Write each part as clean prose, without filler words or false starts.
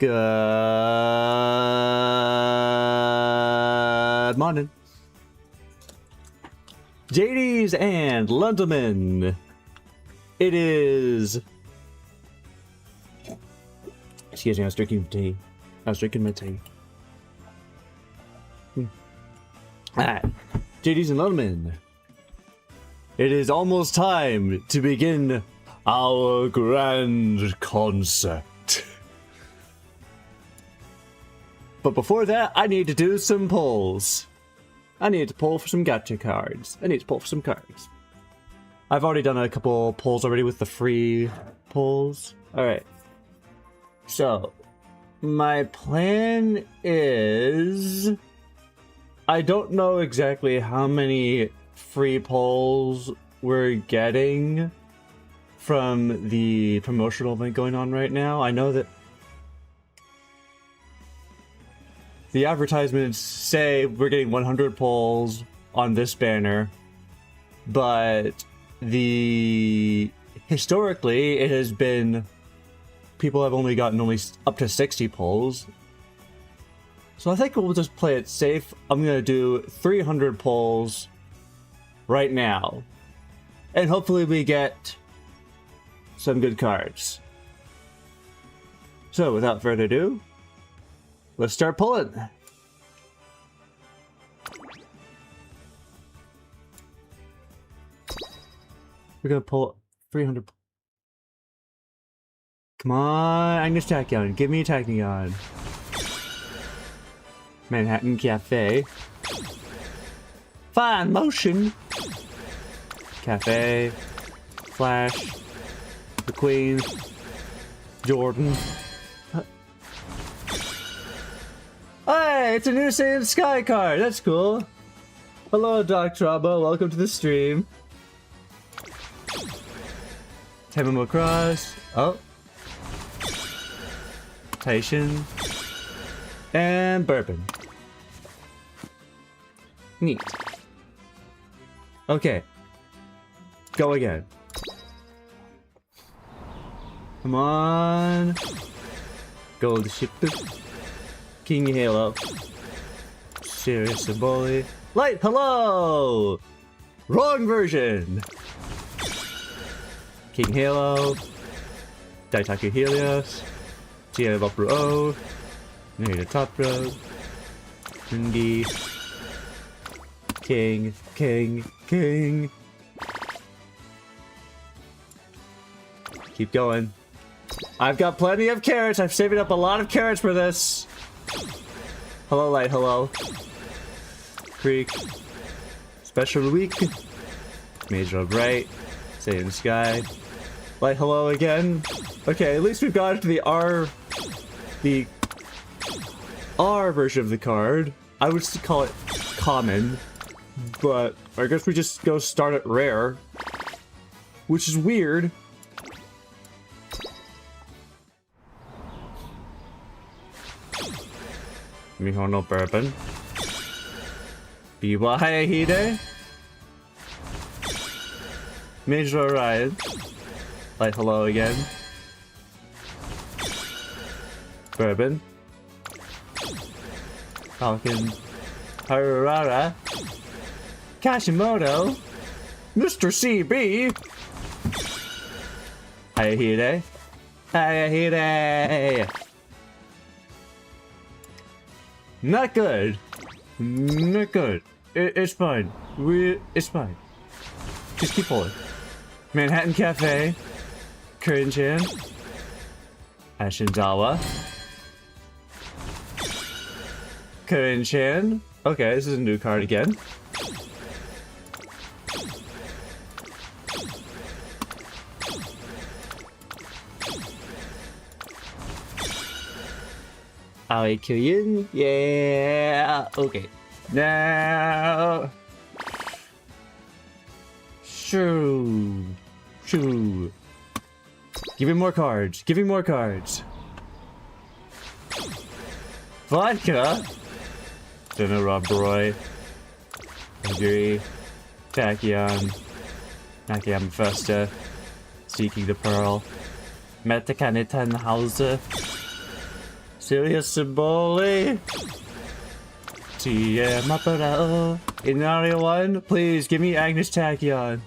Good morning, JDs and Londonmen. It is. Excuse me, I was drinking tea. I was drinking my tea. Alright, JDs and Londonmen. It is almost time to begin our grand concert. But before that, I need to do some polls. I need to pull for some gacha cards. I need to pull for some cards. I've already done a couple polls already with the free polls. Alright. So, my plan is... I don't know exactly how many free polls we're getting from the promotional event going on right now. I know that the advertisements say we're getting 100 polls on this banner, but historically it has been people have only gotten up to 60 polls. So I think we'll just play it safe. I'm gonna do 300 polls right now, and hopefully we get some good cards. So without further ado, let's start pulling. We're gonna pull 300. Come on, Agnes Tachyon, give me a Tachyon. Manhattan Cafe. Fine motion. Cafe. Flash. The Queen. Jordan. Hey, it's a new Saiyan Sky card. That's cool. Hello, Doc Traba. Welcome to the stream. Temamo Cross. Oh. Tachyon. And Bourbon. Neat. Okay. Go again. Come on. Gold ship. King Halo. Serious Symboli. Light, hello! Wrong version! King Halo. Daitaku Helios. Tia Vapru O. Narita Top Road. Rundi. King. Keep going. I've got plenty of carrots. I'm saving up a lot of carrots for this. Hello, Light. Hello. Creek. Special Week. Major Bright. Saiyan Sky. Light. Hello again. Okay, at least we've got to the R version of the card. I would still call it common, but I guess we just go start at rare, which is weird. Mihono Bourbon. BY Hide. Major Orion. Like hello again. Bourbon. Falcon. Harurara. Kashimoto. Mr. CB. Hayahide. Hayahide. Not good. Not good. It's fine. It's fine. Just keep pulling. Manhattan Cafe. Kurin-chan. Ashinzawa. Kurin-chan. Okay, this is a new card again. Aoi Kyuyin. Yeah. Okay. Now. Shoo. Shoo. Give me more cards. Give me more cards. Vodka. Jenna Rob Roy. Aguri. Tachyon. Nakayama Festa. Seeking the Pearl. Metakane Tannhauser. Sirius Symboli. Tia Maparao. Inari 1. Please give me Agnes Tachyon.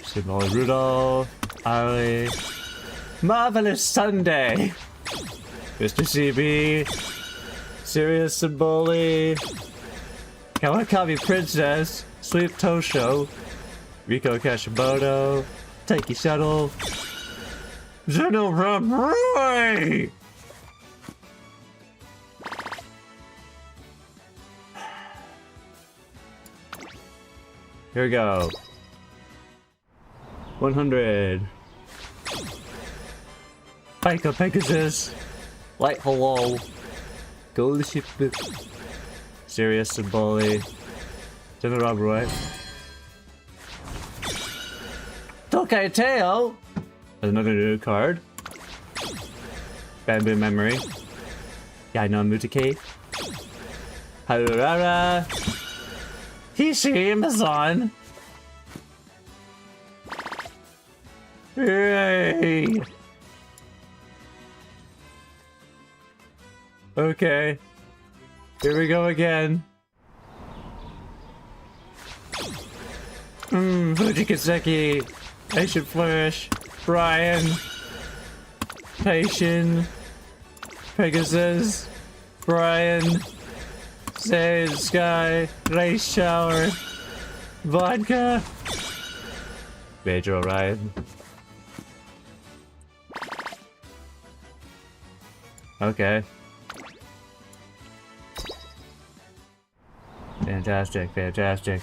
Symboli Rudolph. Ali. Marvelous Sunday. Mr. CB. Sirius Symboli. Kawakami Princess, Sweet Tosho, Riko Kashimoto, Taiki Shuttle, Zeno Rob Roy! Here we go. 100. Pika Pegasus, Light Hello, Gold Ship. Sirius Symboli. General Rob Roy. Tokai Teo! Another new card. Bamboo Memory. Yaino Mutake. Harurara. Hishi Amazon. Yay! Okay. Here we go again. Fujikaseki. Ancient Flourish. Brian. Patient. Pegasus. Brian. Say Sky. Race Shower. Vodka. Major Orion. Okay. Fantastic, fantastic.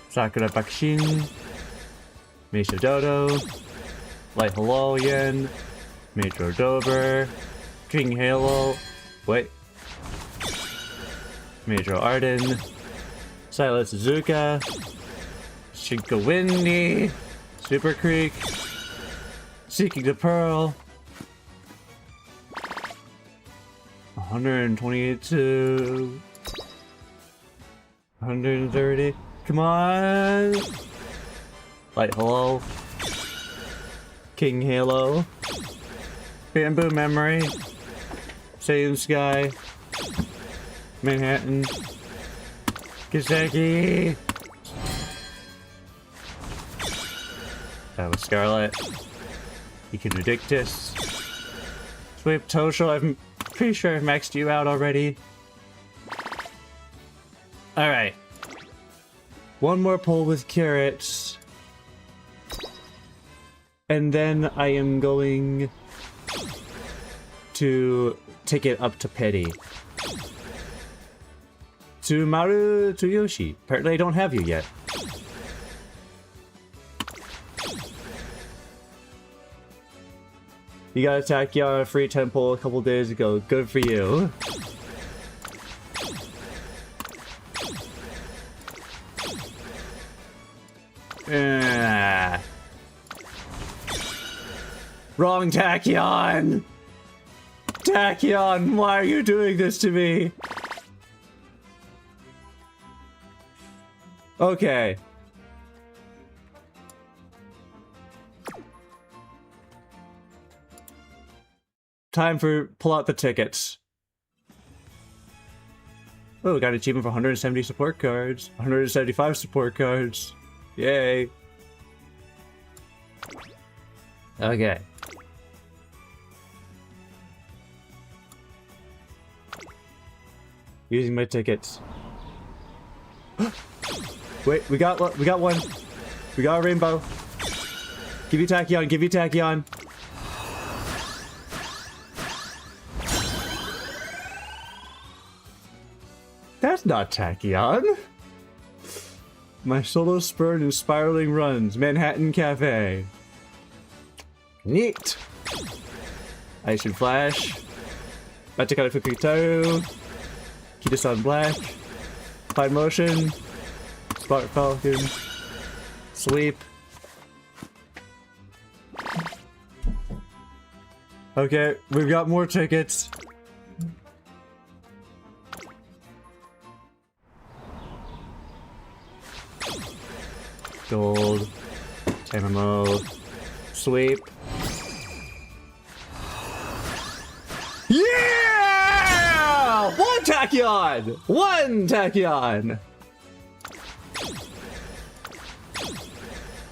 Sakura Bakushin. Misha Dodo. Light Hello again. Metro Dober. King Halo. Wait. Metro Arden. Silent Suzuka. Shinka Windy. Super Creek. Seeking the Pearl. 122. 130. Come on! Light Hello. King Halo. Bamboo Memory. Same Sky. Manhattan. Kiseki. That was Scarlet. Econodictus. Sweep Tosho. I'm pretty sure I've maxed you out already. Alright. One more pull with carrots. And then I am going to take it up to Petty. To Maru Tsuyoshi. Apparently I don't have you yet. You got a Tachyon on a free temple a couple days ago. Good for you. Wrong Tachyon! Tachyon, why are you doing this to me? Okay. Time for pull out the tickets. Oh, we got an achievement for 170 support cards. 175 support cards. Yay. Okay. Using my tickets. Wait, we got one. We got a rainbow. Give you Tachyon, give you Tachyon. That's not Tachyon. My solo spurt and spiraling runs. Manhattan Cafe. Neat. Ice and Flash. Magic Fukuto. Kita-san Black. Cloud Motion. Spark Falcon. Sleep. Okay, we've got more tickets. Gold. MMO. Sweep. Yeah! One Tachyon! One Tachyon!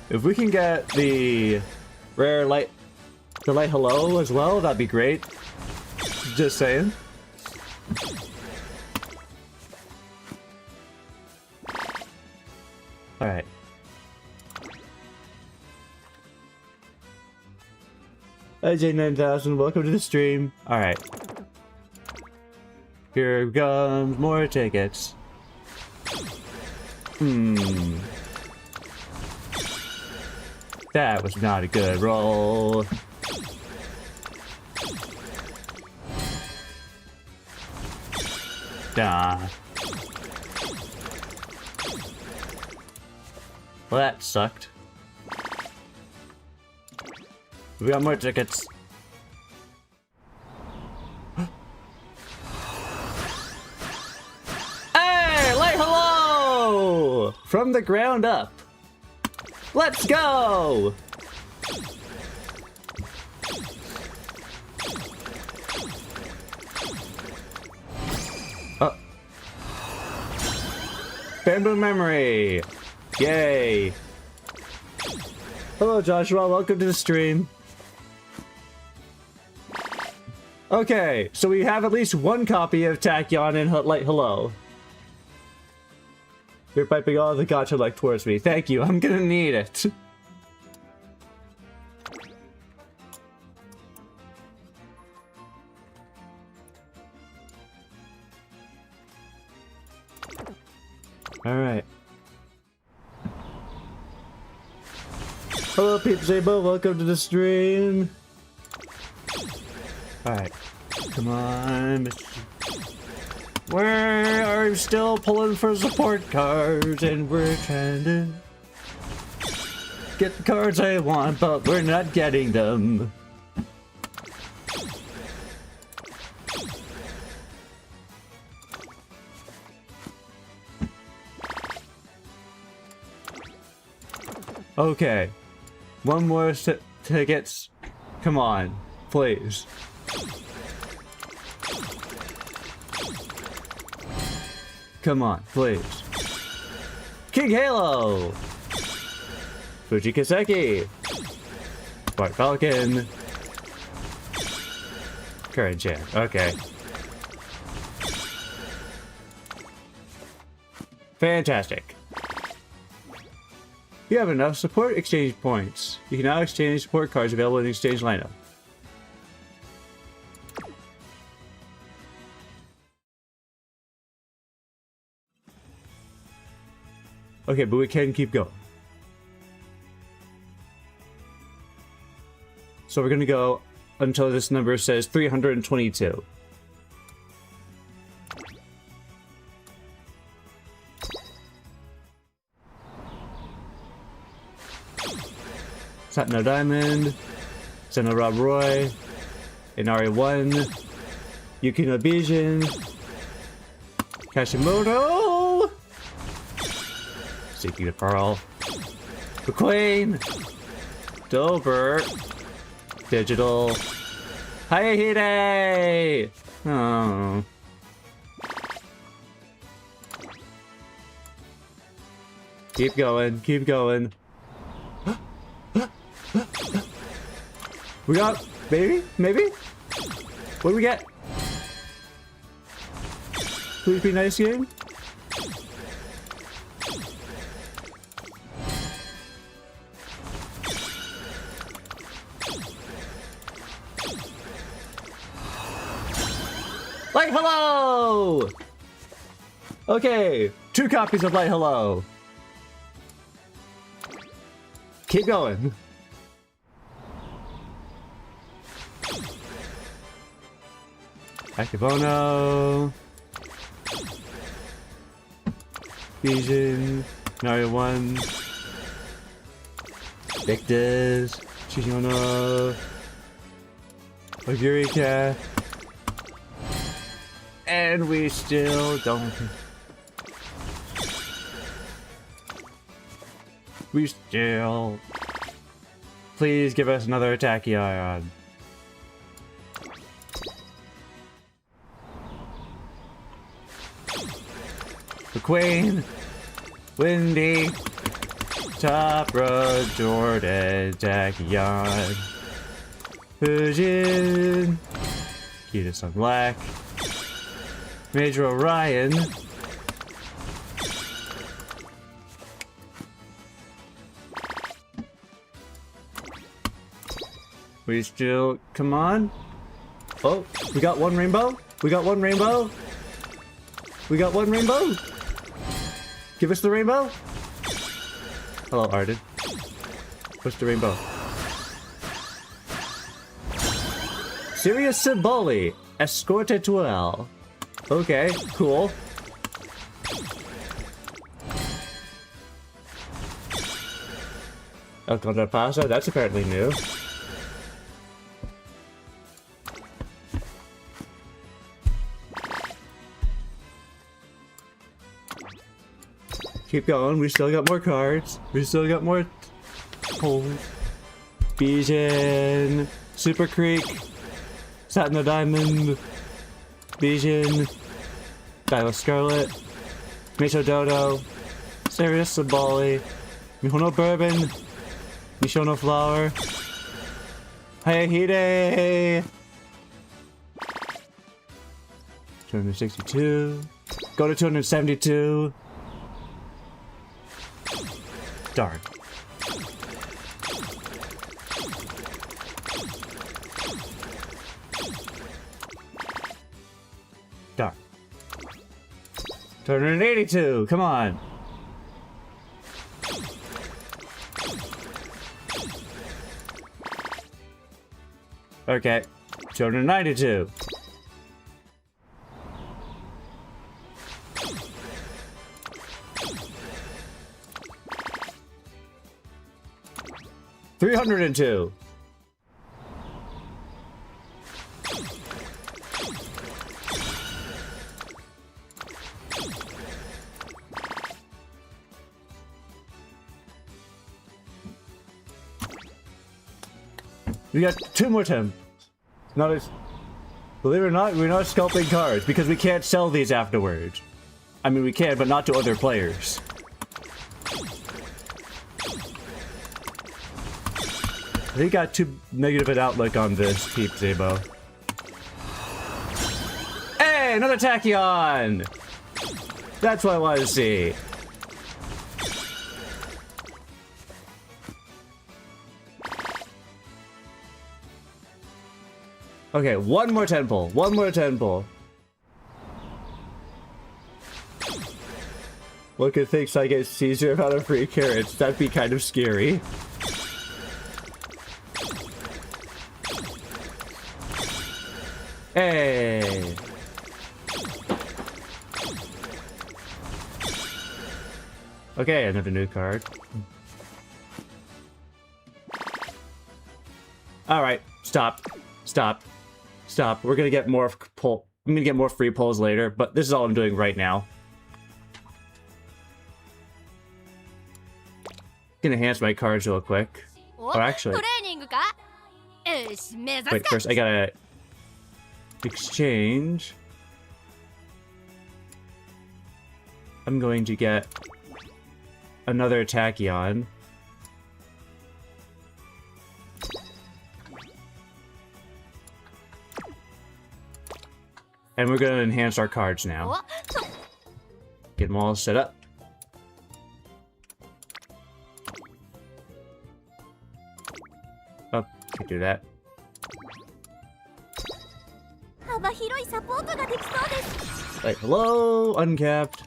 If we can get the rare light, the light hello as well, that'd be great. Just saying. Alright. AJ9000, welcome to the stream. Alright. Here comes more tickets. That was not a good roll. Duh. Well, that sucked. We got more tickets. Hey, light hello! From the ground up. Let's go! Oh. Bamboo memory. Yay. Hello, Joshua. Welcome to the stream. Okay, so we have at least one copy of Tachyon and Light Hello. You're piping all the gacha like towards me. Thank you, I'm gonna need it. Alright. Hello, Peep Zabo, welcome to the stream. Alright. Come on, Mr. We're still pulling for support cards, and we're trying to get the cards I want, but we're not getting them. Okay. One more tickets. Come on, please. Come on, please. King Halo! Fuji Kaseki! White Falcon! Current Gen, okay. Fantastic. You have enough support exchange points. You can now exchange support cards available in the exchange lineup. Okay, but we can keep going. So we're gonna go until this number says 322. Satin no diamond. Senora Roy, Inari 1, Yukino Bijin, Kashimoto, Seeking the Pearl, the Queen, Dobert, Digital, Hayahide! Oh. Keep going, keep going. We got, maybe? What do we get? Please be nice game. Light Hello! Okay, 2 copies of Light Hello. Keep going. Akibono. Bijin. Nario 1. Victus. Chiyono. Ogurika. And we still don't. We still. Please give us another Tachyon. The Queen, Windy, Top Road, Jordan, Tachyon, Fujin, Kita-san Black, Major Orion, we still, come on. Oh, we got one rainbow. We got one rainbow. We got one rainbow. Give us the rainbow. Hello, Arden. What's the rainbow? Sirius Simboli, Escorte Tuel. Okay, cool. El Contrapaso, that's apparently new. Keep going, we still got more cards. We still got more pulls. Bijin, Super Creek, Satin the Diamond, Bijin, Dial Scarlet, Micho Dodo, Sirius Sabali, Mihono Bourbon, Mishono Flower, Hayahide, 262, go to 272. Darn. Darn. 282, come on. Okay, 292. $302. We got 2 more temps. Not as, believe it or not, we're not sculpting cards because we can't sell these afterwards. I mean, we can, but not to other players. They got too negative an outlook on this, Peep Zabo. Hey, another Tachyon! That's what I wanted to see. Okay, one more temple. One more temple. Look at things I get Caesar out of free carrots. That'd be kind of scary. Hey. Okay, another new card. Alright, stop. Stop. Stop. We're gonna get more pull. I'm gonna get more free pulls later, but this is all I'm doing right now. Gonna enhance my cards real quick. Or actually... Wait, first I gotta... exchange. I'm going to get another Tachyon. And we're going to enhance our cards now. Get them all set up. Oh, can't do that. Like, hello, uncapped.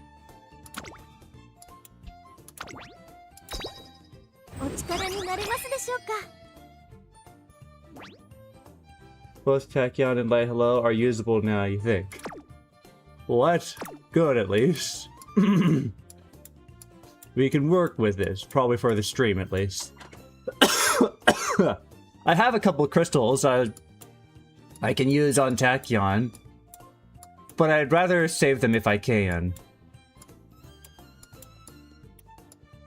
Both Tachyon and Light Hello are usable now, you think? What? Good, at least. We can work with this, probably for the stream, at least. I have a couple of crystals I can use on Tachyon, but I'd rather save them if I can.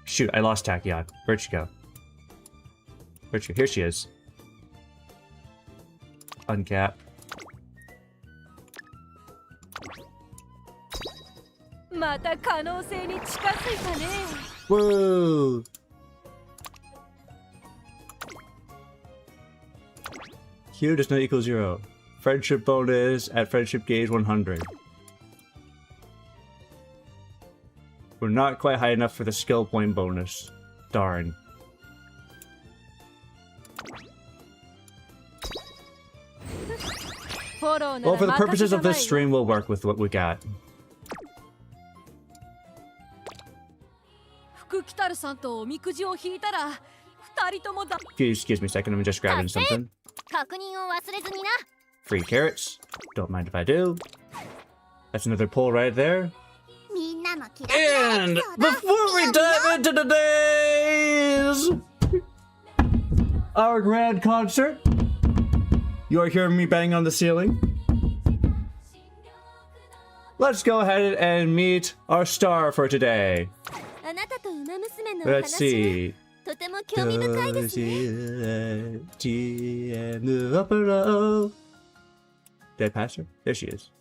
Shoot, I lost Tachyon. Where'd she go? Where'd she go? Here she is. Uncap. Whoa! Q does not equal 0. Friendship bonus at friendship gauge 100. We're not quite high enough for the skill point bonus. Darn. Well, for the purposes of this stream, we'll work with what we got. Excuse me a second, I'm just grabbing something. Free carrots. Don't mind if I do. That's another pull right there. And before we dive into today's our grand concert, you are hearing me bang on the ceiling. Let's go ahead and meet our star for today. Let's see. Did I pass her? There she is.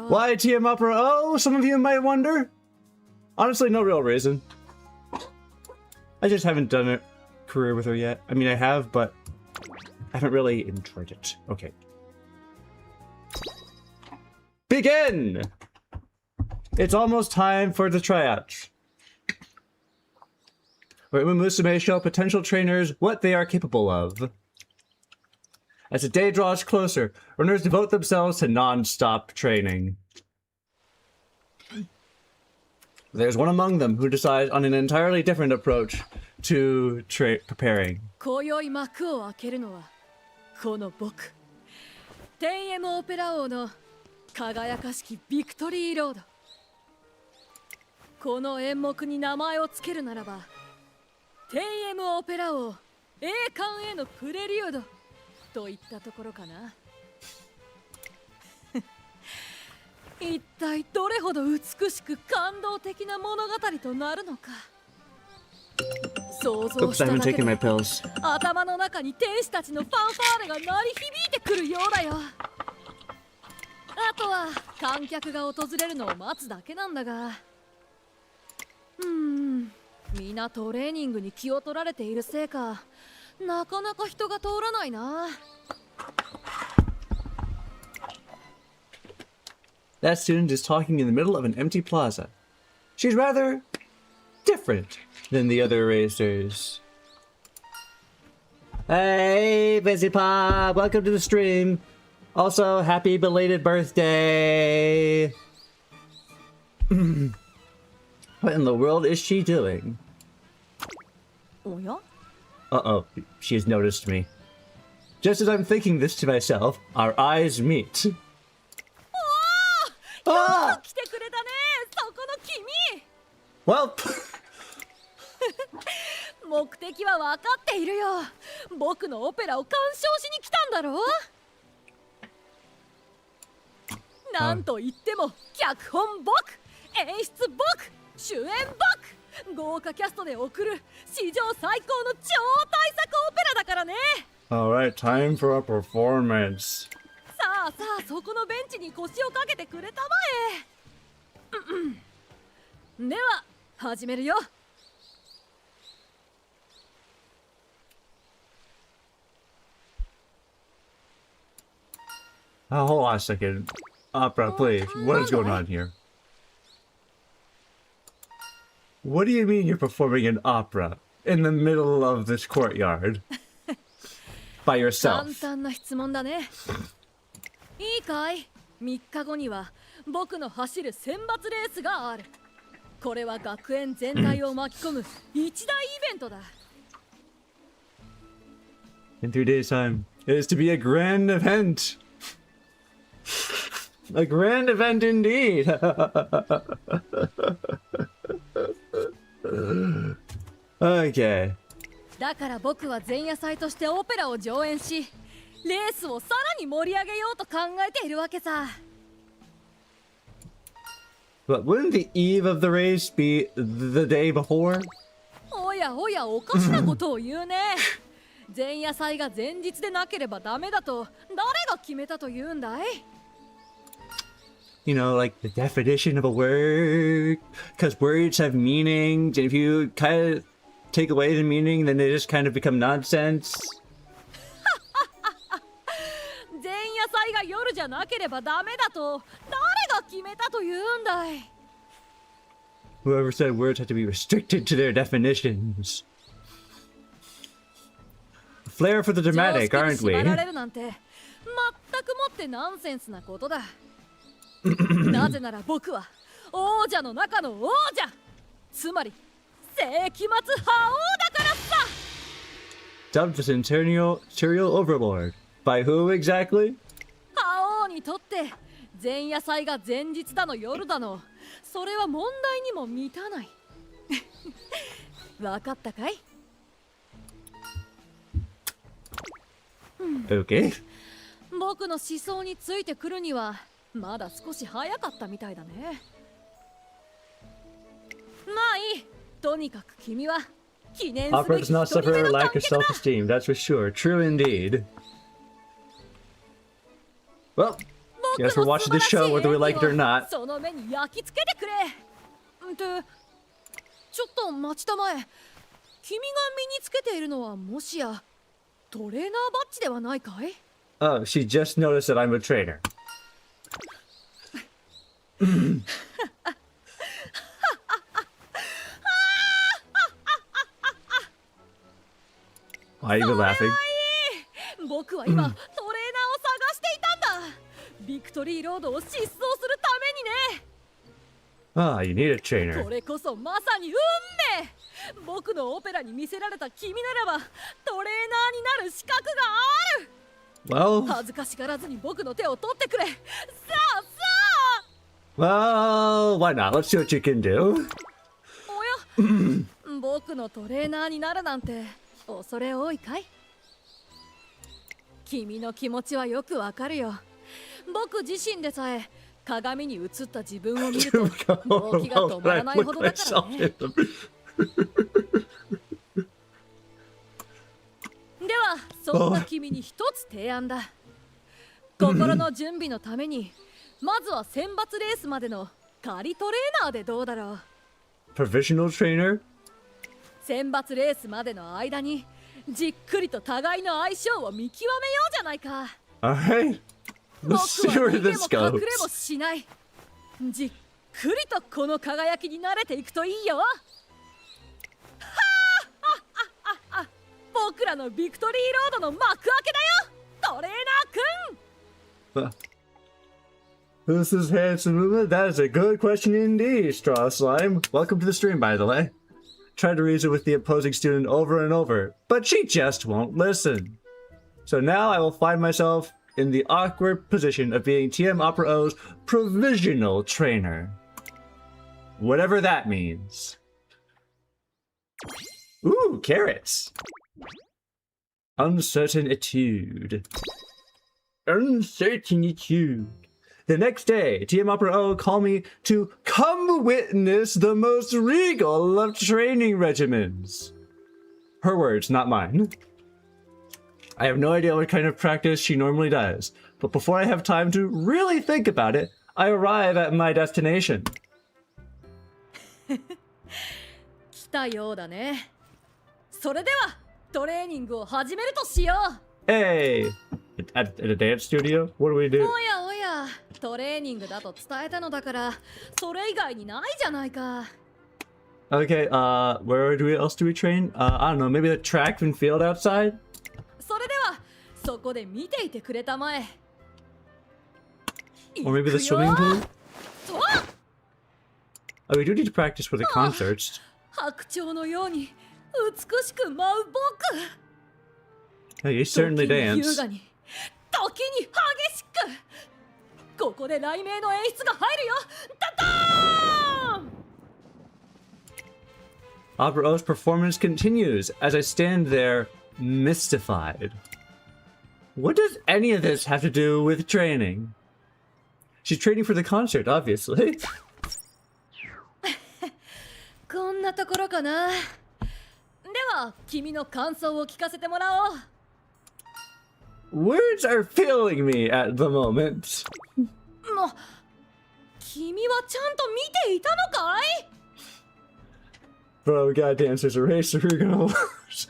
Why TM Opera O? Some of you might wonder. Honestly, no real reason. I just haven't done a career with her yet. I mean, I have, but I haven't really enjoyed it. Okay. Begin! It's almost time for the tryouts, where Umamusume show potential trainers what they are capable of. As the day draws closer, runners devote themselves to non-stop training. There's one among them who decides on an entirely different approach to preparing. Oops, I haven't taken my pills. That student is talking in the middle of an empty plaza. She's rather different than the other racers. Hey, Busy Pop, welcome to the stream. Also, happy belated birthday. What in the world is she doing? Uh-oh, she has noticed me. Just as I'm thinking this to myself, our eyes meet. Ah! Well, 目的は分かっているよ。僕のオペラを鑑賞しに来たんだろう。なんと言っても脚本僕、演出僕、主演僕、豪華キャストで送る史上最高の超大作オペラだからね。 alright, time for a performance. さあさあ、そこのベンチに腰をかけてくれたまえ。では始めるよ。Hold on a second. Opera, please. What is going on here? What do you mean you're performing an opera in the middle of this courtyard? By 簡 yourself? 単な質問だね。いいかい？ 3日後には僕の走る選抜レースがある。これは学園全体を巻き込む一大イベントだ。 In 3 days' time, it is to be a grand event. A grand event indeed. Okay. だから僕は前夜祭としてオペラを上演し、レースをさらに盛り上げようと考えているわけさ。 But wouldn't the eve of the race be the day before? おやおや、おかしなことを言うね。前夜祭が前日でなければダメだと誰が決めたと言うんだい？ You know, like the definition of a word, because words have meanings, and if you kind of take away the meaning, then they just kind of become nonsense. 前夜祭が夜じゃなければダメだと誰が決めたと言うんだい？ Whoever said words have to be restricted to their definitions. Flair for the dramatic, 常 aren't 識に we? 縛られるなんて全くもってナンセンスなことだ。なぜなら僕は王者の中の王者、つまり世紀末覇王だからさ。 Dubbed as Imperial Overlord. By who exactly? 覇王にとって前夜祭が前日だの夜だの、それは問題にも満たない。わかったかい？ Okay. 僕の思想についてくるにはまだ少し早かったみたいだね。まあいい。とにかく君は記念す Opera べ does き not 一人 suffer 目 a の lack 観 of 客だ。 self-esteem, that's for sure. True indeed. Well, 僕 guess we're の watching this 素晴 show らしい whether we like it or 演技を not. その目に焼き付けてくれ。ってちょっと待ちたまえ。君が身につけているのはもしやトレーナーバッジではないかい？ Oh, she just noticed that I'm a traitor. Why are you laughing? 僕は今、トレーナーを探していたんだ。ビクトリーロードを疾走するためにね。 Ah, you need a こ trainer. れこそまさに運命。僕のオペラに見せられた君ならばトレーナーになる資格がある。 Well, 恥ずかしがらずに僕の手を取ってくれ。さあさあ。 well, why not? Let's see what you can do. おや僕のトレーナーになるなんて恐れ多いかい？君の気持ちはよくわかるよ。僕自身でさえ鏡に映った自分を見ると動機が止まらないほどだからね。ではそんな君に一つ提案だ。心の準備のためにまずは選抜レースまでの仮トレーナーでどうだろう？ Provisional trainer? 選抜レースまでの間にじっくりと互いの相性を見極めようじゃないか。 Alright. 僕 Let's は see 逃 where げ this も隠れも goes. しない。じっくりとこの輝きに慣れていくといいよ。はあ僕らのビクトリーロードの幕開けだよ、トレーナーくん。 Who's this handsome woman? That is a good question indeed, Straw Slime. Welcome to the stream, by the way. Tried to reason with the opposing student over and over, but she just won't listen. So now I will find myself in the awkward position of being TM Opera O's provisional trainer. Whatever that means. Ooh, carrots. Uncertainitude. Uncertainitude. The next day, TM Opera O called me to come witness the most regal of training regimens. Her words, not mine. I have no idea what kind of practice she normally does, but before I have time to really think about it, I arrive at my destination. 来たようだね。それではトレーニングを始めるとしよう。 Hey! At a dance studio? What do we do? おやおや、トレーニングだと伝えたのだから、それ以外にないじゃないか。Okay, where else do we train? I don't know, maybe the track and field outside? それでは、そこで見ていてくれたまえ。 Or maybe the swimming pool? と Oh, we do need to practice for the concerts. 白鳥のように美しく舞う僕。 Hey, you certainly 時に優 dance. 雅に、時に激しく。ここで雷鳴の演出が入るよ。タターン Opera O's performance continues as I stand there, mystified. What does any of this have to do with training? She's training for the concert, obviously. こんなところかな。では、君の感想を聞かせてもらおう。 Words are failing me at the moment. もう、君はちゃんと見ていたのかい？ Bro, we gotta dance as a race or we're gonna lose.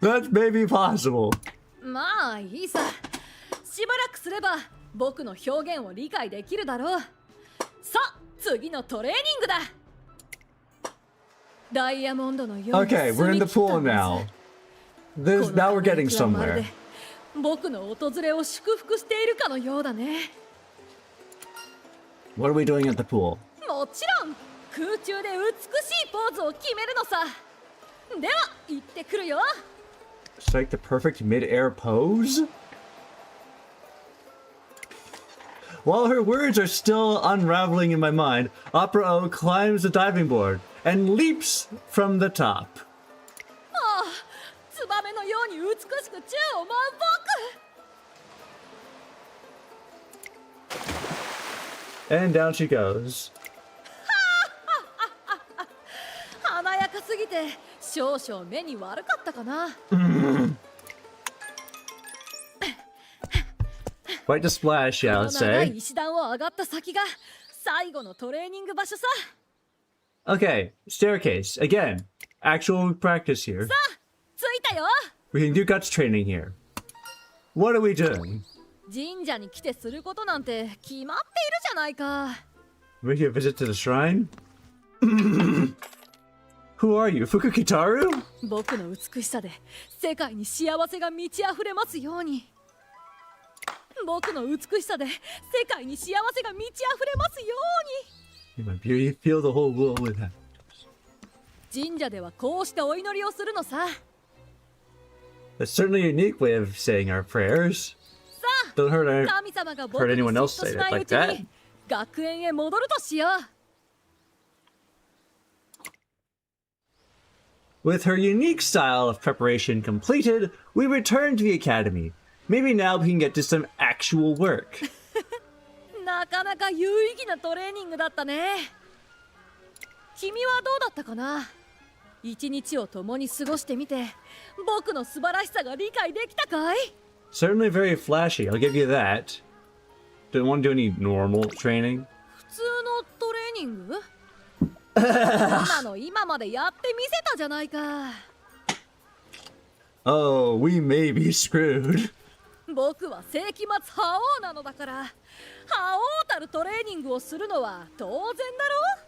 That's maybe possible. まあいいさ。しばらくすれば僕の表現を理解できるだろう。さあ、次のトレーニングだ。ダイヤモンドのように Okay, we're in the pool now. Now we're getting somewhere. 僕の訪れを祝福しているかのようだね。 What are we doing at the pool? もちろん空中で美しいポーズを決めるのさ。では行ってくるよ。 Strike the perfect mid-air pose? While her words are still unraveling in my mind, Opera O climbs the diving board and leaps from the top. ああ、ツバメのように美しく宙を舞う僕。 And down she goes. 華やかすぎて少々目に悪かったかな。 Quite the splash, yeah, こ I'll の長い say. 石段を上がった先が最後のトレーニング場所さ。 Okay, staircase. Again, actual practice here. さあ、着いたよ。 We can do guts training here. What are we doing? 神社に来てすることなんて決まっているじゃないか。 Making a visit to the shrine? Who are you, Fukukitaru? 僕の美しさで世界に幸せが満ち溢れますように。僕の美しさで世界に幸せが満ち溢れますように。 In my beauty, fill the whole world with that. 神社ではこうしてお祈りをするのさ。 That's certainly a unique way of saying our prayers. さあ、 Don't hurt 神様が僕 heard に anyone 嫉 else 妬 say し it ないう like ち that. に学園へ戻るとしよう。 With her unique style of preparation completed, we return to the academy. Maybe now we can get to some actual work. なかなか有意義なトレーニングだったね。君はどうだったかな。一日を共に過ごしてみて僕の素晴らしさが理解できたかい？ Certainly very flashy, I'll give you that. Don't want to do any normal training. 普通のトレーニング？今の今までやってみせたじゃないか。 Oh, we may be screwed. 僕は世紀末覇王なのだから、覇王たるトレーニングをするのは当然だろう。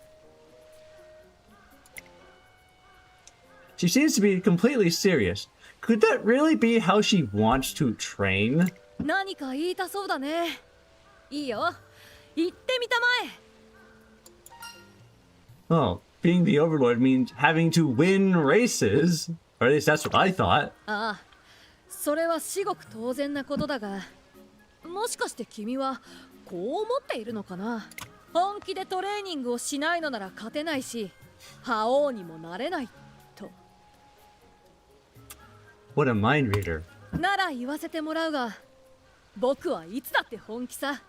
She seems to be completely serious. Could that really be how she wants to train? 何か言いたそうだね。いいよ、言ってみたまえ。 Oh, being the overlord means having to win races. Or at least that's what I thought. ああ、それは至極当然なことだが、もしかして君はこう思っているのかな。本気でトレーニングをしないのなら勝てないし、覇王にもなれないと。 What a mind reader. なら言わせてもらうが、僕はいつだって本気さ。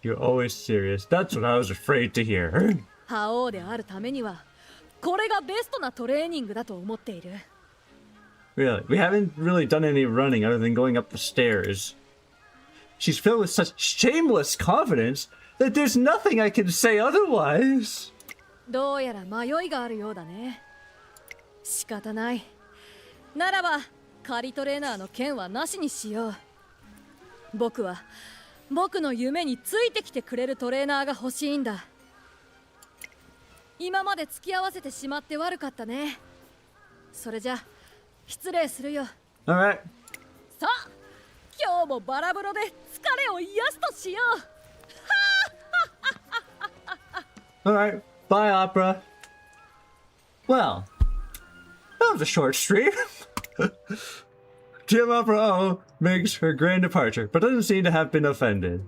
You're always serious. That's what I was afraid to hear. 覇王であるためにはこれがベストなトレーニングだと思っている。 Really, we haven't really done any running other than going up the stairs. She's filled with such shameless confidence that there's nothing I can say otherwise. どうやら迷いがあるようだね。仕方ない。ならば仮トレーナーの件はなしにしよう。僕は僕の夢についてきてくれるトレーナーが欲しいんだ。今まで付き合わせてしまって悪かったね。それじゃ失礼するよ。 Alright. さあ、今日もバラ風呂で疲れを癒すとしよう。 Alright. Bye, Opera. Well, that was a short stream. Team Opera O makes her grand departure, but doesn't seem to have been offended.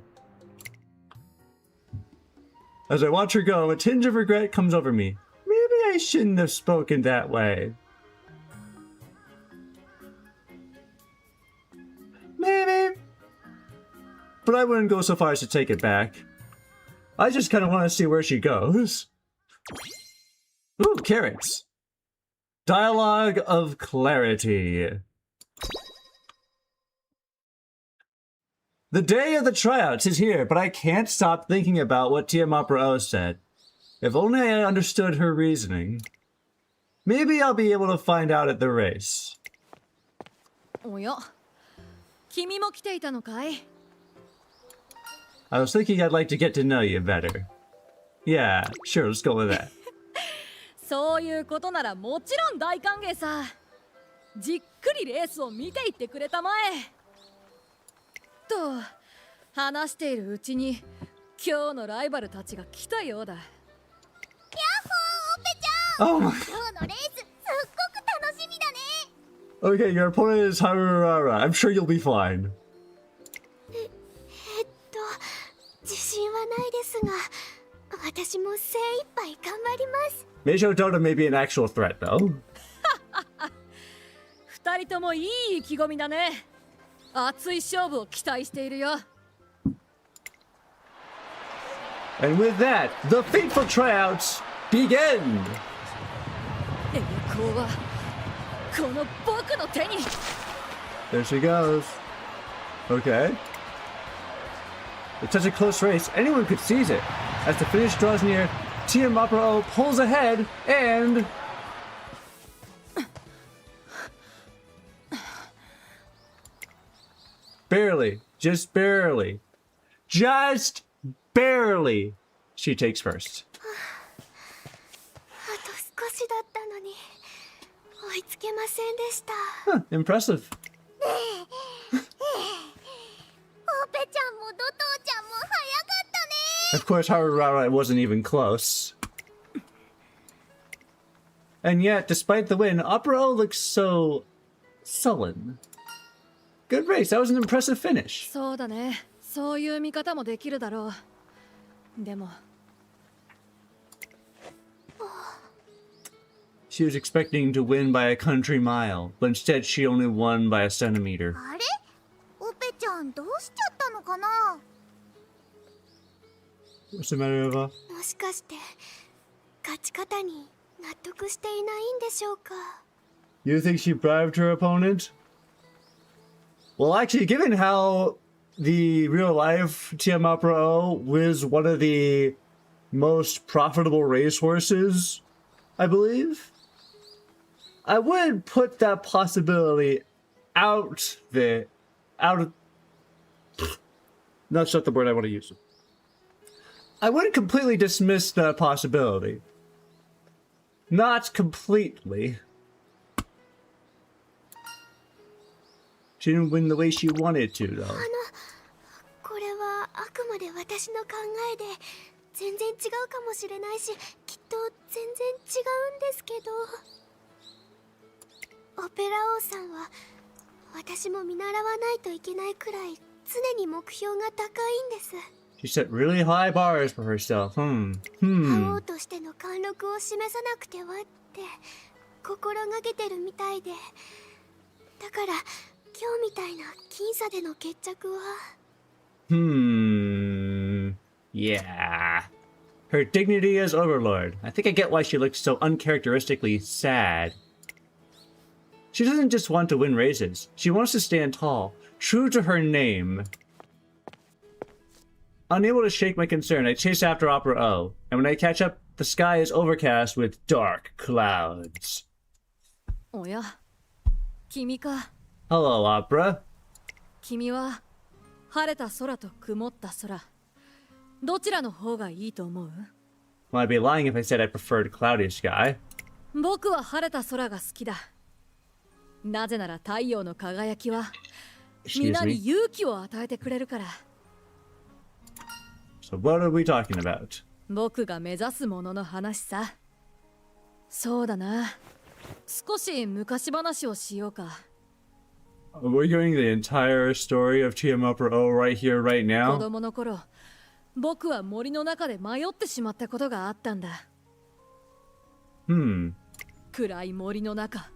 As I watch her go, a tinge of regret comes over me. Maybe I shouldn't have spoken that way. Maybe. But I wouldn't go so far as to take it back. I just kind of want to see where she goes. Ooh, carrots. Dialogue of Clarity. The day of the tryouts is here, but I can't stop thinking about what Tiamapra said. If only I understood her reasoning. Maybe I'll be able to find out at the race. おや、君も来ていたのかい? I was thinking I'd like to get to know you better. Yeah, sure, let's go with that. そういうことならもちろん大歓迎さ。じっくりレースを見ていってくれたまえ。と話しているうちに今日のライバルたちが来たようだ。やっOh ほー、オペちゃん。my. 今日のレースすっごく楽しみだね。 Okay, your opponent is Harurara. I'm sure you'll be fine. 自信はないですが、私も精一杯頑張ります。Meisho Dota may be an actual threat, though. 二人ともいい意気込みだね。熱い勝負を期待しているよ。 And with that, the fateful tryouts begin! 栄光はこの僕の手に。 There she goes. Okay. It's such a close race, anyone could seize it. As the finish draws near, Tiamapra pulls ahead and... barely. Just barely. Just barely. She takes first. あと少しだったのに追いつけませんでした。 Huh, impressive. オペちゃんもドトーちゃんも早かったね。 Of course, Harurara wasn't even close. And yet, despite the win, Opera looks so sullen. Good race. That was an impressive finish. そうだね。そういう見方もできるだろう。でも She was expecting to win by a country mile, but instead she only won by a centimeter. あれ？オペちゃんどうしちゃったのかな？ What's the matter, Eva? もしかして勝ち方に納得していないんでしょうか？ You think she bribed her opponent? Well, actually, given how the real life Tiamapra was one of the most profitable racehorses, I believe, I would put that possibility out there. That's not the word I want to use. I wouldn't completely dismiss that possibility. Not completely. She didn't win the way she wanted to, though. これはあくまで私の考えで全然違うかもしれないし、きっと全然違うんですけど、オペラ王さんは私も見習わないといけないくらい常に目標が高いんです。She set really high bars for herself. 覇王としての貫禄を示さなくてはって心がけてるみたいで、だから今日みたいな僅差での決着は。Yeah. Her dignity as Overlord. I think I get why she looks so uncharacteristically sad. She doesn't just want to win races. She wants to stand tall, true to her name. Unable to shake my concern, I chase after Opera O, and when I catch up, the sky is overcast with dark clouds. おや、君か。 Hello, Opera. 君は晴れた空と曇った空、どちらの方がいいと思う？ Well, I'd be lying if I said I preferred cloudy sky. 僕は晴れた空が好きだ。なぜなら太陽の輝きは Excuse 皆に me. 勇気を与えてくれるから。 So what are we talking about? 僕が目指すものの話さ。そうだな。少し昔話をしようか。 We're hearing the entire story of TM Upper O right here, right 子 now. 供の頃、僕は森の中で迷ってしまったことがあったんだ。暗い森の中、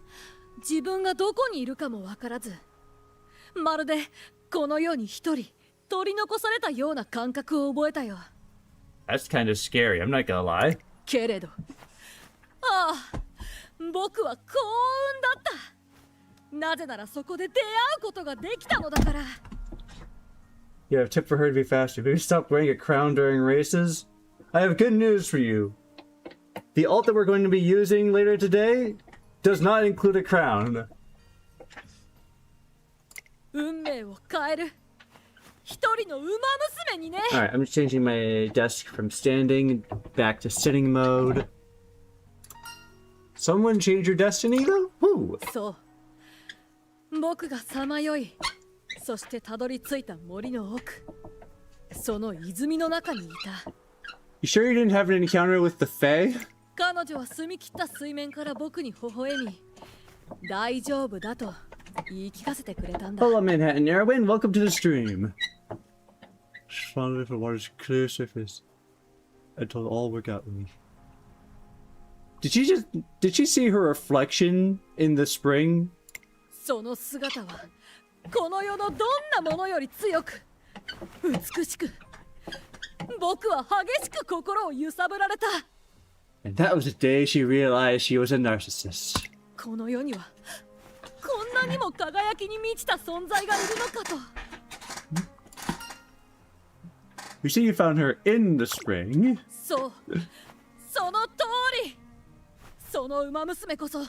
自分がどこにいるかもわからず、まるでこの世に一人取り残されたような感覚を覚えたよ。 That's kind of scary, I'm not gonna lie. けれど、ああ、僕は幸運だった。なぜならそこで出会うことができたのだから。 You have a tip for her to be faster. Maybe stop wearing a crown during races. I have good news for you. The ult that we're going to be using later today does not include a crown. 運命を変える一人のウマ娘にね。 Alright, I'm just changing my desk from standing back to sitting mode. Someone change your destiny though? Who? そう。僕がさまよい、そしてたどり着いた森の奥、その泉の中にいた。 You sure you didn't have an encounter with the Fae? 彼女は澄み切った水面から僕に微笑み、大丈夫だと言い聞かせてくれたんだ。 Hello, Manhattan Airwind. Welcome to the stream. Just found if the water's clear surface. Until all work out with me. Did she see her reflection in the spring? その姿はこの世のどんなものより強く美しく、僕は激しく心を揺さぶられた。 And that was the day she realized she was a narcissist. この世にはこんなにも輝きに満ちた存在がいるのかと。 You see, you found her in the spring. そう、その通り。その馬娘こそ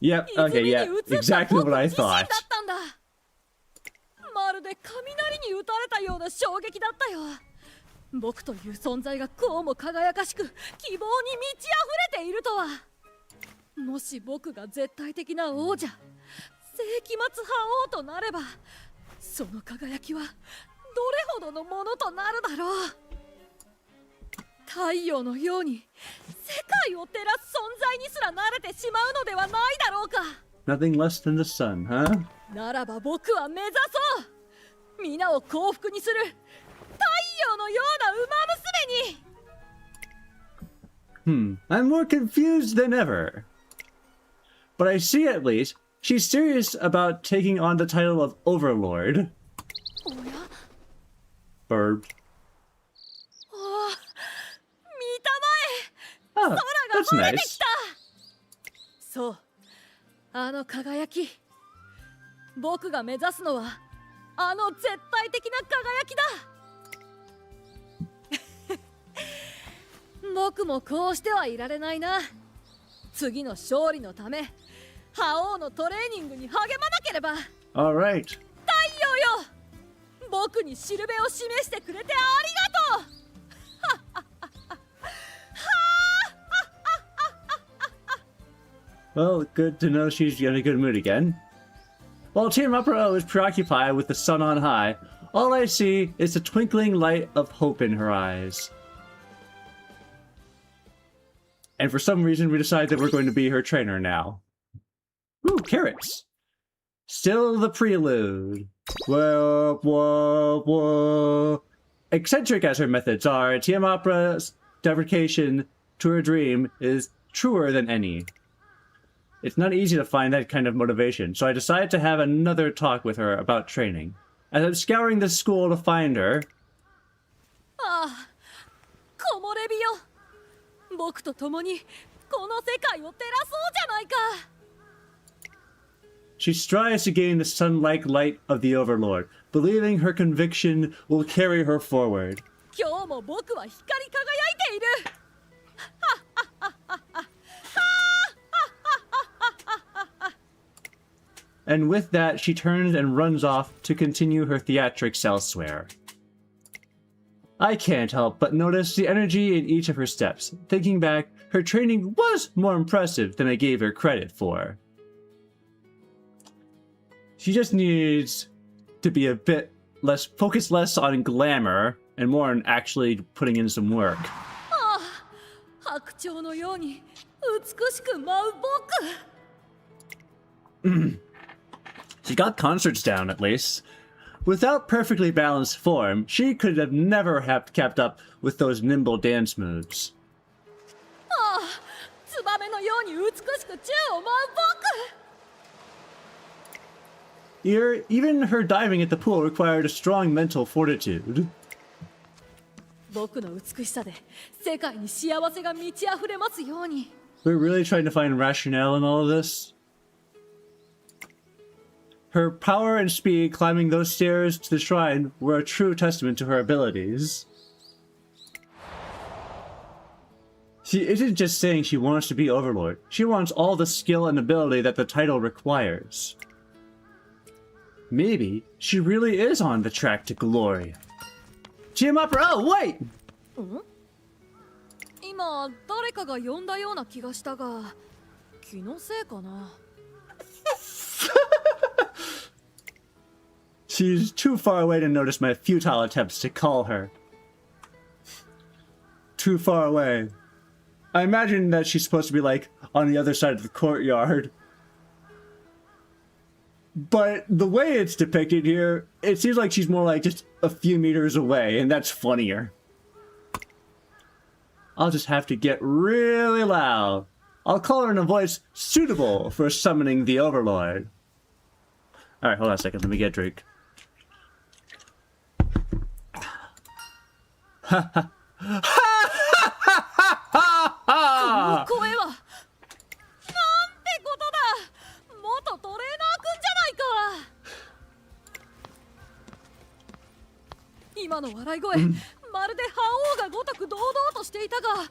Yep, 泉 okay, に yeah. 映った Exactly 僕 what I 自身だ thought. ったんだ。まるで雷に打たれたような衝撃だったよ。僕という存在がこうも輝かしく希望に満ち溢れているとは。もし僕が絶対的な王者、世紀末覇王となれば、その輝きはどれほどのものとなるだろう。太陽のように世界を照らす存在にすら慣れてしまうのではないだろうか。 Nothing less than the sun, huh? ならば僕は目指そう。皆を幸福にする太陽のような馬娘に。 I'm more confused than ever. But I see at least she's serious about taking on the title of Overlord. おや、 Bird. おお、見たまえ。 Oh, 空が that's 晴れて nice. きた。そう、あの輝き。僕が目指すのはあの絶対的な輝きだ。僕もこうしてはいられないな。次の勝利のため覇王のトレーニングに励まなければ。 All right. 太陽よ、僕にしるべを示してくれてありがとう。 Well, good to know she's in a good mood again. While Team Upper O is preoccupied with the sun on high, all I see is the twinkling light of hope in her eyes. And for some reason, we decide that we're going to be her trainer now. Ooh, carrots. Still the prelude. Whoa, whoa, whoa. eccentric as her methods are, TM Opera's deprecation to her dream is truer than any. It's not easy to find that kind of motivation, so I decided to have another talk with her about training. As I'm scouring the school to find her... ああ、木漏れ日よ。僕と共にこの世界を照らそうじゃないか。She strives to gain the sun-like light of the Overlord, believing her conviction will carry her forward. 今日も僕は光り輝いている。And with that, she turns and runs off to continue her theatrics elsewhere. I can't help but notice the energy in each of her steps. Thinking back, her training was more impressive than I gave her credit for. She just needs to be a bit less, focus less on glamour and more on actually putting in some work. ああ、白鳥のように美しく舞う僕。She got concerts down, at least. Without perfectly balanced form, she could have never have kept up with those nimble dance moves. ああ、ツバメのように美しく宙を舞う僕。Even her diving at the pool required a strong mental fortitude. 僕の美しさで世界に幸せが満ち溢れますように。We're really trying to find rationale in all of this. Her power and speed climbing those stairs to the shrine were a true testament to her abilities. She isn't just saying she wants to be Overlord. She wants all the skill and ability that the title requires. Maybe she really is on the track to glory. Team up! Oh, wait! 今誰かが呼んだような気がしたが、気のせいかな。She's too far away to notice my futile attempts to call her. Too far away. I imagine that she's supposed to be, like, on the other side of the courtyard. But the way it's depicted here, it seems like she's more like just a few meters away, and that's funnier. I'll just have to get really loud. I'll call her in a voice suitable for summoning the Overlord. Alright, hold on a second, let me get a drink. この声はなんてことだ。元トレーナーくんじゃないか。今の笑い声、まるで覇王がごとく堂々としていたが、一体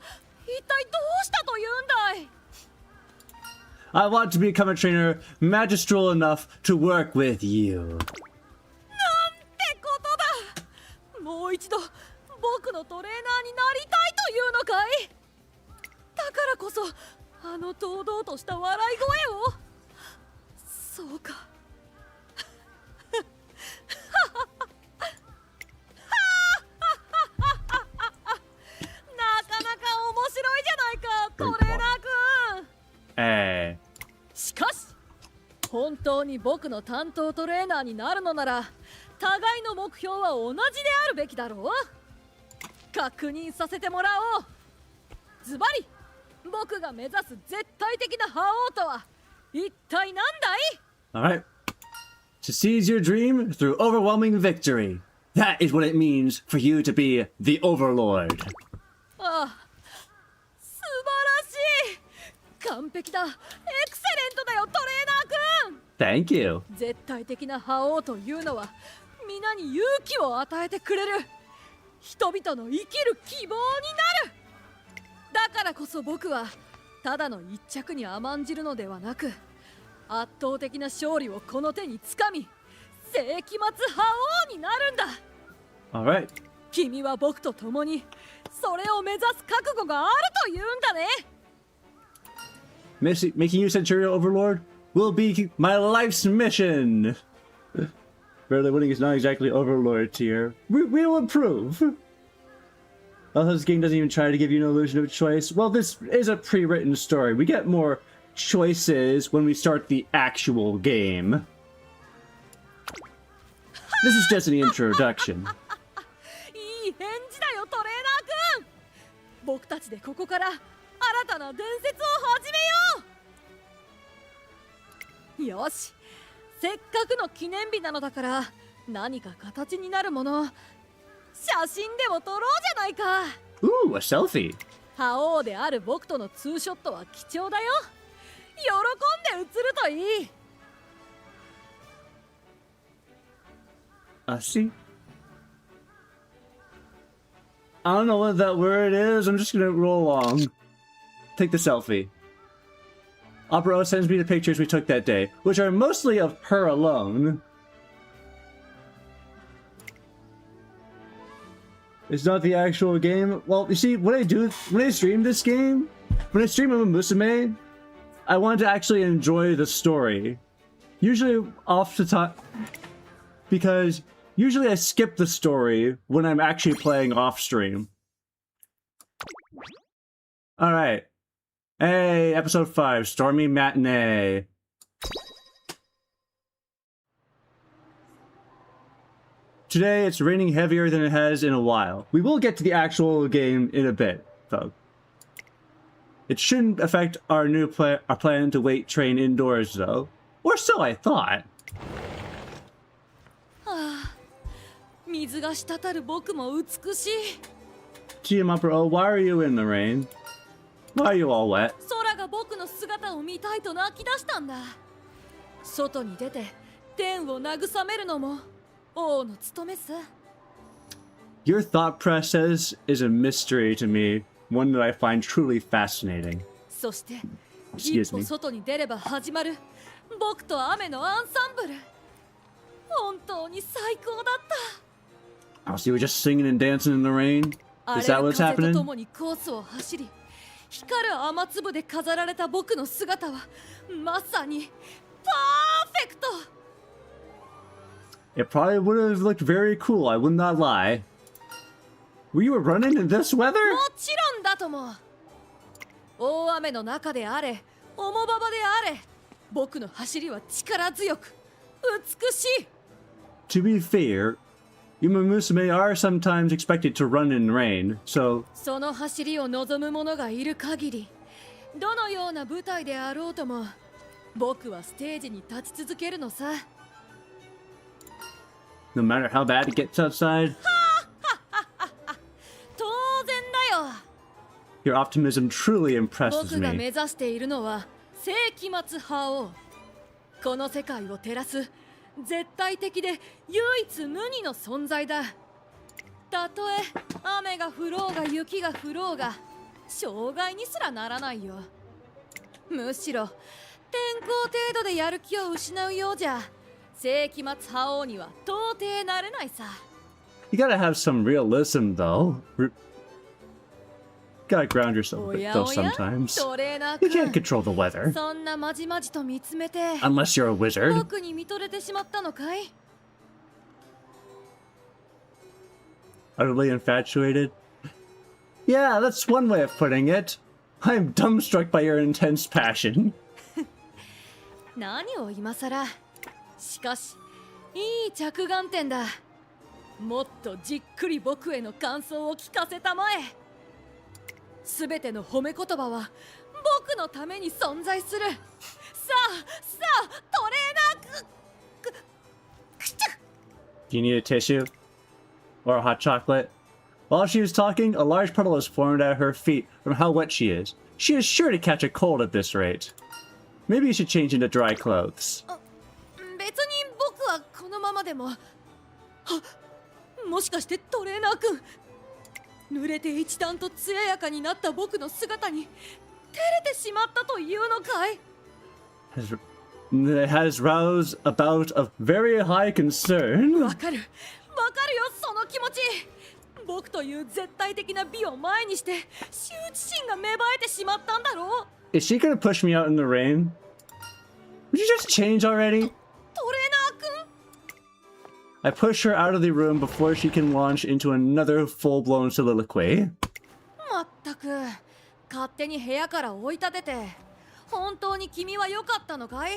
どうしたというんだい。 I want to become a trainer magistral enough to work with you. なんてことだ。もう一度僕のトレーナーになりたいというのかい。だからこそあの堂々とした笑い声を。そうか。なかなか面白いじゃないか、トレーナーくん。しかし本当に僕の担当トレーナーになるのなら、互いの目標は同じであるべきだろう。確認させてもらおう。ズバリ僕が目指す絶対的な覇王とは一体何だい？ Alright. To seize your dream through overwhelming victory. That is what it means for you to be the Overlord. ああ、素晴らしい。完璧だ。エクセレントだよ、トレーナーくん。 Thank you. 絶対的な覇王というのは皆に勇気を与えてくれる。人々の生きる希望になる。だからこそ僕はただの一着に甘んじるのではなく、圧倒的な勝利をこの手につかみ、世紀末覇王になるんだ。 Alright. 君は僕と共にそれを目指す覚悟があるというんだね。 Making you Centurion Overlord will be my life's mission. Barely winning is not exactly Overlord tier. We will improve. Although this game doesn't even try to give you an illusion of choice. Well, this is a pre-written story. We get more choices when we start the actual game. This is just an introduction. いいよトレーナー君。僕たちでここから新たな伝説を始めよう。よし、せっかくの記念日なのだから何か形になるもの、写真でも撮ろうじゃないか。 Ooh, a selfie. 覇王である僕とのツーショットは貴重だよ。喜んで写るといい。See? I don't know what that word is. I'm just gonna roll along. Take the selfie. Opera O sends me the pictures we took that day, which are mostly of her alone. It's not the actual game. Well, you see, when I stream this game, when I stream Umamusume, I want to actually enjoy the story. Usually off the top, because usually I skip the story when I'm actually playing off stream. Alright. Hey, episode 5, Stormy Matinee. Today it's raining heavier than it has in a while. We will get to the actual game in a bit, though. It shouldn't affect our plan to wait train indoors, though. Or so I thought. 水が滴る僕も美しい。 Gee, Umamusume, why are you in the rain? Why are you all wet? 空が僕の姿を見たいと泣き出したんだ。外に出て天を慰めるのも王の務めさ。 Your thought process is a mystery to me, one that I find truly fascinating. そして一 Excuse 歩 me. 外に出れば始まる僕と雨のアンサンブル。本当に最高だった。 Oh, so you were just singing and dancing in the rain? 荒 Is れ that る what's 風と happening? ともにコースを走り、光る雨粒で飾られた僕の姿はまさにパーフェクト。 It probably would have looked very cool, I would not lie. Were you running in this weather? もちろんだとも。大雨の中であれ、重馬場であれ、僕の走りは力強く美しい。 To be fair, Umamusume are sometimes expected to run in rain, so その走りを望む者がいる限り、どのような舞台であろうとも、僕はステージに立ち続けるのさ。 no matter how bad it gets outside, 当然だよ。 your optimism truly impresses 僕が me. 目指しているのは世紀末覇王。この世界を照らす絶対的で唯一無二の存在だ。たとえ雨が降ろうが雪が降ろうが障害にすらならないよ。むしろ天候程度でやる気を失うようじゃ世紀末覇王には到底なれないさ。 You gotta have some realism, though. Gotta ground yourself a お bit, や though, おや sometimes. トレーナー You can't 君、 control the weather. そんなまじまじと見つめて Unless you're a wizard. 僕に見とれてしまったのかい？ Utterly infatuated? Yeah, that's one way of putting it. I'm dumbstruck by your intense passion. 何を今さら。しかしいい着眼点だ。もっとじっくり僕への感想を聞かせたまえ。すべての褒め言葉は僕のために存在する。さあトレーナーくちゃ。 Do you need a tissue? Or a hot chocolate? While she was talking, a large puddle was formed at her feet from how wet she is. She is sure to catch a cold at this rate. Maybe you should change into dry clothes. 別に僕はこのままでも。もしかしてトレーナー君、濡れて一段と艶やかになった僕の姿に照れてしまったというのかい？ has roused a bout of very high concern. わかるよその気持ち。僕という絶対的な美を前にして羞恥心が芽生えてしまったんだろう。 Is she gonna push me out in the rain? Would you just change already? トレーナー君、 I push her out of the room before she can launch into another full-blown soliloquy. まったく勝手に部屋から追い立てて本当に君は良かったのかい？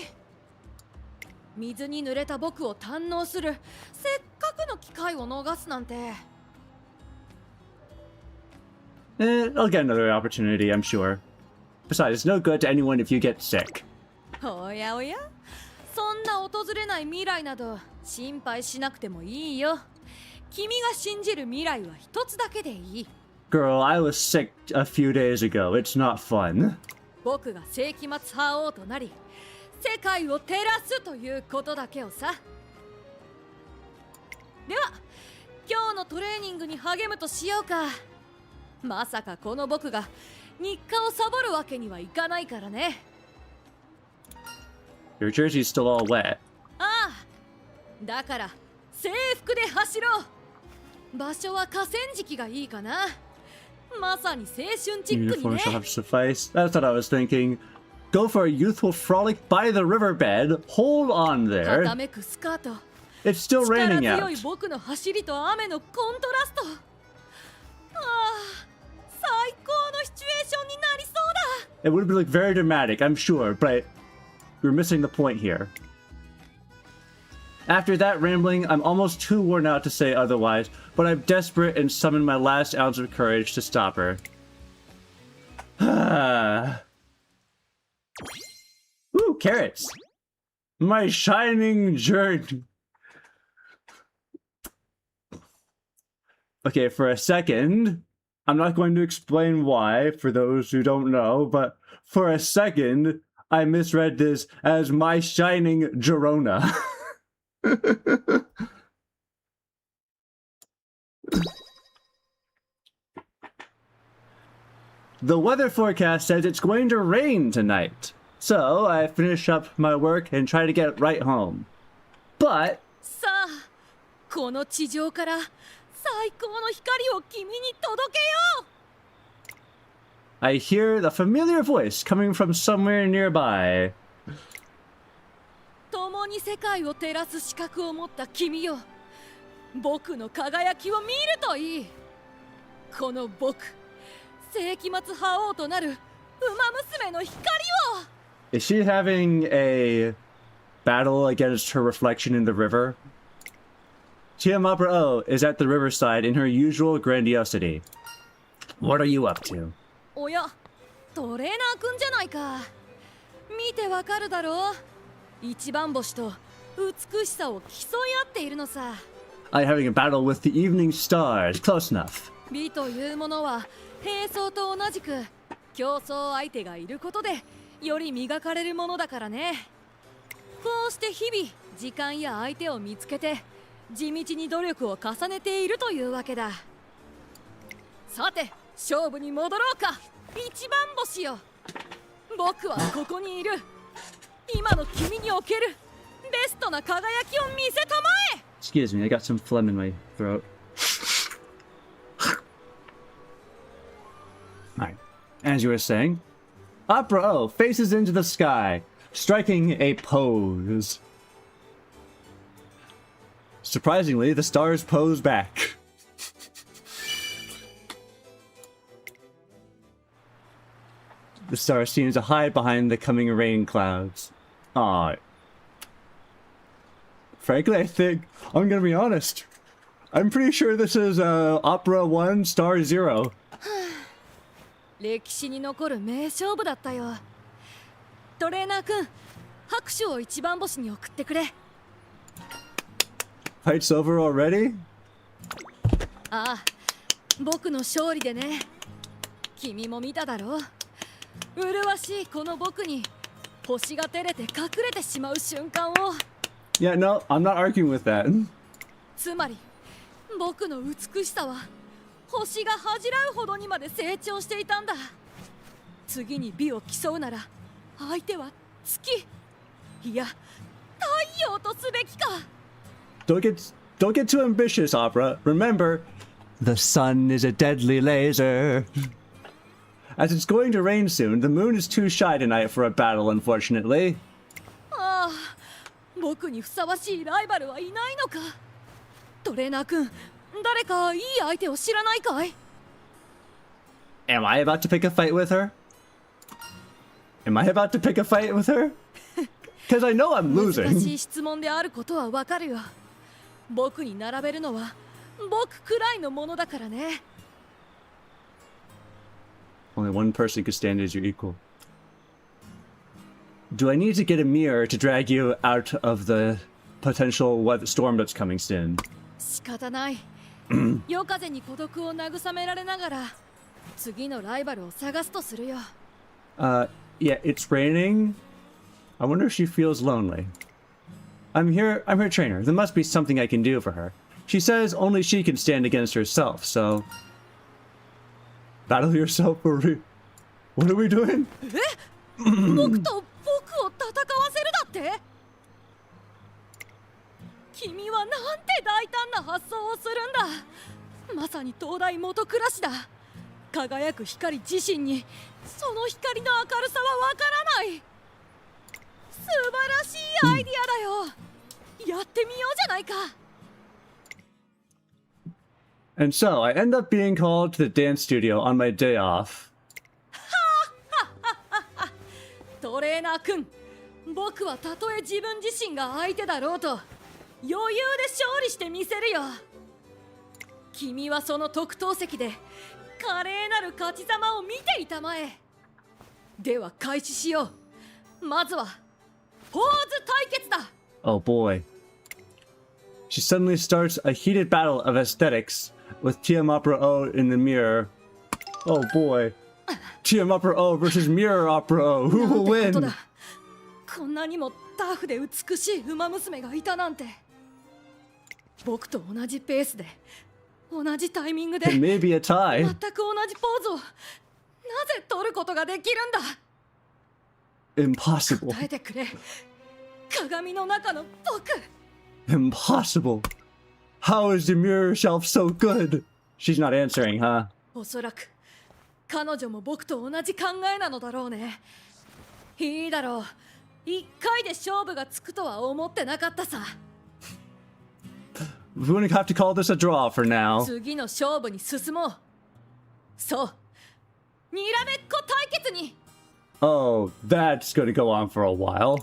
水に濡れた僕を堪能するせっかくの機会を逃すなんて。I'll get another opportunity, I'm sure. Besides, it's no good to anyone if you get sick. おやおや、そんな訪れない未来など心配しなくてもいいよ。君が信じる未来は一つだけでいい。Girl, I was sick a few days ago. It's not fun. 僕が世紀末覇王となり、世界を照らすということだけをさ。では、今日のトレーニングに励むとしようか。まさかこの僕が日課をサボるわけにはいかないからね。Your jersey's still all wet. ああ、だから制服で走ろう。場所は河川敷がいいかな。まさに青春チックに Uniform ね。 shall have to suffice. That's what I was thinking. Go for a youthful frolic by the riverbed. Hold on は there. ためくスカート。 It's still 力 raining 強い out. 僕の走りと雨のコントラスト。ああ、最高のシチュエーションになりそうだ。 It would be like very dramatic, I'm sure, but we're missing the point here. After that rambling, I'm almost too worn out to say otherwise, but I'm desperate and summon my last ounce of courage to stop her. Ooh, carrots! My shining journey! Okay, for a second, I'm not going to explain why, for those who don't know, but for a second, I misread this as my shining Girona. The weather forecast says it's going to rain tonight, so I finish up my work and try to get right home. But さあ、この地上から最高の光を君に届けよう。 I hear the familiar voice coming from somewhere nearby. 共に世界を照らす資格を持った君よ。僕の輝きを見るといい。この僕、世紀末覇王となるウマ娘の光を。 Is she having a battle against her reflection in the river? Chiamabra O is at the riverside in her usual grandiosity. What are you up to? おや、トレーナーくんじゃないか。見てわかるだろう。一番星と美しさを競い合っているのさ。I'm having a battle with the evening stars. Close enough. 美というものは兵装と同じく競争相手がいることでより磨かれるものだからね。こうして日々時間や相手を見つけて地道に努力を重ねているというわけだ。さて勝負に戻ろうか。一番星よ、僕はここにいる。今の君におけるベストな輝きを見せたまえ。 Excuse me, I got some phlegm in my throat. Alright, as you were saying, Opera O faces into the sky, striking a pose. Surprisingly, the stars pose back. The stars seem to hide behind the coming rain clouds. Aw. Frankly, I think, I'm gonna be honest, I'm pretty sure this is Opera 1 Star 0. 歴史に残る名勝負だったよ。トレーナー君、拍手を一番星に送ってくれ。 Fight's over already? ああ、僕の勝利でね。君も見ただろう。麗しいこの僕に星が照れて隠れてしまう瞬間を。 Yeah, no, I'm not arguing with that. つまり僕の美しさは星が恥じらうほどにまで成長していたんだ。次に美を競うなら相手は月、いや太陽とすべきか。 Don't get too ambitious, Opera. Remember, the sun is a deadly laser. As it's going to rain soon, the moon is too shy tonight for a battle, unfortunately. ああ、僕にふさわしいライバルはいないのか。トレーナー君、誰かいい相手を知らないかい？ Am I about to pick a fight with her? Am I about to pick a fight with her? Because I know I'm 難し losing. い質問であることはわかるよ。僕に並べるのは僕くらいのものだからね。Only one person could stand as your equal. Do I need to get a mirror to drag you out of the potential storm that's coming soon? 仕方ない。夜風に孤独を慰められながら次のライバルを探すとするよ。Yeah, it's raining. I wonder if she feels lonely. I'm her trainer. There must be something I can do for her. She says only she can stand against herself, so... Battle yourself for real. What are we doing? 僕と僕を戦わせるだって？君はなんて大胆な発想をするんだ。まさに東大元暮らしだ。輝く光自身にその光の明るさはわからない。素晴らしいアイディアだよ。やってみようじゃないか。And so, I end up being called to the dance studio on my day off. トレーナー君、僕はたとえ自分自身が相手だろうと余裕で勝利してみせるよ。君はその特等席で華麗なる勝ち様を見ていたまえ。では開始しよう。まずはポーズ対決だ。Oh boy. She suddenly starts a heated battle of aesthetics with Tiamopera O in the mirror. Oh boy. Tiamopera O versus Mirror Opera O. Who will win? こんなにもタフで美しいウマ娘がいたなんて。僕と同じペースで同じタイミングで It may be a tie. 全く同じポーズをなぜ取ることができるんだ。 Impossible. 答えてくれ。鏡の中の僕。 Impossible. How is the mirror shelf so good? She's not answering, huh? おそらく彼女も僕と同じ考えなのだろうね。いいだろう。一回で勝負がつくとは思ってなかったさ。We're gonna have to call this a draw for now. 次の勝負に進もう。そう。にらめっこ対決に。Oh, that's gonna go on for a while.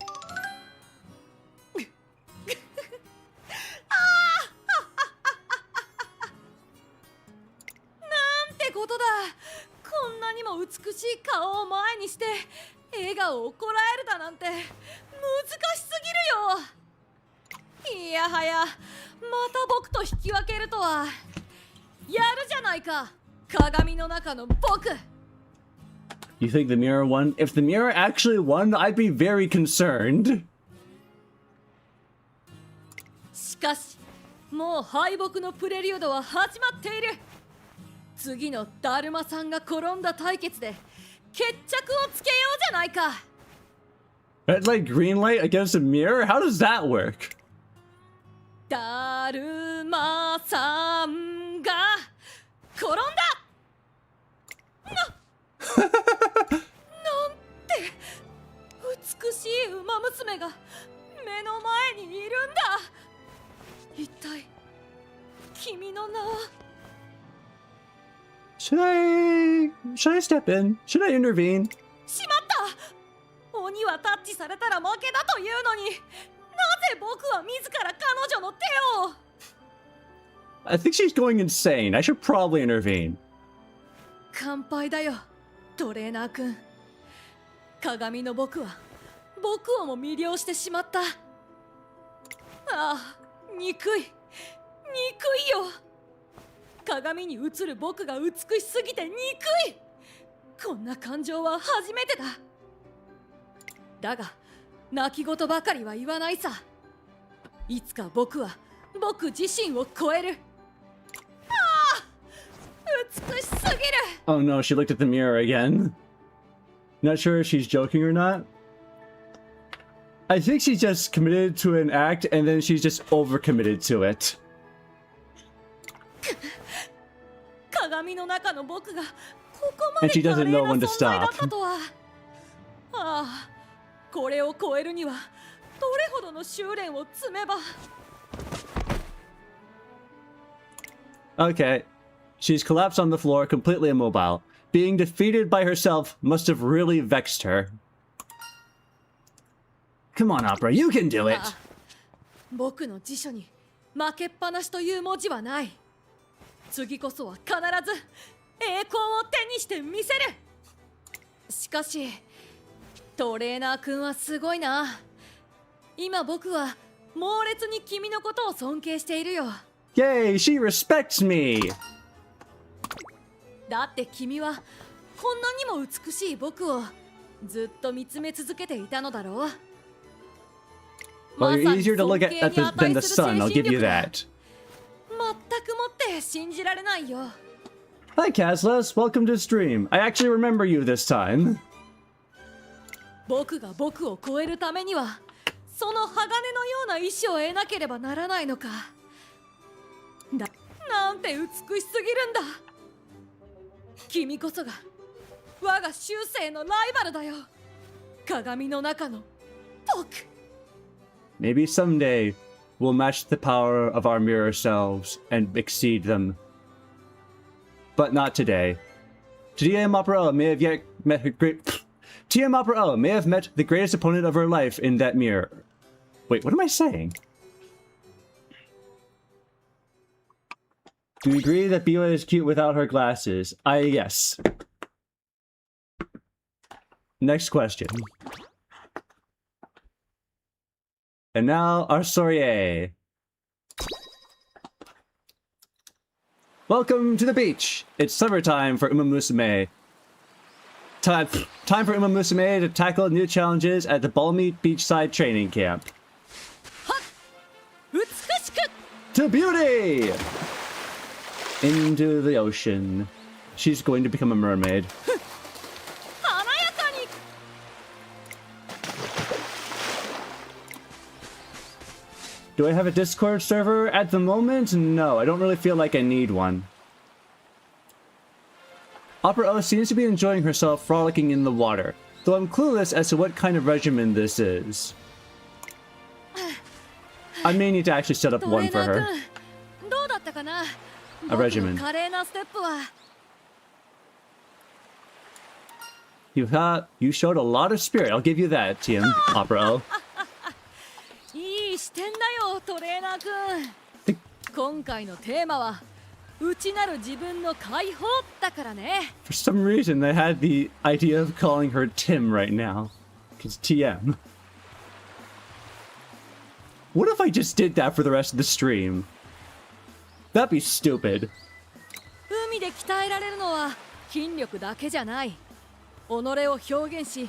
なんてことだ。こんなにも美しい顔を前にして笑顔をこらえるだなんて難しすぎるよ。いやはや、また僕と引き分けるとは。やるじゃないか、鏡の中の僕。 You think the mirror won? If the mirror actually won, I'd be very concerned. しかし、もう敗北のプレリュードは始まっている。次のだるまさんが転んだ対決で決着をつけようじゃないか。 Red light, green light against a mirror? How does that work? だるまさんが転んだ。なんて美しいウマ娘が目の前にいるんだ。一体君の名は。 Should I step in? Should I intervene? しまった。鬼はタッチされたら負けだというのに、なぜ僕は自ら彼女の手を。 I think she's going insane. I should probably intervene. 乾杯だよ、トレーナー君。鏡の僕は僕をも魅了してしまった。ああ、憎いよ。鏡に映る僕が美しすぎて憎い。こんな感情は初めてだ。だが泣き言ばかりは言わないさ。いつか僕は僕自身を超える。ああ、美しすぎる。 Oh no, she looked at the mirror again. Not sure if she's joking or not. I think she's just committed to an act and then she's just overcommitted to it. 鏡の中の僕がここま And で she 華麗 doesn't know な when to 存在だっ stop. たとは。ああ、これを超えるにはどれほどの修練を積めば。 Okay. She's collapsed on the floor, completely immobile. Being defeated by herself must have really vexed her. Come on, Opera, you can do it! 僕の辞書に負けっぱなしという文字はない。次こそは必ず栄光を手にしてみせる。かしトレーナー君はすごいな。今僕は猛烈に君のことを尊敬しているよ。 Yay, she respects me! だって君はこんなにも美しい僕をずっと見つめ続けていたのだろう。 Well, you're easier to look at than the sun, I'll give you that. 全くもって信じられないよ。 Hi, Caslas. Welcome to stream. I actually remember you this time. 僕が僕を超えるためにはその鋼のような意志を得なければならないのか。なんて美しすぎるんだ。君こそが我が終生のライバルだよ。鏡の中の僕。 Maybe someday we'll match the power of our mirror selves and exceed them. But not today. TM Opera may have yet met her great... TM Opera may have met the greatest opponent of her life in that mirror. Wait, what am I saying? Do you agree that Biwa is cute without her glasses? Yes. Next question. And now, our soiree. Welcome to the beach! It's summertime for Umamusume. Time for Umamusume to tackle new challenges at the balmy beachside training camp. To beauty! Into the ocean. She's going to become a mermaid. Do I have a Discord server? At the moment, no. I don't really feel like I need one. Opera O seems to be enjoying herself frolicking in the water, though I'm clueless as to what kind of regimen this is. I may need to actually set up one for her. A regimen. You showed a lot of spirit. I'll give you that, TM Opera O. いい視点だよ、トレーナー君。今回のテーマは内なる自分の解放だからね。 For some reason, I had the idea of calling her Tim right now. Because TM. What if I just did that for the rest of the stream? That'd be stupid. 海で鍛えられるのは筋力だけじゃない。己を表現し、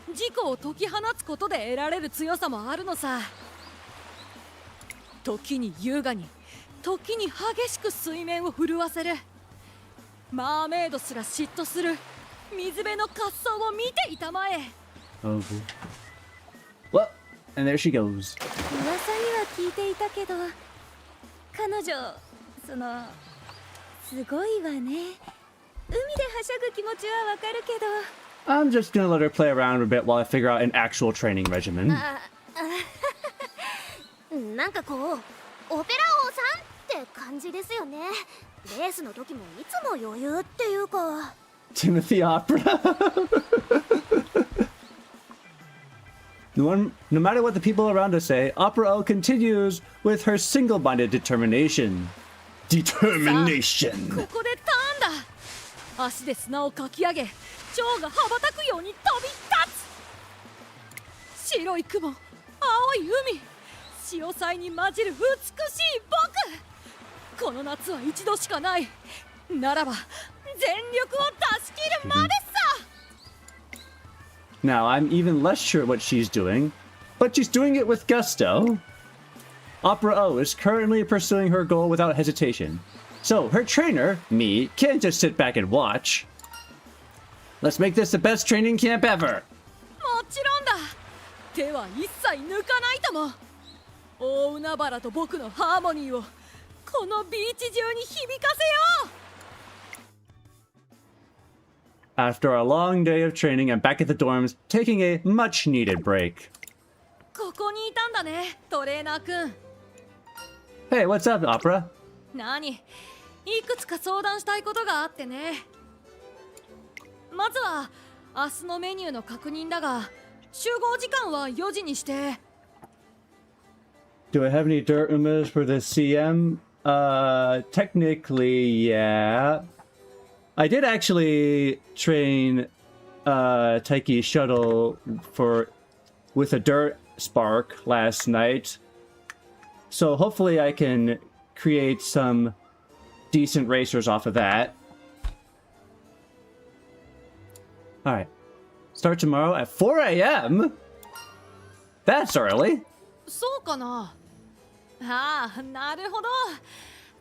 自己を解き放つことで得られる強さもあるのさ。時に優雅に、時に激しく水面を震わせる。マーメイドすら嫉妬する水辺の滑走を見ていたまえ。Oh. Well, and there she goes. 噂には聞いていたけど、彼女、すごいわね。海ではしゃぐ気持ちはわかるけど。I'm just gonna let her play around a bit while I figure out an actual training regimen. なんかこう、オペラ王さんって感じですよね。レースの時もいつも余裕っていうか。Timothy Opera. No matter what the people around us say, Opera O continues with her single-minded determination. Determination. ここでターンだ。足で砂をかき上げ、蝶が羽ばたくように飛び立つ。白い雲、青い海、潮騒に混じる美しい僕。この夏は一度しかない。ならば全力を出し切るまでさ。Now, I'm even less sure what she's doing, but she's doing it with gusto. Opera O is currently pursuing her goal without hesitation. So, her trainer, me, can't just sit back and watch. Let's make this the best training camp ever! もちろんだ。手は一切抜かないとも。大海原と僕のハーモニーをこのビーチ中に響かせよう。 After a long day of training, I'm back at the dorms, taking a much-needed break. ここにいたんだね、トレーナーくん。 Hey, what's up, Opera? 何？いくつか相談したいことがあってね。まずは明日のメニューの確認だが、集合時間は4時にして。 Do I have any dirt umas for the CM? Technically, yeah. I did actually train Taiki's shuttle with a dirt spark last night. So hopefully I can create some decent racers off of that. Alright. Start tomorrow at 4 a.m.? That's early. そうかな。ああ、なるほど。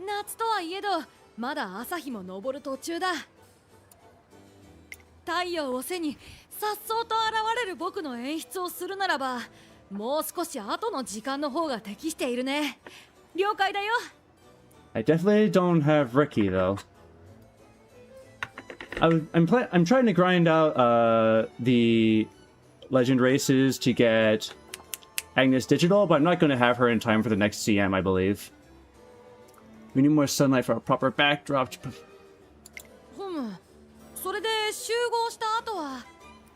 夏とはいえど、まだ朝日も昇る途中だ。太陽を背に颯爽と現れる僕の演出をするならば、もう少し後の時間の方が適しているね。了解だよ。I definitely don't have Ricky though. I'm trying to grind out the legend races to get Agnes Digital, but I'm not going to have her in time for the next CM, I believe. We need more sunlight for a proper backdrop. それで集合した後は、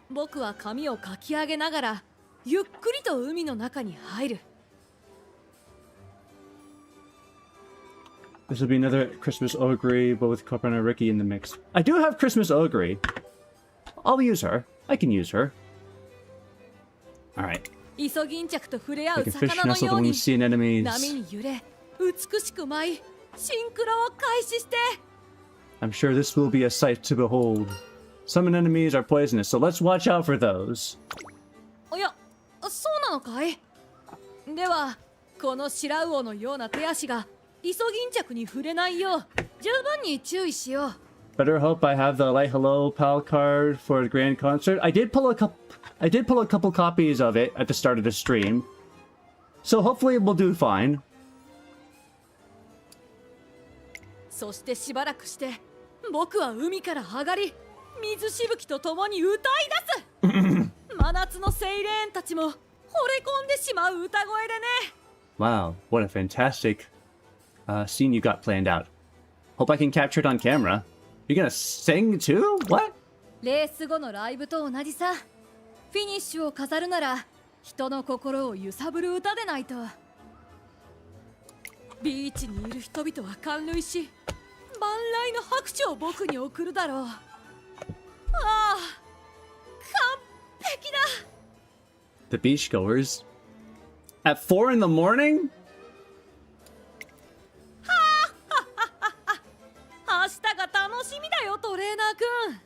僕は髪をかき上げながらゆっくりと海の中に入る。This will be another Christmas Ogre, but with Copper and Ricky in the mix. I do have Christmas Ogre. I'll use her. I can use her. Alright. イソギンチャクと触れ合 I う can fish 魚の nestle よう when に we see enemies. 波に揺れ美しく舞いシンクロを開始して。 I'm sure this will be a sight to behold. Some enemies are poisonous, so let's watch out for those. いや、そうなのかい。ではこの白魚のような手足がイソギンチャクに触れないよう十分に注意しよう。 Better hope I have the Light Hello Pal card for the grand concert. I did pull a couple copies of it at the start of the stream. So hopefully we'll do fine. そしてしばらくして僕は海から上がり水しぶきとともに歌い出す。真夏のセイレーンたちも惚れ込んでしまう歌声でね。 Wow, what a fantastic scene you got planned out. Hope I can capture it on camera. You're gonna sing too? What? レース後のライブと同じさ。フィニッシュを飾るなら人の心を揺さぶる歌でないと。ビーチにいる人々は感涙し万来の拍手を僕に送るだろう。ああ、完璧だ。 The beachgoers? At 4 in the morning? 明日が楽しみだよトレーナーくん。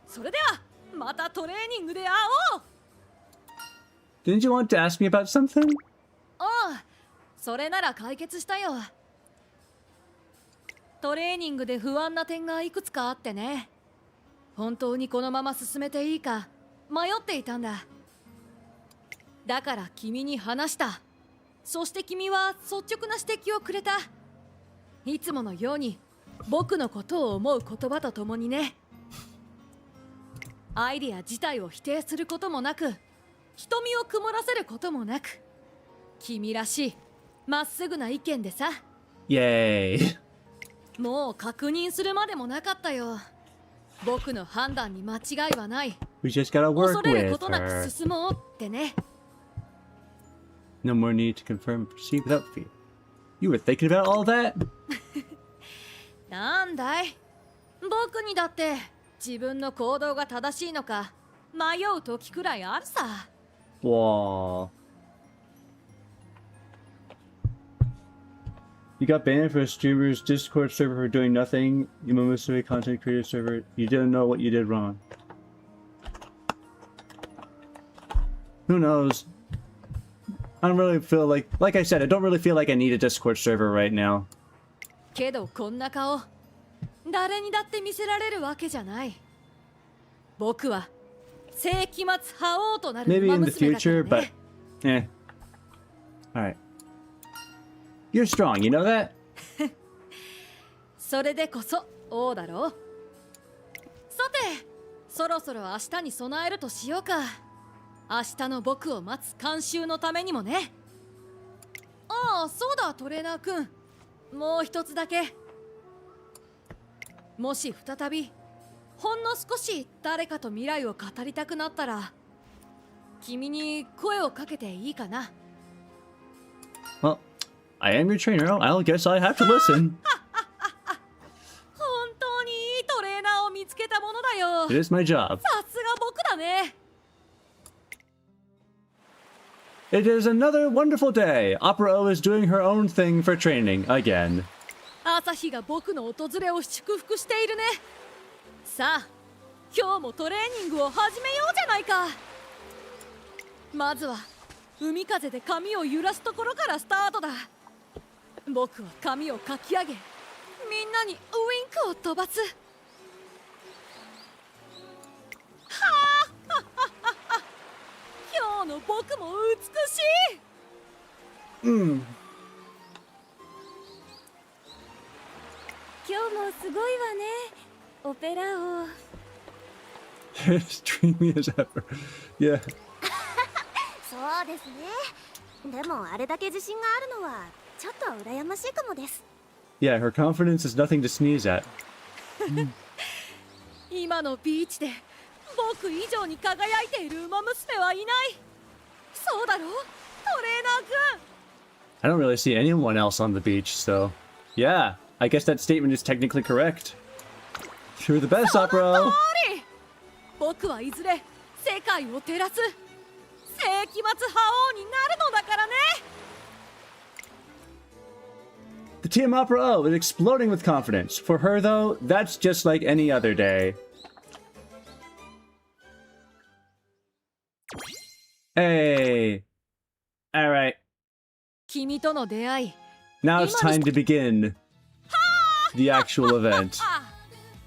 それではまたトレーニングで会おう。 Didn't you want to ask me about something? ああ、それなら解決したよ。トレーニングで不安な点がいくつかあってね。本当にこのまま進めていいか迷っていたんだ。だから君に話した。そして君は率直な指摘をくれた。いつものように僕のことを思う言葉とともにね。アイディア自体を否定することもなく瞳を曇らせることもなく君らしいまっすぐな意見でさ。 Yay. もう確認するまでもなかったよ。僕の判断に間違いはない。 We just gotta 恐 work れる with ことなく her. 進もうってね。 No more need to confirm and proceed without fear. You were thinking about all that? なんだい、僕にだって自分の行動が正しいのか迷う時くらいあるさ。 Whoa. You got banned for a streamer's Discord server for doing nothing. Umamusume content creator server. You didn't know what you did wrong. Who knows? I don't really feel like I said, I don't really feel like I need a Discord server right now. けどこんな顔誰にだって見せられるわけじゃない。僕は世紀末覇王となる Maybe 馬 in the 娘だから future, but ね。Alright. You're strong, you know that? それでこそ王だろう。さて、そろそろ明日に備えるとしようか。明日の僕を待つ監修のためにもね。ああ、そうだトレーナーくん。もう一つだけ。もし再びほんの少し誰かと未来を語りたくなったら君に声をかけていいかな。 Well, I am your trainer. I'll guess I have to listen. 本当にいいトレーナーを見つけたたものだよ。 It is my job. さすが僕だね。 It is another wonderful day. Opera O is doing her own thing for training again. 朝日が僕の訪れを祝福しているね。さあ、今日もトレーニングを始めようじゃないか。まずは海風で髪を揺らすところからスタートだ。僕は髪をかき上げ、みんなにウインクを飛ばす。はあ、今日の僕も美しい。Mm. 今日もすごいわね、オペラ王。As dreamy as ever. Yeah. そうですね。でもあれだけ自信があるのはちょっと羨ましいかもです。 Yeah, her confidence is nothing to sneeze at. 今のビーチで僕以上に輝いているウマ娘はいない。そうだろ、トレーナー君。 I don't really see anyone else on the beach, so yeah, I guess that statement is technically correct. You're the best, その Opera. 通り。僕はいずれ世界を照らす世紀末覇王になるのだからね。 The Team Opera O is exploding with confidence. For her, though, that's just like any other day. Hey. Alright. 君との出会い。 Now it's time to begin the actual event.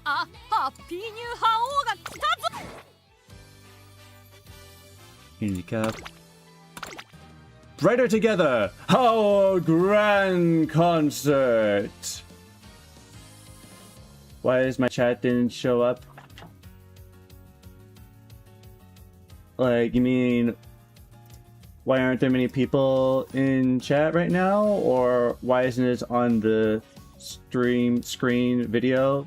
ハッピーニュー覇王が来たぞ。 Unity Cup. Brighter together! How grand concert! Why is my chat didn't show up? Like, you mean, why aren't there many people in chat right now? Or why isn't it on the screen video?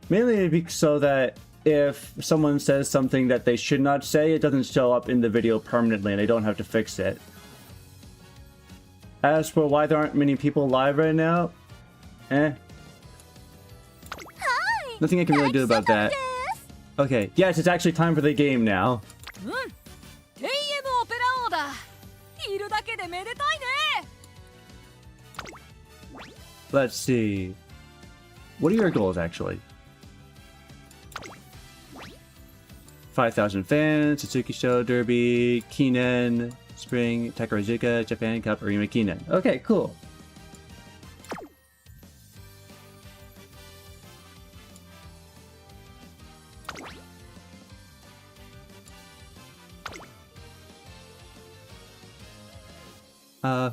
Mainly so that if someone says something that they should not say, it doesn't show up in the video permanently and they don't have to fix it. As for why there aren't many people live right now, nothing I can really do about that. Okay, yes, it's actually time for the game now. AM オペラ王だ。いるだけでめでたいね。 Let's see. What are your goals, actually? 5,000 fans, Suzuki Show, Derby, Kinen, Spring, Takarazuka, Japan Cup, Arima Kinen. Okay, cool.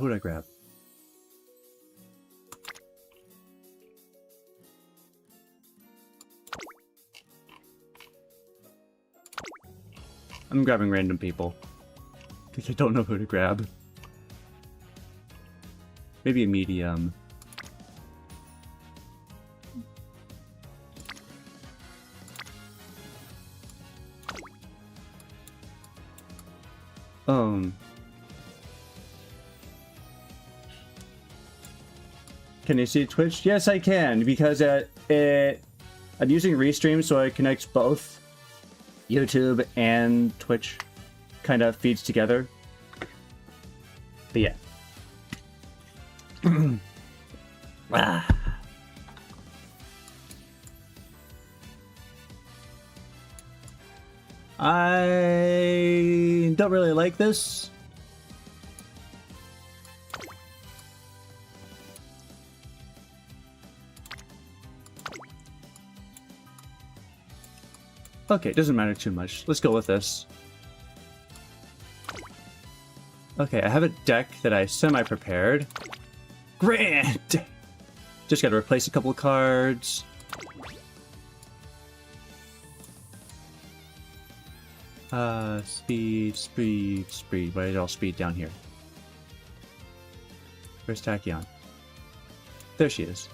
Who'd I grab? I'm grabbing random people. Because I don't know who to grab. Maybe a medium. Can you see Twitch? Yes, I can, because I'm using Restream, so it connects both YouTube and Twitch. Kind of feeds together. But yeah. I don't really like this. Okay, it doesn't matter too much. Let's go with this. Okay, I have a deck that I semi-prepared. Grand! Just gotta replace a couple of cards. Speed. Why is all speed down here? Where's Tachyon? There she is.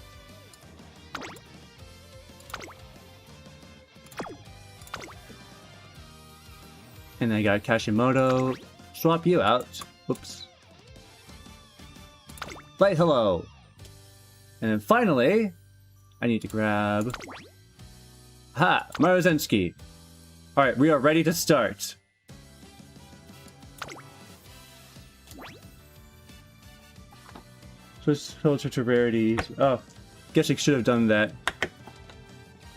And I got Kashimoto. Swap you out. Whoops. Light hello. And then finally, I need to grab Ha! Marozensky. Alright, we are ready to start. Switch filter to rarities. Oh, guess I should have done that.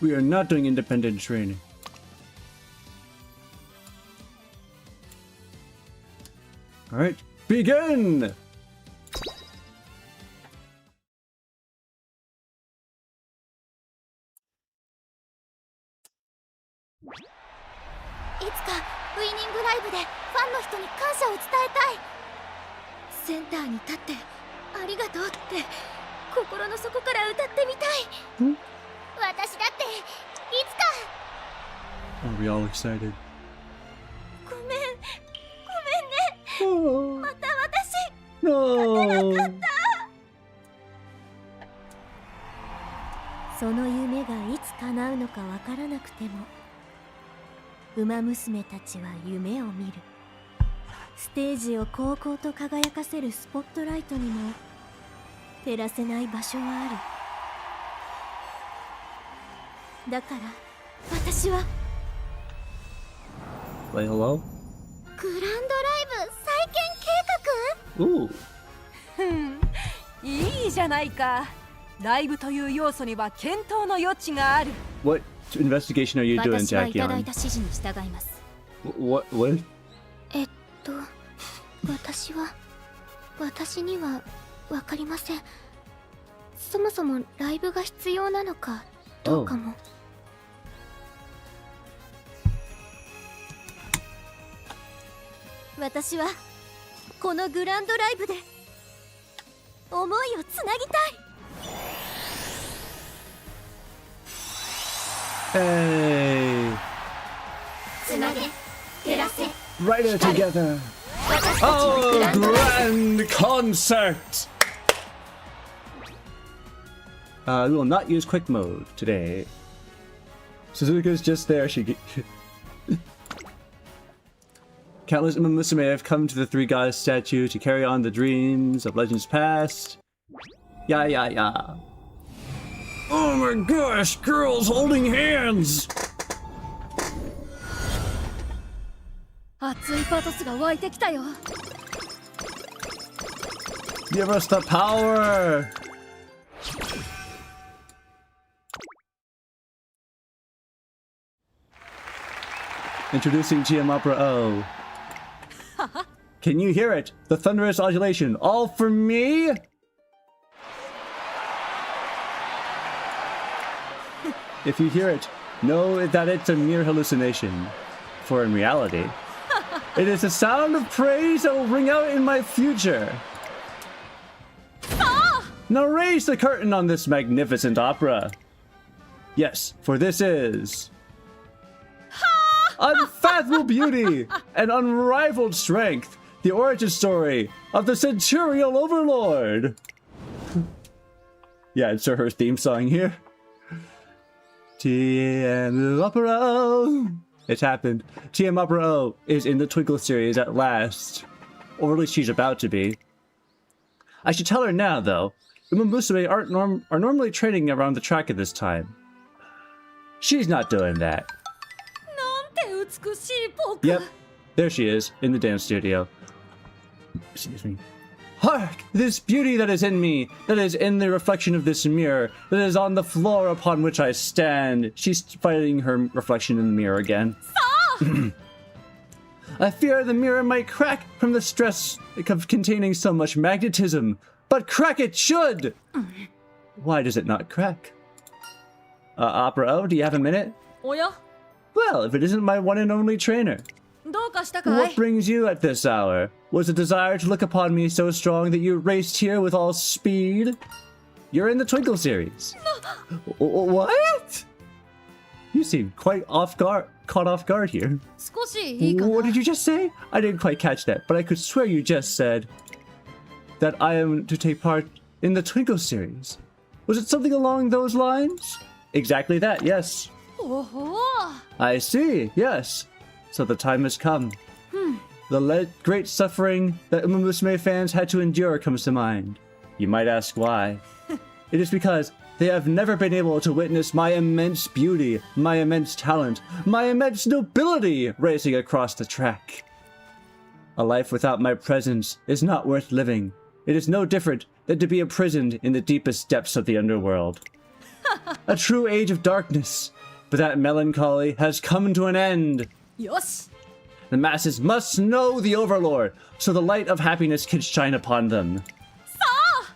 We are not doing independent training. Alright, begin! いつかウイニングライブでファンの人に感謝を伝えたい。センターに立ってありがとうって心の底から歌ってみたい。私だっていつか。 Are we all excited? ごめんね。また私 No! その夢がいつ叶うのかわからなくても、ウマ娘たちは夢を見る。ステージを高々と輝かせるスポットライトにも照らせない場所はある。だから私は Wait, hello? グランドライブ再建計画。 Ooh. いいじゃないか。ライブという要素には検討の余地がある。 What investigation are you doing, 私はいただい Tachyon? た指示に従います。 What? 私にはわかりません。そもそもライブが必要なのかどうかも。私はこのグランドライブで思いをつなぎたい。 Hey! つなげ、照らせ。 Write it together! Oh, grand concert! We will not use quick mode today. Suzuka's just there. Countless Umamusume have come to the Three Goddess statue to carry on the dreams of legends past. Yeah. Oh my gosh, girls holding hands! 熱いパトスが湧いてきたよ。 Give us the power! Introducing GM Opera O. Can you hear it? The thunderous odulation, all for me? If you hear it, know that it's a mere hallucination. For in reality, it is a sound of praise that will ring out in my future. Now raise the curtain on this magnificent opera. Yes, for this is unfathomable beauty and unrivaled strength, the origin story of the Centurial Overlord. Yeah, insert her theme song here. TM Opera O. It's happened. TM Opera O is in the Twinkle series at last. Or at least she's about to be. I should tell her now, though. Umamusume are normally training around the track at this time. She's not doing that. なんて美しい僕。 Yep, there she is, in the dance studio. Excuse me. Hark! This beauty that is in me, that is in the reflection of this mirror, that is on the floor upon which I stand. She's fighting her reflection in the mirror again. I fear the mirror might crack from the stress of containing so much magnetism, but crack it should! Why does it not crack? Opera O, do you have a minute? おや、 Well, if it isn't my one and only trainer. どうかしたかい What brings you at this hour? Was a desire to look upon me so strong that you raced here with all speed? You're in the Twinkle series. What? You seem quite caught off guard here. 少しいいかな What did you just say? I didn't quite catch that, but I could swear you just said that I am to take part in the Twinkle series. Was it something along those lines? Exactly that, yes. おほ I see, yes. So the time has come. The great suffering that Umamusume fans had to endure comes to mind. You might ask why. It is because They have never been able to witness my immense beauty, my immense talent, my immense nobility racing across the track. A life without my presence is not worth living. It is no different than to be imprisoned in the deepest depths of the underworld. A true age of darkness, but that melancholy has come to an end. よし The masses must know the Overlord, so the light of happiness can shine upon them.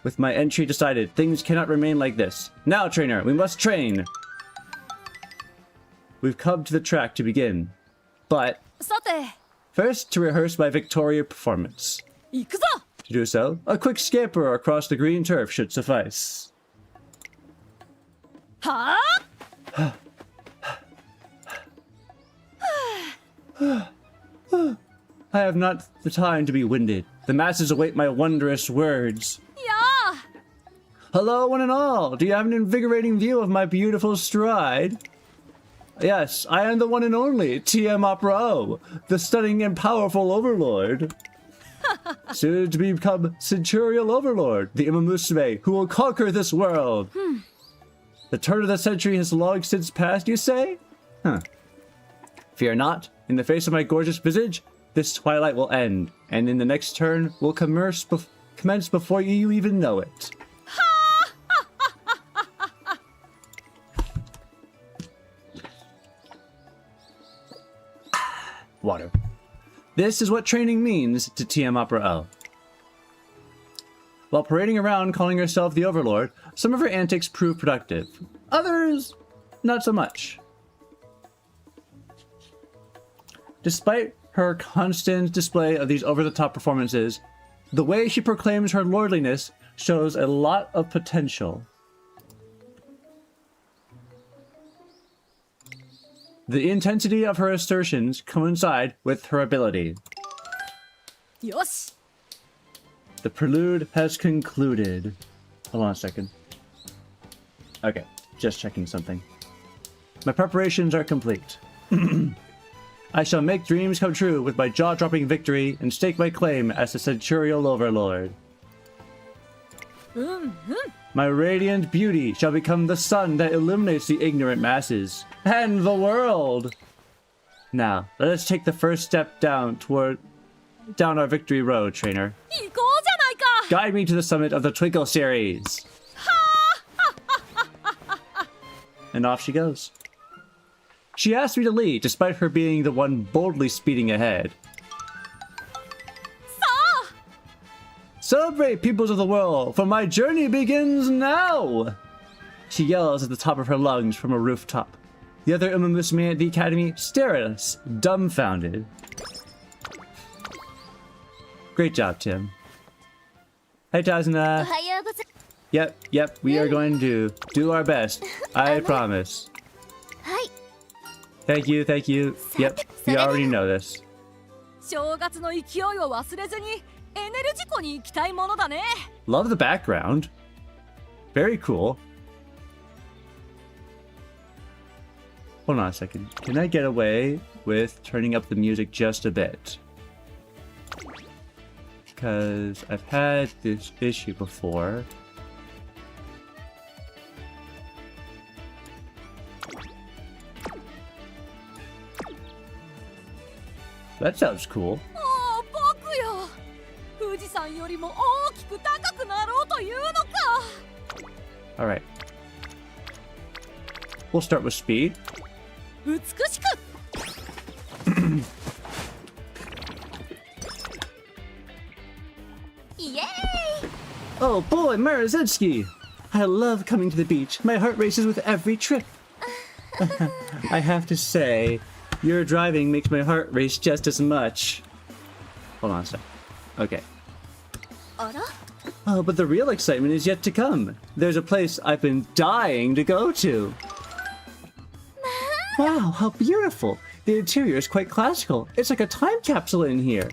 With my entry decided, things cannot remain like this. Now, trainer, we must train. We've come to the track to begin. But さて first, to rehearse my Victoria performance. 行くぞ To do so, a quick scamper across the green turf should suffice. はあ I have not the time to be winded. The masses await my wondrous words. いや Hello, one and all! Do you have an invigorating view of my beautiful stride? Yes, I am the one and only TM Opera O, the stunning and powerful Overlord. Soon to become Centurial Overlord, the Umamusume who will conquer this world. The turn of the century has long since passed, you say? Huh. Fear not, in the face of my gorgeous visage, this twilight will end, and in the next turn will commence before you even know it. Water. This is what training means to TM Opera O. While parading around calling herself the Overlord, some of her antics prove productive. Others, not so much. Despite her constant display of these over-the-top performances, the way she proclaims her lordliness shows a lot of potential. The intensity of her assertions coincide with her ability. よし The prelude has concluded. Hold on a second. Okay, just checking something. My preparations are complete. I shall make dreams come true with my jaw-dropping victory and stake my claim as the Centurial Overlord. うんうん My radiant beauty shall become the sun that illuminates the ignorant masses and the world. Now, let us take the first step down our victory road, trainer. 行こうじゃないか Guide me to the summit of the Twinkle series. And off she goes. She asked me to lead, despite her being the one boldly speeding ahead. さあ Celebrate, peoples of the world, for my journey begins now! She yells at the top of her lungs from a rooftop. The other Umamusume at the academy stare at us, dumbfounded. Great job, Tim. Hey, お Tazuna. はようござ Yep, we are going to do our best. I promise. はい Thank you. Yep, we already know this. 正月の勢いを忘れずにエネルジコに行きたいものだね Love the background. Very cool. Hold on a second. Can I get away with turning up the music just a bit? Because I've had this issue before. That sounds cool. おお僕よ富士山よりも大きく高くなろうというのか Alright. We'll start with speed. 美しく イエーイ Oh boy, Marazinski! I love coming to the beach. My heart races with every trip. I have to say, your driving makes my heart race just as much. Hold on a sec. Okay. あら Oh, but the real excitement is yet to come. There's a place I've been dying to go to. Wow, how beautiful. The interior is quite classical. It's like a time capsule in here.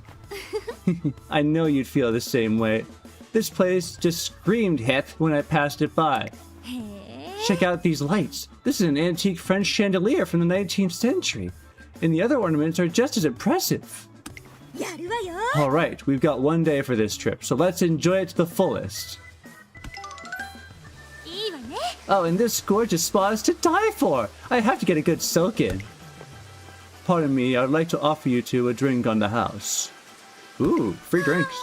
I know you'd feel the same way. This place just screamed hip when I passed it by. へえ Check out these lights. This is an antique French chandelier from the 19th century. And the other ornaments are just as impressive. やるわよ Alright, we've got one day for this trip, so let's enjoy it to the fullest. いいわね Oh, and this gorgeous spa is to die for! I have to get a good soak in. Pardon me, I'd like to offer you two a drink on the house. Ooh, free drinks.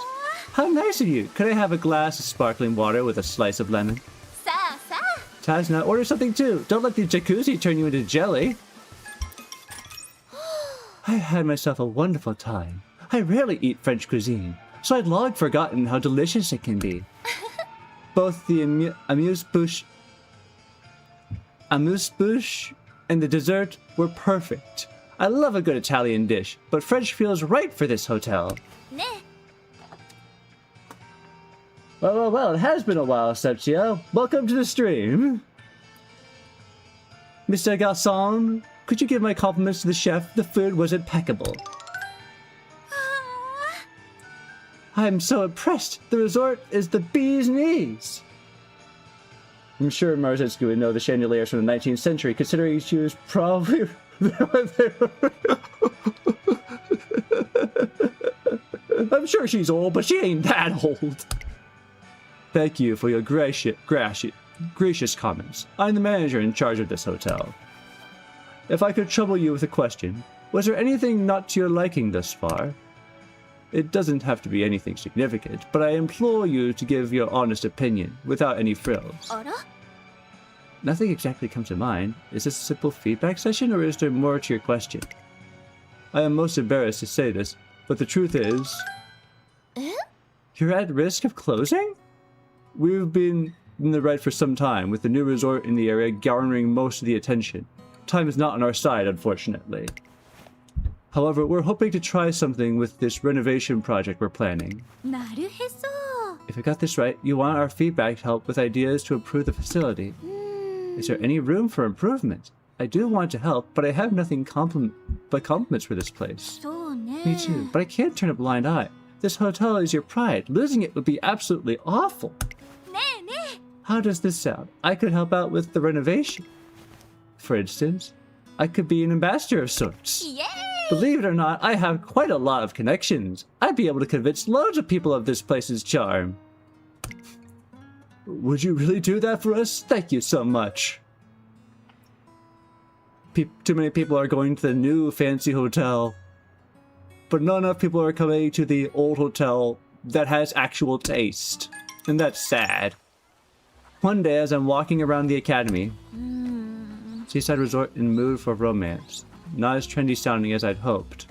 How nice of you. Could I have a glass of sparkling water with a slice of lemon? Tazna, order something too. Don't let the jacuzzi turn you into jelly. I had myself a wonderful time. I rarely eat French cuisine, so I'd long forgotten how delicious it can be. Both the amuse-bouche and the dessert were perfect. I love a good Italian dish, but French feels right for this hotel. Well, it has been a while, Septio. Welcome to the stream. Mr. Garçon, could you give my compliments to the chef? The food was impeccable. I'm so impressed. The resort is the bee's knees. I'm sure Marzetsuki would know the chandeliers from the 19th century, considering she was probably... I'm sure she's old, but she ain't that old. Thank you for your gracious comments. I'm the manager in charge of this hotel. If I could trouble you with a question, was there anything not to your liking thus far? It doesn't have to be anything significant, but I implore you to give your honest opinion, without any frills. Nothing exactly comes to mind. Is this a simple feedback session, or is there more to your question? I am most embarrassed to say this, but the truth is... You're at risk of closing? We've been in the red for some time, with the new resort in the area garnering most of the attention. Time is not on our side, unfortunately. However, we're hoping to try something with this renovation project we're planning. If I got this right, you want our feedback to help with ideas to improve the facility. Is there any room for improvement? I do want to help, but I have nothing but compliments for this place. Me too, but I can't turn a blind eye. This hotel is your pride. Losing it would be absolutely awful. How does this sound? I could help out with the renovation. For instance, I could be an ambassador of sorts. Yay! Believe it or not, I have quite a lot of connections. I'd be able to convince loads of people of this place's charm. Would you really do that for us? Thank you so much. Too many people are going to the new fancy hotel, but not enough people are coming to the old hotel that has actual taste. And that's sad. One day, as I'm walking around the academy, seaside resort in mood for romance. Not as trendy sounding as I'd hoped.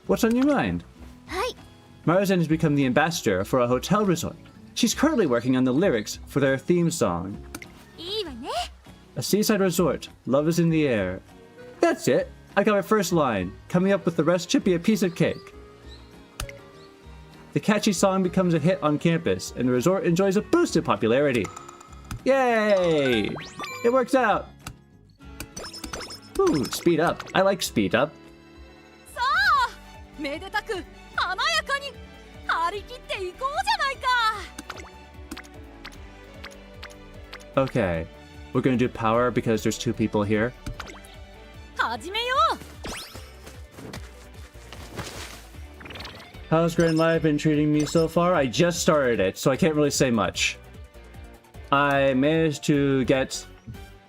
What's on your mind? Hi. Maruzen has become the ambassador for a hotel resort. She's currently working on the lyrics for their theme song. A seaside resort. Love is in the air. That's it. I got my first line. Coming up with the rest should be a piece of cake. The catchy song becomes a hit on campus, and the resort enjoys a boost in popularity. Yay! It works out! Ooh, speed up. I like speed up. Okay, we're gonna do power because there's two people here. How's Grand Live been treating me so far? I just started it, so I can't really say much. I managed to get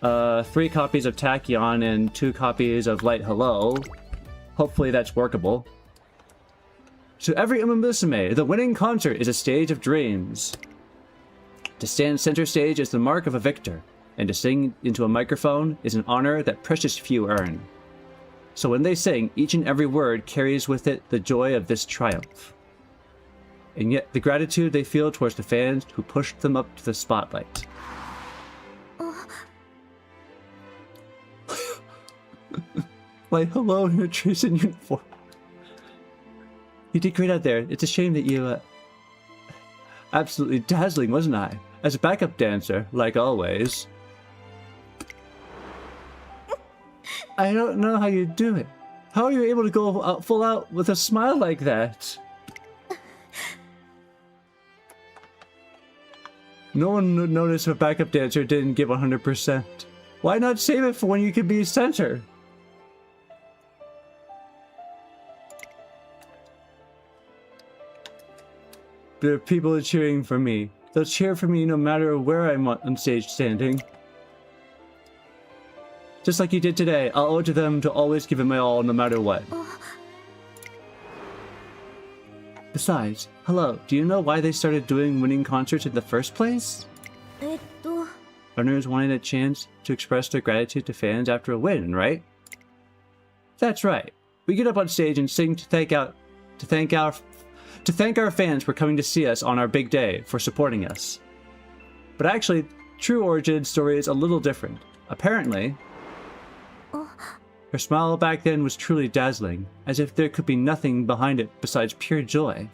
3 copies of Tachyon and 2 copies of Light Hello. Hopefully that's workable. To every Umamusume, the winning concert is a stage of dreams. To stand center stage is the mark of a victor, and to sing into a microphone is an honor that precious few earn. So when they sing, each and every word carries with it the joy of this triumph. And yet the gratitude they feel towards the fans who pushed them up to the spotlight. Like, hello in a Treason uniform. You did great out there. It's a shame that you, absolutely dazzling, wasn't I? As a backup dancer, like always. I don't know how you do it. How are you able to go out, full out with a smile like that? No one would notice if a backup dancer didn't give 100%. Why not save it for when you can be center? There are people cheering for me. They'll cheer for me no matter where I'm on stage standing. Just like you did today, I'll owe it to them to always give it my all no matter what. Besides, hello, do you know why they started doing winning concerts in the first place? Runners wanted a chance to express their gratitude to fans after a win, right? That's right. We get up on stage and sing to thank our fans for coming to see us on our big day, for supporting us. But actually, true origin story is a little different. Apparently, her smile back then was truly dazzling, as if there could be nothing behind it besides pure joy.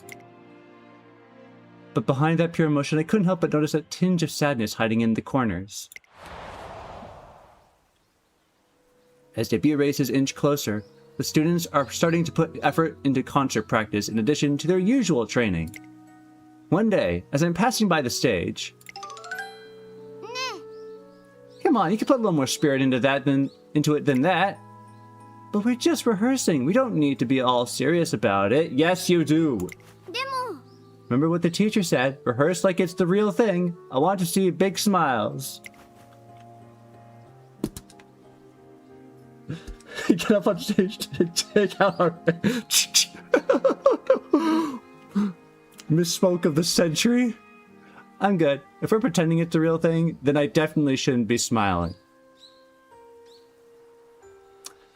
But behind that pure emotion, I couldn't help but notice a tinge of sadness hiding in the corners. As debut races inch closer, the students are starting to put effort into concert practice in addition to their usual training. One day, as I'm passing by the stage... Come on, you can put a little more spirit into it than that. But we're just rehearsing. We don't need to be all serious about it. Yes, you do. Remember what the teacher said. Rehearse like it's the real thing. I want to see big smiles. Get up on stage to take out our... Misspoke of the century? I'm good. If we're pretending it's the real thing, then I definitely shouldn't be smiling.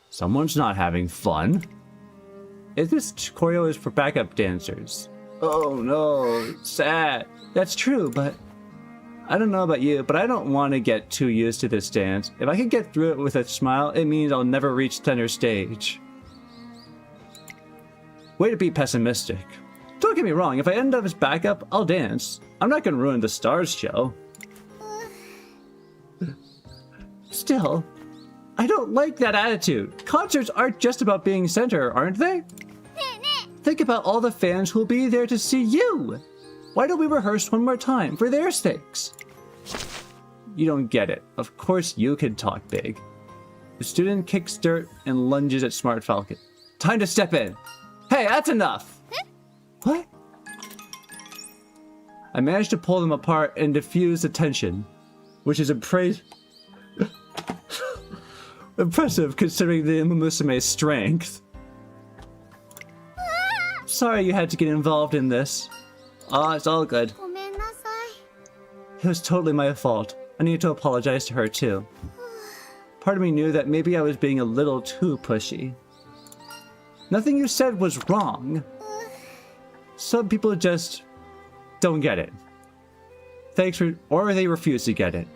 Someone's not having fun. If this choreo is for backup dancers. Oh no, sad. That's true, but I don't know about you, but I don't want to get too used to this dance. If I can get through it with a smile, it means I'll never reach center stage. Way to be pessimistic. Don't get me wrong, if I end up as backup, I'll dance. I'm not gonna ruin the stars show. Still, I don't like that attitude. Concerts aren't just about being center, aren't they? Think about all the fans who'll be there to see you. Why don't we rehearse one more time for their sakes? You don't get it. Of course you can talk big. The student kicks dirt and lunges at Smart Falcon. Time to step in. Hey, that's enough. What? I managed to pull them apart and diffuse the tension, which is impressive considering the Umamusume's strength. Sorry you had to get involved in this. Ah, it's all good. It was totally my fault. I need to apologize to her too. Part of me knew that maybe I was being a little too pushy. Nothing you said was wrong. Some people just don't get it. Or they refuse to get it.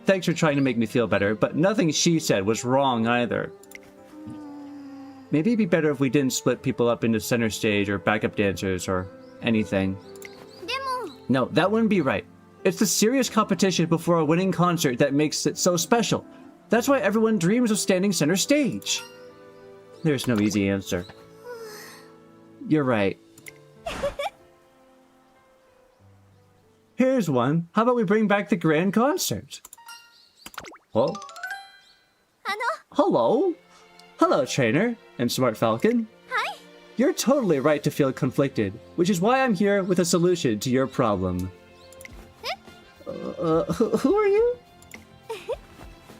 Thanks for trying to make me feel better, but nothing she said was wrong either. Maybe it'd be better if we didn't split people up into center stage or backup dancers or anything. No, that wouldn't be right. It's the serious competition before a winning concert that makes it so special. That's why everyone dreams of standing center stage. There's no easy answer. You're right. Here's one. How about we bring back the grand concert? Oh? Hello? Hello, trainer and Smart Falcon. Hi. You're totally right to feel conflicted, which is why I'm here with a solution to your problem. Who are you?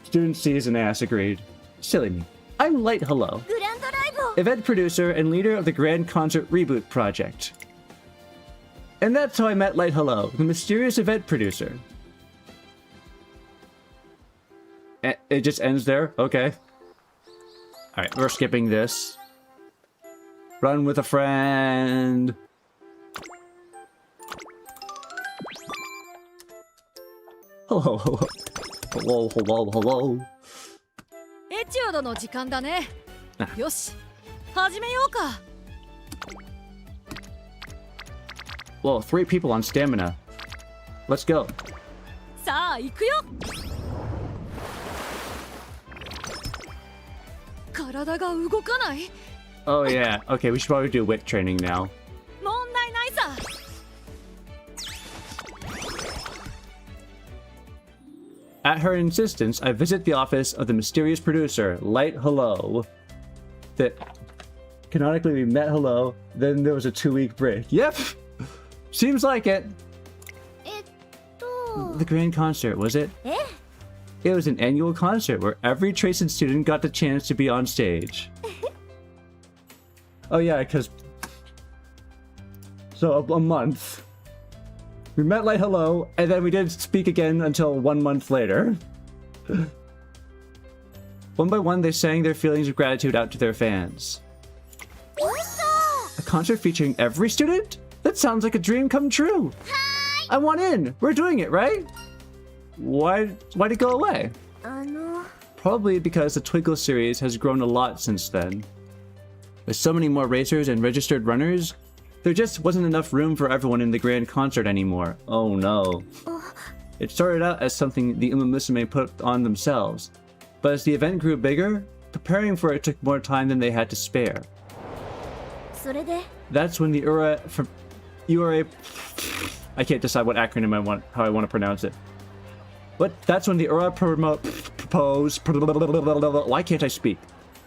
Student C's an ass agreed. Silly me. I'm Light Hello, event producer and leader of the Grand Concert Reboot Project. And that's how I met Light Hello, the mysterious event producer. It just ends there? Okay. Alright, we're skipping this. Run with a friend. Hello, hello. Hello, hello, hello. エチュードの時間だね。よし、始めようか。Whoa, 3 people on stamina. Let's go. さあ、行くよ。体が動かない。Oh yeah. Okay, we should probably do wit training now. 問題ないさ。At her insistence, I visit the office of the mysterious producer, Light Hello. That canonically we met Hello, then there was a 2-week break. Yep! Seems like it. The grand concert, was it? It was an annual concert where every Tracen student got the chance to be on stage. Oh yeah, because... So a month. We met like hello, and then we didn't speak again until 1 month later. One by one, they sang their feelings of gratitude out to their fans. A concert featuring every student? That sounds like a dream come true. I want in. We're doing it, right? Why'd it go away? Probably because the Twinkle series has grown a lot since then. With so many more racers and registered runners, there just wasn't enough room for everyone in the grand concert anymore. Oh no. It started out as something the Umamusume put on themselves, but as the event grew bigger, preparing for it took more time than they had to spare. That's when the URA I can't decide what acronym how I want to pronounce it. But that's when the URA proposed why can't I speak?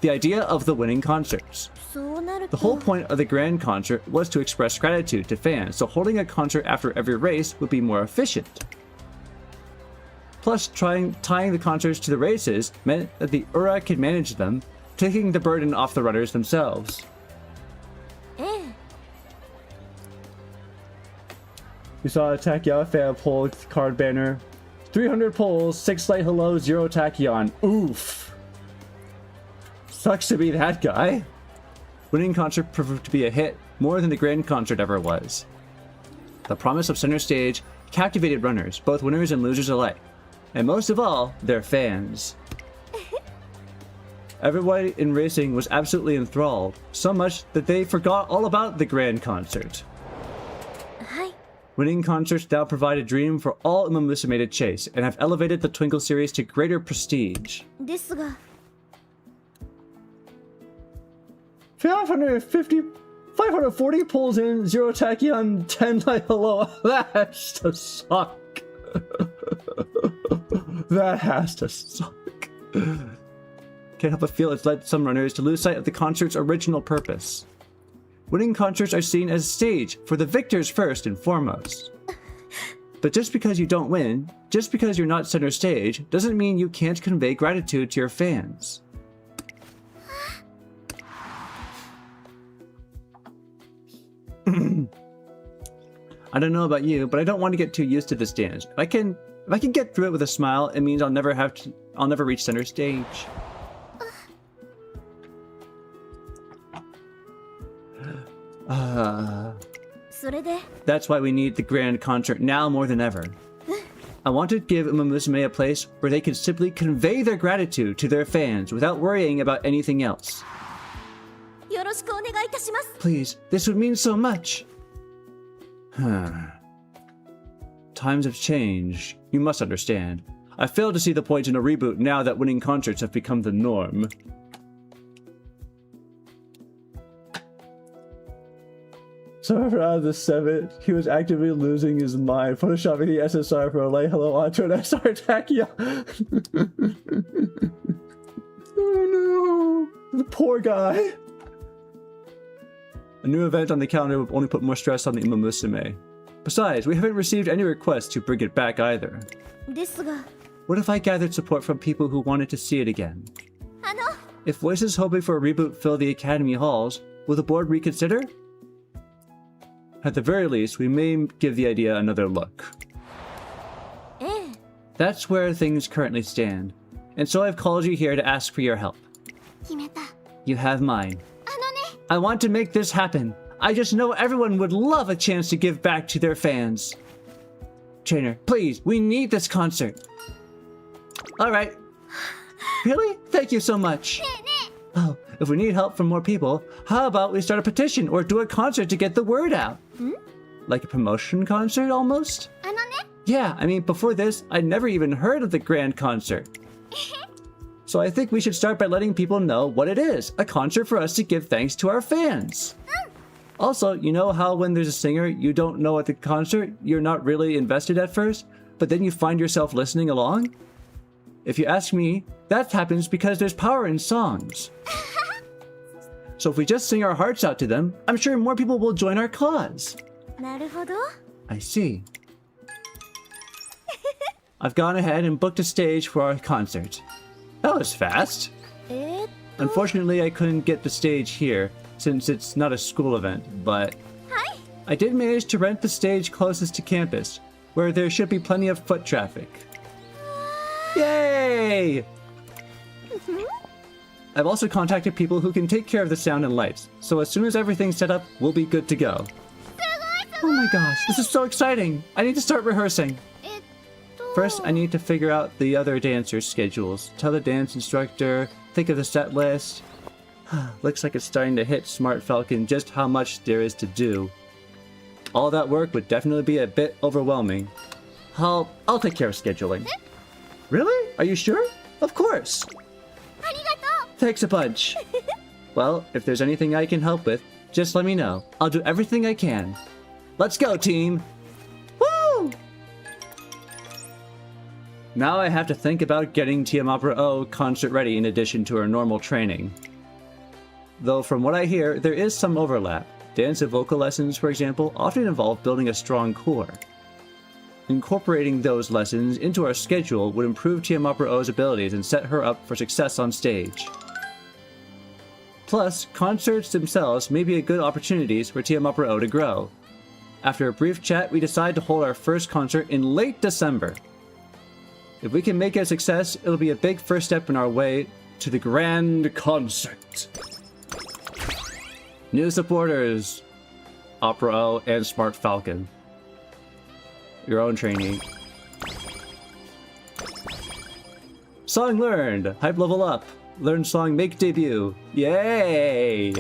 The idea of the winning concerts. The whole point of the grand concert was to express gratitude to fans, so holding a concert after every race would be more efficient. Plus, tying the concerts to the races meant that the URA could manage them, taking the burden off the runners themselves. We saw a Tachyon fan pull card banner. 300 pulls, 6 light hello, 0 Tachyon. Oof. Sucks to be that guy. Winning concert proved to be a hit, more than the grand concert ever was. The promise of center stage captivated runners, both winners and losers alike. And most of all, their fans. Everybody in racing was absolutely enthralled, so much that they forgot all about the grand concert. Winning concerts now provide a dream for all Umamusume to chase, and have elevated the Twinkle series to greater prestige. 540 pulls in, 0 Tachyon, 10 light hello. That has to suck. That has to suck. Can't help but feel it's led some runners to lose sight of the concert's original purpose. Winning concerts are seen as a stage for the victors first and foremost. But just because you don't win, just because you're not center stage, doesn't mean you can't convey gratitude to your fans. I don't know about you, but I don't want to get too used to this dance. If I can get through it with a smile, it means I'll never reach center stage. That's why we need the grand concert now more than ever. I want to give Umamusume a place where they can simply convey their gratitude to their fans without worrying about anything else. Please, this would mean so much. Times have changed. You must understand. I fail to see the point in a reboot now that winning concerts have become the norm. So around the 7th, he was actively losing his mind, photoshopping the SSR for a light hello onto an SR Tachyon. Oh no, the poor guy. A new event on the calendar will only put more stress on the Umamusume. Besides, we haven't received any requests to bring it back either. What if I gathered support from people who wanted to see it again? If voices hoping for a reboot fill the Academy halls, will the board reconsider? At the very least, we may give the idea another look. That's where things currently stand. And so I've called you here to ask for your help. You have mine. I want to make this happen. I just know everyone would love a chance to give back to their fans. Trainer, please, we need this concert. Alright. Really? Thank you so much. Oh, if we need help from more people, how about we start a petition or do a concert to get the word out? Like a promotion concert, almost? Yeah, I mean, before this, I'd never even heard of the grand concert. So I think we should start by letting people know what it is. A concert for us to give thanks to our fans. Also, you know how when there's a singer you don't know at the concert, you're not really invested at first, but then you find yourself listening along? If you ask me, that happens because there's power in songs. So if we just sing our hearts out to them, I'm sure more people will join our cause. I see. I've gone ahead and booked a stage for our concert. That was fast. Unfortunately, I couldn't get the stage here, since it's not a school event, but I did manage to rent the stage closest to campus, where there should be plenty of foot traffic. Yay! I've also contacted people who can take care of the sound and lights, so as soon as everything's set up, we'll be good to go. Oh my gosh, this is so exciting! I need to start rehearsing. First, I need to figure out the other dancers' schedules, tell the dance instructor, think of the set list. Looks like it's starting to hit Smart Falcon just how much there is to do. All that work would definitely be a bit overwhelming. I'll take care of scheduling. Really? Are you sure? Of course! Thanks a bunch. Well, if there's anything I can help with, just let me know. I'll do everything I can. Let's go, team! Woo! Now I have to think about getting Umamusume concert ready in addition to her normal training. Though from what I hear, there is some overlap. Dance and vocal lessons, for example, often involve building a strong core. Incorporating those lessons into our schedule would improve Umamusume's abilities and set her up for success on stage. Plus, concerts themselves may be good opportunities for Umamusume to grow. After a brief chat, we decide to hold our first concert in late December. If we can make it a success, it'll be a big first step in our way to the grand concert. New supporters, Opera O and Smart Falcon. Your own trainee. Song learned, hype level up. Learn song make debut. Yay!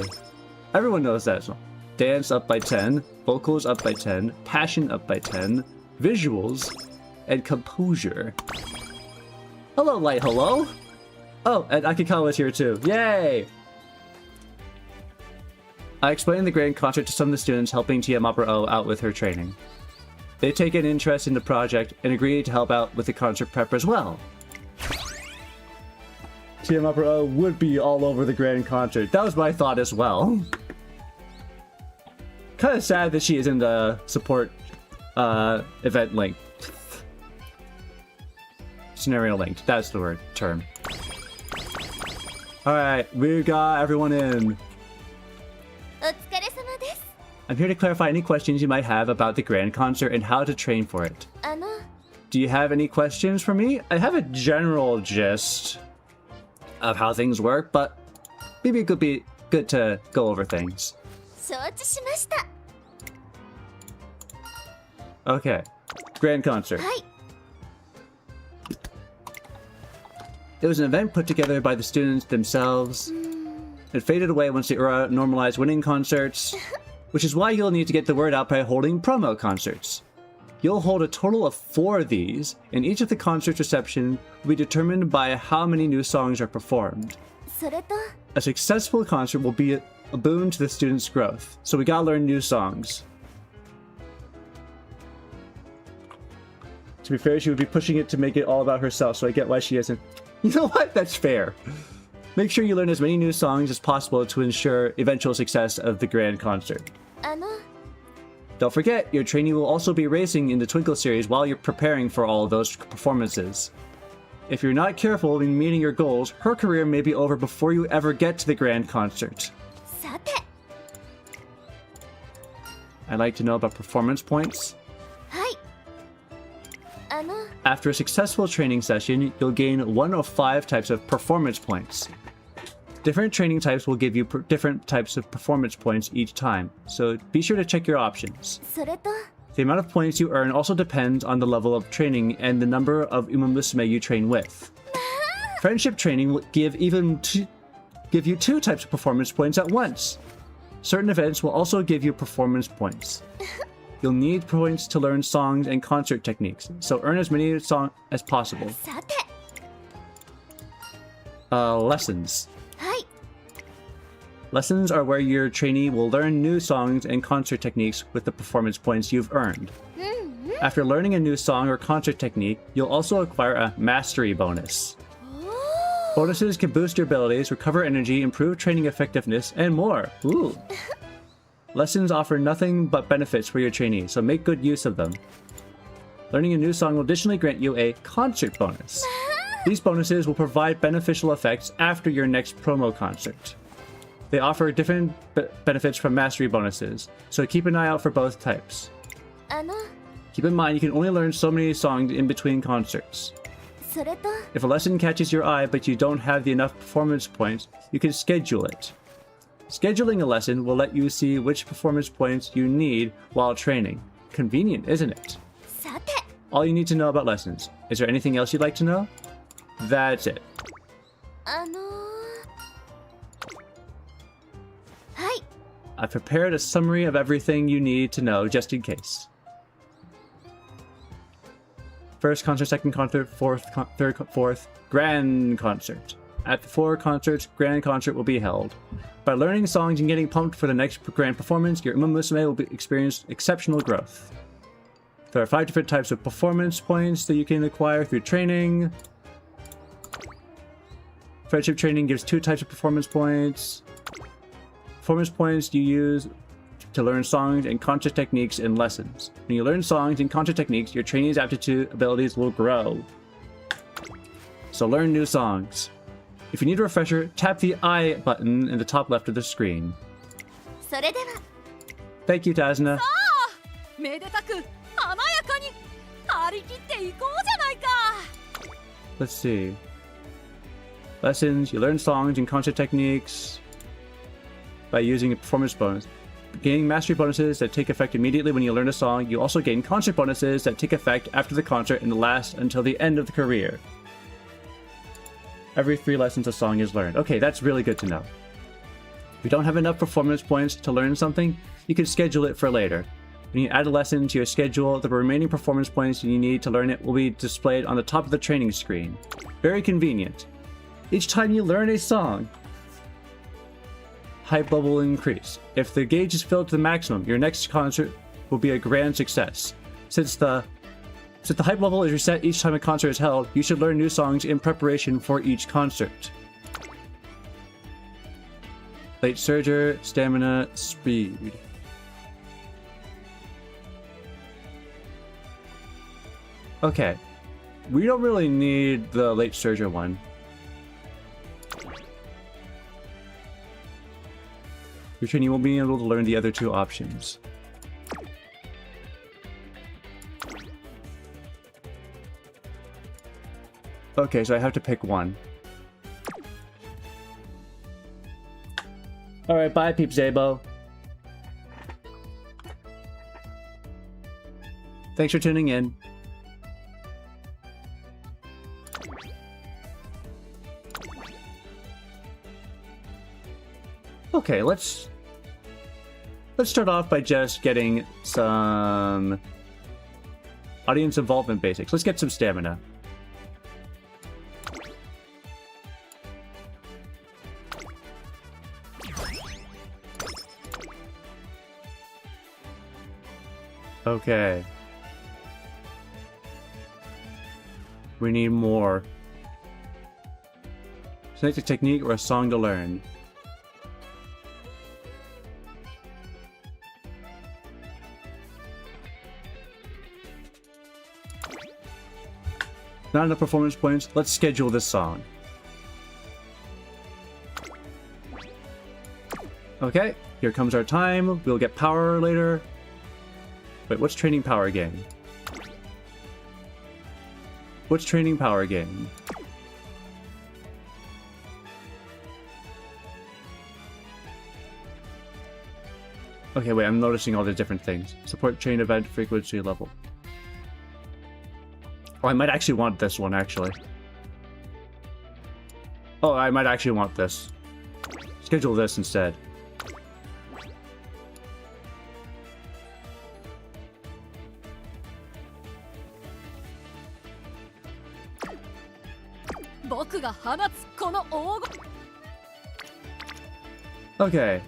Everyone knows that song. Dance up by 10, vocals up by 10, passion up by 10, visuals, and composure. Hello, Light, hello? Oh, and Akikawa's here too. Yay! I explained the grand concert to some of the students helping Umamusume out with her training. They take an interest in the project and agree to help out with the concert prep as well. Umamusume would be all over the grand concert. That was my thought as well. Kind of sad that she is in the support event link. Scenario linked. That's the word. Term. Alright, we got everyone in. I'm here to clarify any questions you might have about the grand concert and how to train for it. Do you have any questions for me? I have a general gist of how things work, but maybe it could be good to go over things. Okay. Grand concert. It was an event put together by the students themselves. It faded away once the era normalized winning concerts, which is why you'll need to get the word out by holding promo concerts. You'll hold a total of 4 of these, and each of the concert's reception will be determined by how many new songs are performed. A successful concert will be a boon to the students' growth, so we gotta learn new songs. To be fair, she would be pushing it to make it all about herself, so I get why she isn't. You know what? That's fair. Make sure you learn as many new songs as possible to ensure eventual success of the grand concert. Don't forget, your trainee will also be racing in the Twinkle series while you're preparing for all of those performances. If you're not careful in meeting your goals, her career may be over before you ever get to the grand concert. I'd like to know about performance points. After a successful training session, you'll gain 1 of 5 types of performance points. Different training types will give you different types of performance points each time, so be sure to check your options. The amount of points you earn also depends on the level of training and the number of Umamusume you train with. Friendship training will give you 2 types of performance points at once. Certain events will also give you performance points. You'll need points to learn songs and concert techniques, so earn as many songs as possible. Lessons. Lessons are where your trainee will learn new songs and concert techniques with the performance points you've earned. After learning a new song or concert technique, you'll also acquire a mastery bonus. Bonuses can boost your abilities, recover energy, improve training effectiveness, and more. Ooh. Lessons offer nothing but benefits for your trainee, so make good use of them. Learning a new song will additionally grant you a concert bonus. These bonuses will provide beneficial effects after your next promo concert. They offer different benefits from mastery bonuses, so keep an eye out for both types. あの Keep in mind you can only learn so many songs in between concerts. それと If a lesson catches your eye but you don't have the enough performance points, you can schedule it. Scheduling a lesson will let you see which performance points you need while training. Convenient, isn't it? さて All you need to know about lessons. Is there anything else you'd like to know? That's it. はい I've prepared a summary of everything you need to know just in case. First concert, second concert, third, fourth, grand concert. At the 4 concerts, grand concert will be held. By learning songs and getting pumped for the next grand performance, your Umamusume will experience exceptional growth. There are 5 different types of performance points that you can acquire through training. Friendship training gives 2 types of performance points. Performance points you use to learn songs and concert techniques in lessons. When you learn songs and concert techniques, your trainee's aptitude abilities will grow. So learn new songs. If you need a refresher, tap the I button in the top left of the screen. それでは Thank you, Tazna. めでたく華やかに張り切っていこうじゃないか。 Let's see. Lessons, you learn songs and concert techniques by using a performance bonus. Gaining mastery bonuses that take effect immediately when you learn a song. You also gain concert bonuses that take effect after the concert and last until the end of the career. Every 3 lessons a song is learned. Okay, that's really good to know. If you don't have enough performance points to learn something, you can schedule it for later. When you add a lesson to your schedule, the remaining performance points you need to learn it will be displayed on the top of the training screen. Very convenient. Each time you learn a song, hype level will increase. If the gauge is filled to the maximum, your next concert will be a grand success. Since the hype level is reset each time a concert is held, you should learn new songs in preparation for each concert. Late Surger, Stamina, Speed. Okay. We don't really need the Late Surger one. Your trainee won't be able to learn the other 2 options. Okay, so I have to pick one. Alright, bye, Peep Zabo. Thanks for tuning in. Okay, let's start off by just getting some audience involvement basics. Let's get some stamina. Okay. We need more. Select a technique or a song to learn. Not enough performance points. Let's schedule this song. Okay, here comes our time. We'll get power later. Wait, what's training power gain? What's training power gain? Okay, wait, I'm noticing all the different things. Support chain event frequency level. Oh, I might actually want this one, actually. Oh, I might actually want this. Schedule this instead. Okay.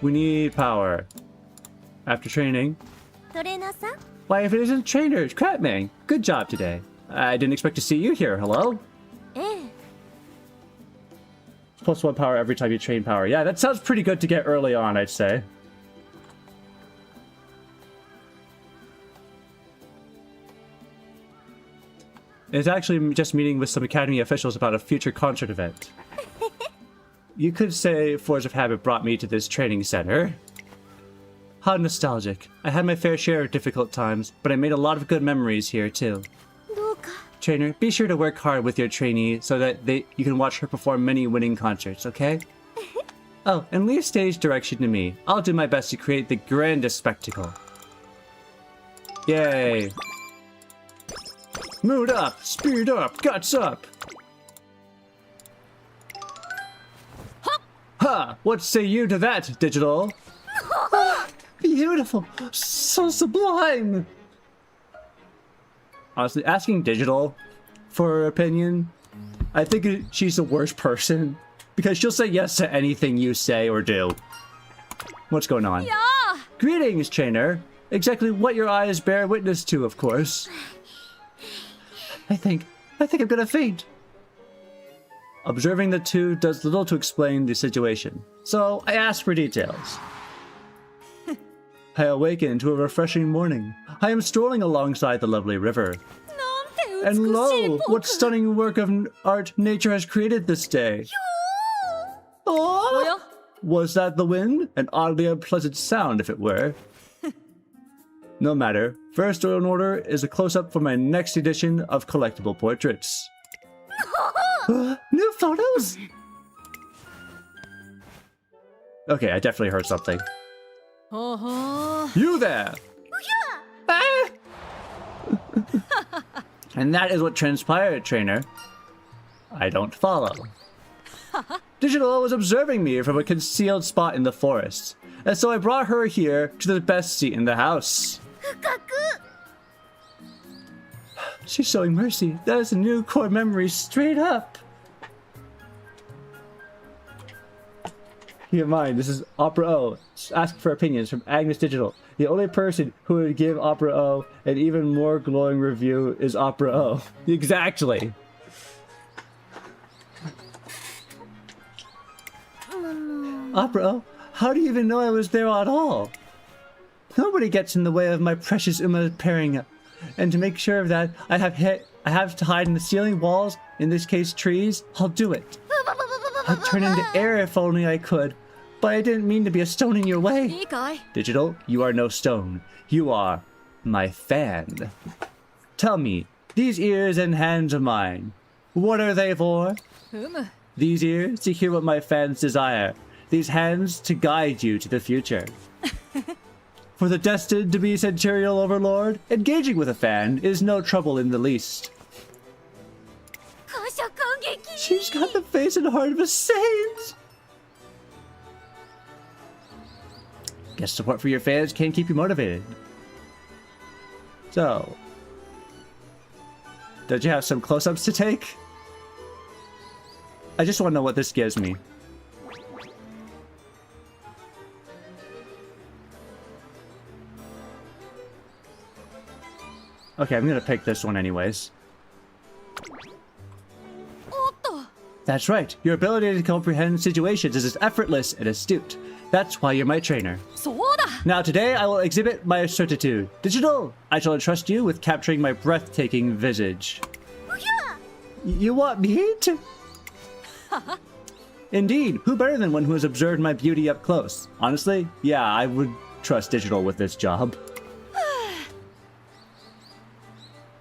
We need power. After training. トレーナーさん Why, if it isn't a trainer, it's crap, man. Good job today. I didn't expect to see you here. Hello? ええ +1 power every time you train power. Yeah, that sounds pretty good to get early on, I'd say. It's actually just meeting with some Academy officials about a future concert event. You could say Force of Habit brought me to this training center. How nostalgic. I had my fair share of difficult times, but I made a lot of good memories here too. Trainer, be sure to work hard with your trainee so that you can watch her perform many winning concerts, okay? Oh, and leave stage direction to me. I'll do my best to create the grandest spectacle. Yay. Mood up, speed up, guts up. Ha! What say you to that, Digital? Ah, beautiful, so sublime. Honestly, asking Digital for her opinion, I think she's the worst person. Because she'll say yes to anything you say or do. What's going on? Yeah. Greetings, trainer. Exactly what your eyes bear witness to, of course. I think I'm gonna faint. Observing the two does little to explain the situation, so I ask for details. I awaken to a refreshing morning. I am strolling alongside the lovely river. And lo, what stunning work of art nature has created this day. Oh, was that the wind? An oddly unpleasant sound, if it were. No matter. First in order is a close-up for my next edition of collectible portraits. New photos? Okay, I definitely heard something. You there! Ah! And that is what transpired, trainer. I don't follow. Digital was observing me from a concealed spot in the forest, and so I brought her here to the best seat in the house. She's showing mercy. That is a new core memory straight up. Keep in mind, this is Opera O. Ask for opinions from Agnes Digital. The only person who would give Opera O an even more glowing review is Opera O. Exactly. Opera O, how do you even know I was there at all? Nobody gets in the way of my precious Uma pairing up. And to make sure of that, I have to hide in the ceiling, walls, in this case trees. I'll do it. I'd turn into air if only I could. But I didn't mean to be a stone in your way. Digital, you are no stone. You are my fan. Tell me, these ears and hands of mine, what are they for? These ears to hear what my fans desire. These hands to guide you to the future. For the destined to be Centurial Overlord, engaging with a fan is no trouble in the least. She's got the face and heart of a saint! Guess support for your fans can keep you motivated. So, don't you have some close-ups to take? I just want to know what this gives me. Okay, I'm gonna pick this one anyways. That's right. Your ability to comprehend situations is as effortless and astute. That's why you're my trainer. Now today I will exhibit my certitude. Digital, I shall entrust you with capturing my breathtaking visage. You want me to? Indeed, who better than one who has observed my beauty up close? Honestly, yeah, I would trust Digital with this job.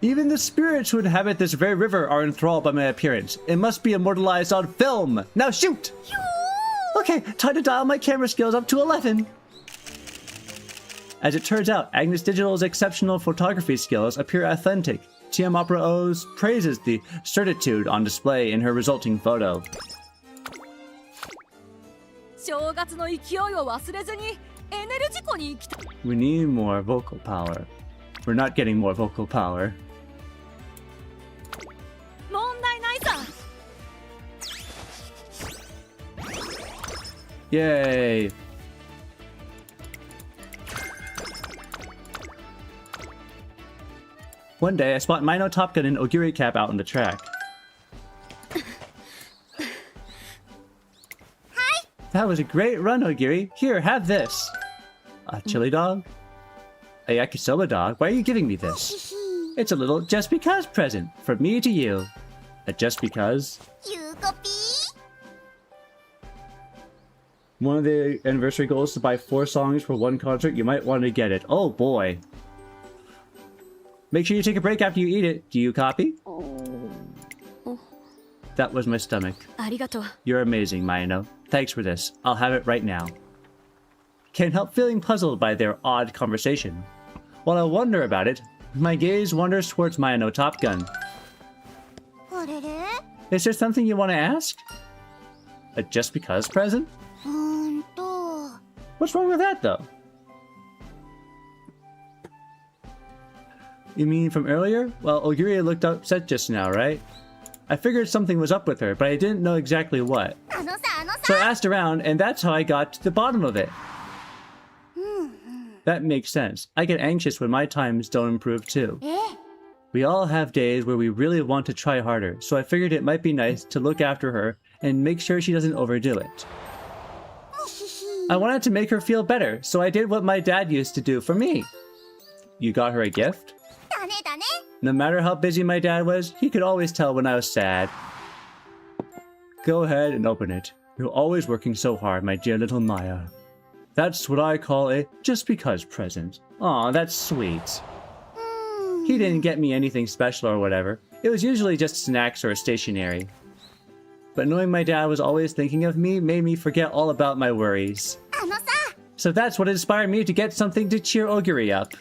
Even the spirits who inhabit this very river are enthralled by my appearance. It must be immortalized on film. Now shoot! Okay, time to dial my camera skills up to 11. As it turns out, Agnes Digital's exceptional photography skills appear authentic. TM Opera O's praises the certitude on display in her resulting photo. We need more vocal power. We're not getting more vocal power. Yay! One day, I spot Mino Top Gun and Ogiri Cap out on the track. That was a great run, Ogiri. Here, have this. A chili dog? A yakisoba dog? Why are you giving me this? It's a little just because present from me to you. A just because? One of the anniversary goals is to buy 4 songs for 1 concert. You might want to get it. Oh boy. Make sure you take a break after you eat it. Do you copy? That was my stomach. You're amazing, Mayano. Thanks for this. I'll have it right now. Can't help feeling puzzled by their odd conversation. While I wonder about it, my gaze wanders towards Mayano Top Gun. Is there something you want to ask? A just because present? What's wrong with that, though? You mean from earlier? Well, Ogiri looked upset just now, right? I figured something was up with her, but I didn't know exactly what. So I asked around, and that's how I got to the bottom of it. That makes sense. I get anxious when my times don't improve too. We all have days where we really want to try harder, so I figured it might be nice to look after her and make sure she doesn't overdo it. I wanted to make her feel better, so I did what my dad used to do for me. You got her a gift? No matter how busy my dad was, he could always tell when I was sad. Go ahead and open it. You're always working so hard, my dear little Maya. That's what I call a just because present. Aw, that's sweet. He didn't get me anything special or whatever. It was usually just snacks or stationery. But knowing my dad was always thinking of me made me forget all about my worries. So that's what inspired me to get something to cheer Ogiri up.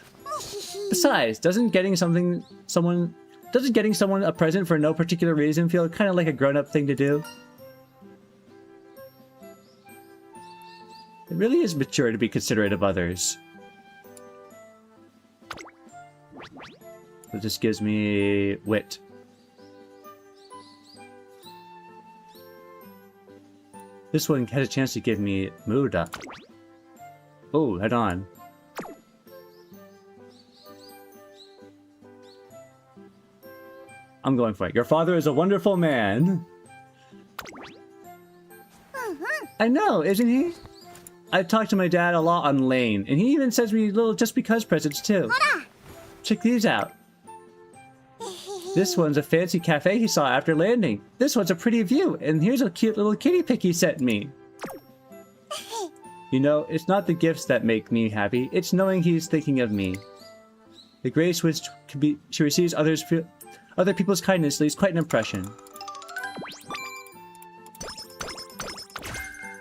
Besides, doesn't getting someone a present for no particular reason feel kind of like a grown-up thing to do? It really is mature to be considerate of others. So this gives me wit. This one has a chance to give me mood up. Oh, head on. I'm going for it. Your father is a wonderful man. I know, isn't he? I've talked to my dad a lot on Lane, and he even sends me little just because presents too. Check these out. This one's a fancy cafe he saw after landing. This one's a pretty view, and here's a cute little kitty pic he sent me. You know, it's not the gifts that make me happy, it's knowing he's thinking of me. The grace which she receives other people's kindness leaves quite an impression.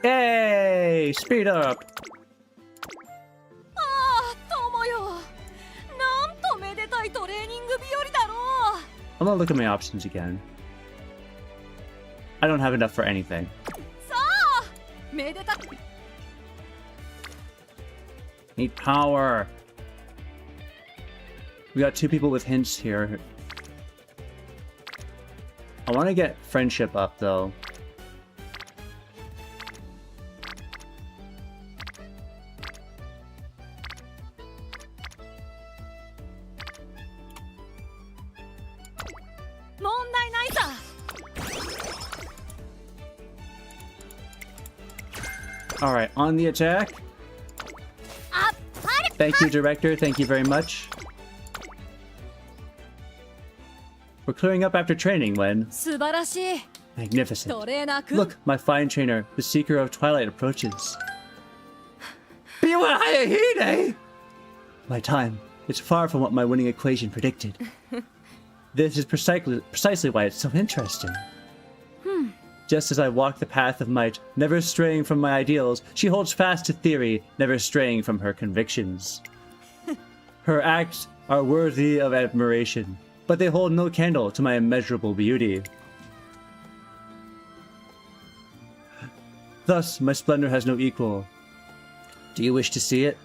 Yay! Speed up! I'm gonna look at my options again. I don't have enough for anything. Need power! We got 2 people with hints here. I want to get friendship up, though. Alright, on the attack. Thank you, Director. Thank you very much. We're clearing up after training when... Magnificent. Look, my fine trainer, the Seeker of Twilight approaches. My time. It's far from what my winning equation predicted. This is precisely why it's so interesting. Just as I walk the path of might, never straying from my ideals, she holds fast to theory, never straying from her convictions. Her acts are worthy of admiration, but they hold no candle to my immeasurable beauty. Thus, my splendor has no equal. Do you wish to see it?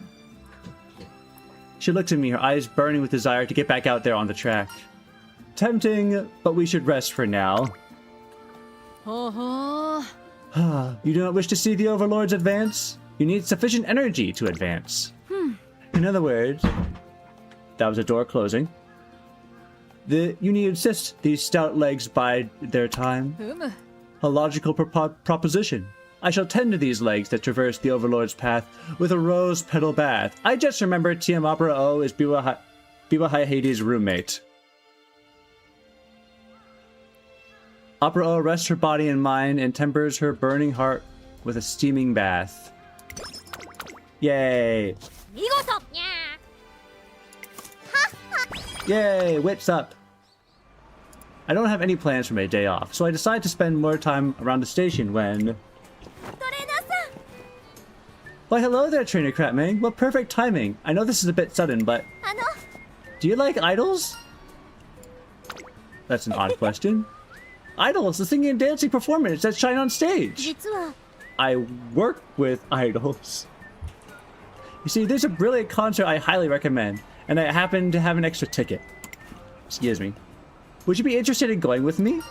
She looks at me, her eyes burning with desire to get back out there on the track. Tempting, but we should rest for now. You do not wish to see the Overlords advance? You need sufficient energy to advance. In other words, that was a door closing. You need to insist these stout legs bide their time. A logical proposition. I shall tend to these legs that traverse the Overlord's path with a rose petal bath. I just remember TM Opera O is Biwa Hades' roommate. Opera O rests her body and mind and tempers her burning heart with a steaming bath. Yay! 見事にゃ Yay! Wits up! I don't have any plans for my day off, so I decide to spend more time around the station when... ートレーナーさん Why hello there, Trainer Crapmang. What perfect timing. I know this is a bit sudden, but... あの Do you like idols? That's an odd question. Idols, the singing and dancing performance that shine on stage. 実は I work with idols. You see, there's a brilliant concert I highly recommend, and I happen to have an extra ticket. Excuse me. Would you be interested in going with me?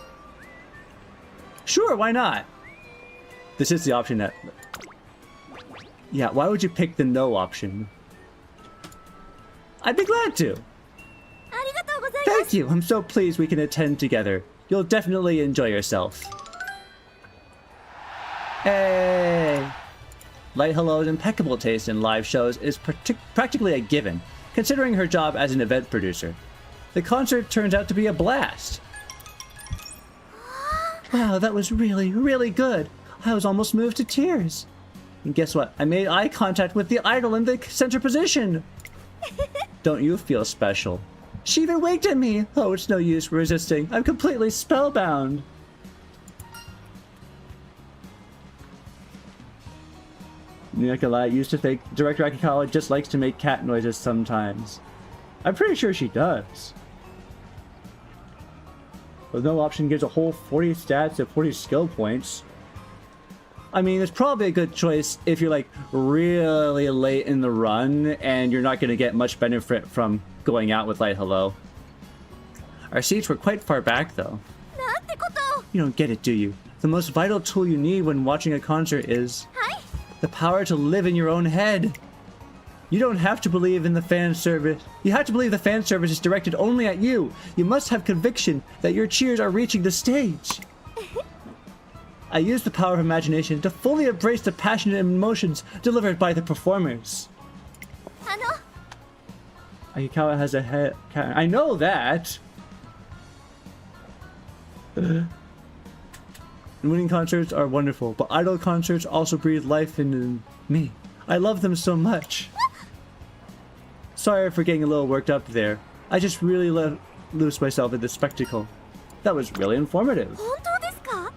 Sure, why not? This is the option that... Yeah, why would you pick the no option? I'd be glad to. ありがとうございます Thank you. I'm so pleased we can attend together. You'll definitely enjoy yourself. Hey! Light Hello's impeccable taste in live shows is practically a given, considering her job as an event producer. The concert turns out to be a blast. Wow, that was really, really good. I was almost moved to tears. And guess what? I made eye contact with the idol in the center position. Don't you feel special? She even winked at me. Oh, it's no use resisting. I'm completely spellbound. Not gonna lie, I used to think Director Akikawa just likes to make cat noises sometimes. I'm pretty sure she does. But no option gives a whole 40 stats and 40 skill points. I mean, it's probably a good choice if you're like really late in the run and you're not gonna get much benefit from going out with Light Hello. Our seats were quite far back though. なんてことを You don't get it, do you? The most vital tool you need when watching a concert is はい the power to live in your own head. You don't have to believe in the fan service. You have to believe the fan service is directed only at you. You must have conviction that your cheers are reaching the stage. I use the power of imagination to fully embrace the passionate emotions delivered by the performers. あの Akikawa has a head. I know that. Winning concerts are wonderful, but idol concerts also breathe life into me. I love them so much. Sorry for getting a little worked up there. I just really let loose myself in this spectacle. That was really informative. 本当ですか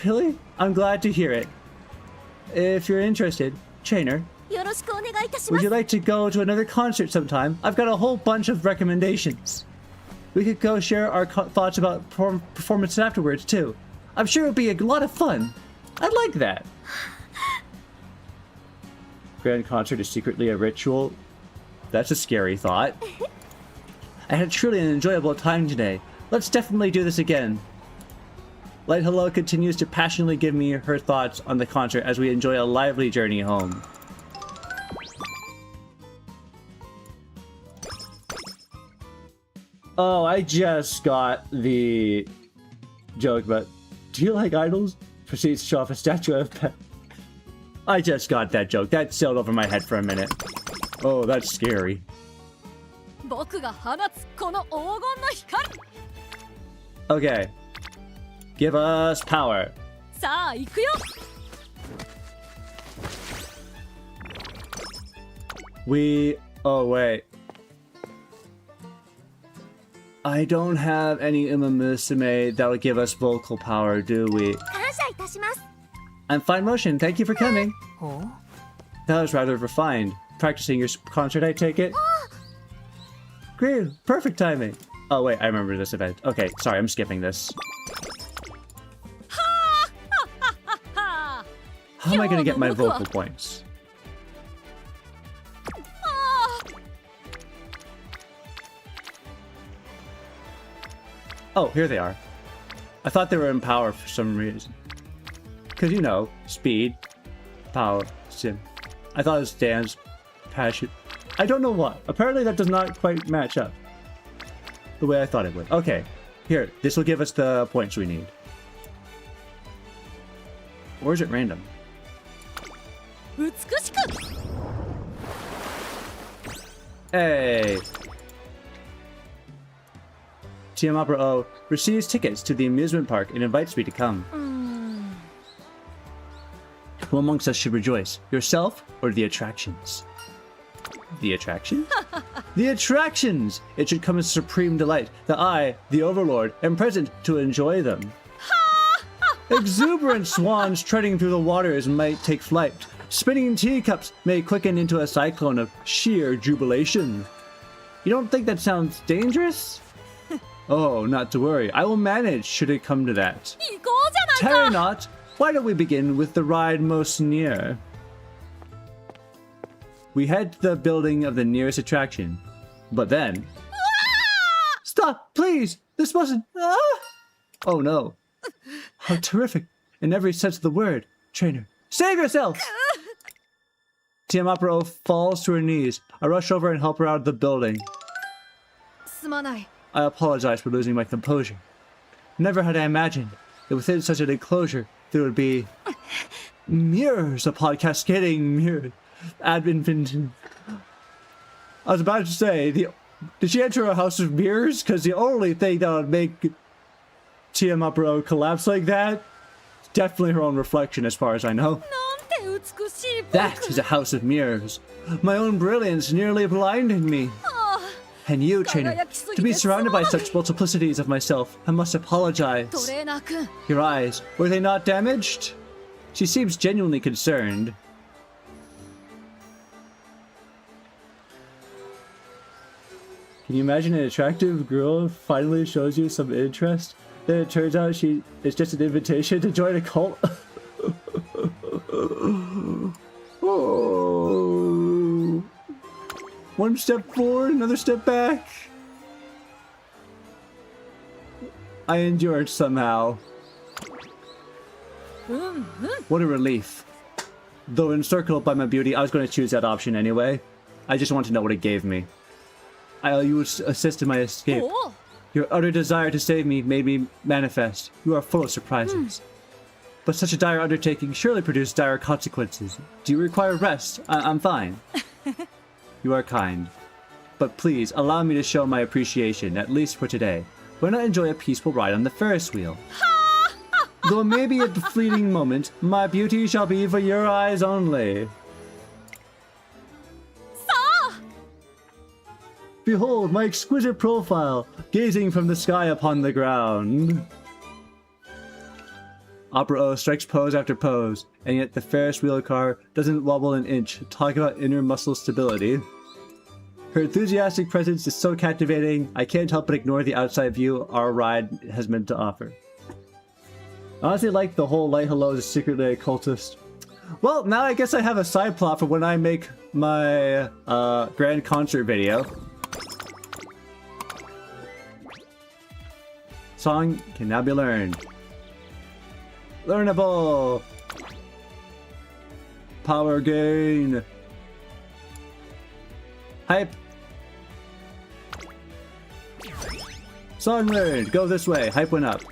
Really? I'm glad to hear it. If you're interested, trainer, よろしくお願いいたし would ます you like to go to another concert sometime? I've got a whole bunch of recommendations. We could go share our thoughts about performance afterwards, too. I'm sure it would be a lot of fun. I'd like that. Grand concert is secretly a ritual. That's a scary thought. I had truly an enjoyable time today. Let's definitely do this again. Light Hello continues to passionately give me her thoughts on the concert as we enjoy a lively journey home. Oh, I just got the joke, but do you like idols? Proceeds to show off a statue of pet. I just got that joke. That sailed over my head for a minute. Oh, that's scary. 僕が放つこの黄金の光 Okay. Give us power. さあ行くよ Oh, wait. I don't have any Umamusume that'll give us vocal power, do we? 感謝いたします I'm fine motion. Thank you for coming. That was rather refined. Practicing your concert, I take it? Great. Perfect timing. Oh, wait. I remember this event. Okay. Sorry. I'm skipping this. How am I going to get my vocal points? Oh, here they are. I thought they were in power for some reason. Because, you know, speed, power, sim. I thought it was dance, passion. I don't know what. Apparently that does not quite match up the way I thought it would. Okay, here. This will give us the points we need. Or is it random? 美しく Hey! TM Opera O receives tickets to the amusement park and invites me to come. Who amongst us should rejoice? Yourself or the attractions? The attractions? The attractions! It should come as supreme delight that I, the Overlord, am present to enjoy them. Exuberant swans treading through the waters might take flight. Spinning teacups may quicken into a cyclone of sheer jubilation. You don't think that sounds dangerous? Oh, not to worry. I will manage should it come to that. 行こうじゃないか Tarry not! Why don't we begin with the ride most near? We head to the building of the nearest attraction. But then... Stop! Please! This mustn't... Ah! Oh no. How terrific. In every sense of the word. Trainer, save yourself! TM Opera O falls to her knees. I rush over and help her out of the building. すまない I apologize for losing my composure. Never had I imagined that within such an enclosure there would be mirrors upon cascading mirrors. Advent. I was about to say, did she enter a house of mirrors? Because the only thing that would make TM Opera O collapse like that is definitely her own reflection, as far as I know. なんて美しい僕 That is a house of mirrors. My own brilliance nearly blinded me. And you, trainer, to be surrounded by such multiplicities of myself, I must ト apologize. レーナーくん Your eyes, were they not damaged? She seems genuinely concerned. Can you imagine an attractive girl finally shows you some interest? Then it turns out it's just an invitation to join a cult? Oh. One step forward, another step back. I endured somehow. うんうん What a relief. Though encircled by my beauty, I was going to choose that option anyway. I just want to know what it gave me. You assisted my escape. おお Your utter desire to save me made me manifest. You are full of surprises. But such a dire undertaking surely produced dire consequences. Do you require rest? I'm fine. You are kind. But please, allow me to show my appreciation, at least for today. Why not enjoy a peaceful ride on the Ferris wheel? Though it may be a fleeting moment, my beauty shall be for your eyes only. Behold my exquisite profile, gazing from the sky upon the ground. Opera O strikes pose after pose, and yet the Ferris wheel car doesn't wobble an inch. Talk about inner muscle stability. Her enthusiastic presence is so captivating, I can't help but ignore the outside view our ride has meant to offer. I honestly like the whole Light Hello is secretly a cultist. Well, now I guess I have a side plot for when I make my grand concert video. Song can now be learned. Learnable! Power gain! Hype! Song learned! Go this way! Hype went up.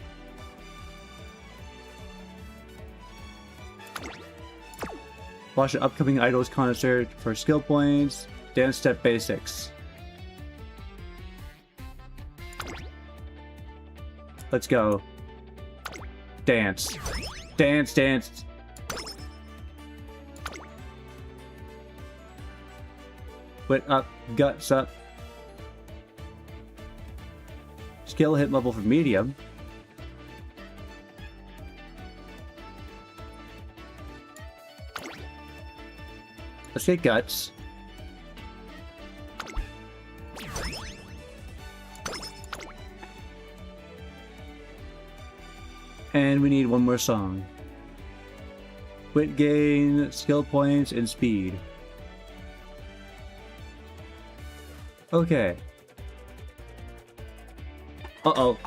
Watch an upcoming Idols concert for skill points. Dance step basics. Let's go. Dance. Dance, dance. Wit up, guts up. Skill hit level for medium. Let's get guts. And we need one more song. Wit gain, skill points, and speed. Okay. Uh-oh.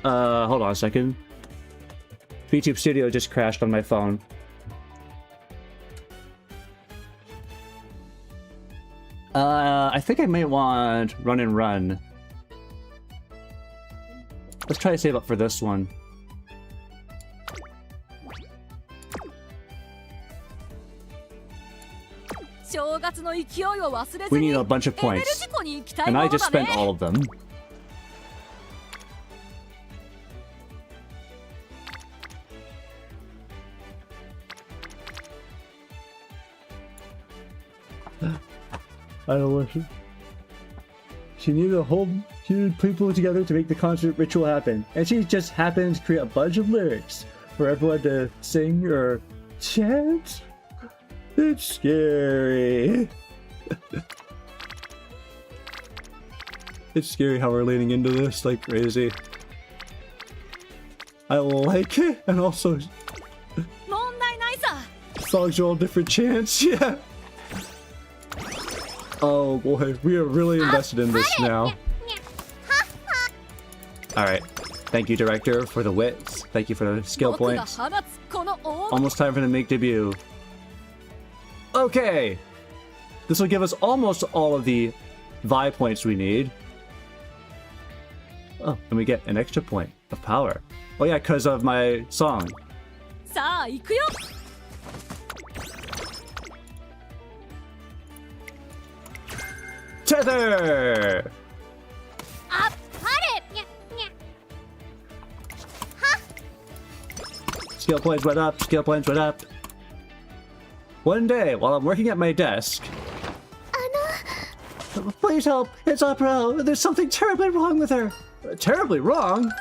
Hold on a second. VTube Studio just crashed on my phone. I think I might want Run and Run. Let's try to save up for this one. 月の勢いを忘れず We に need a bunch of エネル points. ジコに行きたい And も I の just だ spent ね all of them. I don't want to. She needed people together to make the concert ritual happen. And she just happened to create a bunch of lyrics for everyone to sing or chant. It's scary. It's scary how we're leaning into this like crazy. I like it, and also 問題ないさ songs are all different chants, yeah. Oh boy, we are really invested in this now. Alright, thank you director for the wits, thank you for the skill 僕が points. 放つこの大 Almost time for the make debut. Okay! This will give us almost all of the Vi points we need. Oh, and we get an extra point of power. Oh yeah, because of my song. さあ行くよ Tether! あっぱれにゃにゃ Skill points went up, skill points went up. One day, while I'm working at my desk... Please help! It's Opera! There's something terribly wrong with her! Terribly wrong?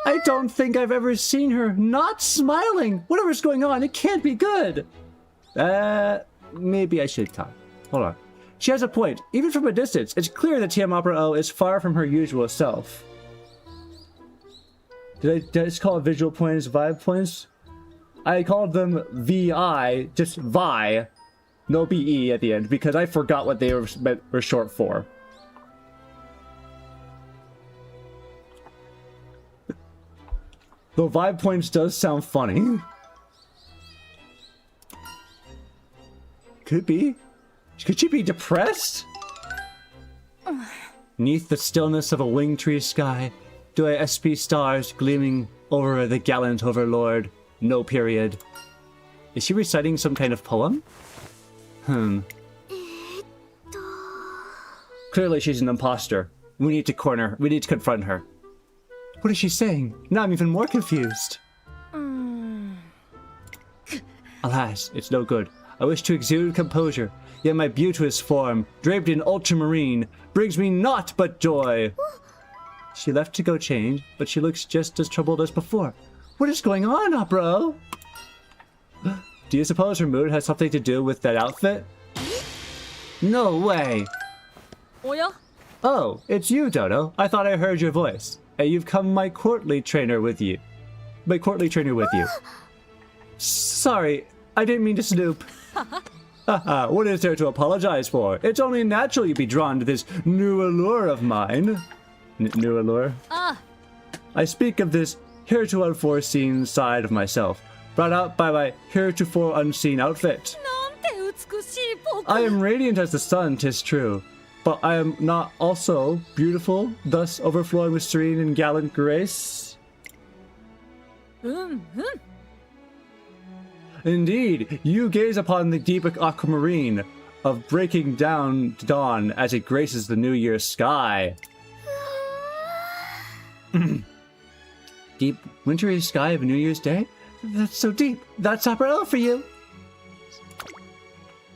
I don't think I've ever seen her not smiling! Whatever's going on, it can't be good! Maybe I should talk. Hold on. She has a point. Even from a distance, it's clear that TM Opera O is far from her usual self. Did I just call it visual points vibe points? I called them VI, just Vi, no BE at the end, because I forgot what they were short for. Though vibe points does sound funny. Could be. Could she be depressed? Neath the stillness of a winged tree sky, do I SP stars gleaming over the gallant overlord. No period. Is she reciting some kind of poem? Clearly she's an imposter. We need to confront her. What is she saying? Now I'm even more confused. Alas, it's no good. I wish to exude composure, yet my beauteous form, draped in ultramarine, brings me naught but joy. She left to go change, but she looks just as troubled as before. What is going on, Opera? Do you suppose her mood has something to do with that outfit? No way! おや Oh, it's you, Dodo. I thought I heard your voice. And you've come my courtly trainer with you. My courtly trainer with you. Sorry, I didn't mean to snoop. Haha, what is there to apologize for? It's only natural you be drawn to this new allure of mine. New allure? あ I speak of this heretofore unforeseen side of myself, brought out by my heretofore unseen outfit. なんて美しい僕 I am radiant as the sun, 'tis true, but I am not also beautiful, thus overflowing with serene and gallant grace? うんうん Indeed, you gaze upon the deep aquamarine of breaking down dawn as it graces the new year's sky. Deep, wintry sky of New Year's Day? That's so deep. That's Opera for you.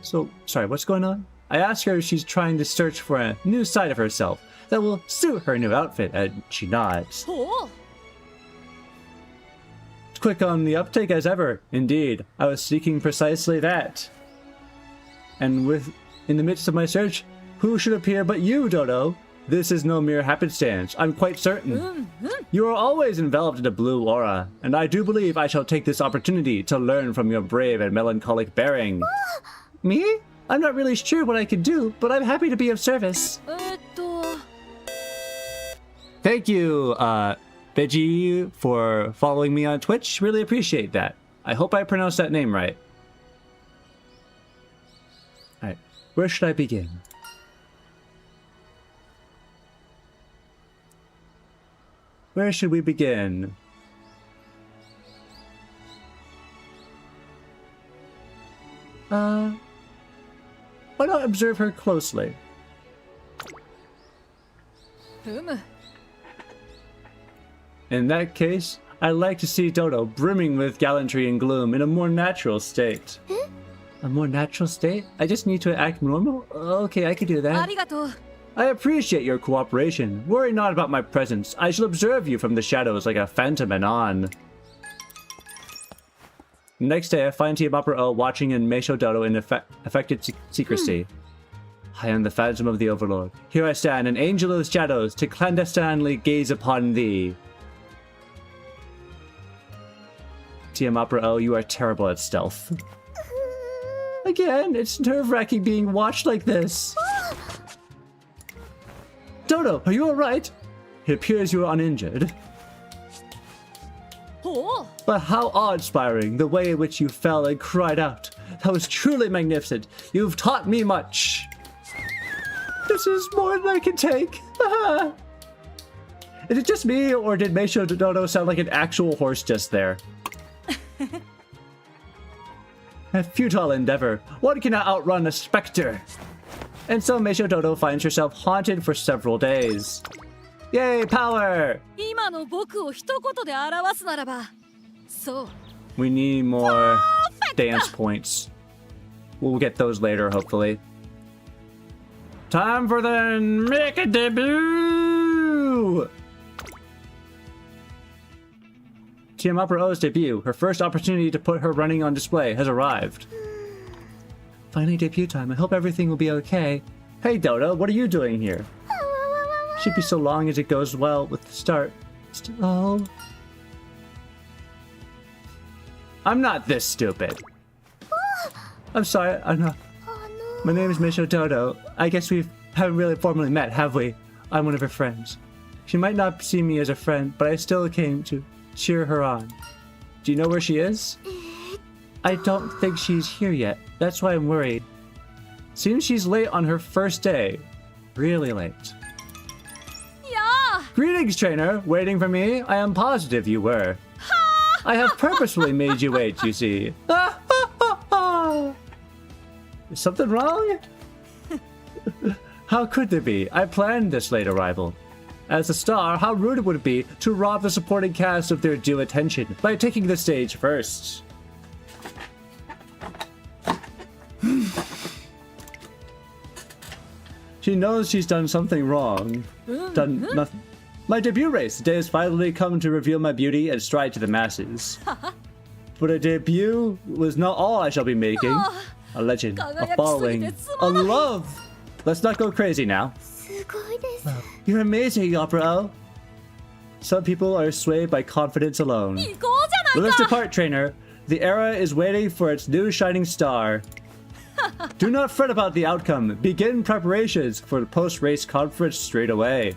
So, sorry, what's going on? I ask her if she's trying to search for a new side of herself that will suit her new outfit, and she nods. ほう Quick on the uptake as ever. Indeed, I was seeking precisely that. And in the midst of my search, who should appear but you, Dodo? This is no mere happenstance, I'm quite certain. うんうん You are always enveloped in a blue aura, and I do believe I shall take this opportunity to learn from your brave and melancholic bearing. Me? I'm not really sure what I can do, but I'm happy to be of service. と Thank you, Veggie, for following me on Twitch. Really appreciate that. I hope I pronounced that name right. Alright, where should I begin? Where should we begin? Why not observe her closely? In that case, I'd like to see Dodo brimming with gallantry and gloom in a more natural state. A more natural state? I just need to act normal? Okay, I can do that. ありがとう。 I appreciate your cooperation. Worry not about my presence. I shall observe you from the shadows like a phantom anon. Next day, I find Team Opera O watching in Meisho Dodo in affected secrecy. I am the phantom of the Overlord. Here I stand, an angel of the shadows, to clandestinely gaze upon thee. TM Opera O, you are terrible at stealth. Again, it's nerve-wracking being watched like this. Dodo, are you alright? It appears you are uninjured. ほう。 But how awe-inspiring, the way in which you fell and cried out. That was truly magnificent. You've taught me much. This is more than I can take. Is it just me, or did Meisho Dodo sound like an actual horse just there? A futile endeavor. One cannot outrun a specter. And so Meisho Dodo finds herself haunted for several days. Yay, power! 今の僕を一言で表すならば、そう。 We need more dance points. We'll get those later, hopefully. Time for the Mega debut! TM Opera O's debut, her first opportunity to put her running on display, has arrived. Finally debut time. I hope everything will be okay. Hey Dodo, what are you doing here? Should be so long as it goes well with the start. Oh. I'm not this stupid. I'm sorry, I'm not. My name is Meisho Dodo. I guess we haven't really formally met, have we? I'm one of her friends. She might not see me as a friend, but I still came to cheer her on. Do you know where she is? I don't think she's here yet. That's why I'm worried. Seems she's late on her first day. Really late. Yeah. Greetings, trainer. Waiting for me? I am positive you were. I have purposefully made you wait, you see. Is something wrong? How could there be? I planned this late arrival. As a star, how rude it would be to rob the supporting cast of their due attention by taking the stage first. She knows she's done something wrong. Done nothing. My debut race. The day has finally come to reveal my beauty and stride to the masses. But a debut was not all I shall be making. A legend, a following, a love. Let's not go crazy now. You're amazing, Opera O. Some people are swayed by confidence alone. Let us depart, trainer. The era is waiting for its new shining star. Do not fret about the outcome. Begin preparations for the post-race conference straight away.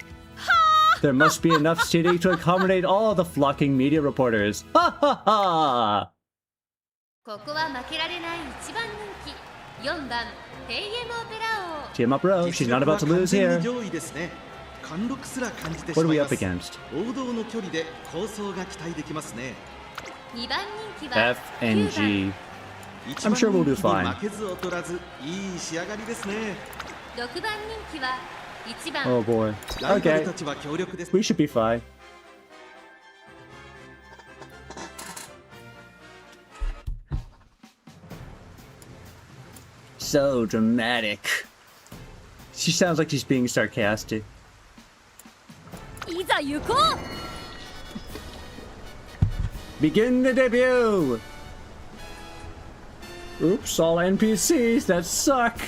There must be enough seating to accommodate all the flocking media reporters. Ha ha ha! ここは負けられない一番人気4番テイエムオペラ王 Team up, bro. She's not about to lose here. 上位ですね。貫禄すら感じてし What are ま we い up ます。 against? 王道の距離で構想が期待できますね。2番人気は F and G. 一 I'm 番 sure we'll do 人気に fine. 負けず劣らずいい仕上がりですね。 6番人気は1番 Oh boy. ライバル Okay. たちは強力です。 We should be fine. So dramatic. She sounds like she's being sarcastic. いざ行こう。 Begin the debut! Oops, all NPCs, that suck.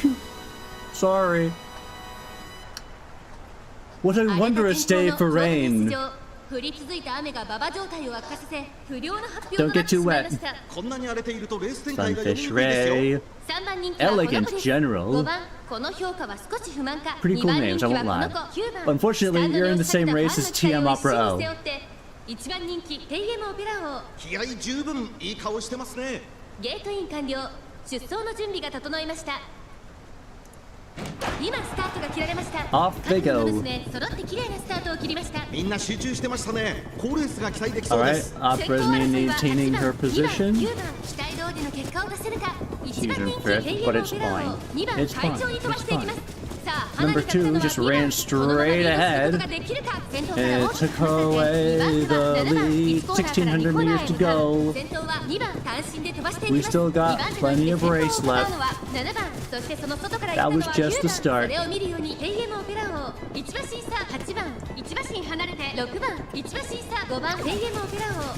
Sorry. What a wondrous day for rain. 降り続いた雨が馬場状態を悪化させ不良の発表 Don't とな get ってし too まい wet. ました。こんなに荒れているとレース展開が読み Sunfish にくいですよ。 Ray. 3番人気はこの子 Elegant です General. 5番この評価は少し不満か Pretty 2 cool 番 names, 人 I 気 won't は lie. この子9番 Unfortunately, you're in the same race as TM Opera O. 1番人気テイエムオペラ王気合十分いい顔してますね。ゲートイン完了出走の準備が整いました今スタートが切られました Off they go. 各馬娘揃って綺麗なスタートを切りましたみんな集中してましたね。好レースが期待できそうで Alright, す。 Opera's maintaining her position. 9番期待通での結果を出せるか。1番 She's 人 in 気 fifth, ペイエ but モ it's ペラ fine. を2番 It's 快 fine. 調に飛ば It's していき fine. ます。さあ、 Number 2 just ran straight ahead, and it took her away the lead. 1600 meters to go. We still got plenty of race left. That was just the start.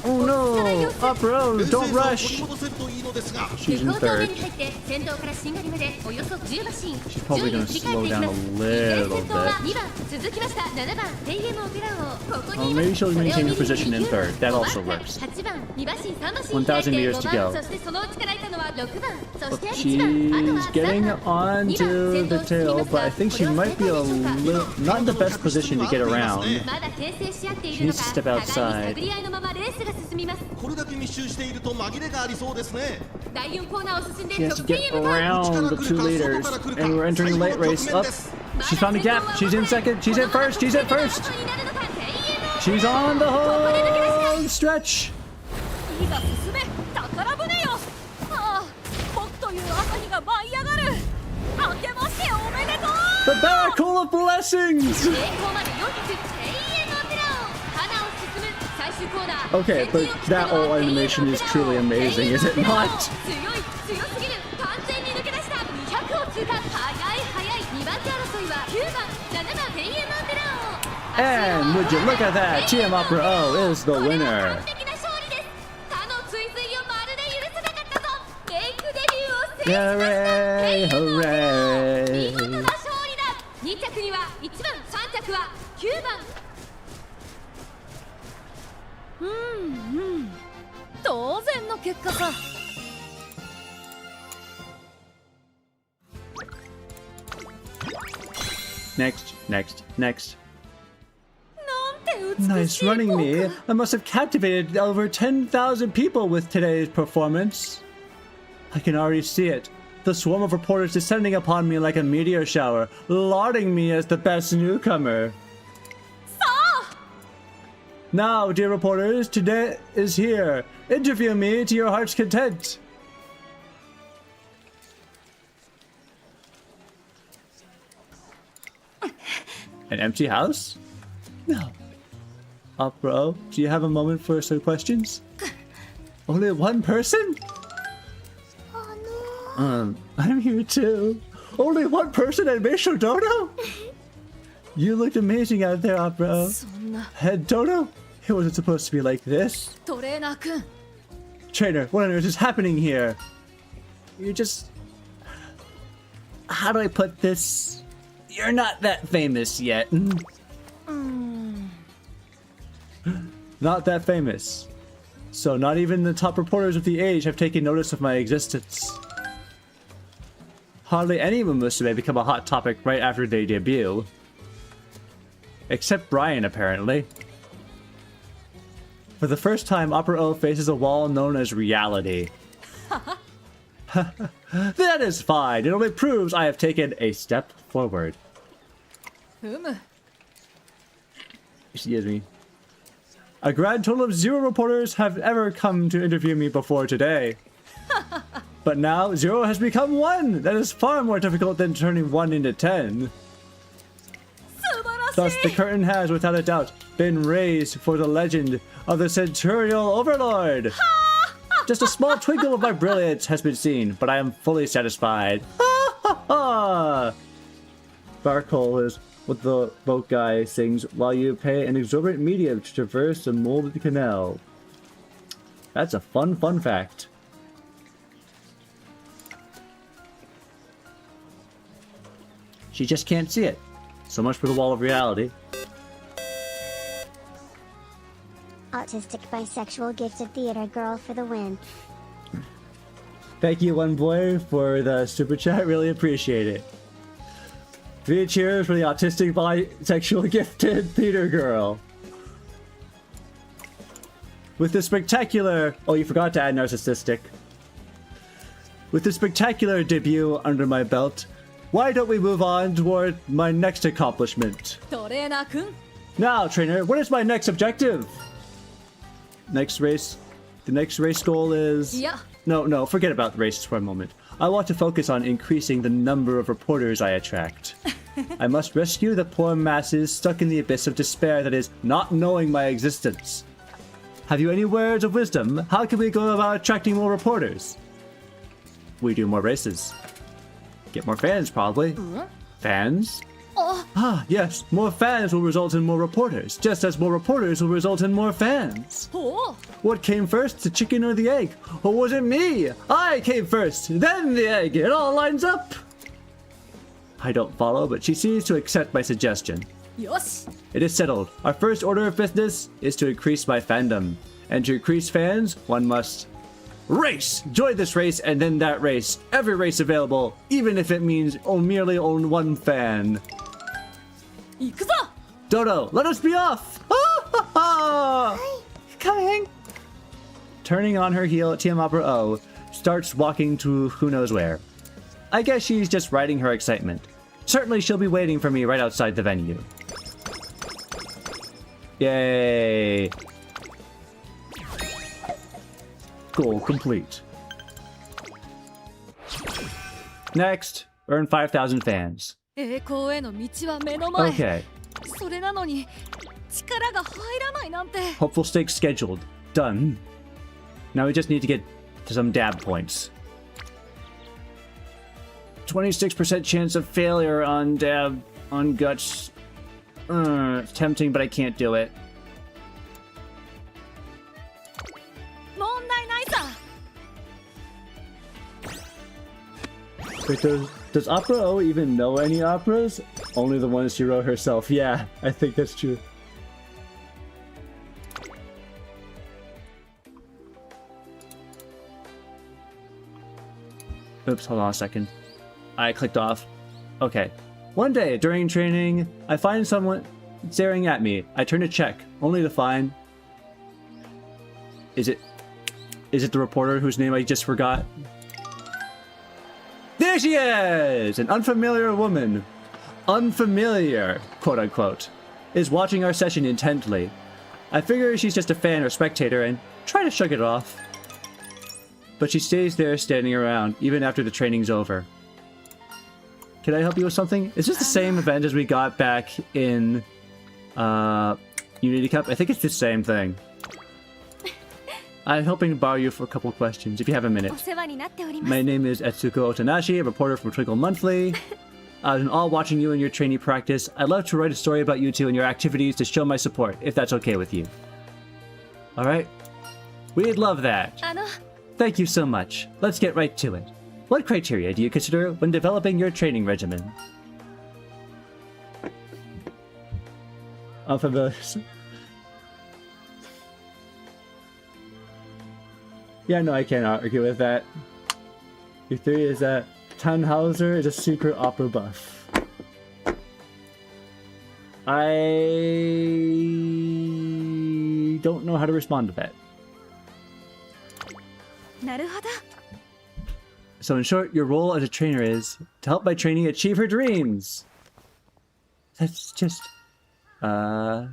Oh no! Up road, 冷 don't 静さを取り rush! 戻せるといいのですが She's in third. 先頭からしんがりまでおよそ10馬身 She's probably gonna slow down a little 先頭は bit. 2番続きました7番ペイエモオペラ王ここに Well, maybe she'll maintain her position in third. That also works. 8番2馬身3馬身 1,000 meters to go. そしてその内からいたのは6番そして She's 1番あとは getting 3番 onto the tail, but I think she might be a little not in the best position to get around. まだ牽制し合ってい She るの needs か to step 互いに outside. 探り合いのままレースが進みますこれだけ密集していると紛れがありそうですね第4コーナーを進んで She has 直 to 線 get へ向かう around the 2 leaders, and we're entering late race. Up, she's found a gap. She's in second. She's in first. She's in first. She's on the home stretch. いざ進め宝船よ。ああ、僕という朝日が舞い上がる。明けましておめでとう。 The Barracuda of Blessings. Okay, but that whole animation is truly amazing, is it not? And would you look at that? TM Opera O is the winner. Hooray! Hooray! 2着には1番、3着は9番。当然の結果さ。 Next, next, next. なんて美 Nice しい running 僕。 me. I must have captivated over 10,000 people with today's performance. I can already see it. The swarm of reporters descending upon me like a meteor shower, lauding me as the best newcomer. Now, dear reporters, today is here. Interview me to your heart's content. An empty house? No. Opera, do you have a moment for some questions? Only one person? I'm here too. Only one person at Meisho Dono? You looked amazing out there, Opera. そんな Head Dono? It wasn't supposed to be like this. トレーナーくん。 Trainer, what on earth is happening here? You're just... How do I put this? You're not that famous yet. Not that famous. So not even the top reporters of the age have taken notice of my existence. Hardly any Umamusume become a hot topic right after they debut. Except Brian, apparently. For the first time, Opera O faces a wall known as reality. That is fine. It only proves I have taken a step forward. ふむ。 Excuse me. A grand total of 0 reporters have ever come to interview me before today. But now, 0 has become 1! That is far more difficult than turning 1 into 10. 素晴らしい。 Thus, the curtain has, without a doubt, been raised for the legend of the Centurial Overlord. Just a small twinkle of my brilliance has been seen, but I am fully satisfied. Barcole is what the boat guy sings while you pay an exorbitant medium to traverse the molded canal. That's a fun fact. She just can't see it. So much for the wall of reality. Autistic bisexual gifted theater girl for the win. Thank you, one boy, for the super chat. Really appreciate it. 3 cheers for the autistic bisexual gifted theater girl. With the spectacular... Oh, you forgot to add narcissistic. With the spectacular debut under my belt, why don't we move on toward my next accomplishment? トレーナーくん。 Now, trainer, what is my next objective? Next race... The next race goal is... いや、No, forget about the races for a moment. I want to focus on increasing the number of reporters I attract. I must rescue the poor masses stuck in the abyss of despair that is not knowing my existence. Have you any words of wisdom? How can we go about attracting more reporters? We do more races. Get more fans, probably. Fans? Ah, yes. More fans will result in more reporters, just as more reporters will result in more fans. Oh, What came first, the chicken or the egg? Or was it me? I came first, then the egg. It all lines up. I don't follow, but she seems to accept my suggestion. よし It is settled. Our first order of business is to increase my fandom. And to increase fans, one must race! Join this race and then that race. Every race available, even if it means merely own one fan. 行くぞ Dodo, let us be off! Coming! Turning on her heel, Tiamabra O starts walking to who knows where. I guess she's just riding her excitement. Certainly she'll be waiting for me right outside the venue. Yay! Goal complete. Next, earn 5,000 fans. 栄光への道は目の前 Okay, それなのに力が入らないなんて hopeful stakes scheduled. Done. Now we just need to get to some dab points. 26% chance of failure on dab on guts. It's tempting, but I can't do it. 問題ないさ Wait, does Opera O even know any operas? Only the ones she wrote herself. Yeah, I think that's true. Oops, hold on a second. I clicked off. Okay. One day, during training, I find someone staring at me. I turn to check, only to find... Is it the reporter whose name I just forgot? There she is! An unfamiliar woman. Unfamiliar, quote unquote, is watching our session intently. I figure she's just a fan or spectator and try to shrug it off. But she stays there standing around, even after the training's over. Can I help you with something? Is this the same event as we got back in Unity Cup? I think it's the same thing. I'm hoping to borrow you for a couple questions, if you have a minute. お世話になっております My name is Etsuko Otanashi, a reporter from Twinkle Monthly. I've been all watching you in your trainee practice. I'd love to write a story about you two and your activities to show my support, if that's okay with you. Alright? We'd love that. あの Thank you so much. Let's get right to it. What criteria do you consider when developing your training regimen? Unfamiliar. Yeah, no, I can't argue with that. Your theory is that Tannhauser is a secret opera buff. I don't know how to respond to that. なるほど So in short, your role as a trainer is to help my trainee achieve her dreams. That's just, 素晴らし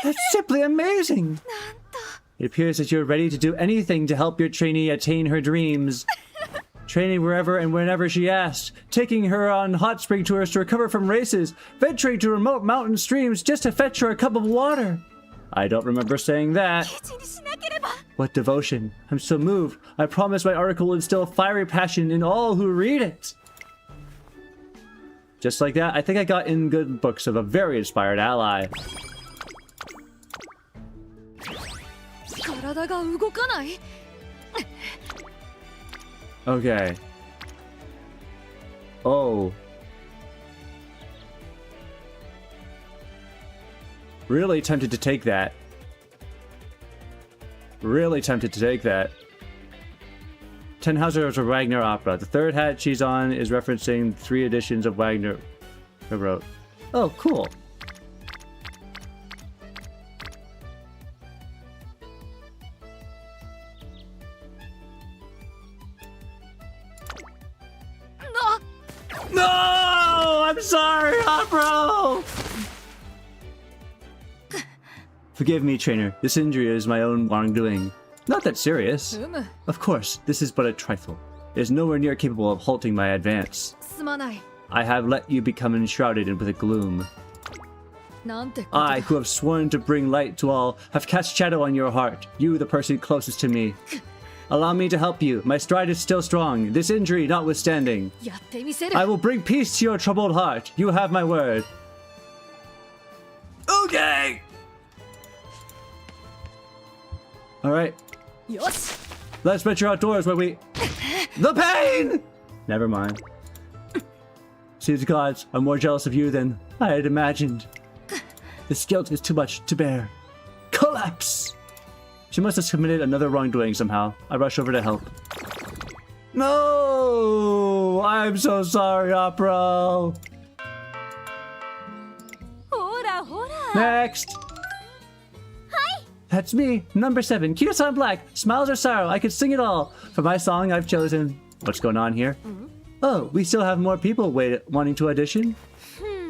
いです that's simply amazing. It appears that you're ready to do anything to help your trainee attain her dreams. Training wherever and whenever she asks, taking her on hot spring tours to recover from races, venturing to remote mountain streams just to fetch her a cup of water. I don't remember saying that. ケチにしなければ What devotion. I'm so moved. I promise my article will instill fiery passion in all who read it. Just like that, I think I got in good books of a very inspired ally. 体が動かない Okay. Oh. Really tempted to take that. Really tempted to take that. Tannhauser is a Wagner opera. The third hat she's on is referencing 3 editions of Wagner I wrote. Oh, cool. No! I'm sorry, Opera! Forgive me, trainer. This injury is my own wrongdoing. Not that serious. うむ Of course, this is but a trifle. It is nowhere near capable of halting my advance. すまない I have let you become enshrouded with a gloom. なんてことだ I, who have sworn to bring light to all, have cast shadow on your heart. You, the person closest to me. Allow me to help you. My stride is still strong, this injury notwithstanding. やってみせる I will bring peace to your troubled heart. You have my word. Okay! Alright, よし let's venture outdoors where we... The pain! Never mind. Seems the gods are more jealous of you than I had imagined. This guilt is too much to bear. Collapse! She must have committed another wrongdoing somehow. I rush over to help. No! I'm so sorry, Opera. ほらほら Next! That's me, number 7, Kira-san Black. Smiles or sorrow, I could sing it all. For my song, I've chosen... What's going on here? Oh, we still have more people wanting to audition?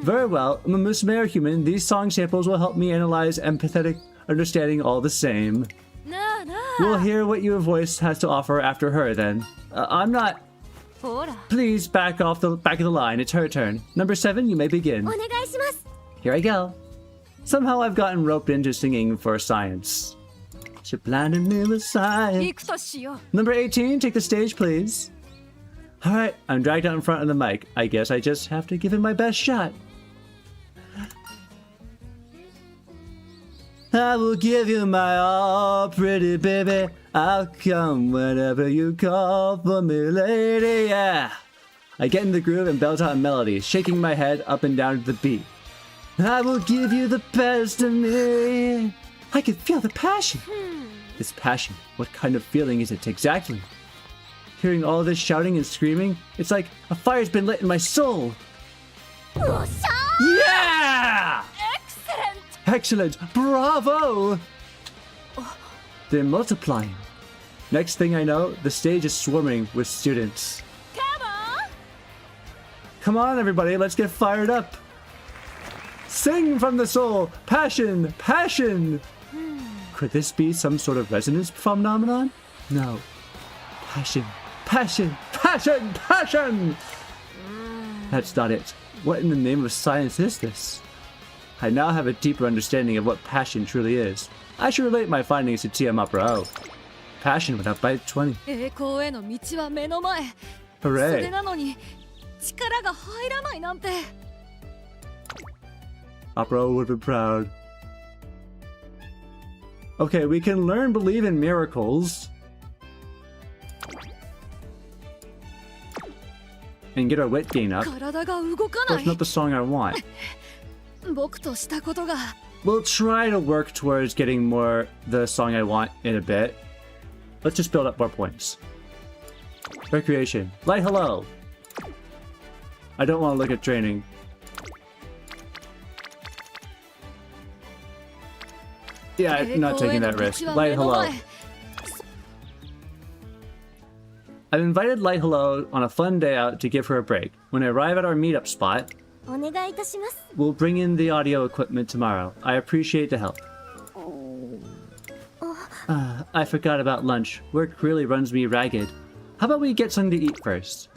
Very well, Umamusume are human. These song samples will help me analyze empathetic understanding all the same. なあなあ We'll hear what your voice has to offer after her then. I'm not... ほら Please back of the line, it's her turn. Number 7, you may begin. お願いします Here I go. Somehow I've gotten roped into singing for science. She blinded me with 行 science. くとしよ Number 18, take the stage, please. Alright, I'm dragged out in front of the mic. I guess I just have to give it my best shot. I will give you my all, pretty baby. I'll come whenever you call for me, lady, yeah. I get in the groove and belt out a melody, shaking my head up and down to the beat. I will give you the best of me. I can feel the passion. This passion, what kind of feeling is it exactly? Hearing all this shouting and screaming, it's like a fire's been lit in my soul. おっしゃ Yeah! エクセレン Excellent! Bravo! They're multiplying. Next thing I know, the stage is swarming with students. カモン Come on, everybody, let's get fired up. Sing from the soul! Passion! Passion! Could this be some sort of resonance phenomenon? No. Passion. Passion! Passion! Passion! That's not it. What in the name of science is this? I now have a deeper understanding of what passion truly is. I should relate my findings to TM Opera O. Passion went up by 20. 栄光への道は目の前それ Hooray! なのに力が入らないなんて Opera O would be proud. Okay, we can learn believe in miracles. And get our wit gain up. 体が動かな That's い not the song I want. 僕としたことが We'll try to work towards getting more the song I want in a bit. Let's just build up more points. Recreation. Light hello. I don't want to look at training. Yeah, I'm not taking that risk. Light hello. I've invited Light Hello on a fun day out to give her a break. When I arrive at our meetup spot, お願いいたします we'll bring in the audio equipment tomorrow. I appreciate the help. I forgot about lunch. Work really runs me ragged. How about we get something to eat first?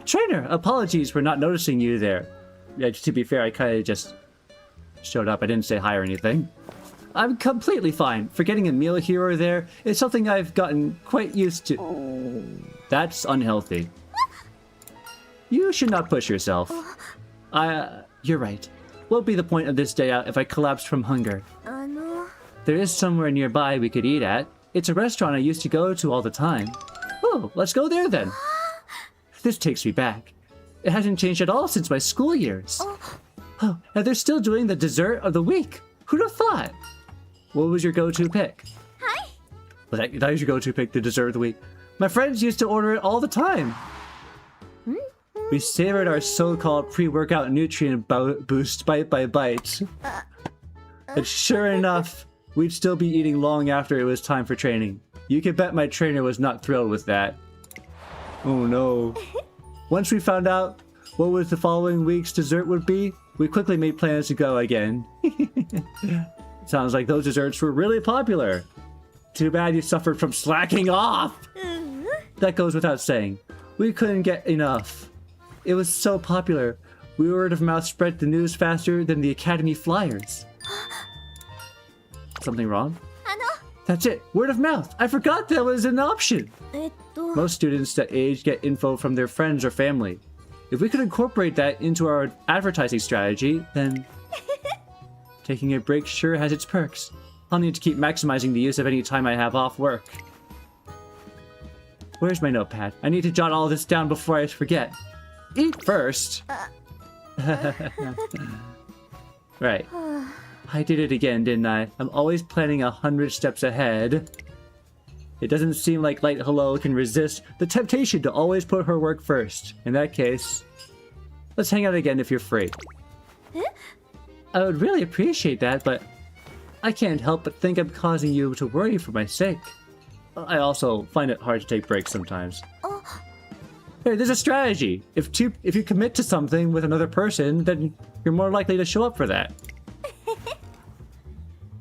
Trainer! Apologies for not noticing you there. Yeah, to be fair, I kind of just showed up. I didn't say hi or anything. I'm completely fine. Forgetting a meal here or there is something I've gotten quite used to. That's unhealthy. You should not push yourself. You're right. What'll be the point of this day out if I collapse from hunger? あの There is somewhere nearby we could eat at. It's a restaurant I used to go to all the time. Oh, let's go there then. This takes me back. It hasn't changed at all since my school years. Oh, and they're still doing the dessert of the week. Who'd have thought? What was your go-to pick? Hi. That was your go-to pick, the dessert of the week. My friends used to order it all the time. We savored our so-called pre-workout nutrient boost bite by bite. And sure enough, we'd still be eating long after it was time for training. You can bet my trainer was not thrilled with that. Oh no. Once we found out what was the following week's dessert would be, we quickly made plans to go again. Sounds like those desserts were really popular. Too bad you suffered from slacking off! That goes without saying. We couldn't get enough. It was so popular. Word of mouth spread the news faster than the Academy flyers. Something wrong? That's it. Word of mouth. I forgot that was an option. Most students that age get info from their friends or family. If we could incorporate that into our advertising strategy, then taking a break sure has its perks. I'll need to keep maximizing the use of any time I have off work. Where's my notepad? I need to jot all this down before I forget. Eat first. Right. I did it again, didn't I? I'm always planning 100 steps ahead. It doesn't seem like Light Hello can resist the temptation to always put her work first. In that case, let's hang out again if you're free. I would really appreciate that, but I can't help but think I'm causing you to worry for my sake. I also find it hard to take breaks sometimes. Hey, there's a strategy. If you commit to something with another person, then you're more likely to show up for that.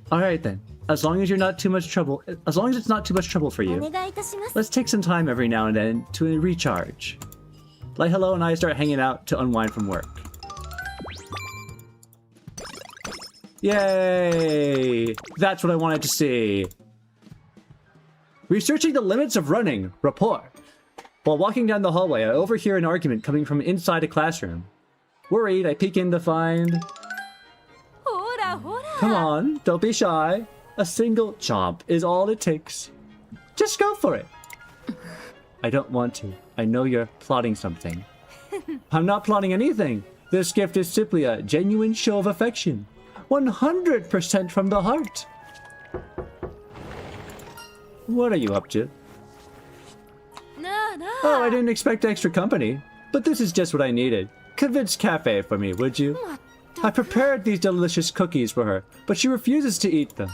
Alright then. As long as it's not too much trouble for you, let's take some time every now and then to recharge. Light Hello and I start hanging out to unwind from work. Yay! That's what I wanted to see. Researching the limits of running. Report. While walking down the hallway, I overhear an argument coming from inside a classroom. Worried, I peek in to find... Come on, don't be shy. A single chomp is all it takes. Just go for it. I don't want to. I know you're plotting something. I'm not plotting anything. This gift is simply a genuine show of affection. 100% from the heart. What are you up to? Oh, I didn't expect extra company. But this is just what I needed. Convince Cafe for me, would you? I prepared these delicious cookies for her, but she refuses to eat them.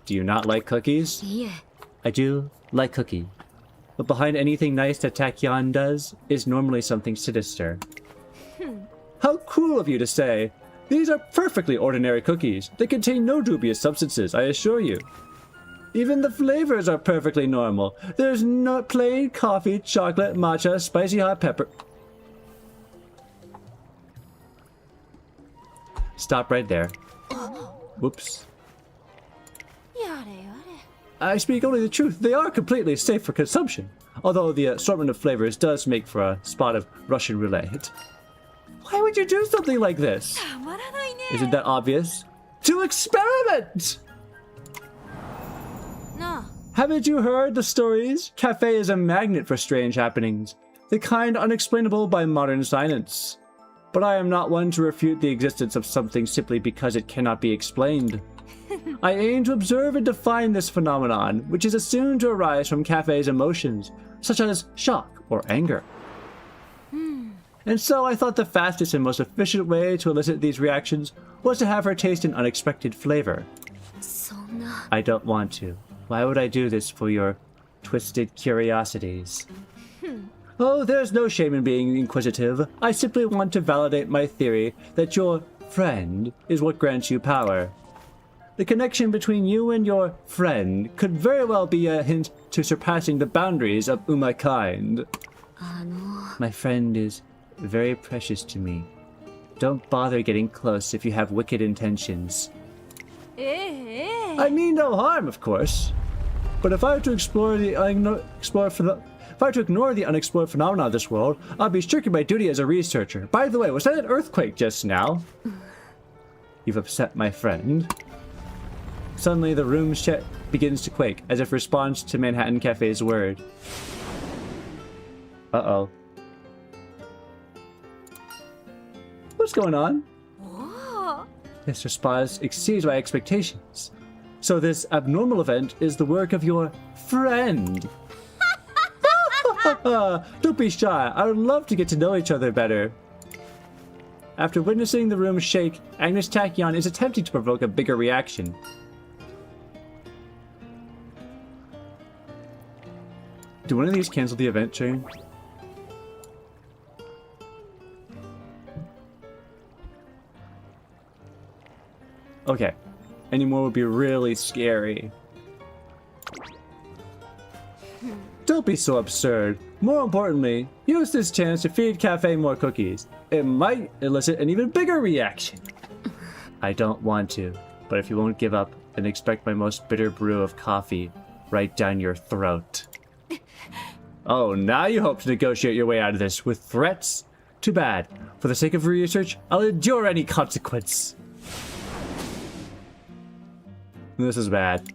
Do you not like cookies? I do like cookie. But behind anything nice that Tachyon does is normally something sinister. How cruel of you to say! These are perfectly ordinary cookies. They contain no dubious substances, I assure you. Even the flavors are perfectly normal. There's no plain coffee, chocolate, matcha, spicy hot pepper. Stop right there. Whoops. I speak only the truth. They are completely safe for consumption. Although the assortment of flavors does make for a spot of Russian roulette. Why would you do something like this? Isn't that obvious? To experiment! Haven't you heard the stories? Cafe is a magnet for strange happenings. The kind unexplainable by modern science. But I am not one to refute the existence of something simply because it cannot be explained. I aim to observe and define this phenomenon, which is assumed to arise from Cafe's emotions, such as shock or anger. And so I thought the fastest and most efficient way to elicit these reactions was to have her taste an unexpected flavor. I don't want to. Why would I do this for your twisted curiosities? Oh, there's no shame in being inquisitive. I simply want to validate my theory that your friend is what grants you power. The connection between you and your friend could very well be a hint to surpassing the boundaries of Uma-kind. My friend is very precious to me. Don't bother getting close if you have wicked intentions. I mean no harm, of course. But if I were to ignore the unexplored phenomena of this world, I'd be shirking my duty as a researcher. By the way, was that an earthquake just now? You've upset my friend. Suddenly, the room begins to quake, as if response to Manhattan Cafe's word. Uh-oh. What's going on? This response exceeds my expectations. So this abnormal event is the work of your friend. Don't be shy. I would love to get to know each other better. After witnessing the room shake, Agnes Tachyon is attempting to provoke a bigger reaction. Do one of these cancel the event chain? Okay. Any more would be really scary. don't be so absurd. More importantly, use this chance to feed Cafe more cookies. It might elicit an even bigger reaction. I don't want to, but if you won't give up, then expect my most bitter brew of coffee right down your throat. Oh, now you hope to negotiate your way out of this with threats? Too bad. For the sake of research, I'll endure any consequence. This is bad.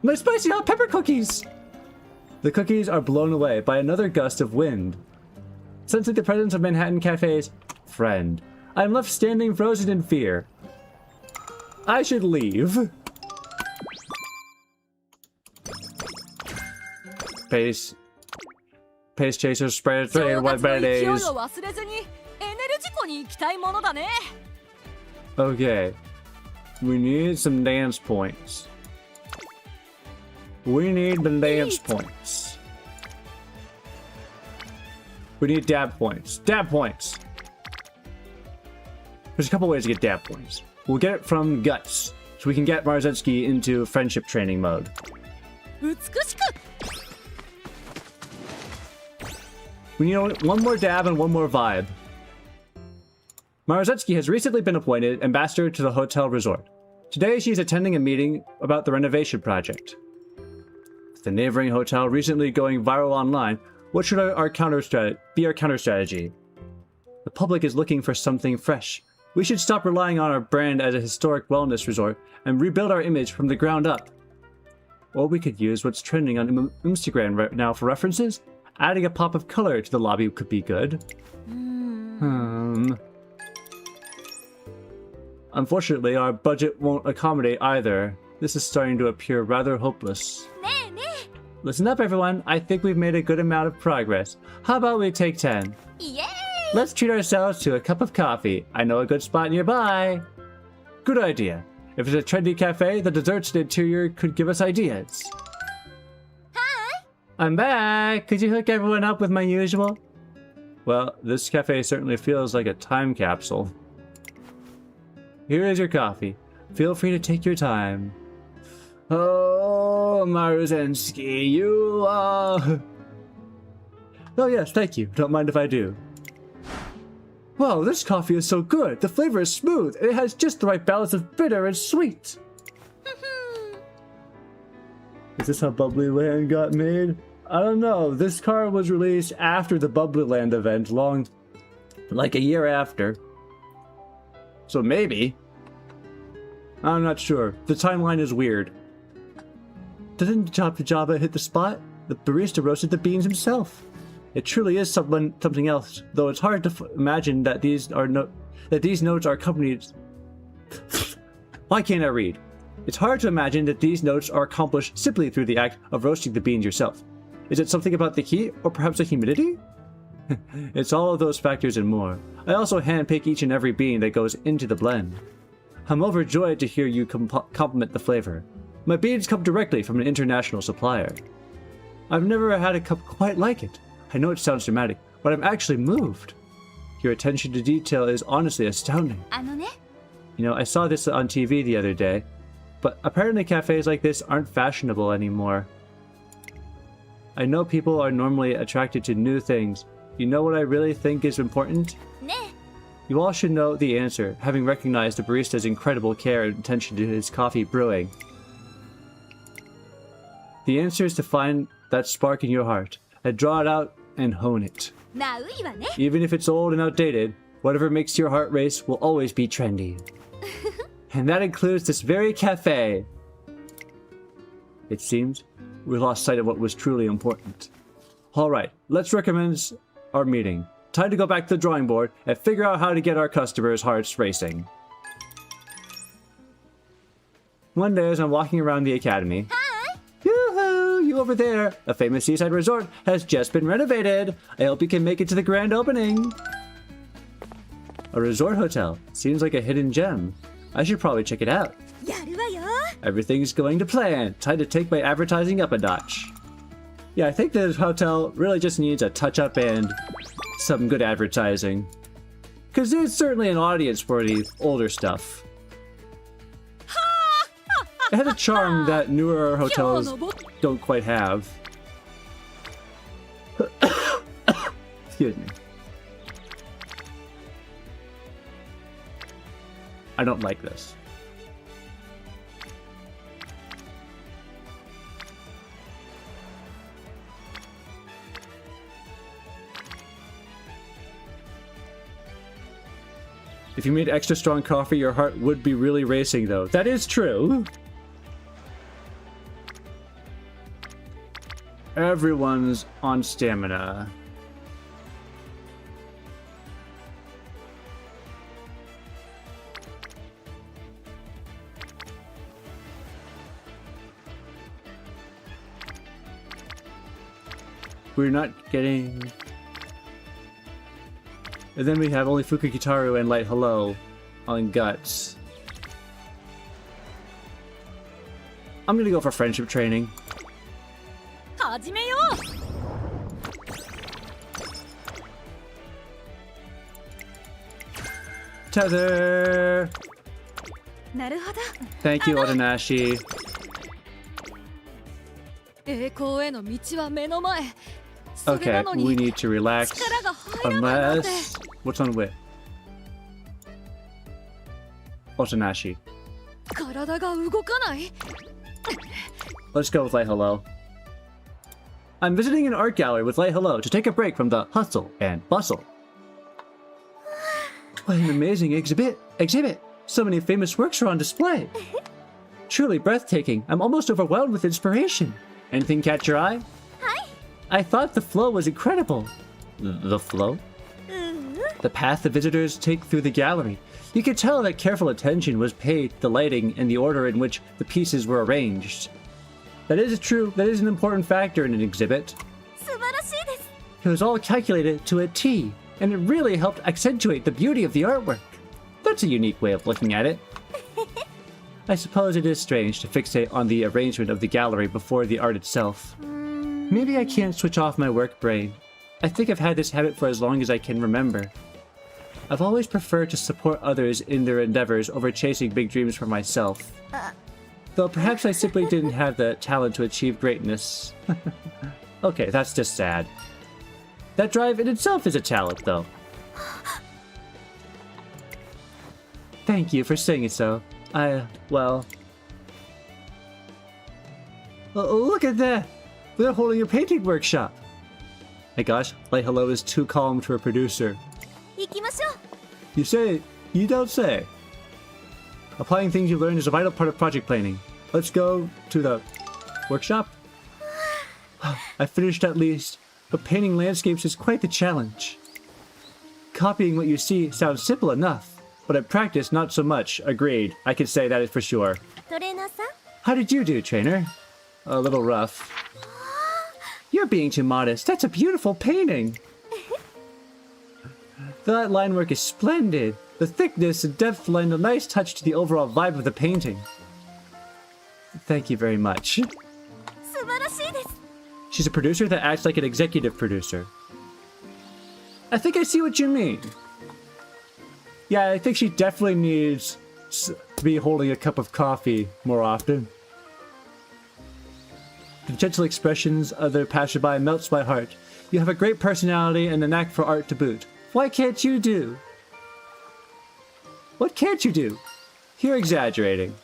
My spicy hot pepper cookies! The cookies are blown away by another gust of wind. Sensing the presence of Manhattan Cafe's friend, I am left standing frozen in fear. I should leave. Pace chasers spread through what bad days. Okay. We need some dance points. We need the dance points. We need dab points. Dab points! There's a couple ways to get dab points. We'll get it from Guts, so we can get Marzetsky into friendship training mode. We need one more dab and one more vibe. Marzetsky has recently been appointed ambassador to the hotel resort. Today she's attending a meeting about the renovation project. With the neighboring hotel recently going viral online, what should our counter strategy? The public is looking for something fresh. We should stop relying on our brand as a historic wellness resort and rebuild our image from the ground up. Or we could use what's trending on Instagram right now for references. Adding a pop of color to the lobby could be good. Unfortunately, our budget won't accommodate either. This is starting to appear rather hopeless. Listen up, everyone. I think we've made a good amount of progress. How about we take 10? Yay! Let's treat ourselves to a cup of coffee. I know a good spot nearby. Good idea. If it's a trendy cafe, the desserts and interior could give us ideas. Hi! I'm back! Could you hook everyone up with my usual? Well, this cafe certainly feels like a time capsule. Here is your coffee. Feel free to take your time. Oh, Maruzensky, you are... Oh yes, thank you. Don't mind if I do. Wow, this coffee is so good. The flavor is smooth. It has just the right balance of bitter and sweet. Is this how Bubbly Land got made? I don't know. This card was released after the Bubbly Land event, like a year after. So maybe. I'm not sure. The timeline is weird. Didn't Jabba hit the spot? The barista roasted the beans himself. It truly is something else, though it's hard to imagine that these notes are accompanied. Why can't I read? It's hard to imagine that these notes are accomplished simply through the act of roasting the beans yourself. Is it something about the heat, or perhaps the humidity? It's all of those factors and more. I also handpick each and every bean that goes into the blend. I'm overjoyed to hear you compliment the flavor. My beans come directly from an international supplier. I've never had a cup quite like it. I know it sounds dramatic, but I'm actually moved. Your attention to detail is honestly astounding. You know, I saw this on TV the other day, but apparently cafes like this aren't fashionable anymore. I know people are normally attracted to new things. You know what I really think is important? You all should know the answer, having recognized the barista's incredible care and attention to his coffee brewing. The answer is to find that spark in your heart, and draw it out and hone it. Even if it's old and outdated, whatever makes your heart race will always be trendy. And that includes this very cafe. It seems we lost sight of what was truly important. Alright, let's recommence our meeting. Time to go back to the drawing board and figure out how to get our customers' hearts racing. One day as I'm walking around the academy... Hi! Yoo-hoo! You over there! A famous seaside resort has just been renovated! I hope you can make it to the grand opening! A resort hotel. Seems like a hidden gem. I should probably check it out. Everything's going to plan. Time to take my advertising up a notch. Yeah, I think this hotel really just needs a touch-up and some good advertising. Because there's certainly an audience for the older stuff. It has a charm that newer hotels don't quite have. Excuse me. I don't like this. If you made extra strong coffee, your heart would be really racing, though. That is true. Everyone's on stamina. We're not getting... And then we have only Fukukitaru and Light Hello on Guts. I'm gonna go for friendship training. 始めよう Tether! なるほど Thank you, Otonashi. 栄光への道は目の前それ Okay, なの we に need to relax. 力が入らないなんて Unless... What's on wit? Otonashi. 体が動かない Let's go with Light Hello. I'm visiting an art gallery with Light Hello to take a break from the hustle and bustle. What an amazing exhibit! So many famous works are on display. Truly breathtaking. I'm almost overwhelmed with inspiration. Anything catch your eye? Hi. I thought the flow was incredible. The flow? The path the visitors take through the gallery. You could tell that careful attention was paid to the lighting and the order in which the pieces were arranged. That is true. That is an important factor in an exhibit. 素晴らしいです It was all calculated to a T, and it really helped accentuate the beauty of the artwork. That's a unique way of looking at it. I suppose it is strange to fixate on the arrangement of the gallery before the art itself. Maybe I can't switch off my work brain. I think I've had this habit for as long as I can remember. I've always preferred to support others in their endeavors over chasing big dreams for myself. Though perhaps I simply didn't have the talent to achieve greatness. Okay, that's just sad. That drive in itself is a talent, though. Thank you for saying it so. Well... look at that! They're holding a painting workshop! My gosh, Light Hello is too calm for a producer. 行きましょう You say, you don't say. Applying things you learned is a vital part of project planning. Let's go to the workshop. I finished at least, but painting landscapes is quite the challenge. Copying what you see sounds simple enough, but at practice not so much. Agreed. I can say that is for sure. トレーナーさん How did you do, trainer? A little rough. You're being too modest. That's a beautiful painting. That line work is splendid. The thickness and depth lend a nice touch to the overall vibe of the painting. Thank you very much. 素晴らしいです She's a producer that acts like an executive producer. I think I see what you mean. Yeah, I think she definitely needs to be holding a cup of coffee more often. The gentle expressions of the passerby melts my heart. You have a great personality and a knack for art to boot. Why can't you do? What can't you do? You're exaggerating.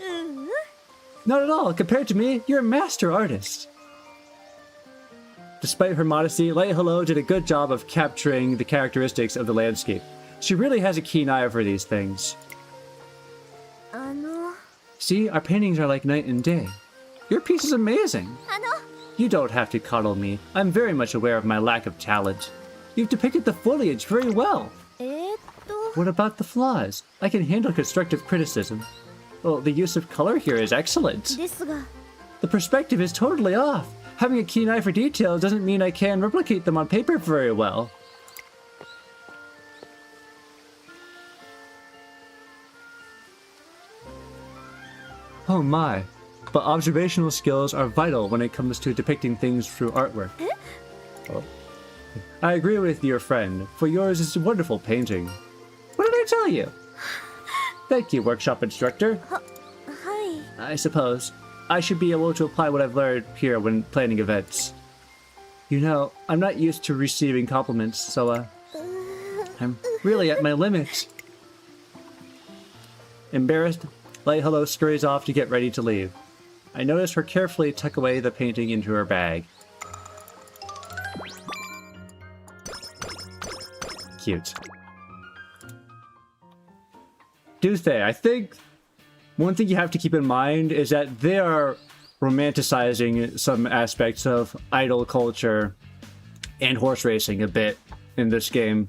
Not at all. Compared to me, you're a master artist. Despite her modesty, Light Hello did a good job of capturing the characteristics of the landscape. She really has a keen eye for these things. あの See, our paintings are like night and day. Your piece is amazing. あの You don't have to coddle me. I'm very much aware of my lack of talent. You've depicted the foliage very well. えーっと What about the flaws? I can handle constructive criticism. Well, the use of color here is excellent. ですが The perspective is totally off. Having a keen eye for detail doesn't mean I can replicate them on paper very well. Oh my. But observational skills are vital when it comes to depicting things through artwork. Oh. I agree with your friend, for yours is a wonderful painting. What did I tell you? Thank you, workshop instructor. はい I suppose I should be able to apply what I've learned here when planning events. You know, I'm not used to receiving compliments, so, I'm really at my limit. Embarrassed, Light Hello scurries off to get ready to leave. I notice her carefully tuck away the painting into her bag. Cute. Duthe, I think one thing you have to keep in mind is that they are romanticizing some aspects of idol culture and horse racing a bit in this game.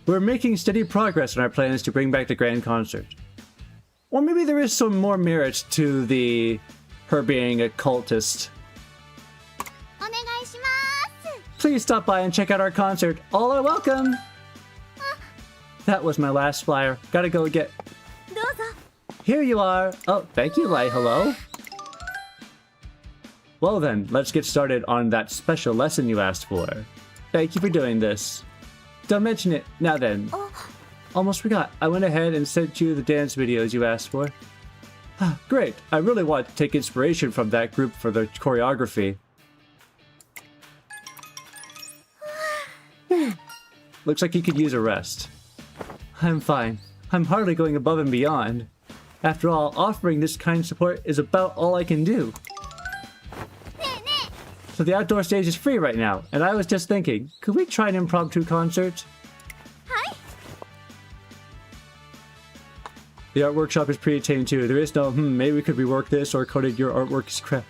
We're making steady progress in our plans to bring back the grand concert. Or maybe there is some more merit to her being a cultist. Please stop by and check out our concert. All are welcome. That was my last flyer. Gotta go get... Here you are. Oh, thank you, Light Hello. Well then, let's get started on that special lesson you asked for. Thank you for doing this. Don't mention it. Now then. Almost forgot. I went ahead and sent you the dance videos you asked for. Great. I really want to take inspiration from that group for the choreography. Looks like you could use a rest. I'm fine. I'm hardly going above and beyond. After all, offering this kind support is about all I can do. So the outdoor stage is free right now, and I was just thinking, could we try an impromptu concert? Hi. The art workshop is pretty tame too. There is no, maybe we could rework this or coded your artwork is crap.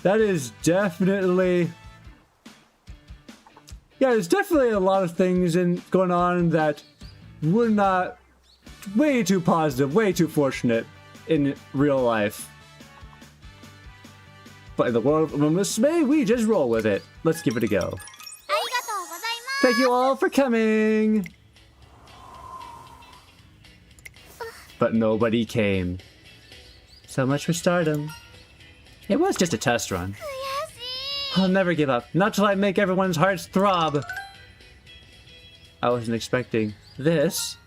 That is definitely... Yeah, there's definitely a lot of things going on that would not... Way too positive, way too fortunate in real life. But in the world of Umamusume, we just roll with it. Let's give it a go. Thank you all for coming! But nobody came. So much for stardom. It was just a test run. I'll never give up. Not till I make everyone's hearts throb. I wasn't expecting this.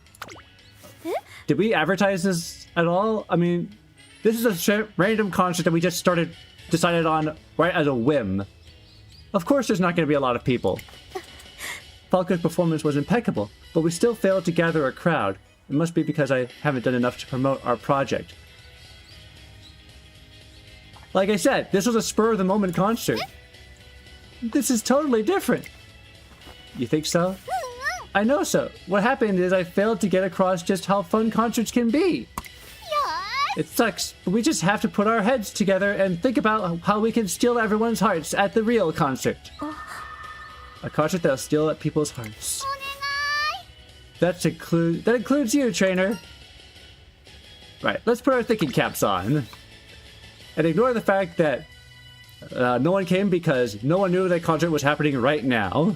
Did we advertise this at all? I mean, this is a random concert that we just decided on right as a whim. Of course there's not going to be a lot of people. Falco's performance was impeccable, but we still failed to gather a crowd. It must be because I haven't done enough to promote our project. Like I said, this was a spur-of-the-moment concert. This is totally different. You think so? I know so. What happened is I failed to get across just how fun concerts can be. It sucks, but we just have to put our heads together and think about how we can steal everyone's hearts at the real concert. A concert that'll steal at people's hearts. That includes you, trainer. Right, let's put our thinking caps on. And ignore the fact that no one came because no one knew that concert was happening right now.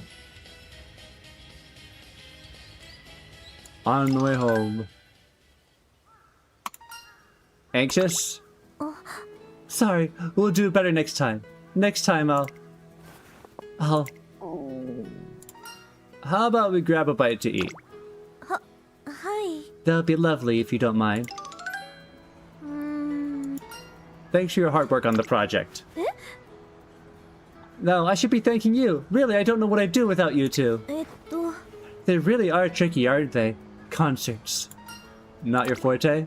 On the way home. Anxious? Sorry, we'll do better next time. Next time I'll... How about we grab a bite to eat? Hi. That'll be lovely if you don't mind. Thanks for your hard work on the project. No, I should be thanking you. Really, I don't know what I'd do without you two. They really are tricky, aren't they? Concerts. Not your forte?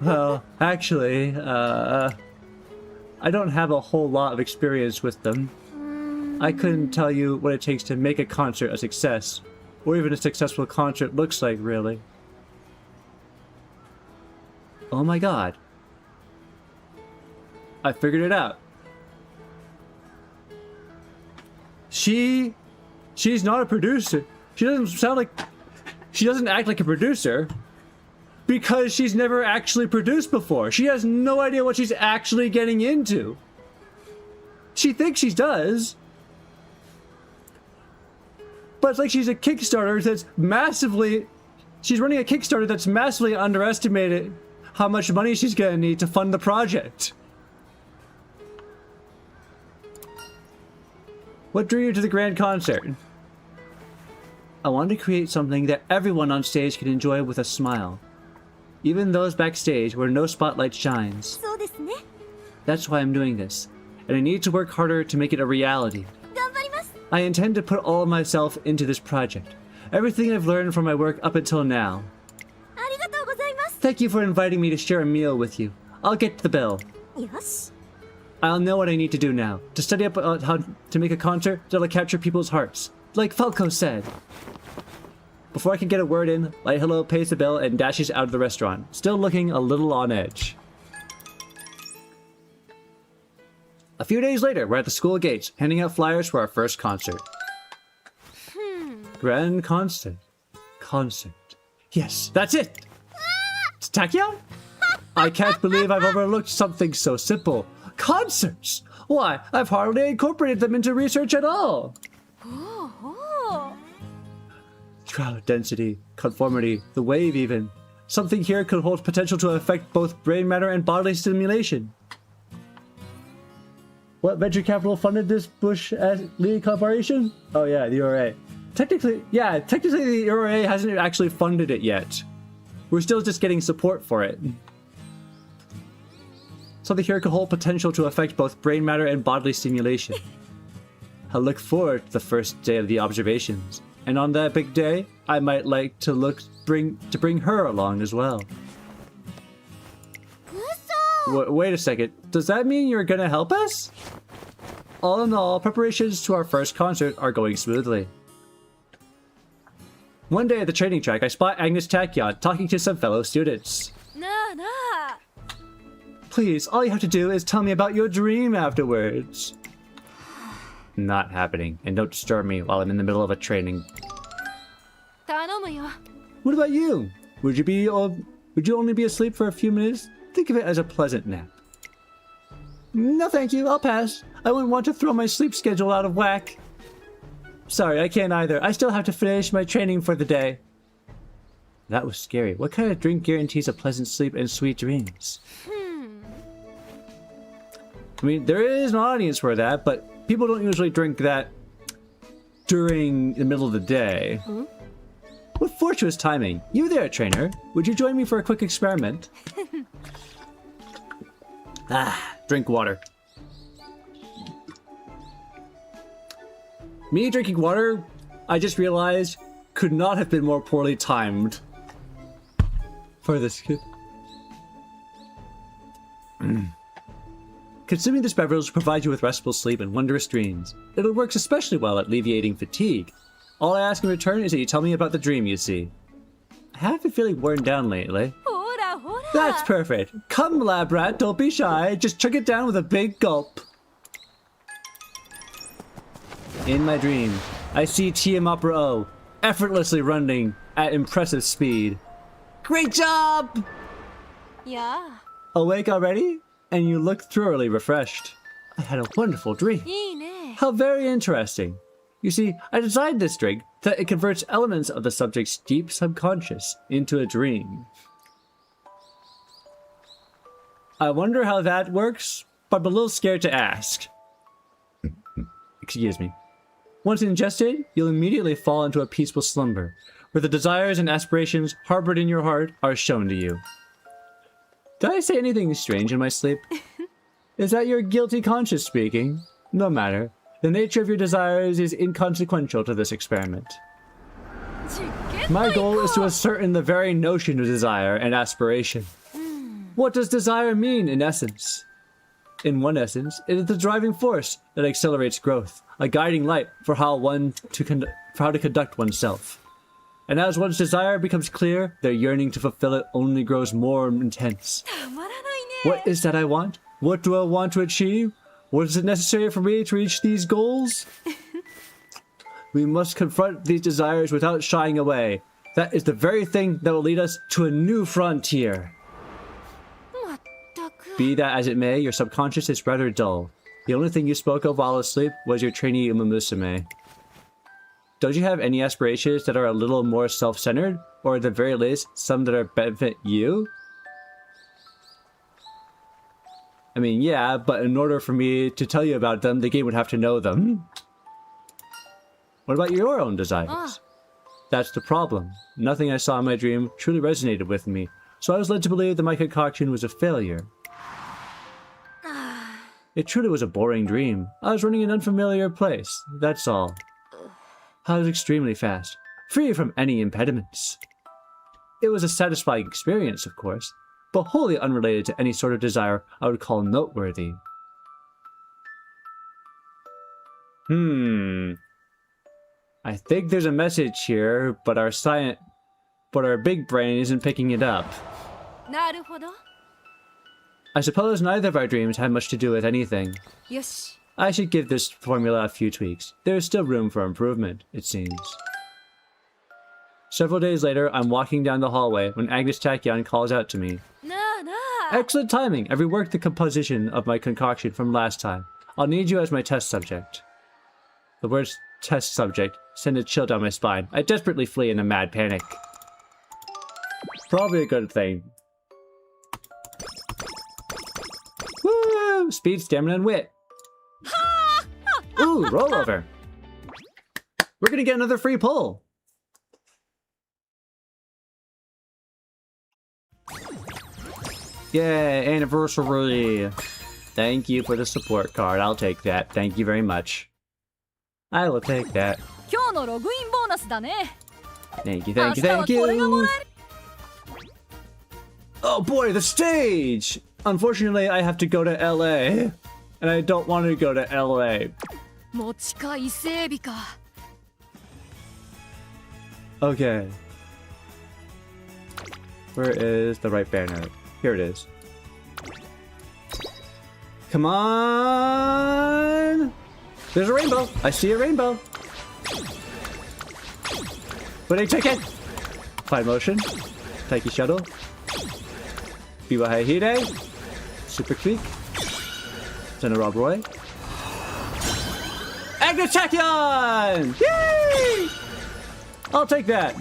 Well, actually, I don't have a whole lot of experience with them. I couldn't tell you what it takes to make a concert a success, or even a successful concert looks like, really. Oh my god. I figured it out. She's not a producer. She doesn't act like a producer because she's never actually produced before. She has no idea what she's actually getting into. She thinks she does. But it's like she's a Kickstarter that's massively... She's running a Kickstarter that's massively underestimated how much money she's gonna need to fund the project. What drew you to the grand concert? I wanted to create something that everyone on stage can enjoy with a smile. Even those backstage where no spotlight shines. That's why I'm doing this. And I need to work harder to make it a reality. 頑張ります。 I intend to put all of myself into this project. Everything I've learned from my work up until now. ありがとうございます。 Thank you for inviting me to share a meal with you. I'll get to the bill. よし。 I'll know what I need to do now. To study up on how to make a concert that'll capture people's hearts. Like Falco said. Before I can get a word in, Light Hello pays the bill and dashes out of the restaurant, still looking a little on edge. A few days later, we're at the school gates, handing out flyers for our first concert. Grand concert. Concert. Yes, that's it! It's Tachyon? I can't believe I've overlooked something so simple. Concerts! Why, I've hardly incorporated them into research at all! Crowd density, conformity, the wave even. Something here could hold potential to affect both brain matter and bodily stimulation. What venture capital funded this Bush Lee Corporation? Oh yeah, the URA. Technically the URA hasn't actually funded it yet. We're still just getting support for it. Something here could hold potential to affect both brain matter and bodily stimulation. I look forward to the first day of the observations. And on that big day, I might like to bring her along as well. Wait a second. Does that mean you're gonna help us? All in all, preparations to our first concert are going smoothly. One day at the training track, I spot Agnes Tachyon talking to some fellow students. なあなあ。 Please, all you have to do is tell me about your dream afterwards. Not happening, and don't disturb me while I'm in the middle of a training. 頼むよ。 What about you? Would you only be asleep for a few minutes? Think of it as a pleasant nap. No thank you, I'll pass. I wouldn't want to throw my sleep schedule out of whack. Sorry, I can't either. I still have to finish my training for the day. That was scary. What kind of drink guarantees a pleasant sleep and sweet dreams? I mean, there is an audience for that, but people don't usually drink that during the middle of the day. What fortuitous timing. You there, trainer. Would you join me for a quick experiment? Drink water. Me drinking water, I just realized, could not have been more poorly timed for this kid. Consuming this beverage will provide you with restful sleep and wondrous dreams. It works especially well at alleviating fatigue. All I ask in return is that you tell me about the dream you see. I have been feeling worn down lately. ほらほら。 That's perfect. Come, lab rat, don't be shy. Just chug it down with a big gulp. In my dream, I see TM Opera O effortlessly running at impressive speed. Great job! やあ。 Awake already? And you look thoroughly refreshed. I had a wonderful dream. いいね。 How very interesting. You see, I designed this drink that it converts elements of the subject's deep subconscious into a dream. I wonder how that works, but I'm a little scared to ask. Excuse me. Once ingested, you'll immediately fall into a peaceful slumber, where the desires and aspirations harbored in your heart are shown to you. Did I say anything strange in my sleep? Is that your guilty conscience speaking? No matter. The nature of your desires is inconsequential to this experiment. My goal is to ascertain the very notion of desire and aspiration. What does desire mean in essence? In one essence, it is the driving force that accelerates growth, a guiding light for how to conduct oneself. And as one's desire becomes clear, their yearning to fulfill it only grows more intense. たまらないね。 What is that I want? What do I want to achieve? What is it necessary for me to reach these goals? We must confront these desires without shying away. That is the very thing that will lead us to a new frontier. まったく。 Be that as it may, your subconscious is rather dull. The only thing you spoke of while asleep was your trainee Umamusume. Don't you have any aspirations that are a little more self-centered? Or at the very least, some that are benefit you? I mean, yeah, but in order for me to tell you about them, the game would have to know them. What about your own desires? That's the problem. Nothing I saw in my dream truly resonated with me, so I was led to believe that my concoction was a failure. It truly was a boring dream. I was running an unfamiliar place, that's all. I was extremely fast, free from any impediments. It was a satisfying experience, of course, but wholly unrelated to any sort of desire I would call noteworthy. I think there's a message here, but our big brain isn't picking it up. なるほど。 I suppose neither of our dreams had much to do with anything. よし。 I should give this formula a few tweaks. There is still room for improvement, it seems. Several days later, I'm walking down the hallway when Agnes Tachyon calls out to me. なあなあ。 Excellent timing! I've reworked the composition of my concoction from last time. I'll need you as my test subject. The words test subject send a chill down my spine. I desperately flee in a mad panic. Probably a good thing. Woo! Speed, stamina, and wit. Ooh, rollover. We're gonna get another free pull. Yay, anniversary. Thank you for the support card. I'll take that. Thank you very much. I will take that. 今日のログインボーナスだね。 Thank you, thank you, thank you. Oh boy, the stage! Unfortunately, I have to go to LA. And I don't want to go to LA. 持ちか伊勢海老か。 Okay. Where is the right banner? Here it is. Come on! There's a rainbow! I see a rainbow! Winning ticket! Fine motion. Taiki shuttle. Biwa Hide. Super Creek. Senna Rob Roy. Agnes Tachyon! Yay! I'll take that.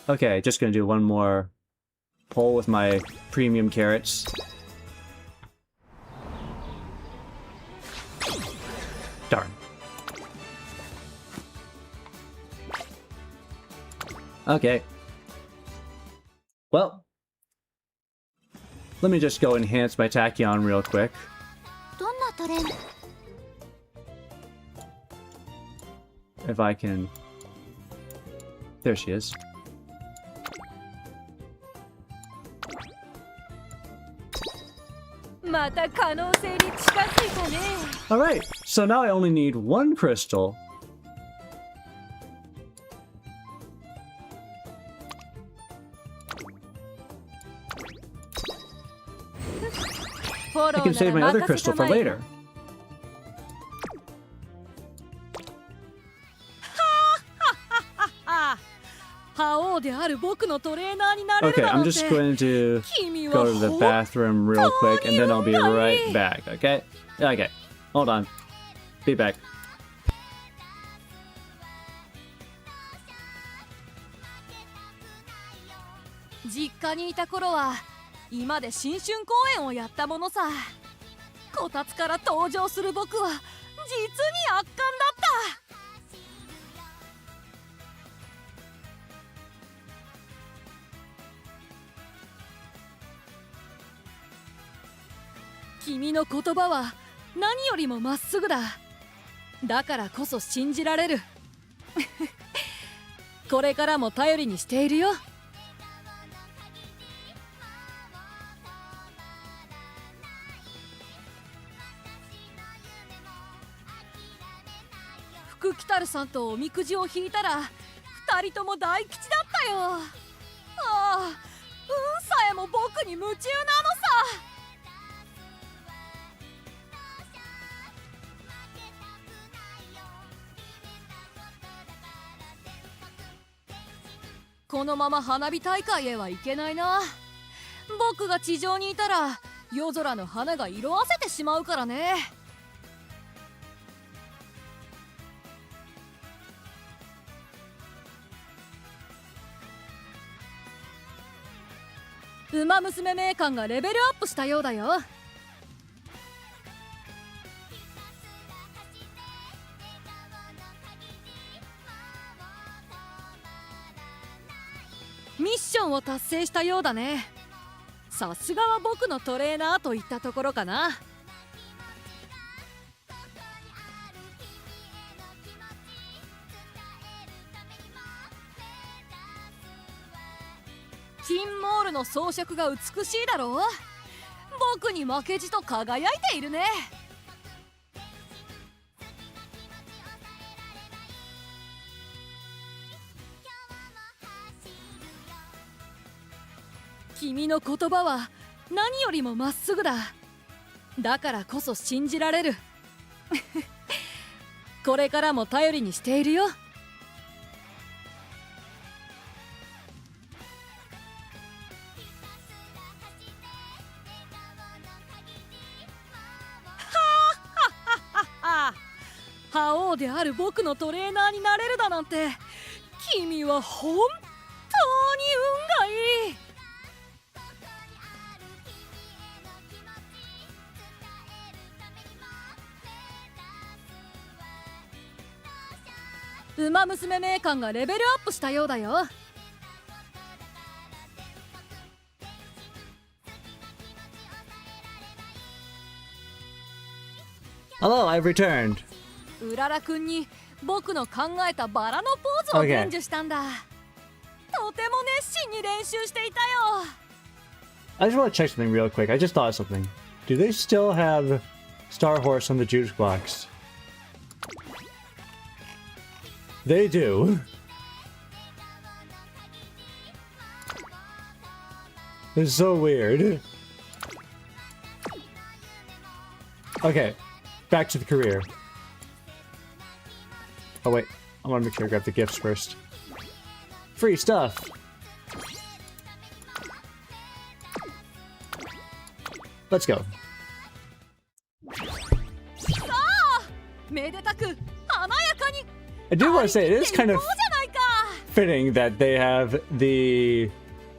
Okay, just gonna do one more pull with my premium carrots. Darn. Okay. Well, let me just go enhance my Tachyon real quick. どんなトレンド If I can... There she is. Alright, so now I only need one crystal. I can save my other crystal for later. Okay, I'm just going to go to the bathroom real quick and then I'll be right back, okay? Okay, hold on. Be back. 実家にいた頃は今で新春公演をやったものさ。こたつから登場する僕は実に圧巻だった。君の言葉は何よりもまっすぐだ。だからこそ信じられる。これからも頼りにしているよ。福来たるさんとおみくじを引いたら2人とも大吉だったよ。ああ、運さえも僕に夢中なのさ。このまま花火大会へは行けないな。僕が地上にいたら夜空の花が色あせてしまうからね。ウマ娘名鑑がレベルアップしたようだよ。ミッションを達成したようだね。さすがは僕のトレーナーといったところかな。金モールの装飾が美しいだろう。僕に負けじと輝いているね。君の言葉は何よりもまっすぐだ。だからこそ信じられる。これからも頼りにしているよ。覇王である僕のトレーナーになれるだなんて、君は本当に運がいい。ウマ娘名鑑がレベルアップしたようだよ。Hello, I've returned. うららくんに僕の考えたバラのポーズを伝授したんだ。とても熱心に練習していたよ。I just want to check something real quick. I just thought of something. Do they still have Star Horse on the juice box? They do. It's so weird. Okay, back to the career. Oh wait, I want to make sure I grab the gifts first. Free stuff! Let's go. さあ、めでたく華やかに。 I do want to say, it is kind of そうじゃないか。 fitting that they have the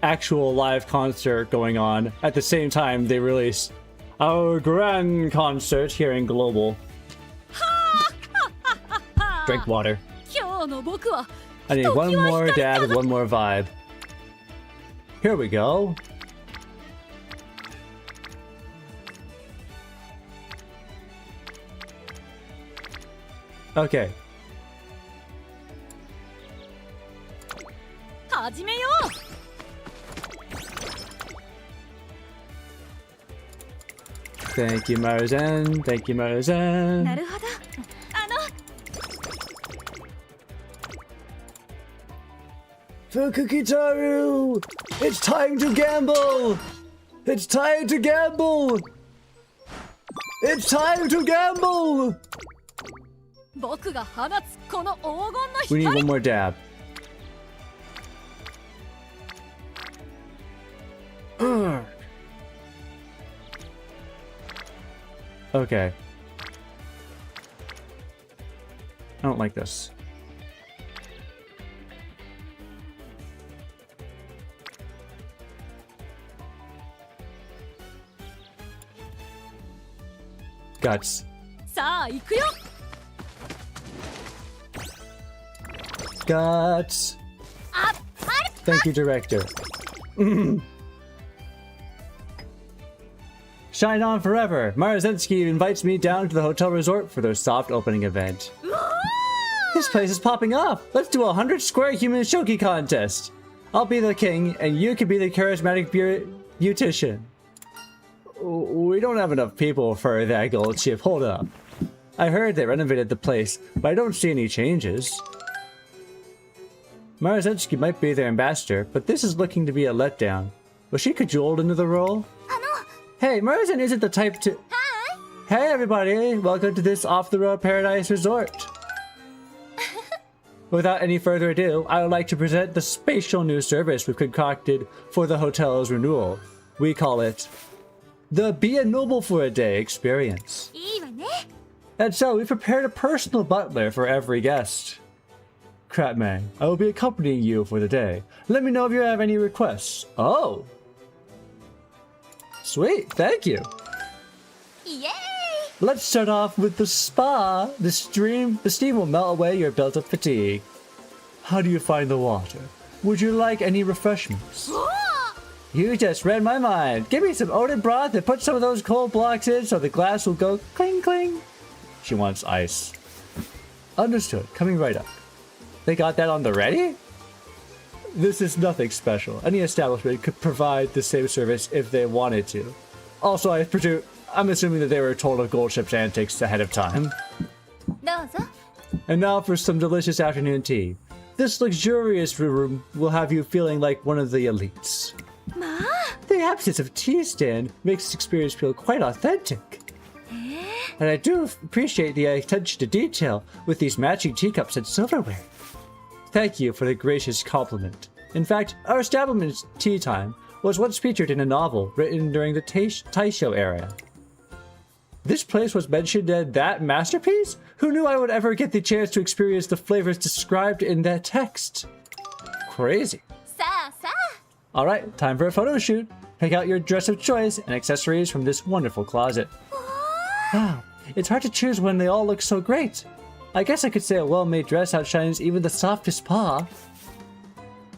actual live concert going on at the same time they release our grand concert here in Global. Drink water. 今日の僕は I need one more dab and one more vibe. Here we go. Okay. 始めよう。 Thank you, Maruzen. Thank you, Maruzen. なるほど。Fukukitaru! It's time to gamble! It's time to gamble! It's time to gamble! 僕が放つこの黄金の We need 光。 one more dab. Ugh. Okay. I don't like this. Guts. さあ行くよ。 Guts. あ、Thank you, director. Shine on forever. Marzensky invites me down to the hotel resort for their soft opening event. This place is popping off. Let's do a 100-square human shogi contest. I'll be the king, and you can be the charismatic beautician. We don't have enough people for that gold chip. Hold up. I heard they renovated the place, but I don't see any changes. Marzensky might be their ambassador, but this is looking to be a letdown. Was she cajoled into the role? Hey, Marzen isn't the type to... Hi! Hey everybody, welcome to this off-the-road paradise resort. Without any further ado, I would like to present the spatial new service we've concocted for the hotel's renewal. We call it the Be a Noble for a Day experience. いいわね。 And so we prepared a personal butler for every guest. Crapman, I will be accompanying you for the day. Let me know if you have any requests. Oh! Sweet, thank you. イエーイ。 Let's start off with the spa. The steam will melt away your built-up fatigue. How do you find the water? Would you like any refreshments? You just read my mind. Give me some oaten broth and put some of those cold blocks in so the glass will go cling cling. She wants ice. Understood. Coming right up. They got that on the ready? This is nothing special. Any establishment could provide the same service if they wanted to. Also, I'm assuming that they were told of Gold Ship's antics ahead of time. どうぞ And now for some delicious afternoon tea. This luxurious room will have you feeling like one of the elites. The absence of tea stand makes this experience feel quite authentic. And I do appreciate the attention to detail with these matching teacups and silverware. Thank you for the gracious compliment. In fact, our establishment's tea time was once featured in a novel written during the Tachyon era. This place was mentioned in that masterpiece? Who knew I would ever get the chance to experience the flavors described in that text? Crazy. さあさあ Alright, time for a photo shoot. Pick out your dress of choice and accessories from this wonderful closet. Wow, it's hard to choose when they all look so great. I guess I could say a well-made dress outshines even the softest paw.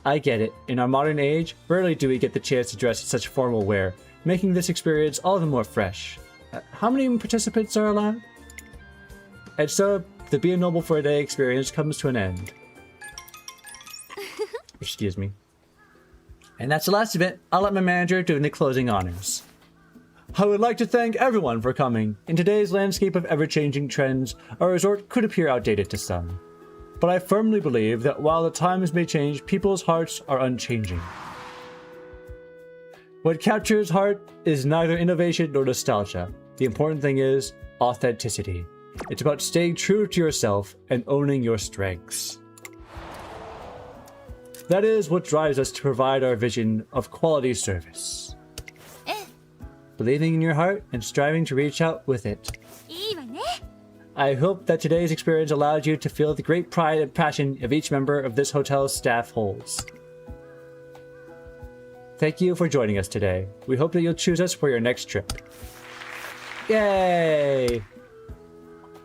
I get it. In our modern age, rarely do we get the chance to dress in such formal wear, making this experience all the more fresh. How many participants are allowed? And so, the Be a Noble for a Day experience comes to an end. Excuse me. And that's the last of it. I'll let my manager do the closing honors. I would like to thank everyone for coming. In today's landscape of ever-changing trends, our resort could appear outdated to some. But I firmly believe that while the times may change, people's hearts are unchanging. What captures heart is neither innovation nor nostalgia. The important thing is authenticity. It's about staying true to yourself and owning your strengths. That is what drives us to provide our vision of quality service. Believing in your heart and striving to reach out with it. いいわね I hope that today's experience allowed you to feel the great pride and passion of each member of this hotel's staff holds. Thank you for joining us today. We hope that you'll choose us for your next trip. Yay!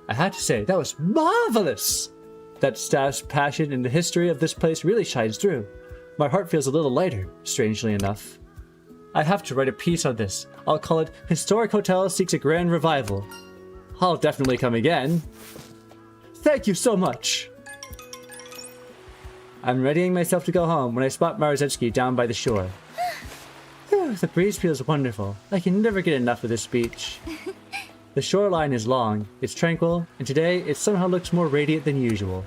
I have to say, that was marvelous! That staff's passion and the history of this place really shines through. My heart feels a little lighter, strangely enough. I have to write a piece on this. I'll call it Historic Hotel Seeks a Grand Revival. I'll definitely come again. Thank you so much! I'm readying myself to go home when I spot Maruzetsuki down by the shore. Whew, the breeze feels wonderful. I can never get enough of this beach. The shoreline is long, it's tranquil, and today it somehow looks more radiant than usual.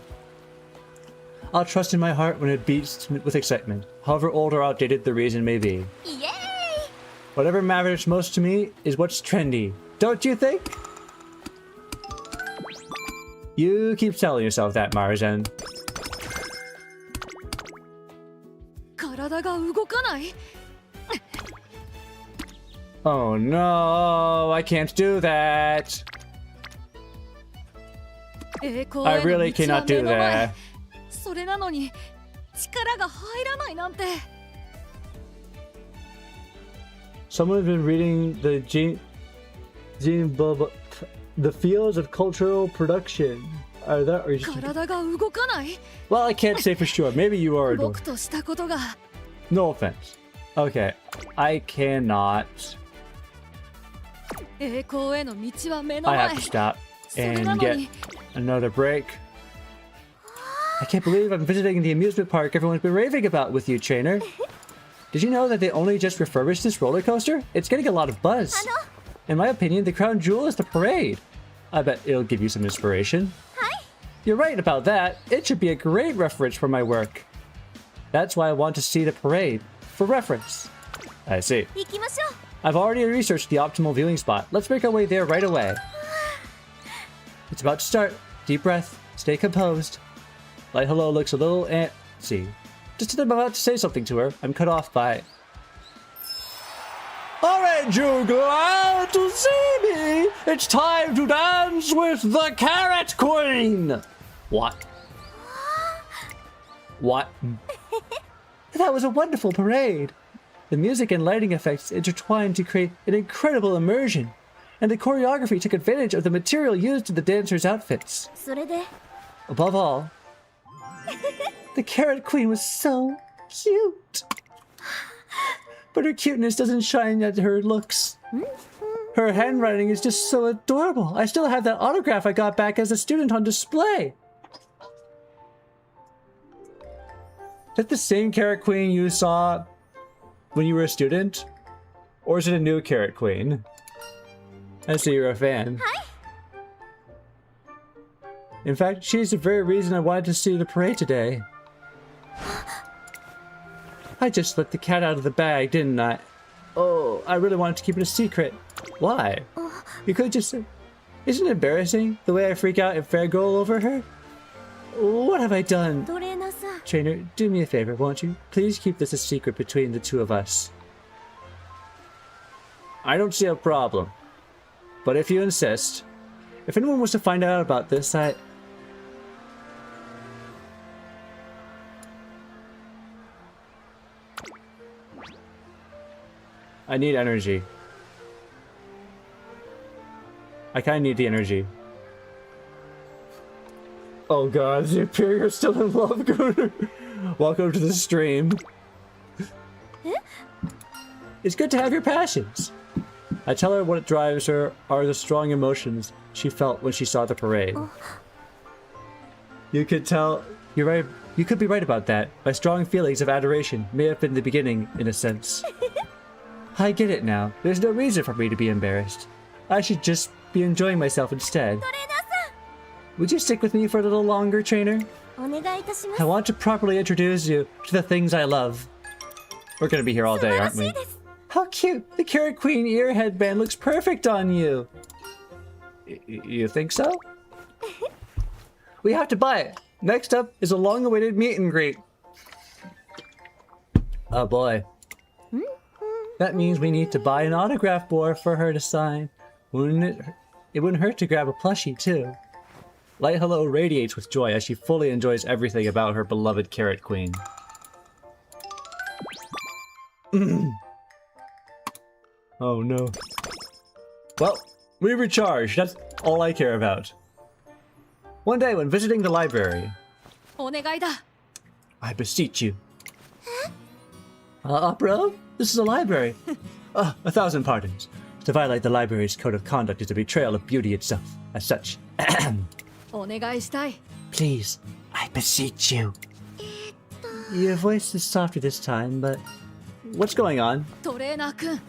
I'll trust in my heart when it beats with excitement, however old or outdated the reason may be. イエーイ Whatever matters most to me is what's trendy, don't you think? You keep telling yourself that, Maruzen. 体が動かない Oh no, I can't do that. 栄光 I への really 道は cannot 目 do の前 that. それなのに力が入らないなんて Someone has been reading the the fields of cultural production. Are that or just... 体が動かない Well, I can't say for sure. Maybe you are. 僕としたことが No offense. Okay, I cannot. 栄光への道は目の I 前 have to stop それ and なの get に another break. I can't believe I'm visiting the amusement park everyone's been raving about with you, trainer. Did you know that they only just refurbished this roller coaster? It's getting a lot of buzz. In my opinion, the crown jewel is the parade. I bet it'll give you some inspiration. You're right about that. It should be a great reference for my work. That's why I want to see the parade. For reference. I see. 行きましょう I've already researched the optimal viewing spot. Let's make our way there right away. It's about to start. Deep breath. Stay composed. Light hello looks a little antsy. Just as I'm about to say something to her, I'm cut off by... Aren't you glad to see me? It's time to dance with the Carrot Queen! What? What? That was a wonderful parade. The music and lighting effects intertwined to create an incredible immersion. And the choreography took advantage of the material used in the dancers' outfits. それで Above all, the Carrot Queen was so cute. But her cuteness doesn't shine at her looks. Her handwriting is just so adorable. I still have that autograph I got back as a student on display. Is that the same Carrot Queen you saw when you were a student? Or is it a new Carrot Queen? I see you're a fan. Hi. In fact, she's the very reason I wanted to see the parade today. I just let the cat out of the bag, didn't I? Oh, I really wanted to keep it a secret. Why? You could just... Isn't it embarrassing, the way I freak out and fair goal over her? What have I done? トレーナーさん Trainer, do me a favor, won't you? Please keep this a secret between the two of us. I don't see a problem. But if you insist, if anyone was to find out about this, I need energy. I kinda need the energy. Oh god, the Imperial's still in love, Gunnar. Welcome to the stream. It's good to have your passions. I tell her what drives her are the strong emotions she felt when she saw the parade. You could tell, you're right, you could be right about that. My strong feelings of adoration may have been the beginning, in a sense. I get it now. There's no reason for me to be embarrassed. I should just be enjoying myself instead. トレーナーさ Would you stick with me for a little longer, trainer? んお願いいたしま I す want to properly introduce you to the things I love. We're gonna be here all day, 素晴ら aren't しい we? です How cute! The Carrot Queen ear headband looks perfect on you! You think so? We have to buy it! Next up is a long-awaited meet and greet. Oh boy. That means we need to buy an autograph board for her to sign. Wouldn't it? It wouldn't hurt to grab a plushie too. Light Hello radiates with joy as she fully enjoys everything about her beloved Carrot Queen. Oh no. Well, we recharge. That's all I care about. One day when visiting the library, お願いだ I beseech you. Opera? This is a library. 1,000 pardons. To violate the library's code of conduct is a betrayal of beauty itself. As such, お願いしたい please, I beseech you. Your voice is softer this time, but what's going on? トレーナーくん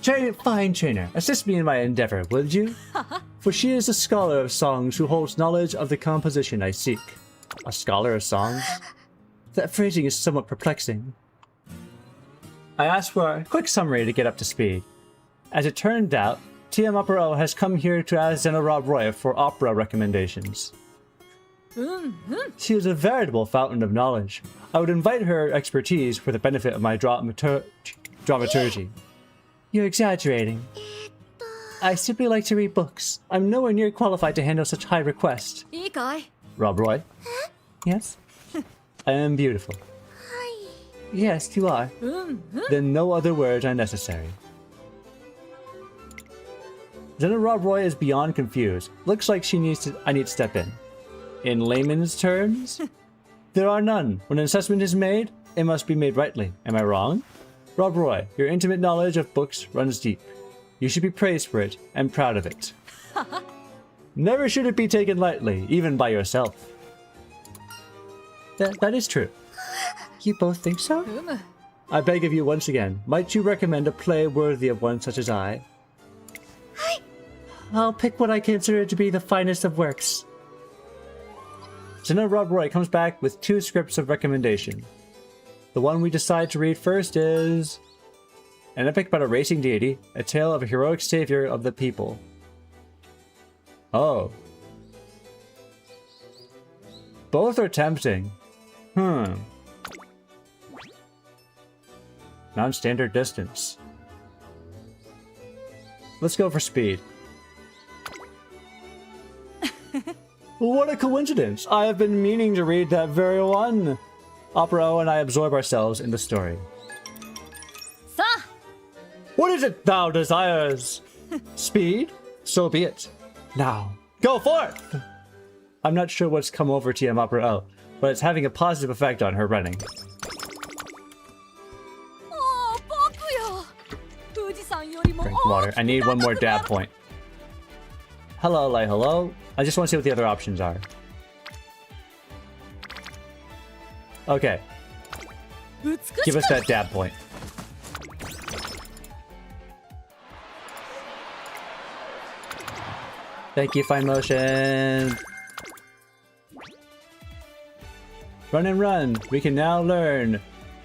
Fine trainer, assist me in my endeavor, would you? For she is a scholar of songs who holds knowledge of the composition I seek. A scholar of songs? That phrasing is somewhat perplexing. I asked for a quick summary to get up to speed. As it turned out, TM Opera has come here to ask Zena Rob Roy for opera recommendations. She is a veritable fountain of knowledge. I would invite her expertise for the benefit of my dramaturgy. You're exaggerating. I simply like to read books. I'm nowhere near qualified to handle such high requests. いいかい Rob Roy? Yes? I am beautiful. Yes, you are. Then no other words are necessary. Zena Rob Roy is beyond confused. Looks like I need to step in. In layman's terms? There are none. When an assessment is made, it must be made rightly. Am I wrong? Rob Roy, your intimate knowledge of books runs deep. You should be praised for it and proud of it. Never should it be taken lightly, even by yourself. That is true. You both think so? うむ I beg of you once again, might you recommend a play worthy of one such as I? I'll pick what I consider to be the finest of works. Zena Rob Roy comes back with 2 scripts of recommendation. The one we decide to read first is an epic about a racing deity, a tale of a heroic savior of the people. Oh. Both are tempting. Non-standard distance. Let's go for speed. What a coincidence! I have been meaning to read that very one. Opera and I absorb ourselves in the story. さあ What is it thou desires? Speed? So be it. Now, go forth! I'm not sure what's come over TM Opera, but it's having a positive effect on her running. water. I need one more dab point. Hello, like hello. I just want to see what the other options are. Okay. Give us that dab point. Thank you, Fine Motion. Run and run. We can now learn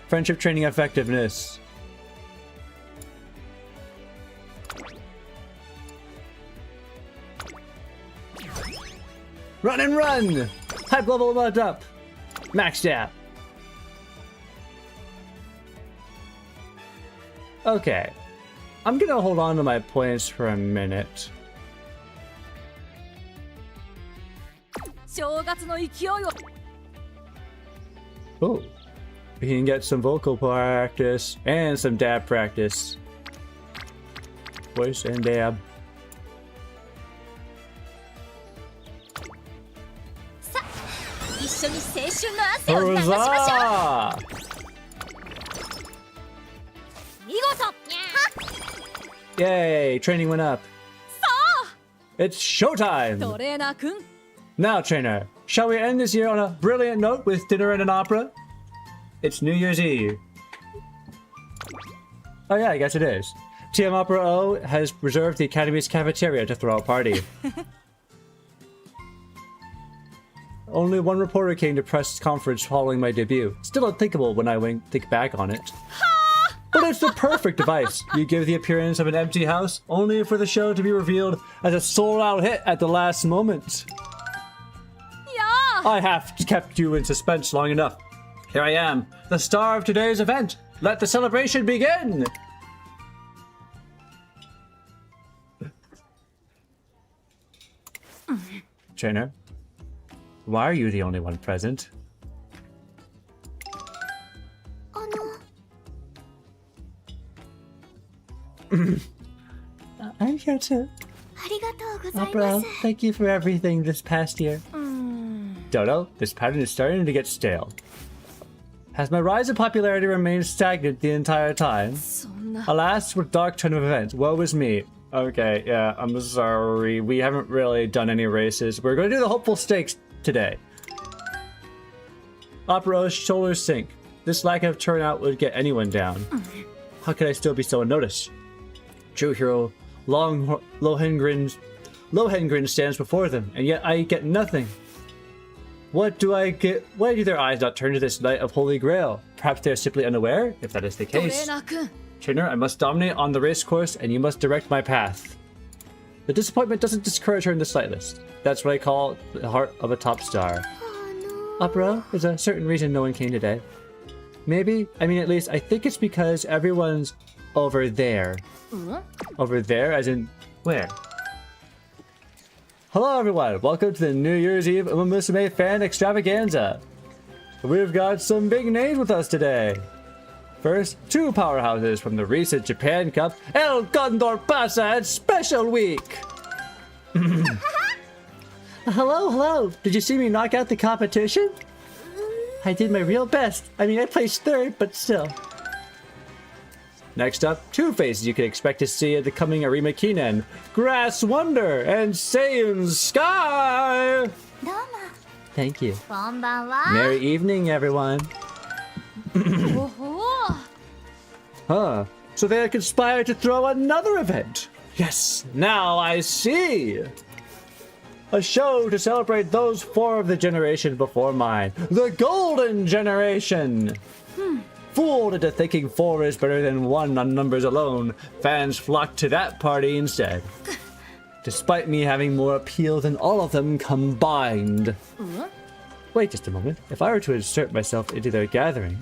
friendship training effectiveness. Run and run! Hype level about up. Max dab. Okay. I'm gonna hold on to my points for a minute. 正月の勢いを Oh, we can get some vocal practice and some dab practice. Voice and dab. さあ一緒に青春の汗を流しましょう Huzzah! 見事 Yay, training went up. It's showtime! トレーナーくん Now, trainer, shall we end this year on a brilliant note with dinner and an opera? It's New Year's Eve. Oh yeah, I guess it is. TM Opera O has reserved the Academy's cafeteria to throw a party. Only one reporter came to press conference following my debut. Still unthinkable when I think back on it. But it's the perfect device. You give the appearance of an empty house, only for the show to be revealed as a sold-out hit at the last moment. I have kept you in suspense long enough. Here I am, the star of today's event. Let the celebration begin! Trainer, why are you the only one present? あの I'm here too. ありがとうござい Opera, ます thank you for everything this past year. Dodo, this pattern is starting to get stale. Has my rise in popularity remained stagnant the entire time? そんな Alas, with dark turn of events, woe is me. Okay, yeah, I'm sorry. We haven't really done any races. We're going to do the hopeful stakes today. Opera's shoulders sink. This lack of turnout would get anyone down. How could I still be so unnoticed? True hero, Lohengrin stands before them, and yet I get nothing. What do I get? Why do their eyes not turn to this knight of Holy Grail? Perhaps they are simply unaware, if that is the トレ case. ーナーくん Trainer, I must dominate on the race course, and you must direct my path. The disappointment doesn't discourage her in the slightest. That's what I call the heart of a top star. Opera, there's a certain reason no one came today. Maybe, I mean at least, I think it's because everyone's over there. Over there, as in, where? Hello everyone, welcome to the New Year's Eve Umamusume fan extravaganza. We've got some big names with us today. First, two powerhouses from the recent Japan Cup El Condor Pasa and Special Week. Hello. Did you see me knock out the competition? I did my real best. I mean, I placed third, but still. Next up, two faces you can expect to see at the coming Arima Kinen, Grass Wonder and Saiyan Sky. どうも Thank you. こんばんは Merry evening, everyone. おほ Huh. So they conspired to throw another event. Yes, now I see. A show to celebrate those four of the generation before mine. The Golden Generation. Fooled into thinking four is better than one on numbers alone, fans flocked to that party instead. Despite me having more appeal than all of them combined. Wait just a moment. If I were to insert myself into their gathering,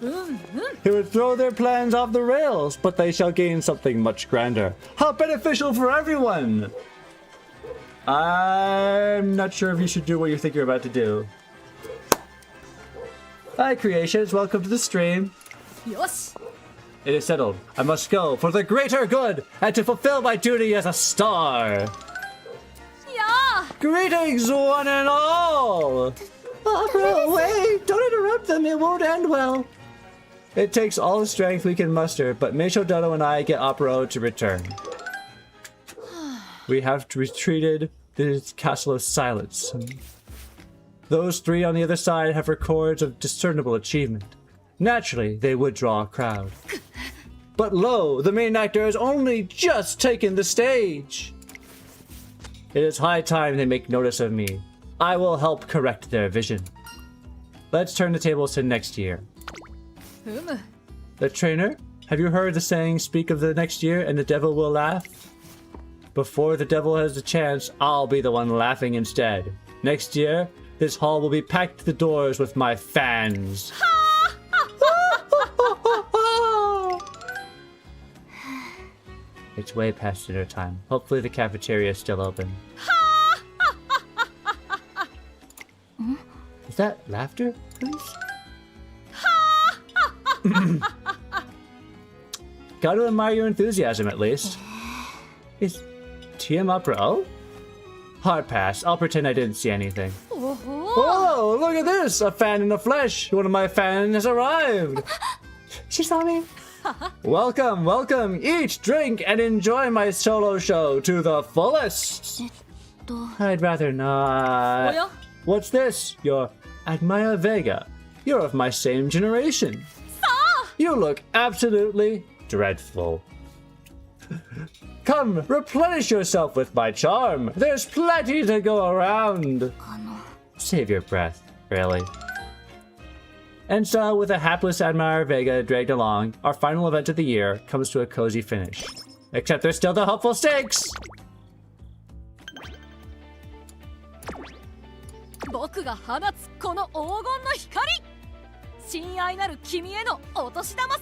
it would throw their plans off the rails, but they shall gain something much grander. How beneficial for everyone! I'm not sure if you should do what you think you're about to do. Hi, creations. Welcome to the stream. よし It is settled. I must go for the greater good and to fulfill my duty as a star. や Greetings, one and all! Opera, wait! Don't interrupt them. It won't end well. It takes all the strength we can muster, but Meisho Dodo and I get Opera to return. We have retreated the Castle of Silence. Those three on the other side have records of discernible achievement. Naturally, they would draw a crowd. But lo, the main actor has only just taken the stage. It is high time they make notice of me. I will help correct their vision. Let's turn the tables to next year. The trainer, have you heard the saying, speak of the next year and the devil will laugh? Before the devil has the chance, I'll be the one laughing instead. Next year, this hall will be packed to the doors with my fans. It's way past dinner time. Hopefully the cafeteria is still open. Is that laughter, please? Gotta admire your enthusiasm, at least. Is TM Opera O? Hard pass. I'll pretend I didn't see anything. Whoa, look at this! A fan in the flesh! One of my fans has arrived! She saw me. Welcome, welcome! Eat, drink, and enjoy my solo show to the fullest! I'd rather not. What's this? You're Admire Vega. You're of my same generation. You look absolutely dreadful. Come, replenish yourself with my charm. There's plenty to go around. Save your breath, really. And so, with a hapless Admire Vega dragged along, our final event of the year comes to a cozy finish. Except there's still the hopeful stakes! 僕が放つこの黄金の光、親愛なる君へのお年玉さ。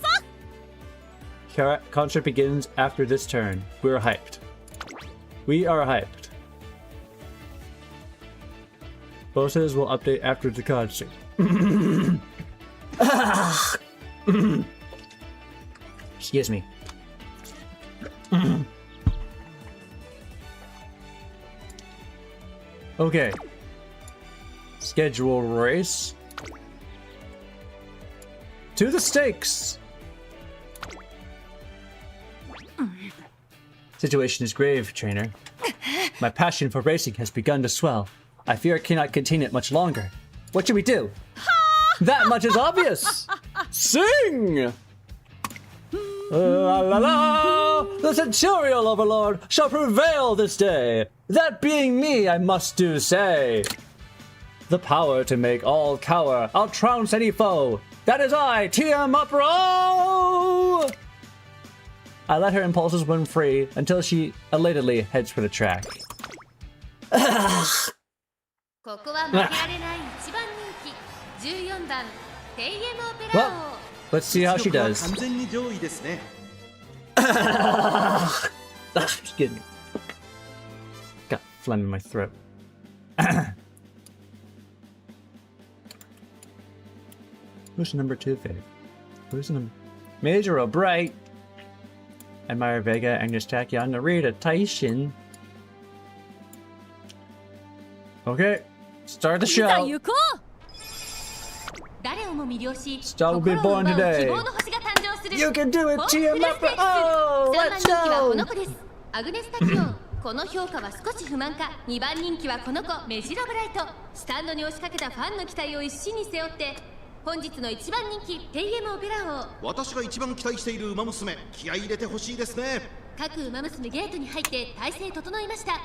Concert begins after this turn. We're hyped. We are hyped. Bosses will update after the concert. Excuse me. Okay. Schedule race. To the stakes! Situation is grave, trainer. My passion for racing has begun to swell. I fear I cannot contain it much longer. What should we do? That much is obvious! Sing! La la la! The Centurial Overlord shall prevail this day! That being me, I must do say. The power to make all cower, I'll trounce any foe. That is I, TM Upro! I let her impulses run free until she elatedly heads for the track. ここは負けられない一番人気14番テイエムオペラ Well, let's see how she does. 完全に上位ですね。Excuse me. Got phlegm in my throat. Who's number 2 fave? Who's number... Major O'Bright. Admire Vega, Agnes Tachyon, Narita, Taishin. Okay, start the show. Star will be born today. You can do it, TM Upper. Oh, let's go. アグネス・タキオン、この評価は少し不満か。2番人気はこの子メジロブライト。スタンドに押しかけたファンの期待を一身に背負って本日の一番人気テイエムオペラ王。私が一番期待しているウマ娘、気合い入れてほしいですね。各ウマ娘ゲートに入って体勢整いました。さ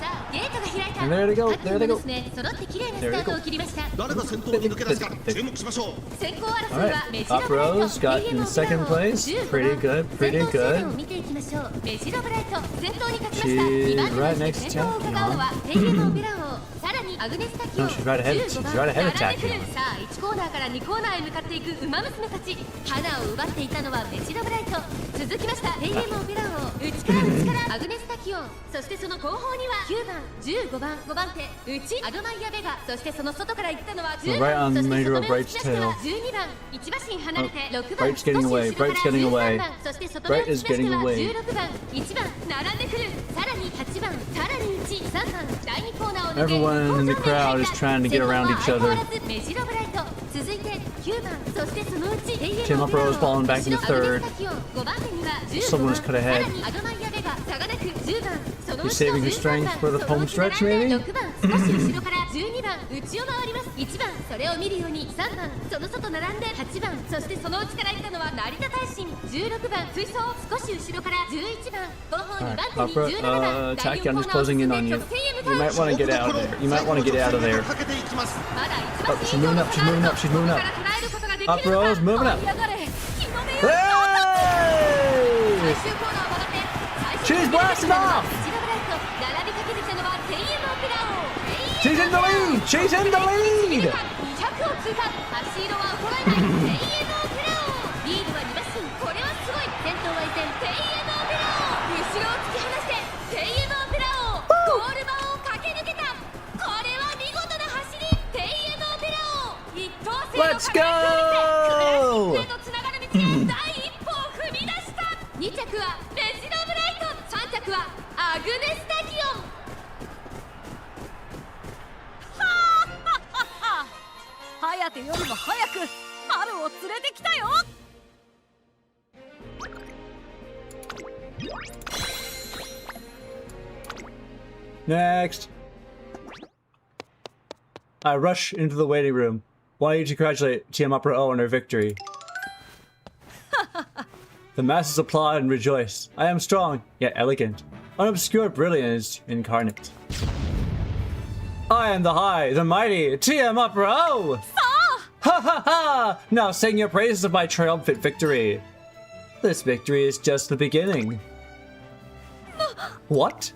あゲートが開いた。 There they go. 各ウマ娘揃って綺麗なスタートを切りました。誰が先頭に抜け出すか注目しましょう。先行争いはメジロブライト。 Upro's got in second place. Pretty good, pretty good. 見ていきましょう。メジロブライト先頭に勝ちました。 She's 2番 right 目 next 先 to 頭を伺うのはテイエムオペラ王。さらにアグネス・タキオン No, she's right ahead. She's right ahead of 並んでくる Tachyon. さあ1コーナーから2コーナーへ向かっていくウマ娘たち。花を奪っていたのはメジロブライト。続きましたテイエムオペラ王。内から内からアグネス・タキオン。そしてその後方には9番15番5番手内アドマイア・ベガ。そしてその外から行ったのは10 Right 番。 on そして Major 外目を Bright's 突き出したのは tail. 12番。1馬身離れて6 Bright's 番。getting 少 away. し後ろから Bright's getting away. 13番。そして外目を Bright 突 is き出したの getting は away. 16番。1番並んでくる。さらに8番さらに内3番。第2コーナーを抜け Everyone in the crowd is trying to get around each other. メジロブライト。続いて9 Team Up Rose falling back in the third. Someone's cut ahead. He's saving his strength for the home stretch, maybe? 12番内を回ります。1番それを見るように、3番その外並んで、8番そしてその内から行ったのは成田大臣、16番追走少し後ろから11番後方2番手に17番 Tachyon is closing in on you. You might want to get out of there. You might want to get out of there. Oh, she's moving up, she's moving up, she's moving up. Up Rose, moving up. Hey! She's blasting off! She's in the lead! She's in the lead! 200 を通過。足色は衰えない。テイエムオペラオ。リードは2馬身。これはすごい。先頭は依然テイエムオペラオ。後ろを突き放してテイエムオペラオ。ゴール板を駆け抜けた。これは見事な走り。テイエムオペラオ。一等星を駆け抜けてクラシックへとつながる道で第一歩を踏み出した。2着はメジロブライト。3着はアグネスタキオン。颯よりも早く春を連れてきたよ。Next. I rush into the waiting room, wanting to congratulate Team Opera O on her victory. The masses applaud and rejoice. I am strong, yet elegant. Unobscured brilliance incarnate. I am the high, the mighty Team Opera O! Ha ha ha! Now sing your praises of my triumphant victory. This victory is just the beginning. What?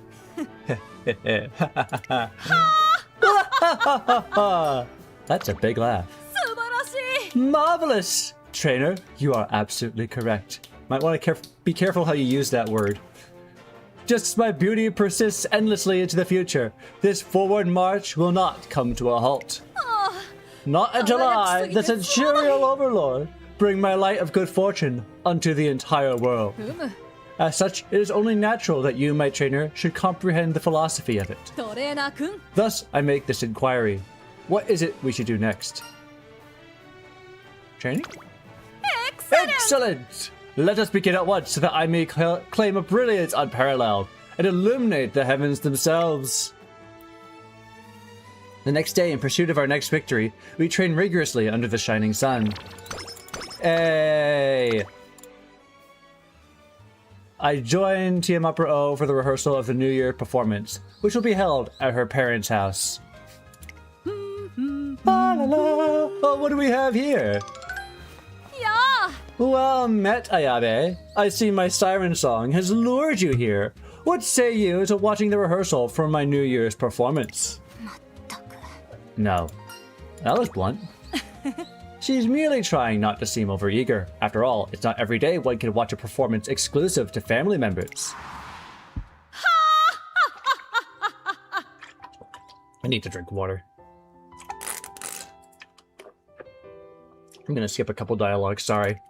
That's a big laugh. Marvelous! Trainer, you are absolutely correct. Might want to be careful how you use that word. Just as my beauty persists endlessly into the future, this forward march will not come to a halt. Not until I, the Centurial Overlord, bring my light of good fortune unto the entire world. As such, it is only natural that you, my trainer, should comprehend the philosophy of it. Thus, I make this inquiry. What is it we should do next? Training? Excellent! Let us begin at once so that I may claim a brilliance unparalleled and illuminate the heavens themselves. The next day, in pursuit of our next victory, we train rigorously under the shining sun. Hey! I join Team Opera O for the rehearsal of the New Year performance, which will be held at her parents' house. Oh, what do we have here? Yeah. Well met, Ayabe. I see my siren song has lured you here. What say you to watching the rehearsal for my New Year's performance? No. That was blunt. She's merely trying not to seem overeager. After all, it's not every day one can watch a performance exclusive to family members. I need to drink water. I'm gonna skip a couple dialogues, sorry.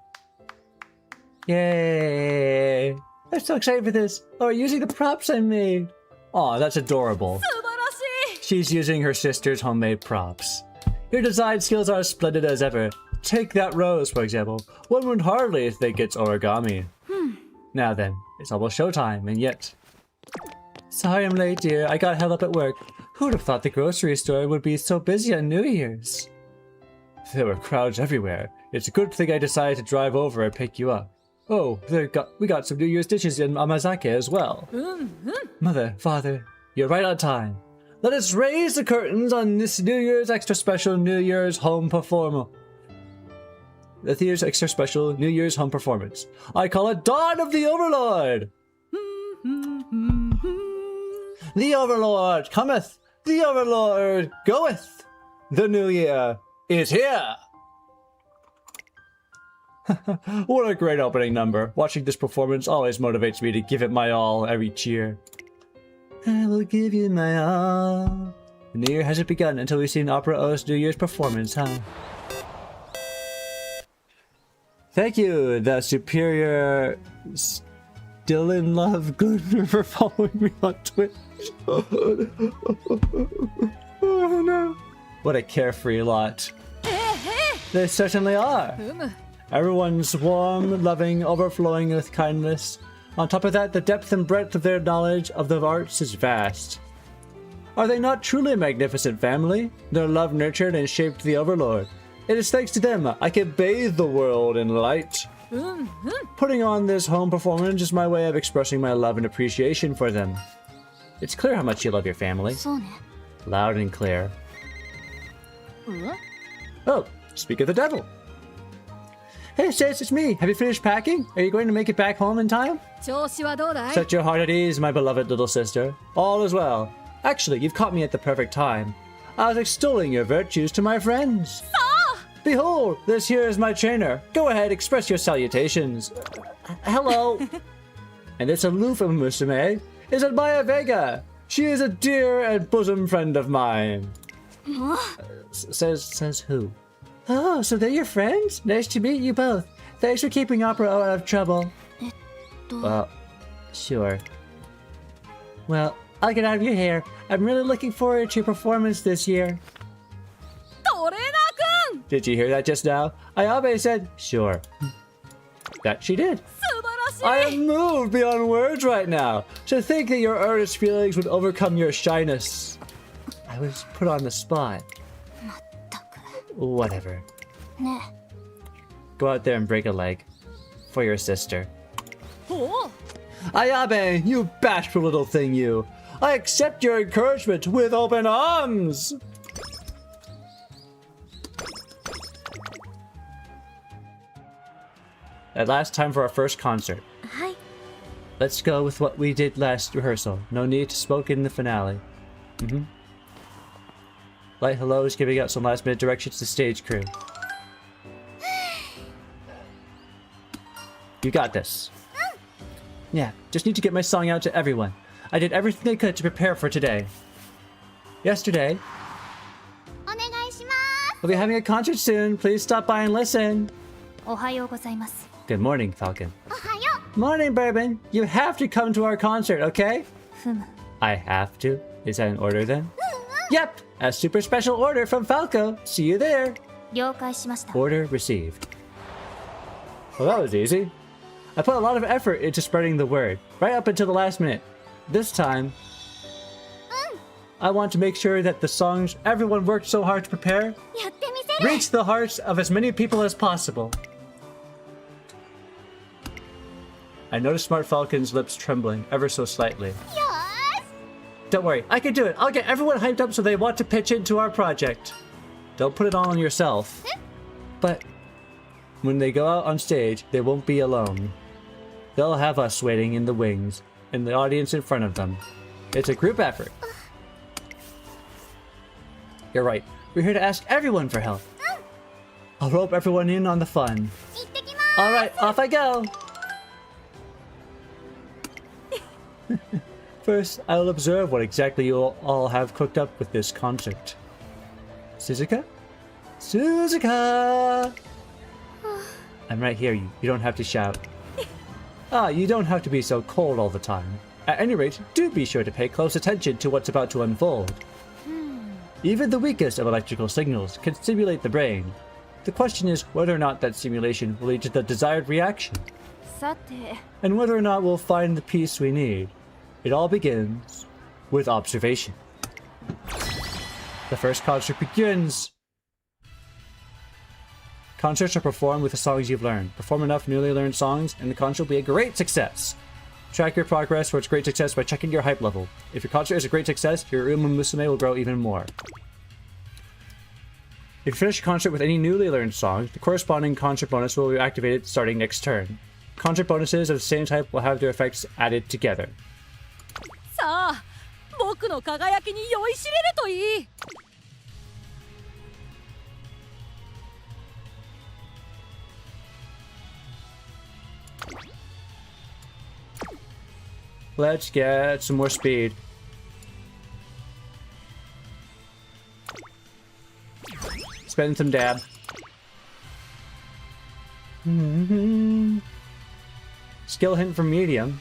Yay! I'm so excited for this! Oh, using the props I made! Aw, that's adorable. She's using her sister's homemade props. Your design skills are as splendid as ever. Take that rose, for example. One would hardly think it's origami. Now then, it's almost showtime, and yet... Sorry I'm late, dear. I got held up at work. Who'd have thought the grocery store would be so busy on New Year's? There were crowds everywhere. It's a good thing I decided to drive over and pick you up. Oh, we got some New Year's dishes in Amazake as well. Mother, father, you're right on time. Let us raise the curtains on this New Year's extra special New Year's home performance. The theater's extra special New Year's home performance. I call it Dawn of the Overlord! The Overlord cometh! The Overlord goeth! The New Year is here! What a great opening number. Watching this performance always motivates me to give it my all every cheer. I will give you my all. The New Year hasn't begun until we've seen Opera O's New Year's performance, huh? Thank you, the superior still in love Glimmer, for following me on Twitch. Oh no. What a carefree lot. They certainly are. Everyone's warm, loving, overflowing with kindness. On top of that, the depth and breadth of their knowledge of the arts is vast. Are they not truly a magnificent family? Their love nurtured and shaped the Overlord. It is thanks to them I can bathe the world in light. Putting on this home performance is my way of expressing my love and appreciation for them. It's clear how much you love your family. Loud and clear. Oh, speak of the devil. Hey sis, it's me. Have you finished packing? Are you going to make it back home in time? Set your heart at ease, my beloved little sister. All is well. Actually, you've caught me at the perfect time. I was extolling your virtues to my friends. Behold, this here is my trainer. Go ahead, express your salutations. Hello. And this aloof Umamusume is Maya Vega. She is a dear and bosom friend of mine. Says who? Oh, so they're your friends? Nice to meet you both. Thanks for keeping Opera out of trouble. Well, sure. Well, I'll get out of your hair. I'm really looking forward to your performance this year. Did you hear that just now? Ayabe said, sure. That she did. I am moved beyond words right now. To think that your earnest feelings would overcome your shyness. I was put on the spot. Whatever. Go out there and break a leg. For your sister. Ayabe, you bashful little thing, you. I accept your encouragement with open arms. At last, time for our first concert. Hi. Let's go with what we did last rehearsal. No need to smoke in the finale. Light hellos, giving out some last minute directions to stage crew. You got this. Yeah, just need to get my song out to everyone. I did everything I could to prepare for today. Yesterday, we'll be having a concert soon. Please stop by and listen. Good morning, Falcon. Morning, Bourbon. You have to come to our concert, okay? I have to? Is that an order then? Yep, a super special order from Falco. See you there. Order received. Well, that was easy. I put a lot of effort into spreading the word, right up until the last minute. This time, I want to make sure that the songs everyone worked so hard to prepare reach the hearts of as many people as possible. I noticed Smart Falcon's lips trembling ever so slightly. Don't worry, I can do it. I'll get everyone hyped up so they want to pitch into our project. Don't put it all on yourself. But when they go out on stage, they won't be alone. They'll have us waiting in the wings, and the audience in front of them. It's a group effort. You're right. We're here to ask everyone for help. I'll rope everyone in on the fun. Alright, off I go! First, I will observe what exactly you all have cooked up with this concert. Suzuka? Suzuka! I'm right here, you don't have to shout. You don't have to be so cold all the time. At any rate, do be sure to pay close attention to what's about to unfold. Even the weakest of electrical signals can stimulate the brain. The question is whether or not that stimulation will lead to the desired reaction. And whether or not we'll find the peace we need. It all begins with observation. The first concert begins! Concerts are performed with the songs you've learned. Perform enough newly learned songs, and the concert will be a great success. Track your progress towards great success by checking your hype level. If your concert is a great success, your Umamusume will grow even more. If you finish a concert with any newly learned songs, the corresponding concert bonus will be activated starting next turn. Concert bonuses of the same type will have their effects added together. さあ、僕の輝きに酔いしれるといい。Let's get some more speed. Spend some dab. Skill hint for medium.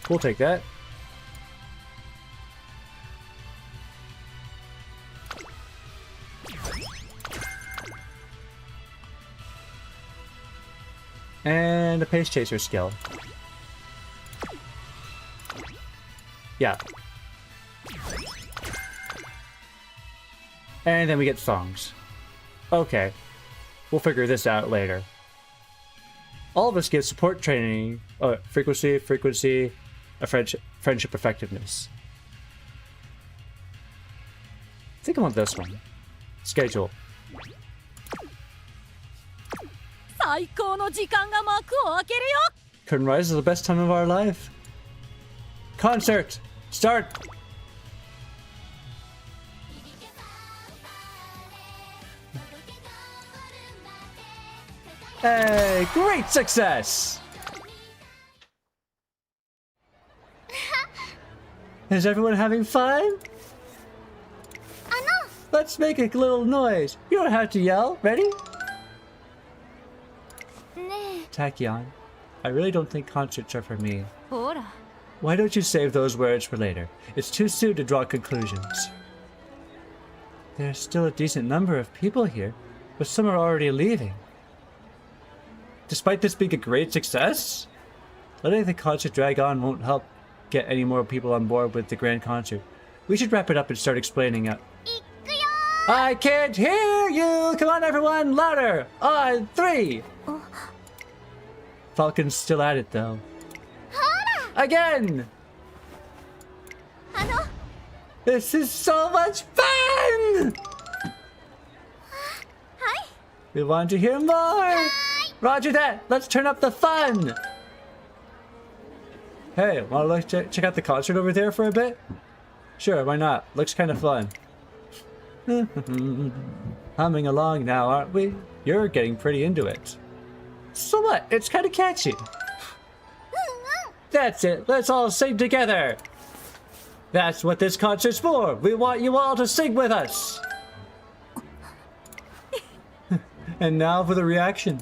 We'll take that. pace chaser skill. Yeah. And then we get songs. Okay. We'll figure this out later. All of us give support training, frequency, a friendship effectiveness. I think I want this one. Schedule. 最高の時間が幕を開けるよ。 Curtain Rise is the best time of our life. Concert! Start! Hey, great success! Is everyone having fun? Let's make a little noise. You don't have to yell. Ready? Tachyon, I really don't think concerts are for me. ほら。 Why don't you save those words for later? It's too soon to draw conclusions. There's still a decent number of people here, but some are already leaving. Despite this being a great success, letting the concert drag on won't help get any more people on board with the grand concert. We should wrap it up and start explaining it. I can't hear you! Come on, everyone, louder! On 3! Falcon's still at it, though. Again! This is so much fun! We want to hear more! Roger that! Let's turn up the fun! Hey, wanna check out the concert over there for a bit? Sure, why not? Looks kind of fun. Humming along now, aren't we? You're getting pretty into it. So what? It's kind of catchy. That's it. Let's all sing together. That's what this concert's for. We want you all to sing with us. And now for the reaction.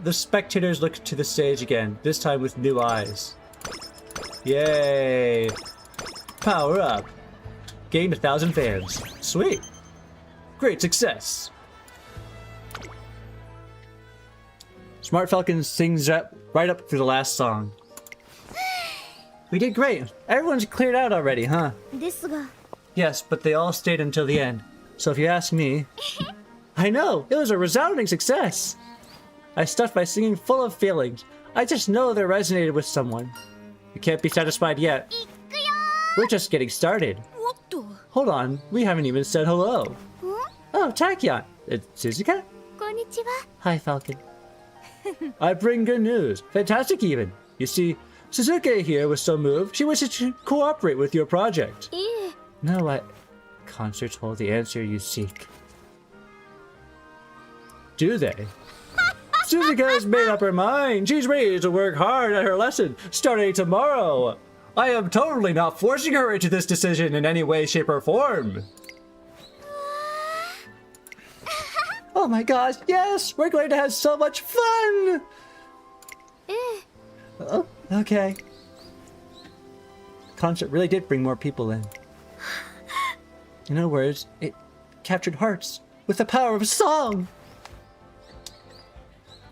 The spectators look to the stage again, this time with new eyes. Yay! Power up. Gained 1,000 fans. Sweet. Great success. Smart Falcon sings right up through the last song. We did great. Everyone's cleared out already, huh? ですが Yes, but they all stayed until the end. So if you ask me... I know! It was a resounding success! I stuffed my singing full of feelings. I just know they resonated with someone. We can't be satisfied yet. We're just getting started. おっと。 Hold on, we haven't even said hello. Oh, Tachyon! It's Suzuka? こんにちは Hi, Falcon. I bring good news. Fantastic, even. You see, Suzuka here was so moved, she wishes to cooperate with your project. いえ No, Concerts hold the answer you seek. Do they? Suzuka has made up her mind. She's ready to work hard at her lesson, starting tomorrow. I am totally not forcing her into this decision in any way, shape, or form. Oh my gosh, yes! We're going to have so much fun! ええ Oh, okay. Concert really did bring more people in. In other words, it captured hearts with the power of song!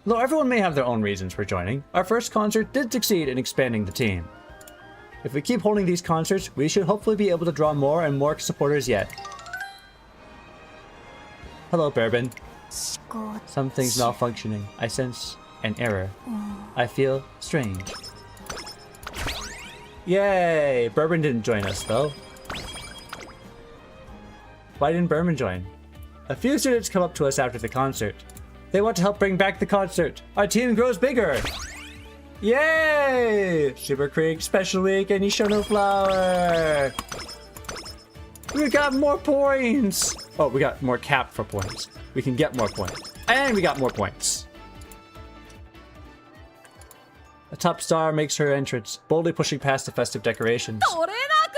Though everyone may have their own reasons for joining, our first concert did succeed in expanding the team. If we keep holding these concerts, we should hopefully be able to draw more and more supporters yet. Hello, Bourbon. 思考 Something's malfunctioning. I sense an error. I feel strange. Yay! Bourbon didn't join us, though. Why didn't Bourbon join? A few students come up to us after the concert. They want to help bring back the concert. Our team grows bigger! Yay! Super Creek, Special Week, and Ishono Flower! We got more points! Oh, we got more cap for points. We can get more points. And we got more points. A top star makes her entrance, boldly pushing past the festive decorations. トレーナー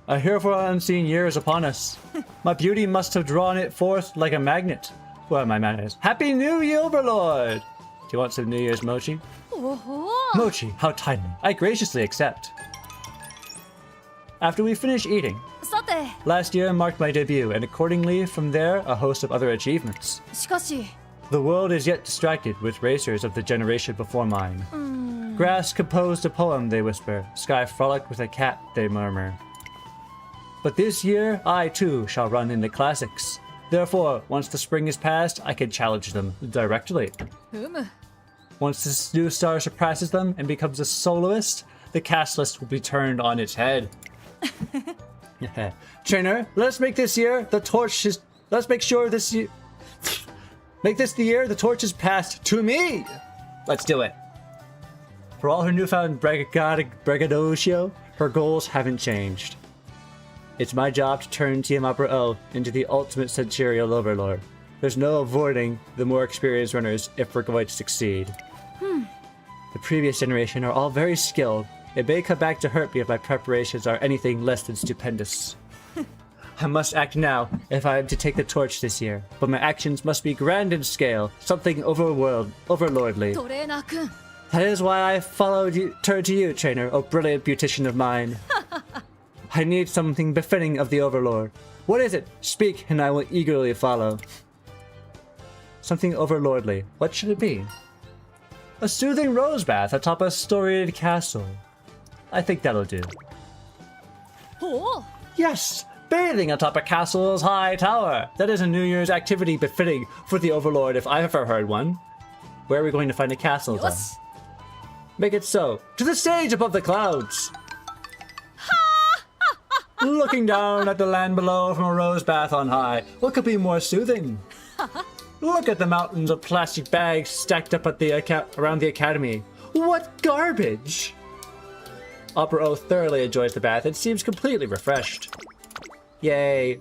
くん A hero for unseen year is upon us. My beauty must have drawn it forth like a magnet. Well, my manners. Happy New Year, Overlord! Do you want some New Year's mochi? おほ Mochi, how timely. I graciously accept. After we finish eating, さて Last year marked my debut, and accordingly, from there, a host of other achievements. しかし The world is yet distracted with racers of the generation before mine. Grass composed a poem, they whisper. Sky frolicked with a cat, they murmur. But this year, I too shall run in the classics. Therefore, once the spring is past, I can challenge them directly. ふむ Once this new star surpasses them and becomes a soloist, the cast list will be turned on its head. Trainer, let's make this year the torch is. Let's make sure this year. Make this the year the torch is passed to me. Let's do it. For all her newfound braggadocio, her goals haven't changed. It's my job to turn Team Opera O into the ultimate centurial overlord. There's no avoiding the more experienced runners if we're going to succeed. The previous generation are all very skilled. It may come back to hurt me if my preparations are anything less than stupendous. I must act now if I am to take the torch this year, but my actions must be grand in scale, something overlordly. トレーナーくん That is why I turned to you, trainer, O brilliant beautician of mine. I need something befitting of the overlord. What is it? Speak, and I will eagerly follow. Something overlordly. What should it be? A soothing rose bath atop a storied castle. I think that'll do. ほう Yes! Bathing atop a castle's high tower. That is a New Year's activity befitting for the overlord if I've ever heard one. Where are we going to find a castle, よ then? し Make it so. To the stage above the clouds! Looking down at the land below from a rose bath on high. What could be more soothing? Look at the mountains of plastic bags stacked up at around the academy. What garbage! Opera O thoroughly enjoys the bath and seems completely refreshed. Yay.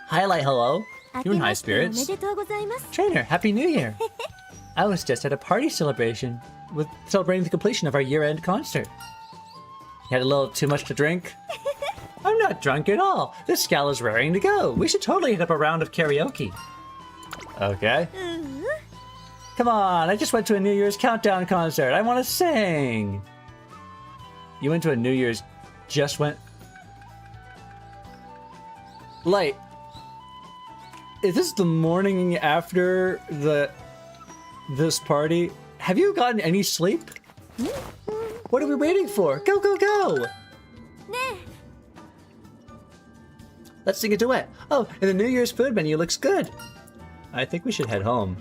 Highlight, hello. You're in high 明けましておめ spirits. でとうございます Trainer, Happy New Year. I was just at a party celebration with celebrating the completion of our year-end concert. You had a little too much to drink? I'm not drunk at all. This gal is raring to go. We should totally hit up a round of karaoke. Okay. Come on, I just went to a New Year's countdown concert. I want to sing. You went to a New Year's Light. Is this the morning after this party? Have you gotten any sleep? What are we waiting for? Go, go, go! ね Let's sing a duet. Oh, and the New Year's food menu looks good. I think we should head home.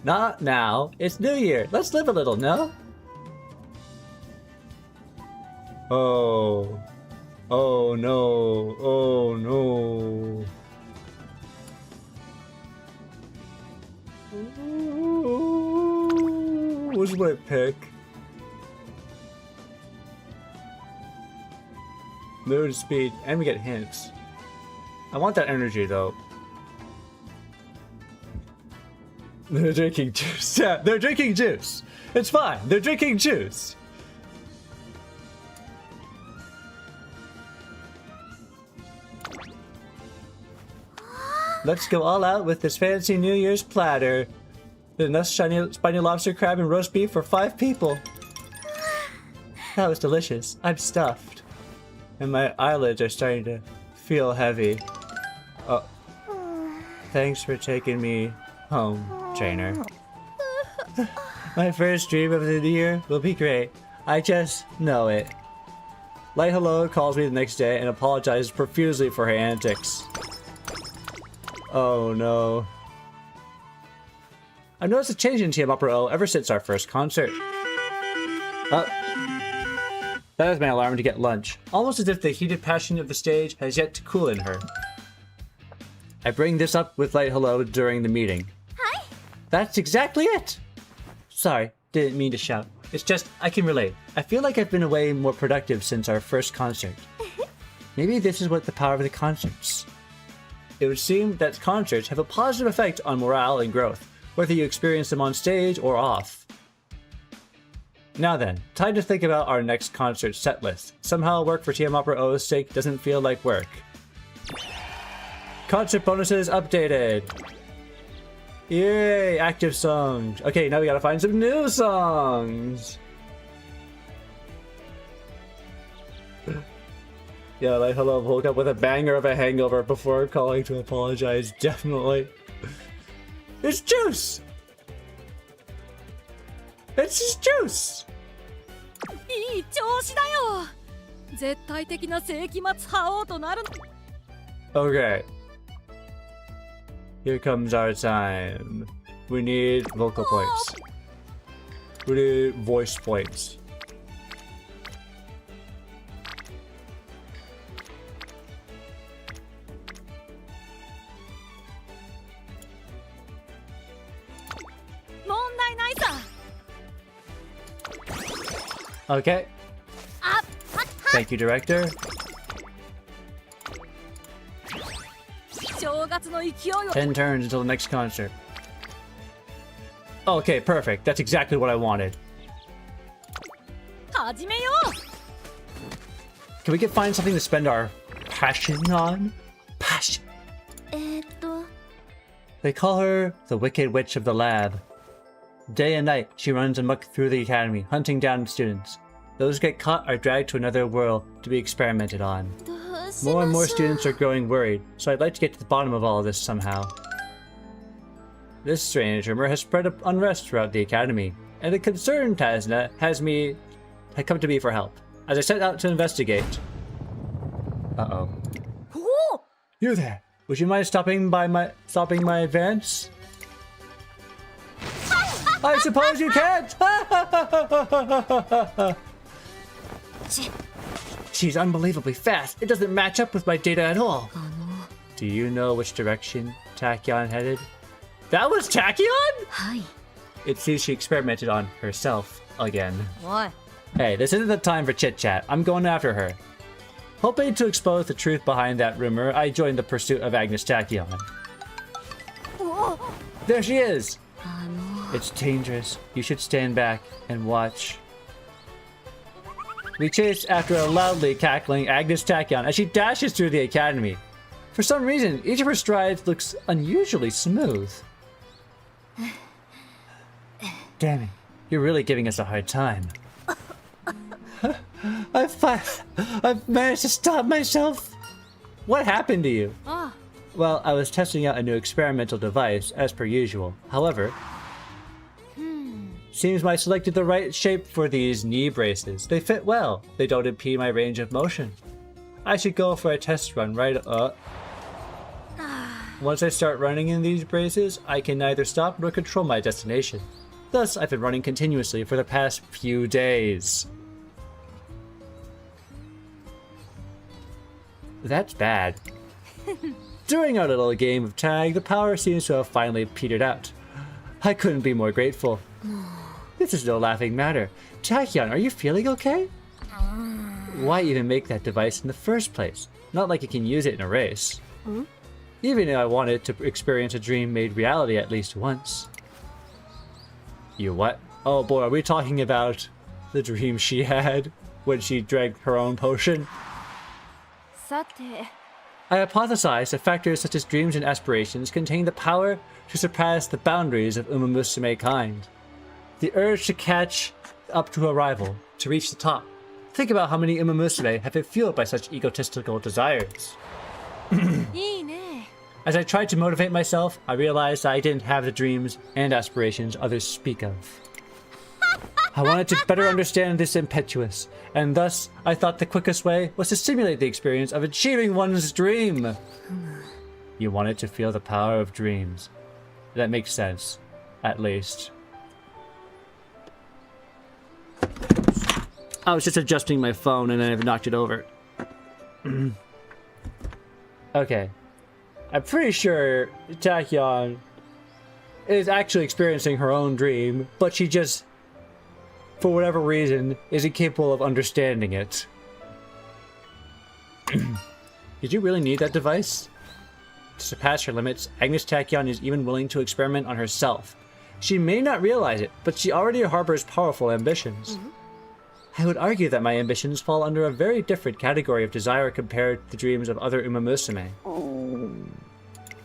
Not now. It's New Year. Let's live a little, no? Oh. Oh no. Oh no. Which would I pick? Mood, speed, and we get hints. I want that energy though. They're drinking juice. Yeah, they're drinking juice. It's fine. They're drinking juice. Let's go all out with this fancy New Year's platter. Enough spiny lobster, crab, and roast beef for 5 people. That was delicious. I'm stuffed. And my eyelids are starting to feel heavy. Oh. Thanks for taking me home, trainer. My first dream of the year will be great. I just know it. Light Hello calls me the next day and apologizes profusely for her antics. Oh no. I've noticed a change in Team Opera O ever since our first concert. Oh. That is my alarm to get lunch. Almost as if the heated passion of the stage has yet to cool in her. I bring this up with Light Hello during the meeting. Hi. That's exactly it! Sorry, didn't mean to shout. It's just, I can relate. I feel like I've been away more productive since our first concert. Maybe this is what the power of the concerts. It would seem that concerts have a positive effect on morale and growth, whether you experience them on stage or off. Now then, time to think about our next concert set list. Somehow work for Team Opera O's sake doesn't feel like work. Concert bonuses updated! Yay, active songs. Okay, now we gotta find some new songs. Yeah, like hello, woke up with a banger of a hangover before calling to apologize. Definitely. It's juice! It's just juice! いい調子だよ。絶対的な世紀末覇王となる。Okay. Here comes our time. We need vocal points. We need voice points. Okay. Thank you, director. 10 turns until the next concert. Okay, perfect. That's exactly what I wanted. Can we find something to spend our passion on? Passion. They call her the Wicked Witch of the Lab. Day and night, she runs amok through the academy, hunting down students. Those who get caught are dragged to another world to be experimented on. More and more students are growing worried, so I'd like to get to the bottom of all of this somehow. This strange rumor has spread unrest throughout the academy, and a concerned Tasna had come to me for help. As I set out to investigate... Uh-oh. You there! Would you mind stopping my advance? I suppose you can't! She's unbelievably fast. It doesn't match up with my data at all. Do you know which direction Tachyon headed? That was Tachyon? It seems she experimented on herself again. What? Hey, this isn't the time for chit-chat. I'm going after her. Hoping to expose the truth behind that rumor, I joined the pursuit of Agnes Tachyon. There she is! It's dangerous. You should stand back and watch. We chase after a loudly cackling Agnes Tachyon as she dashes through the academy. For some reason, each of her strides looks unusually smooth. Damn it, you're really giving us a hard time. I've managed to stop myself. What happened to you? Well, I was testing out a new experimental device, as per usual. However, seems I selected the right shape for these knee braces. They fit well. They don't impede my range of motion. I should go for a test run right Once I start running in these braces, I can neither stop nor control my destination. Thus, I've been running continuously for the past few days. That's bad. During our little game of tag, the power seems to have finally petered out. I couldn't be more grateful. This is no laughing matter. Tachyon, are you feeling okay? Why even make that device in the first place? Not like you can use it in a race. Even if I wanted to experience a dream made reality at least once. You what? Oh boy, are we talking about the dream she had when she drank her own potion? I hypothesized that factors such as dreams and aspirations contain the power to surpass the boundaries of Umamusume kind. The urge to catch up to a rival, to reach the top. Think about how many Umamusume have been fueled by such egotistical desires. As I tried to motivate myself, I realized that I didn't have the dreams and aspirations others speak of. I wanted to better understand this impetuous, and thus I thought the quickest way was to simulate the experience of achieving one's dream. You wanted to feel the power of dreams. That makes sense, at least. I was just adjusting my phone and then I've knocked it over. Okay. I'm pretty sure Tachyon is actually experiencing her own dream, but she just, for whatever reason, isn't capable of understanding it. Did you really need that device? To surpass her limits, Agnes Tachyon is even willing to experiment on herself. She may not realize it, but she already harbors powerful ambitions. I would argue that my ambitions fall under a very different category of desire compared to the dreams of other Umamusume.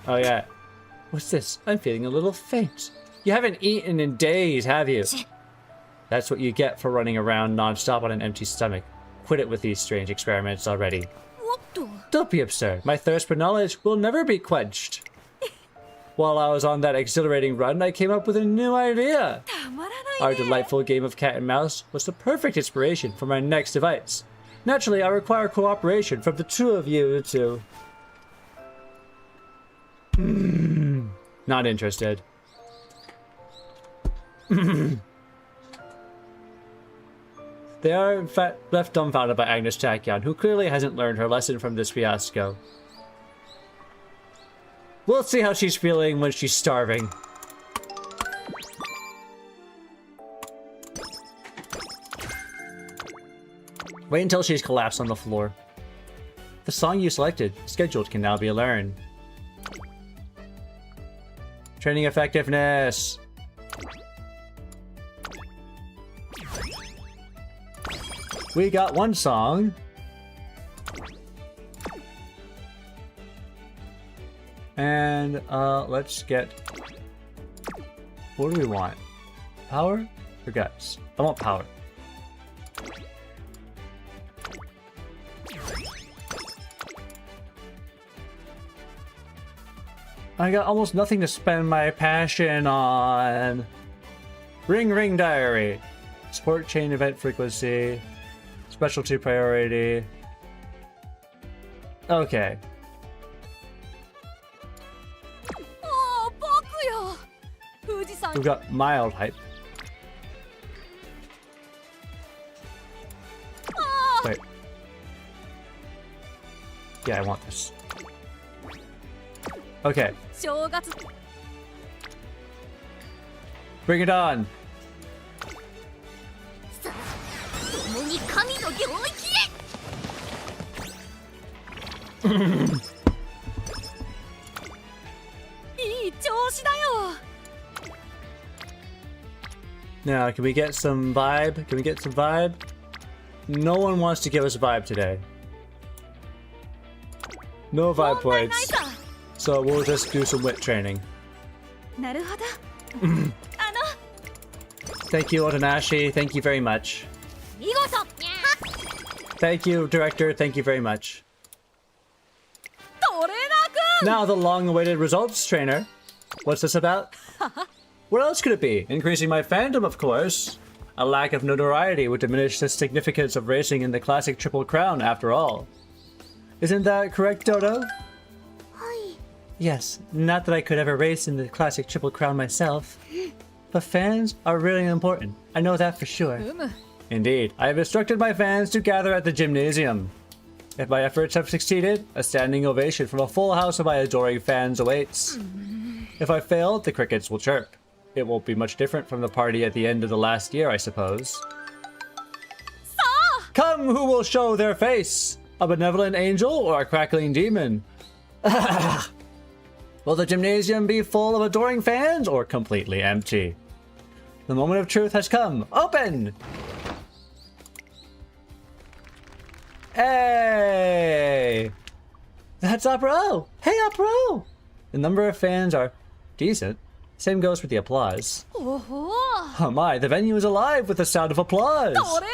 Oh yeah. What's this? I'm feeling a little faint. You haven't eaten in days, have you? That's what you get for running around non-stop on an empty stomach. Quit it with these strange experiments already. おっと Don't be absurd. My thirst for knowledge will never be quenched. While I was on that exhilarating run, I came up with a new idea. たまら Our ないね delightful game of cat and mouse was the perfect inspiration for my next device. Naturally, I require cooperation from the two of you to... Not interested. They are, in fact, left dumbfounded by Agnes Tachyon, who clearly hasn't learned her lesson from this fiasco. We'll see how she's feeling when she's starving. Wait until she's collapsed on the floor. The song you selected, scheduled, can now be learned. Training effectiveness. We got one song. And let's get... What do we want? Power or guts? I want power. I got almost nothing to spend my passion on. Ring Ring Diary. Sport chain event frequency. Specialty priority. Okay. ああ僕よ富士山 We've got mild hype. Wait. Yeah, I want this. Okay. 正月 Bring it on. 共に神の領域へ いい調子だよ Now, can we get some vibe? Can we get some vibe? No one wants to give us vibe today. No vibe 問題ない points. さ So we'll just do some wit training. なるほど Thank you, Otanashi. Thank you very much. 見事 Thank you, director. Thank you very much. トレーナーくん Now the long-awaited results, trainer. What's this about? What else could it be? Increasing my fandom, of course. A lack of notoriety would diminish the significance of racing in the classic Triple Crown, after all. Isn't that correct, Dodo? Yes, not that I could ever race in the classic Triple Crown myself. But fans are really important. I know that for sure. うむ Indeed, I have instructed my fans to gather at the gymnasium. If my efforts have succeeded, a standing ovation from a full house of my adoring fans awaits. If I fail, the crickets will chirp. It won't be much different from the party at the end of the last year, I suppose. Come, who will show their face? A benevolent angel or a crackling demon? Will the gymnasium be full of adoring fans or completely empty? The moment of truth has come. Open! Hey! That's Opera! Hey, Opera! The number of fans are decent. Same goes with the applause. おほ Oh my, the venue is alive with the sound of applause! トレー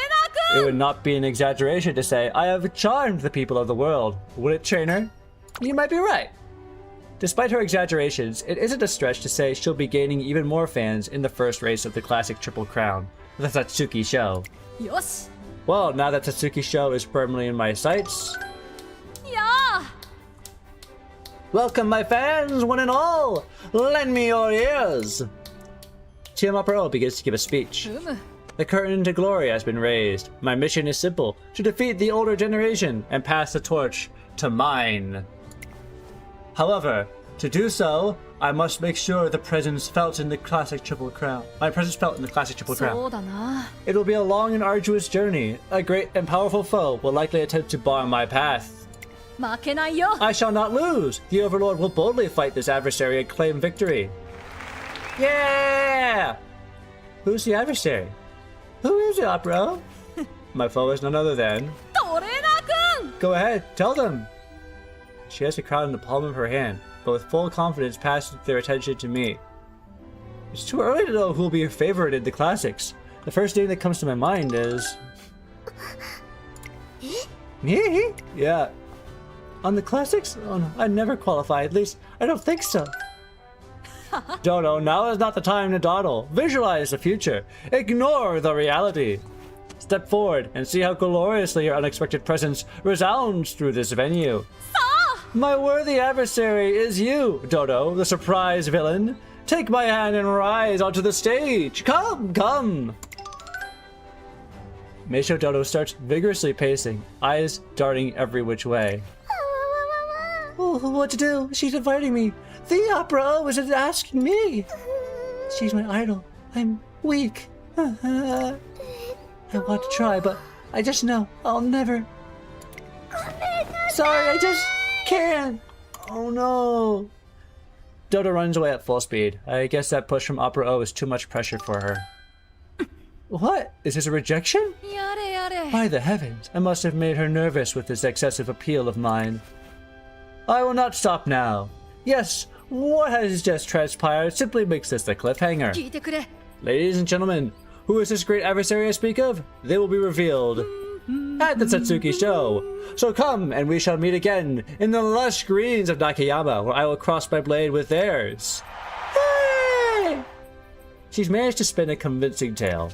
ナーく It ん would not be an exaggeration to say I have charmed the people of the world, would it, trainer? You might be right. Despite her exaggerations, it isn't a stretch to say she'll be gaining even more fans in the first race of the classic Triple Crown, the Tatsuki Show. よし Well, now that Tatsuki Show is firmly in my sights, やあ welcome my fans, one and all! Lend me your ears! Team Opera begins to give a speech. うむ The curtain to glory has been raised. My mission is simple, to defeat the older generation and pass the torch to mine. However, to do so, I must make sure the presence felt in the classic Triple Crown. My presence felt in the classic Triple そ Crown. うだな It will be a long and arduous journey. A great and powerful foe will likely attempt to bar my path. 負けないよ I shall not lose. The Overlord will boldly fight this adversary and claim victory. Yeah! Who's the adversary? Who is it, Opera? My foe is none other than... トレーナーくん Go ahead, tell them. She has the crown in the palm of her hand, but with full confidence passes their attention to me. It's too early to know who will be your favorite in the classics. The first name that comes to my mind is... Yeah. On the classics? Oh no, I'd never qualify. At least, I don't think so. Dodo, now is not the time to dawdle. Visualize the future. Ignore the reality. Step forward and see how gloriously your unexpected presence resounds through this venue. My worthy adversary is you, Dodo, the surprise villain. Take my hand and rise onto the stage. Come, come. Meisho Dodo starts vigorously pacing, eyes darting every which way. Oh, what to do? She's inviting me. The opera was asking me. She's my idol. I'm weak. I want to try, but I just know I'll never. Sorry, I just can't. Oh no. Dodo runs away at full speed. I guess that push from Opera O is too much pressure for her. What? Is this a rejection? By the heavens, I must have made her nervous with this excessive appeal of mine. I will not stop now. Yes, what has just transpired simply makes this a cliffhanger. Ladies and gentlemen, who is this great adversary I speak of? They will be revealed at the Satsuki show. So come, and we shall meet again in the lush greens of Nakayama, where I will cross my blade with theirs. Hey! She's managed to spin a convincing tale.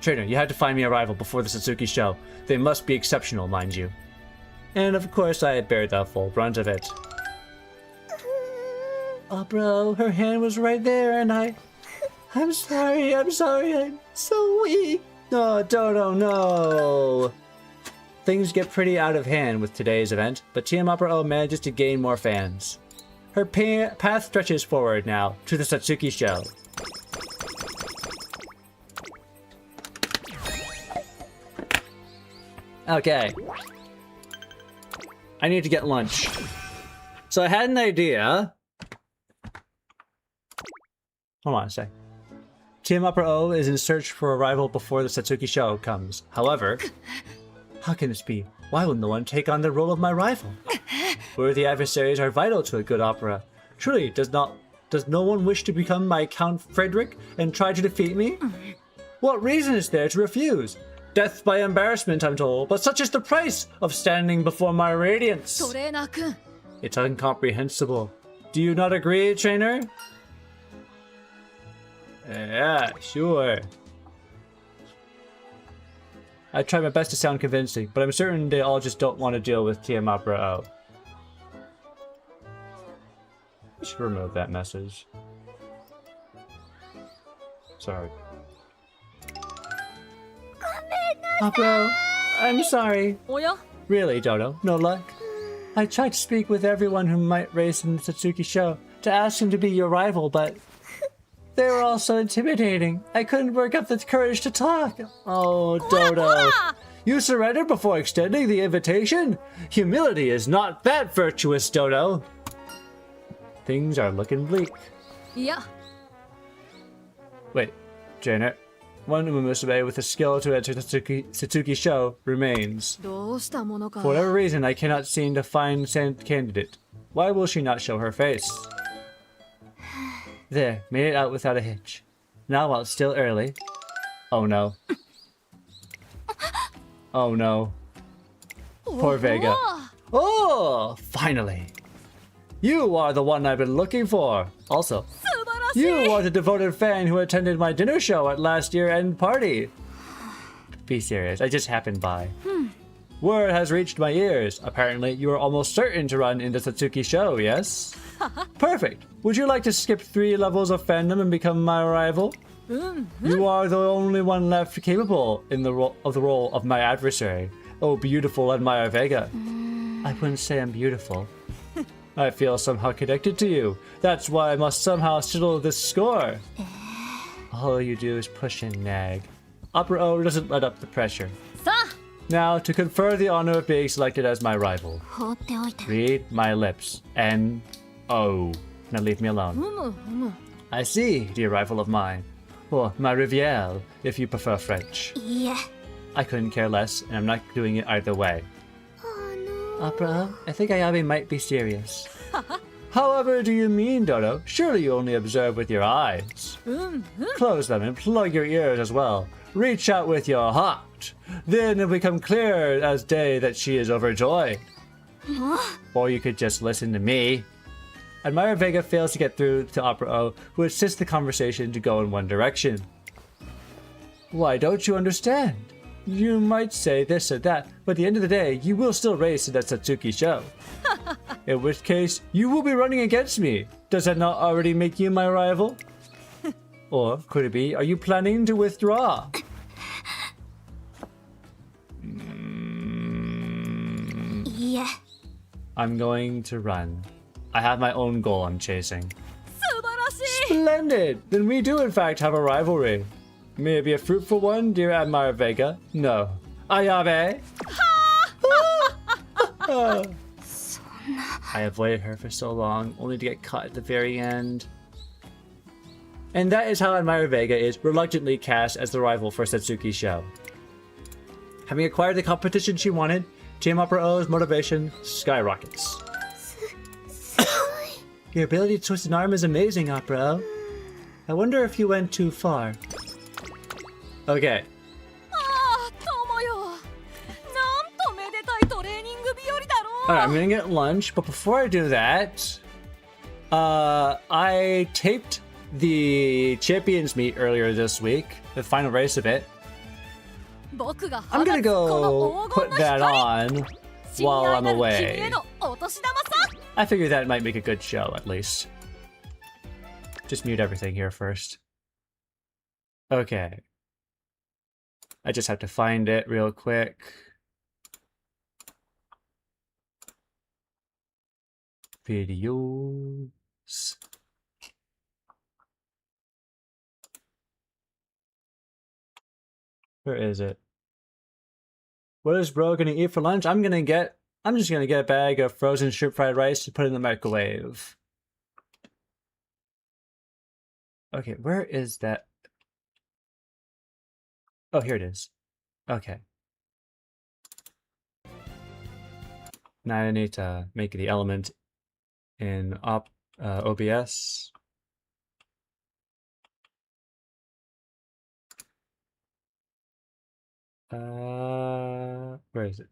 Trainer, you have to find me a rival before the Satsuki show. They must be exceptional, mind you. And of course I bear the full brunt of it. Oh bro, her hand was right there and I'm sorry, I'm so weak. No, Dodo, no. Things get pretty out of hand with today's event, but Team Opera O manages to gain more fans. Her path stretches forward now to the Satsuki show. Okay. I need to get lunch. So I had an idea. Hold on a sec. Team Opera O is in search for a rival before the Satsuki show comes. However, how can this be? Why will no one take on the role of my rival? Worthy adversaries are vital to a good opera. Truly, does no one wish to become my Count Frederick and try to defeat me? What reason is there to refuse? Death by embarrassment, I'm told, but such is the price of standing before my radiance. It's incomprehensible. Do you not agree, trainer? Yeah, sure. I tried my best to sound convincing, but I'm certain they all just don't want to deal with Team Opera O. I should remove that message. Sorry. Opera, I'm sorry. Really, Dodo? No luck? I tried to speak with everyone who might race in the Satsuki show to ask him to be your rival, but they were all so intimidating. I couldn't work up the courage to talk. Oh, Dodo. You surrendered before extending the invitation? Humility is not that virtuous, Dodo. Things are looking bleak. Yeah. Wait, Janet. One Umamusume with the skill to enter the Satsuki show remains. For whatever reason, I cannot seem to find sand candidate. Why will she not show her face? There, made it out without a hitch. Now while it's still early. Oh no. Oh no. Poor Vega. Oh, finally. You are the one I've been looking for. Also, you are the devoted fan who attended my dinner show at last year's end party. Be serious, I just happened by. Word has reached my ears. Apparently, you are almost certain to run in the Satsuki show, yes? Perfect. Would you like to skip 3 levels of fandom and become my rival? You are the only one left capable in the role of my adversary. Oh, beautiful Admire Vega. I wouldn't say I'm beautiful. I feel somehow connected to you. That's why I must somehow settle this score. All you do is push and nag. Opera O doesn't let up the pressure. Now, to confer the honor of being selected as my rival. Read my lips. N-O. Now leave me alone. I see, dear rival of mine. Or ma rivière, if you prefer French. Yeah. I couldn't care less, and I'm not doing it either way. Opera, I think Ayabe might be serious. However do you mean, Dodo? Surely you only observe with your eyes. Close them and plug your ears as well. Reach out with your heart. Then it'll become clear as day that she is overjoyed. Or you could just listen to me. Admire Vega fails to get through to Opera O, who insists the conversation to go in one direction. Why don't you understand? You might say this or that, but at the end of the day, you will still race in that Satsuki show. In which case, you will be running against me. Does that not already make you my rival? Or could it be, are you planning to withdraw? Yeah. I'm going to run. I have my own goal I'm chasing. 素晴らしい Splendid! Then we do in fact have a rivalry. May it be a fruitful one, dear Admire Vega? No. Ayabe! I avoided her for so long, only to get caught at the very end. And that is how Admire Vega is reluctantly cast as the rival for Satsuki's show. Having acquired the competition she wanted, Team Opera O's motivation skyrockets. Your ability to twist an arm is amazing, Opera O. I wonder if you went too far. Okay. ああ友よなんとめでたいトレーニング日和だろう Alright, I'm gonna get lunch, but before I do that, I taped the Champions Meet earlier this week, the final race of it. 僕が I'm 放 gonna つこの go 黄金 put の that 光 on 親 while 愛 I'm なる君 away. へのお年玉さ I figured that might make a good show, at least. Just mute everything here first. Okay. I just have to find it real quick. Videos. Where is it? What is bro gonna eat for lunch? I'm just gonna get a bag of frozen shrimp fried rice to put in the microwave. Okay, where is that? Oh, here it is. Okay. Now I need to make the element in OBS. Where is it?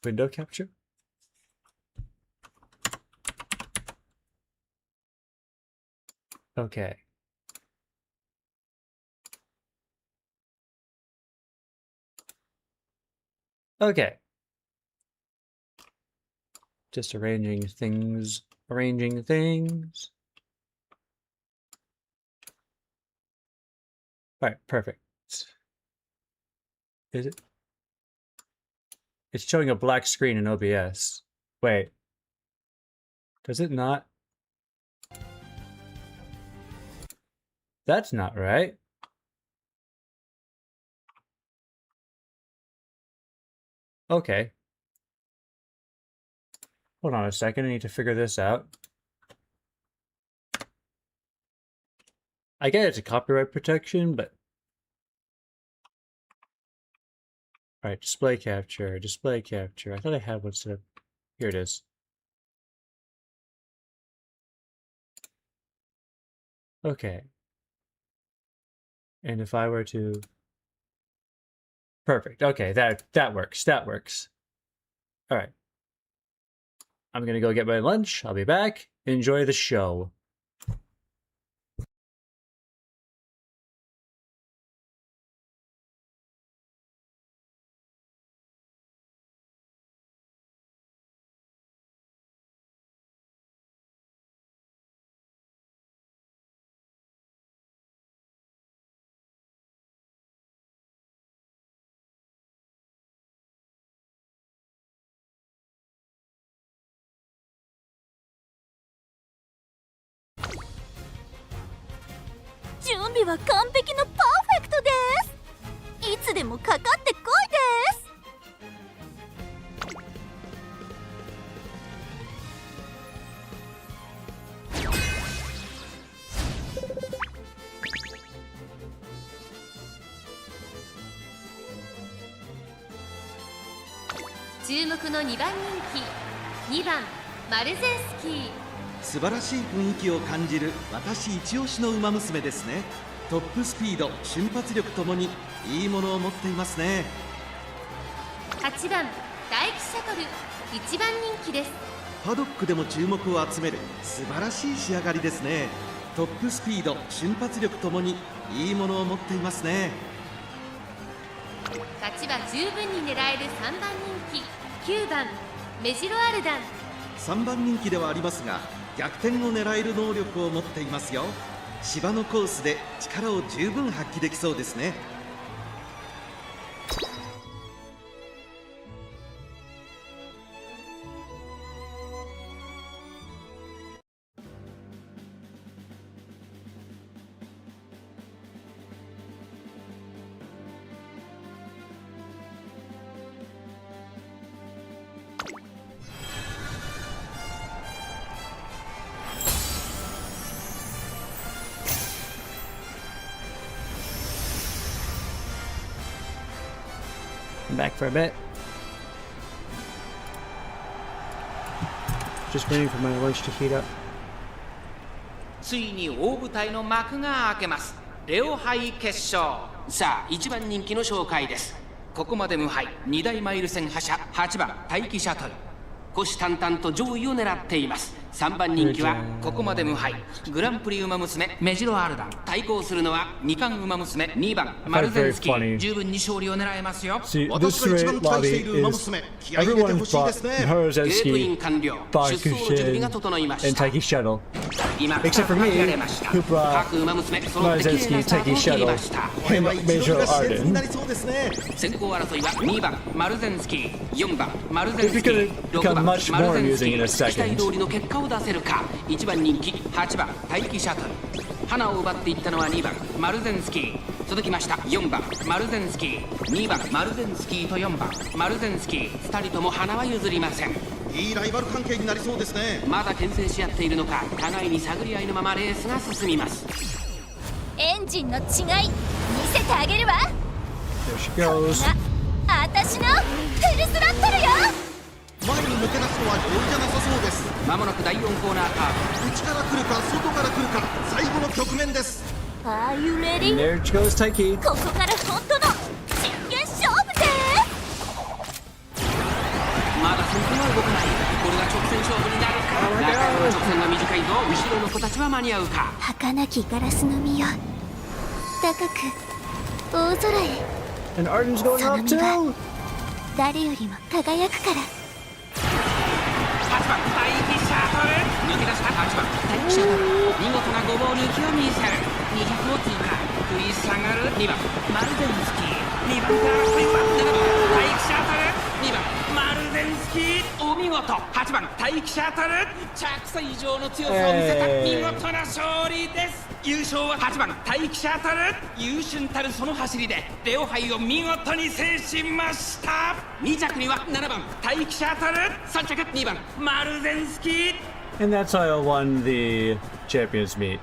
Window capture? Okay. Okay. Just arranging things. Arranging things. Alright, perfect. Is it? It's showing a black screen in OBS. Wait. Does it not? That's not right. Okay. Hold on a second, I need to figure this out. I get it's a copyright protection, but... Alright, display capture, display capture. I thought I had one set up. Here it is. Okay. And if I were to... Perfect. Okay, that works. That works. Alright. I'm gonna go get my lunch. I'll be back. Enjoy the show.準備は完璧のパーフェクトです。いつでもかかってこいです。注目の2番人気2番マルゼンスキー。素晴らしい雰囲気を感じる私一押しの馬娘ですね。トップスピード、瞬発力ともにいいものを持っていますね。8番大気シャトル、一番人気です。パドックでも注目を集める素晴らしい仕上がりですね。トップスピード、瞬発力ともにいいものを持っていますね。勝ちは十分に狙える3番人気9番メジロアルダン。3番人気ではありますが、逆転を狙える能力を持っていますよ。芝のコースで力を十分発揮できそうですね。I'm back for a bit. Just waiting for my lunch to heat up. ついに大舞台の幕が開けます。レオ杯決勝。さあ1番人気の紹介です。ここまで無敗、2大マイル戦覇者8番大気シャトル、虎視眈々と上位を狙っています。3番人気はここまで無敗、グランプリウマ娘メジロアルダン。対抗するのは2冠ウマ娘2番マルゼンスキー。十分に勝利を狙えますよ。 See, 私 this が一 rate 番期待してい lobby る馬 is 娘、気合い入れてほ everyone's しいで bought すね。ゲートイン Maruzeski, 完了。出走の準備が整いま Bakushin, した。 and Taiki Shuttle. 今 Except for か me, けられました。 who brought 各馬娘揃って綺麗な Maruzeski, スタート Taiki を切り Shuttle, ました。これは and 一度 Major が熾烈にな Arden. りそうですね。先行争いは2番マルゼンスキー、4番マルゼンス It's キ gonna ー、 become 6番 much マル more ゼンスキ amusing in a ー。期待 second. 通りの結果を出せるか。1番人気8番大気シャトル。花を奪っていったのは2番マルゼンスキー。続きました4番マルゼンスキー、2番マルゼンスキーと4番マルゼンスキー。2人とも花は譲りません。いいライバル関係になりそうですね。まだ牽制し合っているのか、互いに探り合いのままレースが進みます。エンジンの違い見せてあげるわ。 There she goes. あたしのフルスロットルよ。前に抜け出すのは容易じゃなさそうです。まもなく第4コーナーカー内から来るか外から来るか、最後の局面です。Are you ready? And there goes Taiki. ここから本当の真剣勝負で。まだ先頭は動かない。これが直線勝負になるか。中の直線が短いぞ。後ろの子たちは間に合うか。儚きガラスの実よ、高く大空へ。 And Arden's going up too. 誰よりも輝くから。8番大気シャトル。抜け出した8番大気シャトル。見事なごぼう抜きを見せる。200を通過。食い下がる2番マルゼンスキー。2番から争いは7番大気シャトル。2番マルゼンスキー。お見事。8番大気シャトル。着差以上の強さを見せた見事な勝利です。優勝は8番大気シャトル。優秀たるその走りでレオ杯を見事に制しました。2着には7番大気シャトル、3着2番マルゼンスキー。 And that's how I won the champions meet.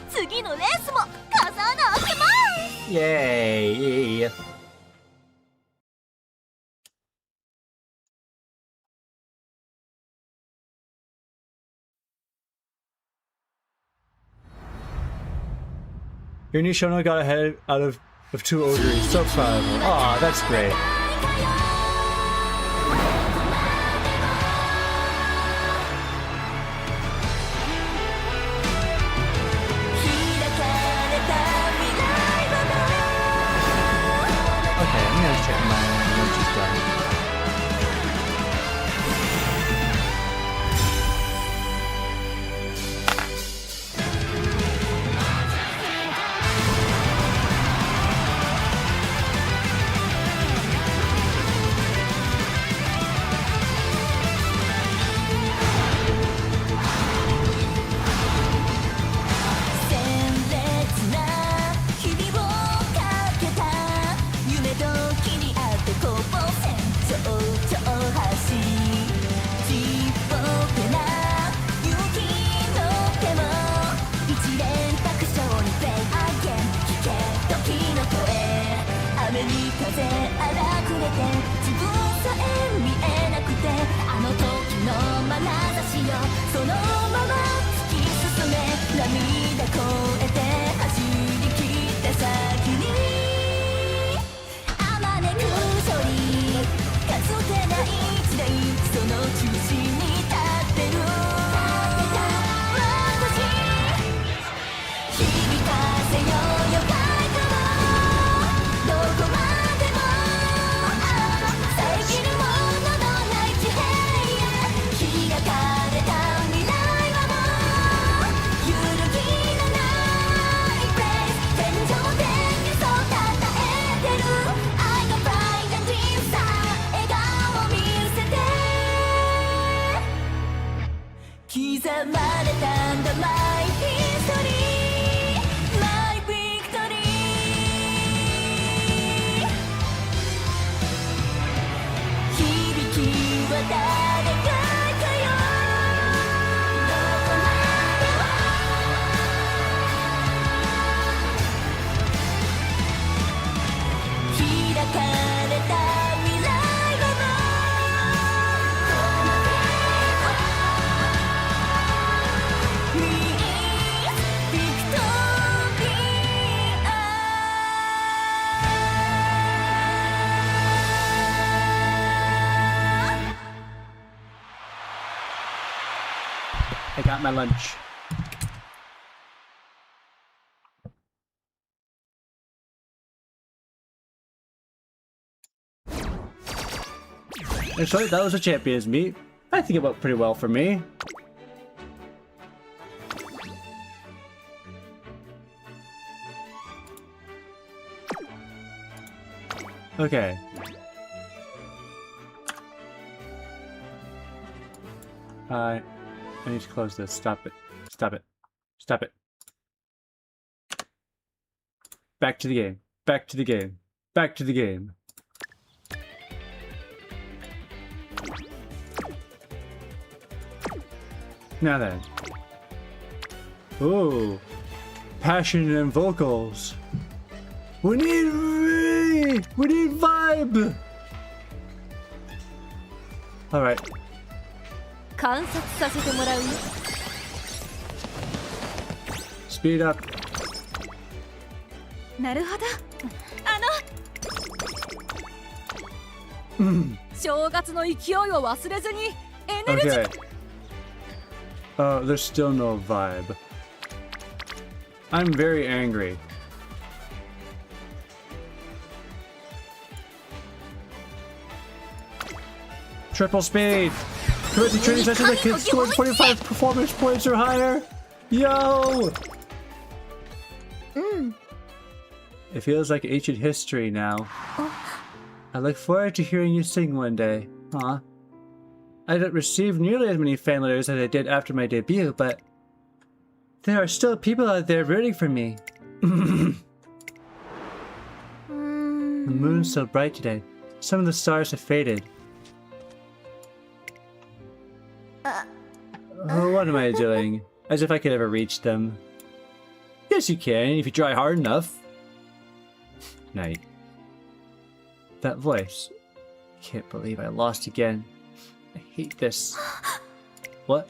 次のレースも飾らなあけまん。 Yay! Your Nishono got ahead out of 2 ogres. So proud of him. Aw, that's great. Okay, I'm gonna check my lunch is done. た先にあまねくそりかつてない時代その中心に立ってる私響かせようよ快歌をどこまでも遮るもののない地平へ開かれた未来はもう揺るぎのないプレイス天井でそうたたえてる I got pride and dreams さ笑顔を見せて刻まれたんだ My history My victory 響きは誰かよどこまでも開かれた未来はもう We is victory I got my lunch. Actually, that was a champion's meet. I think it went pretty well for me. Okay. I need to close this. Stop it. Stop it. Stop it. Back to the game. Back to the game. Back to the game. Now then. Ooh. Passion and vocals. We need vibe. All right. 観察させてもらうよ Speed up. なるほど正月の勢いを忘れずにエネルギー Okay. There's still no vibe. I'm very angry. Triple speed. Currency training session that can score 25 performance points or higher. Yo! It feels like ancient history now. I look forward to hearing you sing one day. Aw. I don't receive nearly as many fan letters as I did after my debut, but there are still people out there rooting for me. The moon's so bright today. Some of the stars have faded. Oh, what am I doing? As if I could ever reach them. Yes, you can, if you try hard enough. Night. That voice. I can't believe I lost again. I hate this. What?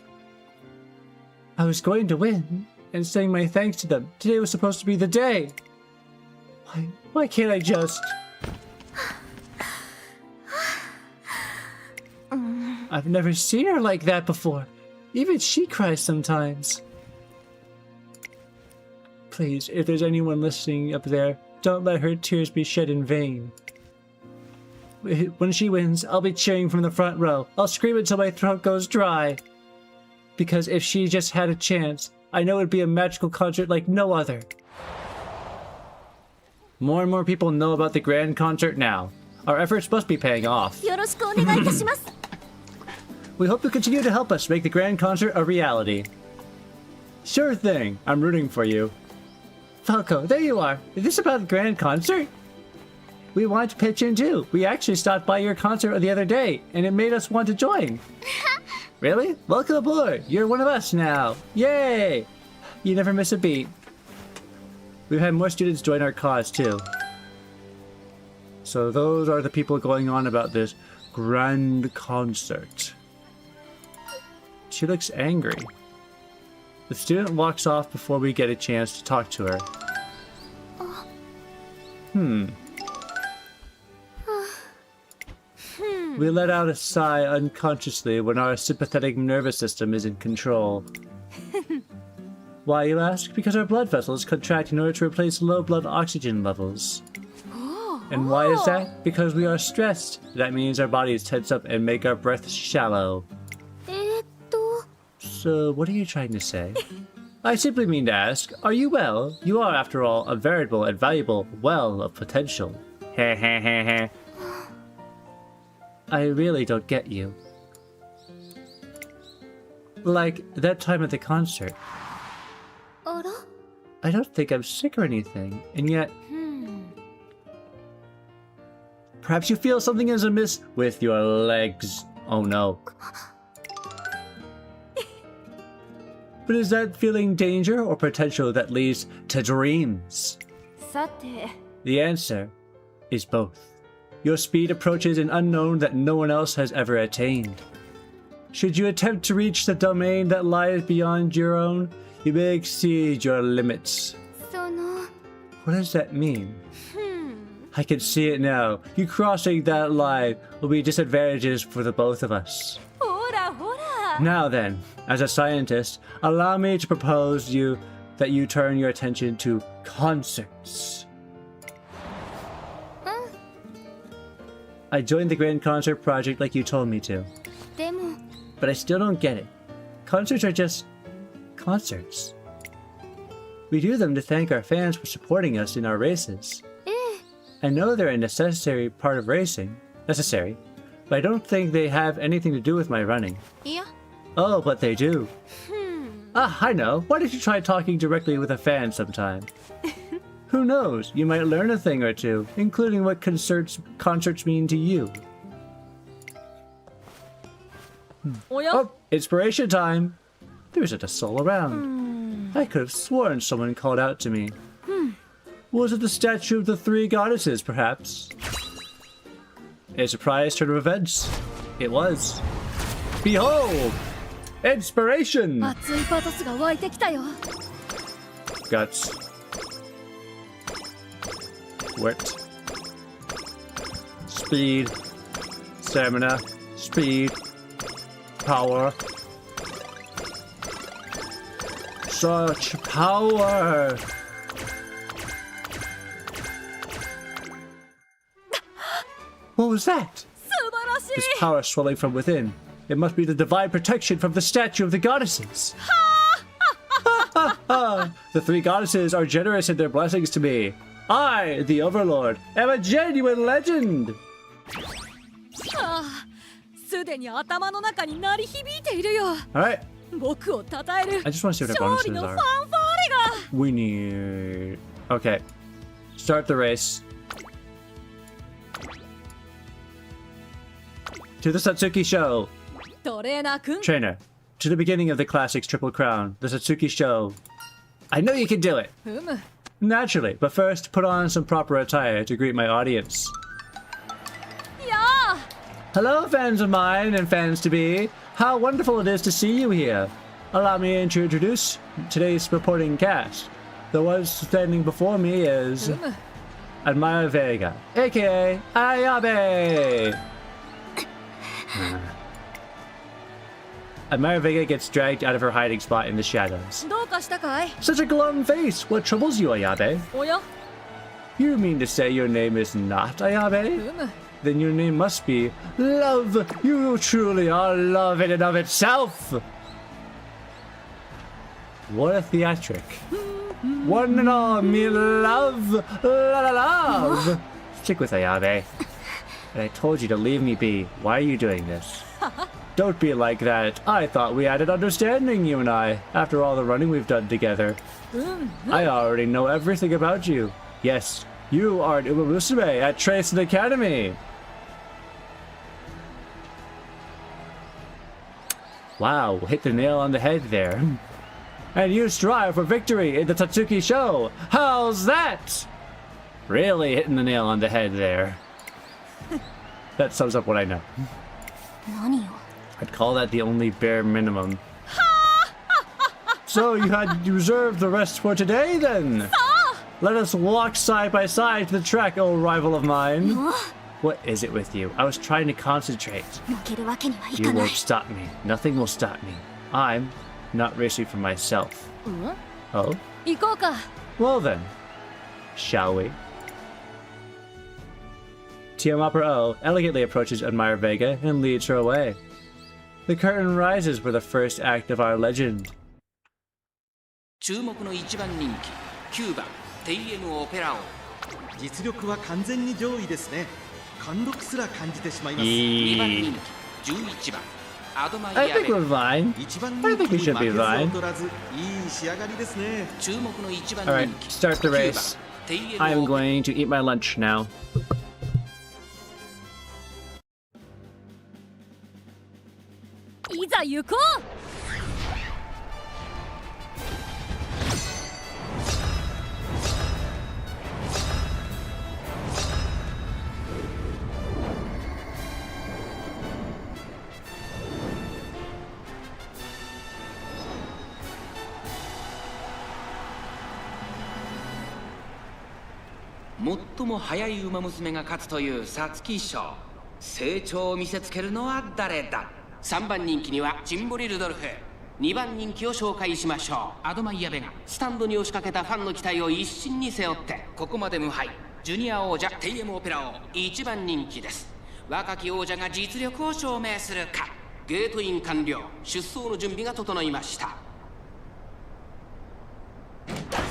I was going to win and saying my thanks to them. Today was supposed to be the day. Why can't I just... I've never seen her like that before. Even she cries sometimes. Please, if there's anyone listening up there, don't let her tears be shed in vain. When she wins, I'll be cheering from the front row. I'll scream until my throat goes dry. Because if she just had a chance, I know it'd be a magical concert like no other. More and more people know about the grand concert now. Our efforts must be paying off. よろしくお願いいたします We hope you'll continue to help us make the grand concert a reality. Sure thing. I'm rooting for you. Falco, there you are. Is this about the grand concert? We want to pitch in too. We actually stopped by your concert the other day, and it made us want to join. Really? Welcome aboard. You're one of us now. Yay! You never miss a beat. We've had more students join our cause too. So those are the people going on about this grand concert. She looks angry. The student walks off before we get a chance to talk to her. We let out a sigh unconsciously when our sympathetic nervous system is in control. Why, you ask? Because our blood vessels contract in order to replace low blood oxygen levels. And why is that? Because we are stressed. That means our bodies tense up and make our breath shallow. So, what are you trying to say? I simply mean to ask, are you well? You are, after all, a veritable and valuable well of potential. Heh heh heh heh. I really don't get you. Like, that time at the concert. I don't think I'm sick or anything, and yet... Perhaps you feel something is amiss with your legs. Oh no. But is that feeling danger or potential that leads to dreams? The answer is both. Your speed approaches an unknown that no one else has ever attained. Should you attempt to reach the domain that lies beyond your own, you may exceed your limits. What does that mean? I can see it now. You crossing that line will be disadvantages for the both of us. Now then, as a scientist, allow me to propose that you turn your attention to concerts. I joined the Grand Concert Project like you told me to. But I still don't get it. Concerts are just... concerts. We do them to thank our fans for supporting us in our races. I know they're a necessary part of racing. Necessary. But I don't think they have anything to do with my running. Oh, but they do. Ah, I know. Why don't you try talking directly with a fan sometime? Who knows? You might learn a thing or two, including what concerts mean to you. Oh, inspiration time! There isn't a soul around. I could have sworn someone called out to me. Was it the statue of the three goddesses, perhaps? A surprise turn of events. It was. Behold! Inspiration! Guts. Wit. Speed. Stamina. Speed. Power. Such power! What was that? This power swelling from within. It must be the divine protection from the statue of the goddesses. The three goddesses are generous in their blessings to me. I, the Overlord, am a genuine legend. Alright. I just want to see what our bonuses are. We need... Okay. Start the race. To the Satsuki Show. Trainer. To the beginning of the Classics Triple Crown. The Satsuki Show. I know you can do it. Naturally, but first, put on some proper attire to greet my audience. Hello, fans of mine and fans-to-be. How wonderful it is to see you here. Allow me to introduce today's reporting cast. The one standing before me is... Admire Vega, a.k.a. Ayabe! Admire Vega gets dragged out of her hiding spot in the shadows. Such a glum face! What troubles you, Ayabe? You mean to say your name is not Ayabe? Then your name must be Love! You truly are love in and of itself! What a theatric. One and all, me love! Love! Stick with Ayabe. And I told you to leave me be. Why are you doing this? Don't be like that. I thought we had an understanding, you and I, after all the running we've done together. I already know everything about you. Yes, you are an Umamusume at Tracing Academy. Wow, hit the nail on the head there. And you strive for victory in the Tatsuki Show. How's that? Really hitting the nail on the head there. That sums up what I know. I'd call that the only bare minimum. So you had reserved the rest for today, then? Let us walk side by side to the track, O rival of mine. What is it with you? I was trying to concentrate. 負けるわけにはい You かない won't stop me. Nothing will stop me. I'm not racing for myself. うん Oh? 行こうか。 Well then, shall we? Tiamopera O elegantly approaches Admire Vega and leads her away. The curtain rises for the first act of our legend. 注目の1番人気9番テイエムオペラ王。実力は完全に上位ですね。貫禄すら感じてしまいます。 2番人 I 気11番アドマイヤ think ベ。 we're fine. 一番 I 人 think 気 we に should 負 be けず fine. 劣らず、いい仕上がりですね。注目の1番 Alright, 人気 start the 9番 race. テイエム I am オペラ going to eat my lunch now. いざ行こう。最も速い馬娘が勝つという皐月賞。成長を見せつけるのは誰だ。3番人気にはジンボリ・ルドルフ。2番人気を紹介しましょう。アドマイヤベがスタンドに押しかけたファンの期待を一身に背負ってここまで無敗。ジュニア王者テイエムオペラ王1番人気です。若き王者が実力を証明するか。ゲートイン完了。出走の準備が整いました。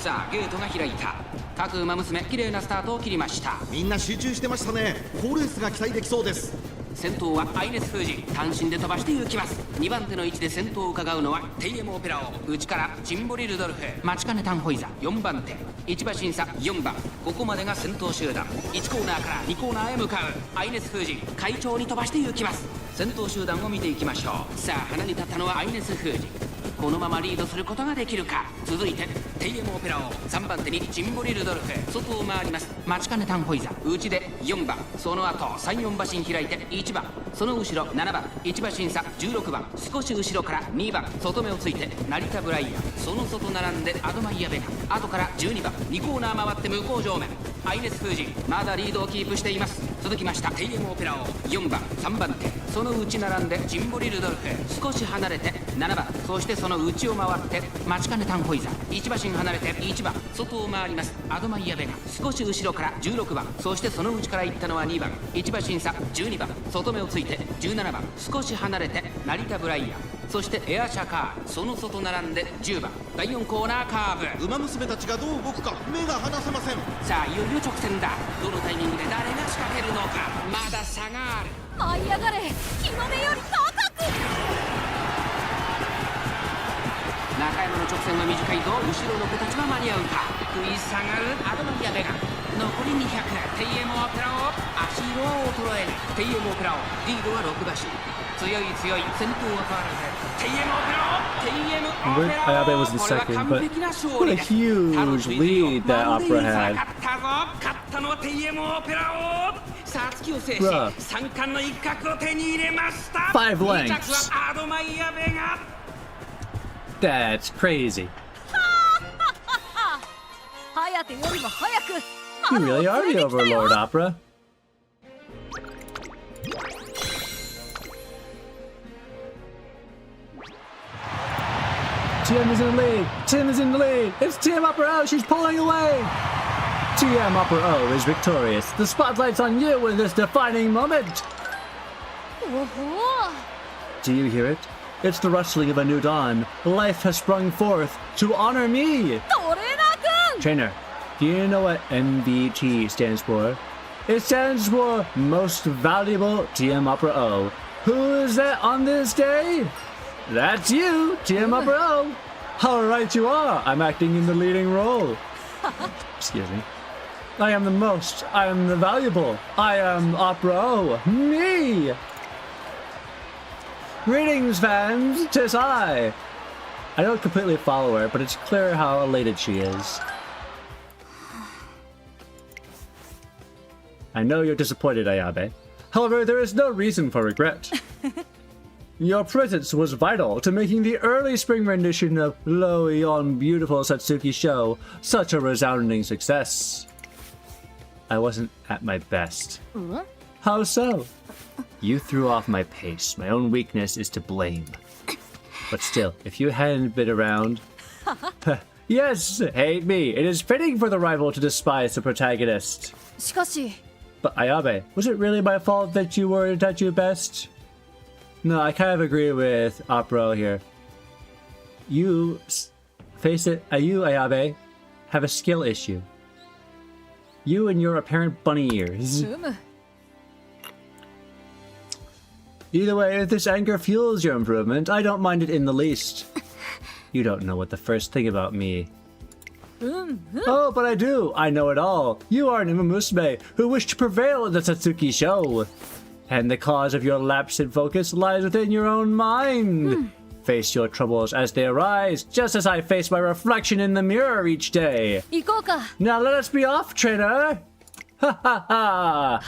さあゲートが開いた。各馬娘綺麗なスタートを切りました。みんな集中してましたね。好レースが期待できそうです。先頭はアイネス・フージ。単身で飛ばして行きます。2番手の位置で先頭を伺うのはテイエムオペラ王。内からジンボリ・ルドルフ。待ちかねタンホイザ4番手。1馬審査4番。ここまでが先頭集団。1コーナーから2コーナーへ向かうアイネス・フージ。快調に飛ばして行きます。先頭集団を見ていきましょう。さあ鼻に立ったのはアイネス・フージ。このままリードすることができるか。続いてテイエムオペラ王。3番手にジンボリ・ルドルフ。外を回ります。待ちかねタンホイザ内で4番。その後3、4馬身開いて1番。その後ろ7番。1馬審査16番。少し後ろから2番。外目をついて成田ブライアン。その外並んでアドマイヤベガ。後から12番。2コーナー回って向こう上面アイネス・フージ。まだリードをキープしています。続きましたテイエムオペラ王4番。3番手。その内並んでジンボリ・ルドルフ。少し離れて7番。そしてその内を回って待ちかねタンホイザ1馬身離れて1番。外を回りますアドマイヤベガ。少し後ろから16番。そしてその内から行ったのは2番。1馬審査12番。外目をついて17番。少し離れて成田ブライアン。そしてエアシャカー。その外並んで10番。第4コーナーカーブ。馬娘たちがどう動くか目が離せません。さあいよいよ直線だ。どのタイミングで誰が仕掛けるのか。まだ差がある。舞い上がれ。日の出より高く。中山の直線は短いぞ。後ろの子たちは間に合うか。食い下がるアドマイヤベガ。残り200。テイエムオペラ王。足色は衰えない。テイエムオペラ王。リードは6馬身。強い強い。先頭は変わらずテイエムオペラ王。テイエムオペラ王。 Ayabe was in これは second, 完 but 璧な勝 what 利 a です huge lead that まるで Opera いざ had. 勝ったぞ。勝ったのはテイエムオペラ王。さあ月を制し Bruh. 三冠の一角を手に入れました。 5 2 lengths. 着はアドマイヤベガ。 That's crazy. 颯よりも早く You really are the Overlord, Opera. TM is in the lead. Tim is in the lead. It's TM Opera O. She's pulling away. TM Opera O is victorious. The spotlight's on you in this defining moment. おお Do you hear it? It's the rustling of a new dawn. Life has sprung forth to honor me. トレーナーくん Trainer, do you know what MVT stands for? It stands for Most Valuable TM Opera O. Who is that on this day? That's you, TM Opera O. How right you are. I'm acting in the leading role. Excuse me. I am the most. I am the valuable. I am Opera O. Me. Greetings, fans. 'Tis I. I don't completely follow her, but it's clear how elated she is. I know you're disappointed, Ayabe. However, there is no reason for regret. Your presence was vital to making the early spring rendition of Lo Yon Beautiful Satsuki Show such a resounding success. I wasn't at my best. How so? You threw off my pace. My own weakness is to blame. But still, if you hadn't been around... Yes, hate me. It is fitting for the rival to despise the protagonist. しかし But Ayabe, was it really my fault that you weren't at your best? No, I kind of agree with Opero here. You, face it, you, Ayabe, have a skill issue. You and your apparent bunny ears. うむ Either way, if this anger fuels your improvement, I don't mind it in the least. You don't know what the first thing about me. Oh, but I do! I know it all! You are an Umamusume who wished to prevail in the Satsuki show! And the cause of your lapse in focus lies within your own mind! Face your troubles as they arise, just as I face my reflection in the mirror each day! 行こうか Now let us be off, trainer! Ha ha ha!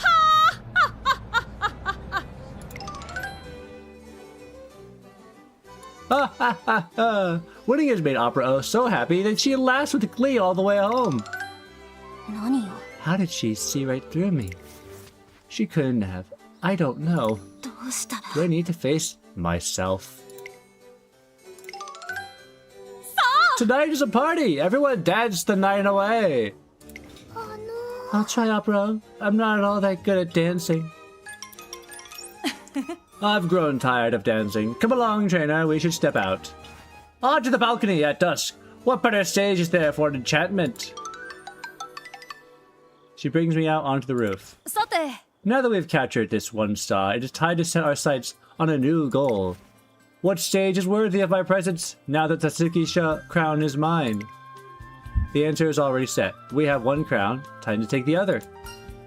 Ha ha ha ha! Winning has made Opera so happy that she laughs with glee all the way home. 何よ How did she see right through me? She couldn't have. I don't know. どうしたら Do I need to face myself? Tonight is a party! Everyone dance the night away! あの I'll try, Opera. I'm not all that good at dancing. I've grown tired of dancing. Come along, trainer. We should step out. Onto the balcony at dusk. What better stage is there for an enchantment? She brings me out onto the roof. さて Now that we've captured this one star, it is time to set our sights on a new goal. What stage is worthy of my presence now that Satsuki's crown is mine? The answer is already set. We have one crown. Time to take the other.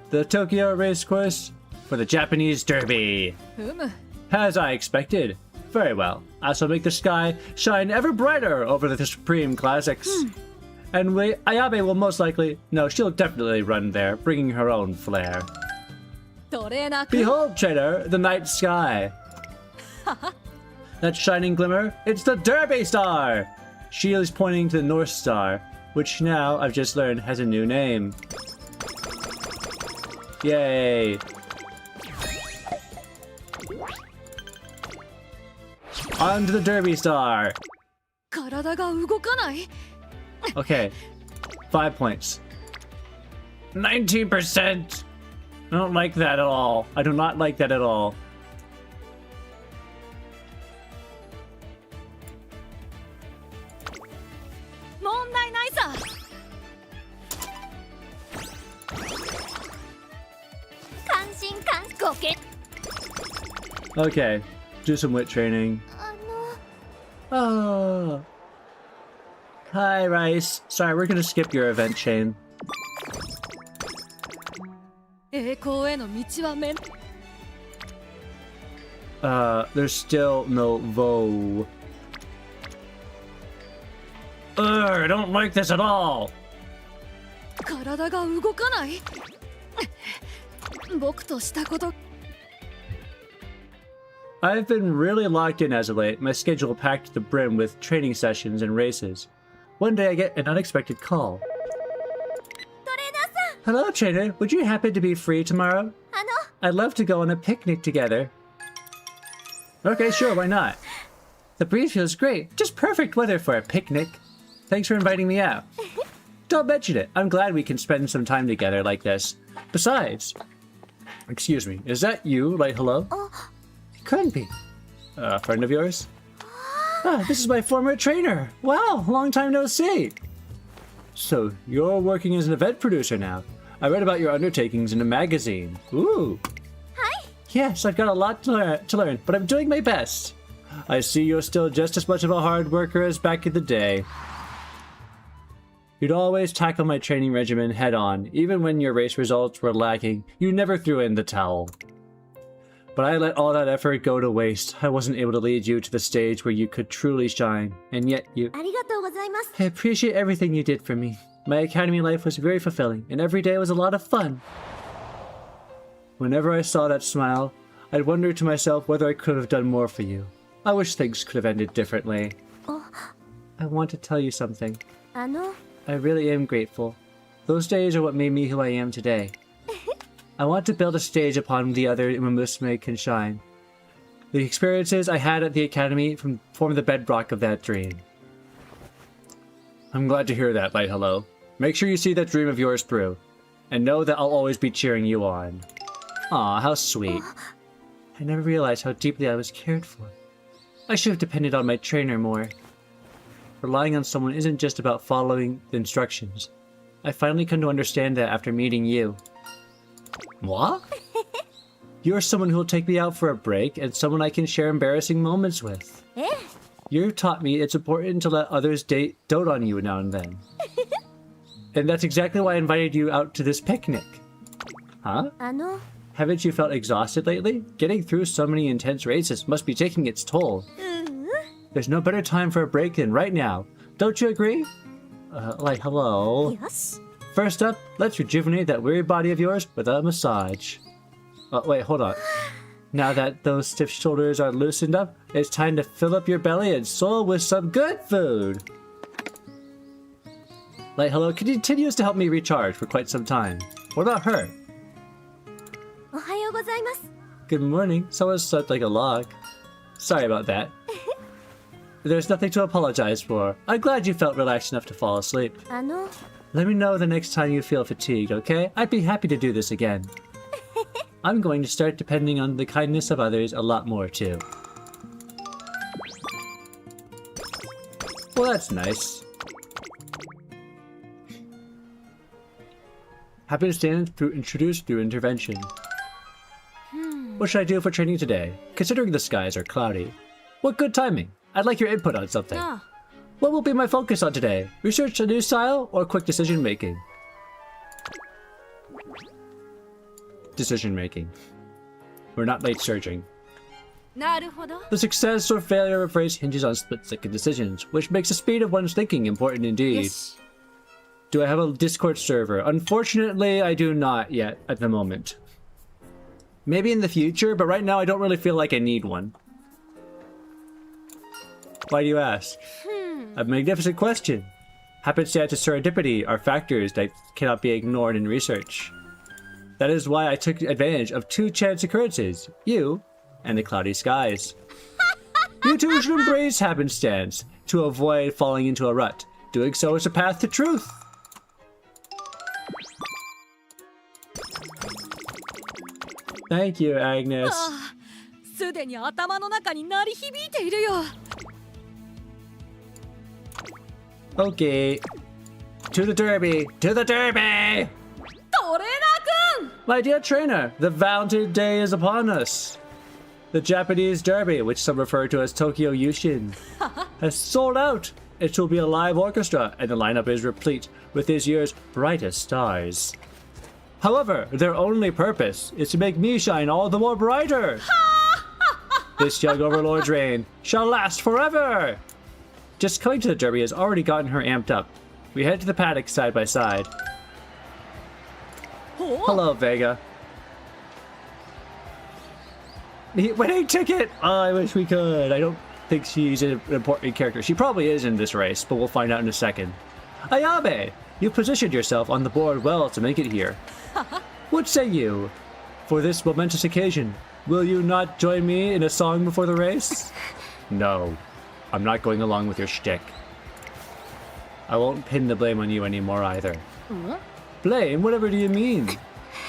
The Tokyo race course for the Japanese Derby. うむ As I expected. Very well. I shall make the sky shine ever brighter over the Supreme Classics. And Ayabe will most likely... No, she'll definitely run there, bringing her own flair. トレーナー君 Behold, trainer, the night sky. That shining glimmer, it's the Derby Star! She is pointing to the North Star, which now I've just learned has a new name. Yay! On to the Derby Star! 体が動かない Okay, 5 points. 19%! I don't like that at all. I do not like that at all. Okay, do some wit training. あの Oh. Hi, Rice. Sorry, we're gonna skip your event chain. 栄光への道はめん There's still no Vo. I don't like this at all. 体が動かない僕としたこと I've been really locked in as of late, my schedule packed to the brim with training sessions and races. One day I get an unexpected call. トレーナーさん Hello, trainer. Would you happen to be free tomorrow? あの I'd love to go on a picnic together. Okay, sure, why not? The breeze feels great. Just perfect weather for a picnic. Thanks for inviting me out. Don't mention it. I'm glad we can spend some time together like this. Besides... Excuse me, is that you, like hello? It couldn't be. A friend of yours? Ah, this is my former trainer. Wow, long time no see. So, you're working as an event producer now. I read about your undertakings in a magazine. Ooh. Hi. Yes, I've got a lot to learn, but I'm doing my best. I see you're still just as much of a hard worker as back in the day. You'd always tackle my training regimen head on, even when your race results were lacking. You never threw in the towel. But I let all that effort go to waste. I wasn't able to lead you to the stage where you could truly shine, and yet you... ありがとうございます I appreciate everything you did for me. My academy life was very fulfilling, and every day was a lot of fun. Whenever I saw that smile, I'd wonder to myself whether I could have done more for you. I wish things could have ended differently. I want to tell you something. I really am grateful. Those days are what made me who I am today. I want to build a stage upon the other Umamusume can shine. The experiences I had at the academy form the bedrock of that dream. I'm glad to hear that, Light Hello. Make sure you see that dream of yours through. And know that I'll always be cheering you on. Aw, how sweet. I never realized how deeply I was cared for. I should have depended on my trainer more. Relying on someone isn't just about following the instructions. I finally come to understand that after meeting you. What? You're someone who will take me out for a break and someone I can share embarrassing moments with. You've taught me it's important to let others dote on you now and then. And that's exactly why I invited you out to this picnic. Huh? Haven't you felt exhausted lately? Getting through so many intense races must be taking its toll. There's no better time for a break than right now. Don't you agree? Like, hello? Yes? First up, let's rejuvenate that weary body of yours with a massage. Oh, wait, hold on. Now that those stiff shoulders are loosened up, it's time to fill up your belly and soul with some good food. Like, hello continues to help me recharge for quite some time. What about her? Good morning. Someone slept like a log. Sorry about that. There's nothing to apologize for. I'm glad you felt relaxed enough to fall asleep. Let me know the next time you feel fatigued, okay? I'd be happy to do this again. I'm going to start depending on the kindness of others a lot more, too. Well, that's nice. Happenstance introduced through intervention. What should I do for training today? Considering the skies are cloudy. What good timing! I'd like your input on something. What will be my focus on today? Research a new style or quick decision making? Decision making. We're not late surging. The success or failure of a phrase hinges on split-second decisions, which makes the speed of one's thinking important indeed. Yes. Do I have a Discord server? Unfortunately, I do not yet at the moment. Maybe in the future, but right now I don't really feel like I need one. Why do you ask? A magnificent question. Happenstance and serendipity are factors that cannot be ignored in research. That is why I took advantage of two chance occurrences, you and the cloudy skies. You two should embrace happenstance to avoid falling into a rut. Doing so is a path to truth. Thank you, Agnes. Okay. To the derby! To the derby! My dear trainer, the vaunted day is upon us. The Japanese derby, which some refer to as Tokyo Yushin, has sold out. It will be a live orchestra, and the lineup is replete with this year's brightest stars. However, their only purpose is to make me shine all the more brighter. This young overlord's reign shall last forever. Just coming to the derby has already gotten her amped up. We head to the paddock side by side. Hello, Vega. Winning ticket! Oh, I wish we could. I don't think she's an important character. She probably is in this race, but we'll find out in a second. Ayabe! You've positioned yourself on the board well to make it here. What say you? For this momentous occasion, will you not join me in a song before the race? No, I'm not going along with your shtick. I won't pin the blame on you anymore either. Blame? Whatever do you mean?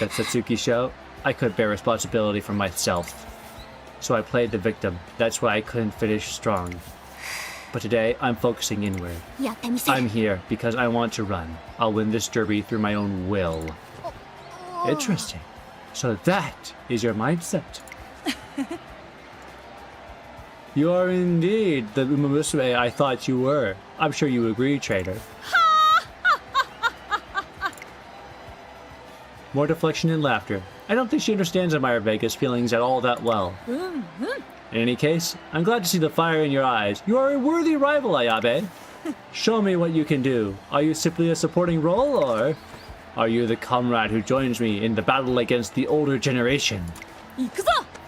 That Satsuki show, I could bear responsibility for myself. So I played the victim. That's why I couldn't finish strong. But today, I'm focusing inward. I'm here because I want to run. I'll win this derby through my own will. Interesting. So that is your mindset. You are indeed the Umamusume I thought you were. I'm sure you agree, trainer. More deflection and laughter. I don't think she understands Amira Vega's feelings at all that well. In any case, I'm glad to see the fire in your eyes. You are a worthy rival, Ayabe. Show me what you can do. Are you simply a supporting role, or are you the comrade who joins me in the battle against the older generation?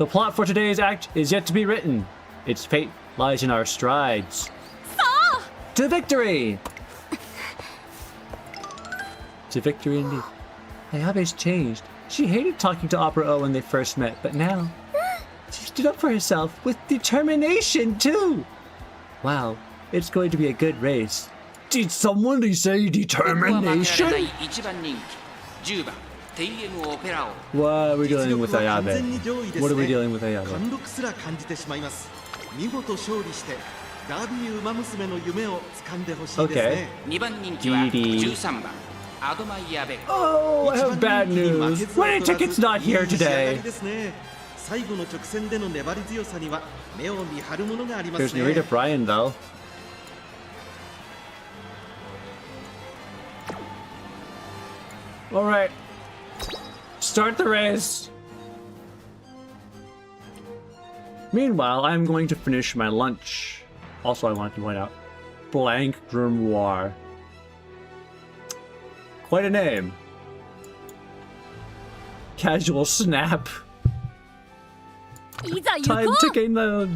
The plot for today's act is yet to be written. Its fate lies in our strides. To victory! To victory indeed. Ayabe's changed. She hated talking to Opera O when they first met, but now she stood up for herself with determination too. Wow, it's going to be a good race. Did somebody say determination? What are we dealing with Ayabe? What are we dealing with Ayabe? 貫禄すら感じてしまいます。見事勝利してダービーウマ娘の夢を掴んでほしいですね。2番人気は13番アドマイヤベ。 Oh, I have bad news. Winning ticket's not here today. 最後の直線での粘り強さには目を見張るものがあります There's ね。 Narita Bryan though. All right, start the race. Meanwhile, I'm going to finish my lunch. Also, I want to point out, Blank Grimoire. Quite a name. Casual snap. いざ行 Time こう ticking though.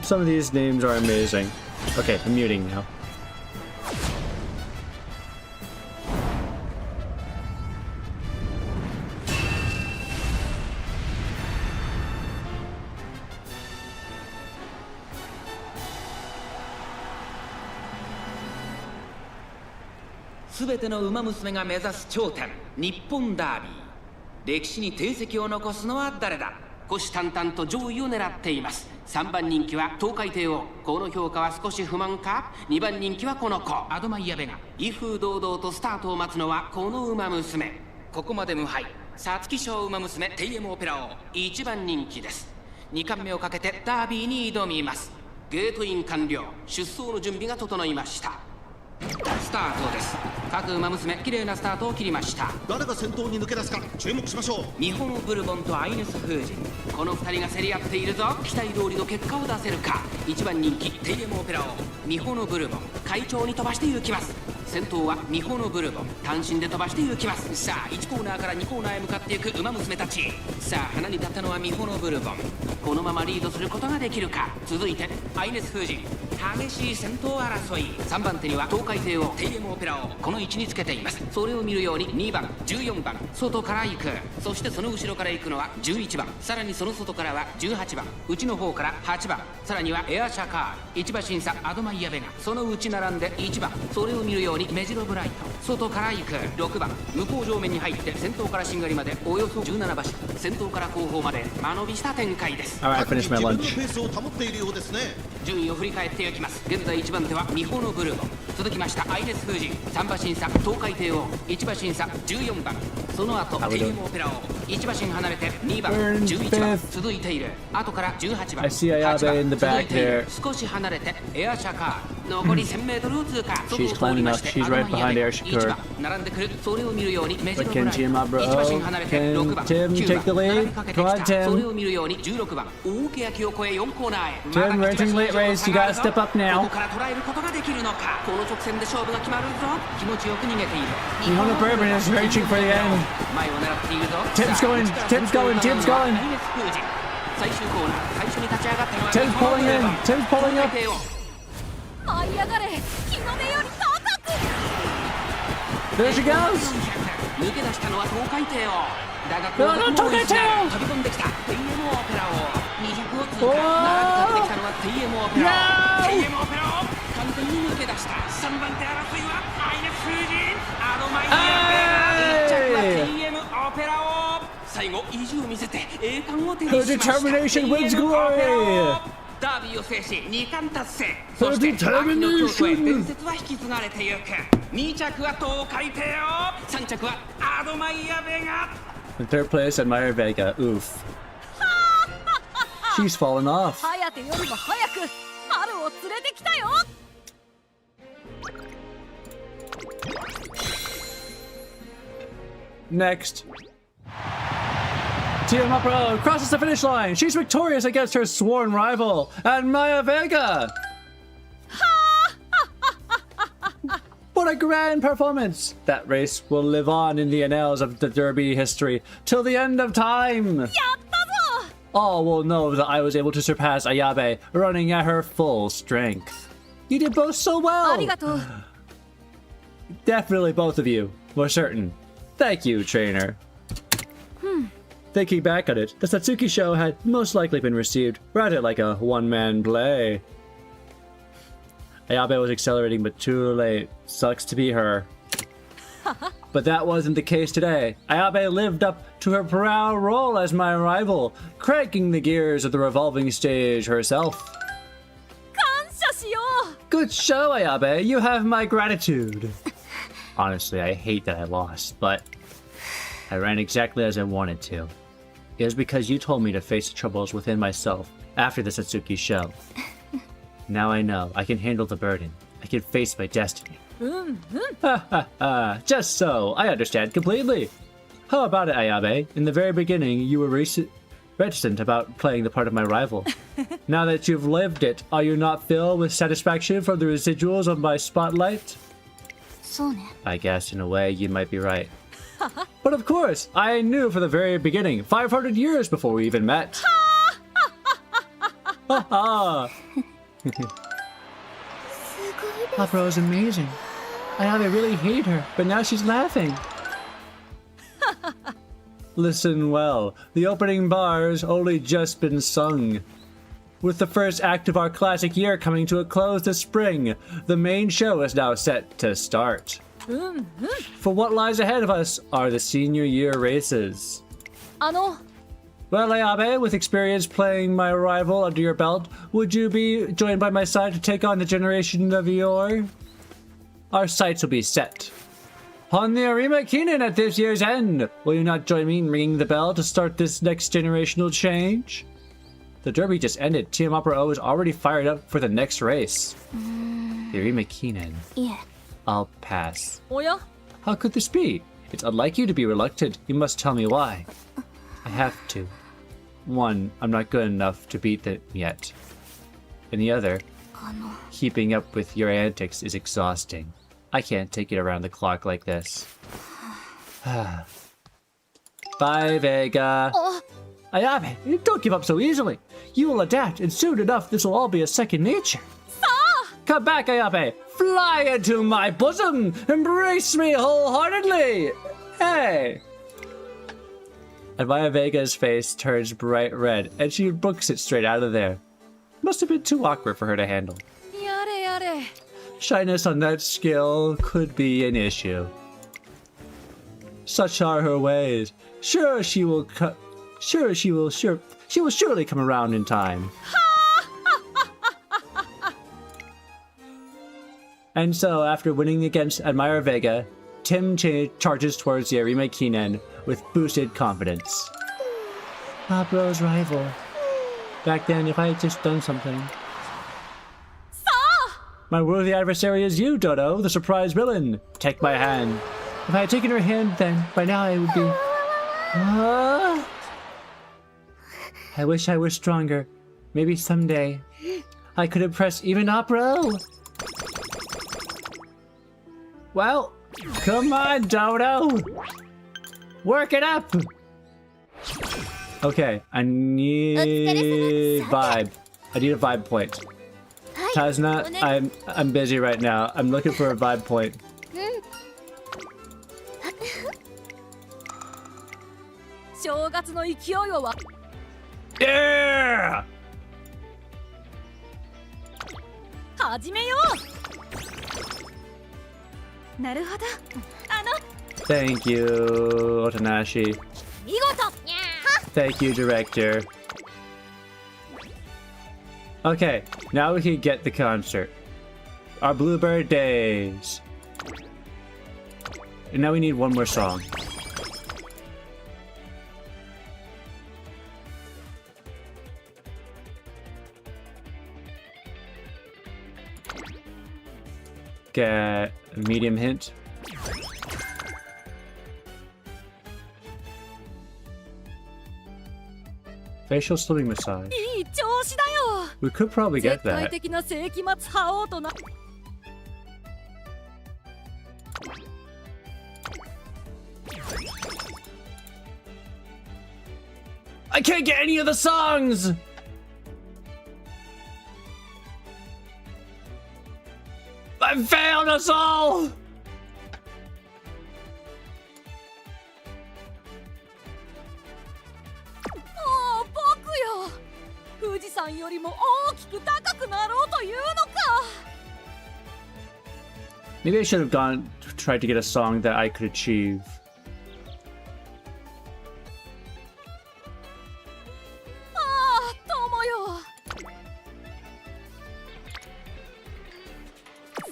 Some of these names are amazing. Okay, I'm muting now. "すべての馬娘が目指す頂点、日本ダービー。歴史に定石を残すのは誰だ？虎視眈々と上位を狙っています。3番人気は東海帝王。この評価は少し不満か？ 2番人気はこの子アドマイヤベが威風堂々とスタートを待つのはこの馬娘。ここまで無敗、皐月賞馬娘テイエムオペラ王1番人気です。2冠目をかけてダービーに挑みます。ゲートイン完了、出走の準備が整いました。スタートです。各馬娘綺麗なスタートを切りました。誰が先頭に抜け出すか注目しましょう。日本ブルボンとアイネス・フージン、この2人が競り合っているぞ。期待通りの結果を出せるか。1番人気テイエムオペラ王日本ブルボン、快調に飛ばして行きます。先頭は日本ブルボン、単身で飛ばして行きます。さあ1コーナーから2コーナーへ向かっていく馬娘たち。さあ花に立ったのは日本ブルボン、このままリードすることができるか。続いてアイネス・フージン、激しい先頭争い。3番手には東海帝王テイエムオペラ王、この位置につけています。それを見るように2番14番外から行く。そしてその後ろから行くのは11番、さらにその外からは18番、内の方から8番、さらにはエアシャカール、1馬審査アドマイヤベがその内並んで1番、それを見るようにメジロブライト外から行く。6番向こう上面に入って先頭からしんがりまでおよそ17馬身、先頭から後方まで間延びした展開です。 Alright, I finished my 自分の lunch. ペースを保っているようですね。順位を振り返っていきます。現在1番手はミホノブルボン、続きましたアイネス・フージン、3馬審査東海帝王、1馬審査14番、その後テイエムオペラ王、1馬身離れて2番11番続いている。後から18番 I see Ayabe in the back there. 少し離れてエアシャカール、残り 1000m を通過。 She's climbing up. She's right behind Air Shakur. 並んでくる。それを見るようにメジロ But ブ can ライト Team Up, 1馬身離れて Can 6番 Tim 9 take the 番 lead? 並びかけて Come on, きた。 Tim. それを見るように16番大欅を越え4コーナーへ。 Tim, racing late race. You gotta step up こ now. こから捉えることができるのか。この直線で勝負が決まるぞ。気持ちよく逃げている。 Nihon Bourbon is reaching for the end. 前を狙っているぞ。 Tim's going, Tim's going, Tim's going. 最終コーナー、最初に立ち上がったのは Tim's pulling in. Tim's pulling up. 舞い上がれ日の出より高く There she goes. 抜け出したのは東海帝王だが東海帝王飛び込んできたテイエムオペラ王200を通過。並びかけてきたのはテイエムオペラ王。テイエムオペラ王完全に抜け出した。3番手争いはアイネス・フージン、アドマイヤベが1着はテイエムオペラ王。最後意地を見せて栄冠を手にしました。 Her determination wins テイエムオペラ glory. 王ダービーを制し2冠達成。 Her そして秋の京都へ determination. 伝説は引き継がれてゆく。2着は東海帝王、3着はアドマイヤベが。 In third place, Admire Vega. Oof. She's fallen off. 颯よりも早く春を連れてきたよ。 Next. Team Opera crosses the finish line. She's victorious against her sworn rival, Admire Vega. What a grand performance! That race will live on in the annals of the Derby history till the end of time. やったぞ。all will know that I was able to surpass Ayabe running at her full strength. You did both so well! ありがとう。 Definitely both of you, for certain. Thank you, trainer. Thinking back on it, the Satsuki show had most likely been received rather like a one-man play. Ayabe was accelerating, but too late. Sucks to be her. But that wasn't the case today. Ayabe lived up to her proud role as my rival, cranking the gears of the revolving stage herself. 感謝しよう。 Good show, Ayabe. You have my gratitude. Honestly, I hate that I lost, but I ran exactly as I wanted to. It was because you told me to face the troubles within myself after the Satsuki show. Now I know I can handle the burden. I can face my destiny. Ha ha ha. Just so. I understand completely. How about it, Ayabe? In the very beginning, you were reticent about playing the part of my rival. Now that you've lived it, are you not filled with satisfaction from the residuals of my spotlight? そうね。 I guess in a way you might be right. But of course, I knew from the very beginning, 500 years before we even met. Haha. Opera is amazing. I really hate her, but now she's laughing. Listen well, the opening bars only just been sung. With the first act of our classic year coming to a close this spring, the main show is now set to start. For what lies ahead of us are the senior year races. あの、 Well, Ayabe, with experience playing my rival under your belt, would you be joined by my side to take on the generation of your... Our sights will be set on the Arima Keenan at this year's end. Will you not join me in ringing the bell to start this next generational change? The derby just ended. Team Opera O is already fired up for the next race. The Arima Keenan. いえ。 I'll pass. おや How could this be? It's unlike you to be reluctant. You must tell me why. I have to. One, I'm not good enough to beat them yet. And the other, keeping up with your antics is exhausting. I can't take it around the clock like this. Bye, Vega. Ayabe, don't give up so easily. You will adapt, and soon enough this will all be a second nature. Come back, Ayabe. Fly into my bosom. Embrace me wholeheartedly. Hey. And Maya Vega's face turns bright red, and she books it straight out of there. Must have been too awkward for her to handle. やれやれ。 Shyness on that skill could be an issue. Such are her ways. Sure, she will surely come around in time. And so, after winning against Admire Vega, Tim charges towards the Arima Keenan with boosted confidence. Opero's rival. Back then, if I had just done something. My worthy adversary is you, Dodo, the surprise villain. Take my hand. If I had taken her hand, then by now I would be... I wish I were stronger. Maybe someday I could impress even Opera. Well, come on, Dodo. Work it up. Okay, I need vibe. I need a vibe point. Tazna, I'm busy right now. I'm looking for a vibe point. 正月の勢いをわ Yeah! 始めよう。なるほど。Thank you, Otanashi. 見事。 Thank you, director. Okay, now we can get the concert. Our Bluebird Days. And now we need one more song. Get a medium hint. Facial slimming massage. いい調子だよ。 We could probably get 絶対 that. 的な世紀末覇王とな。 Let's I can't get any of the songs! I failed us all! 富士山よりも大きく高くなろうというのか。 Maybe I should have tried to get a song that I could achieve. ああ、友よ。さ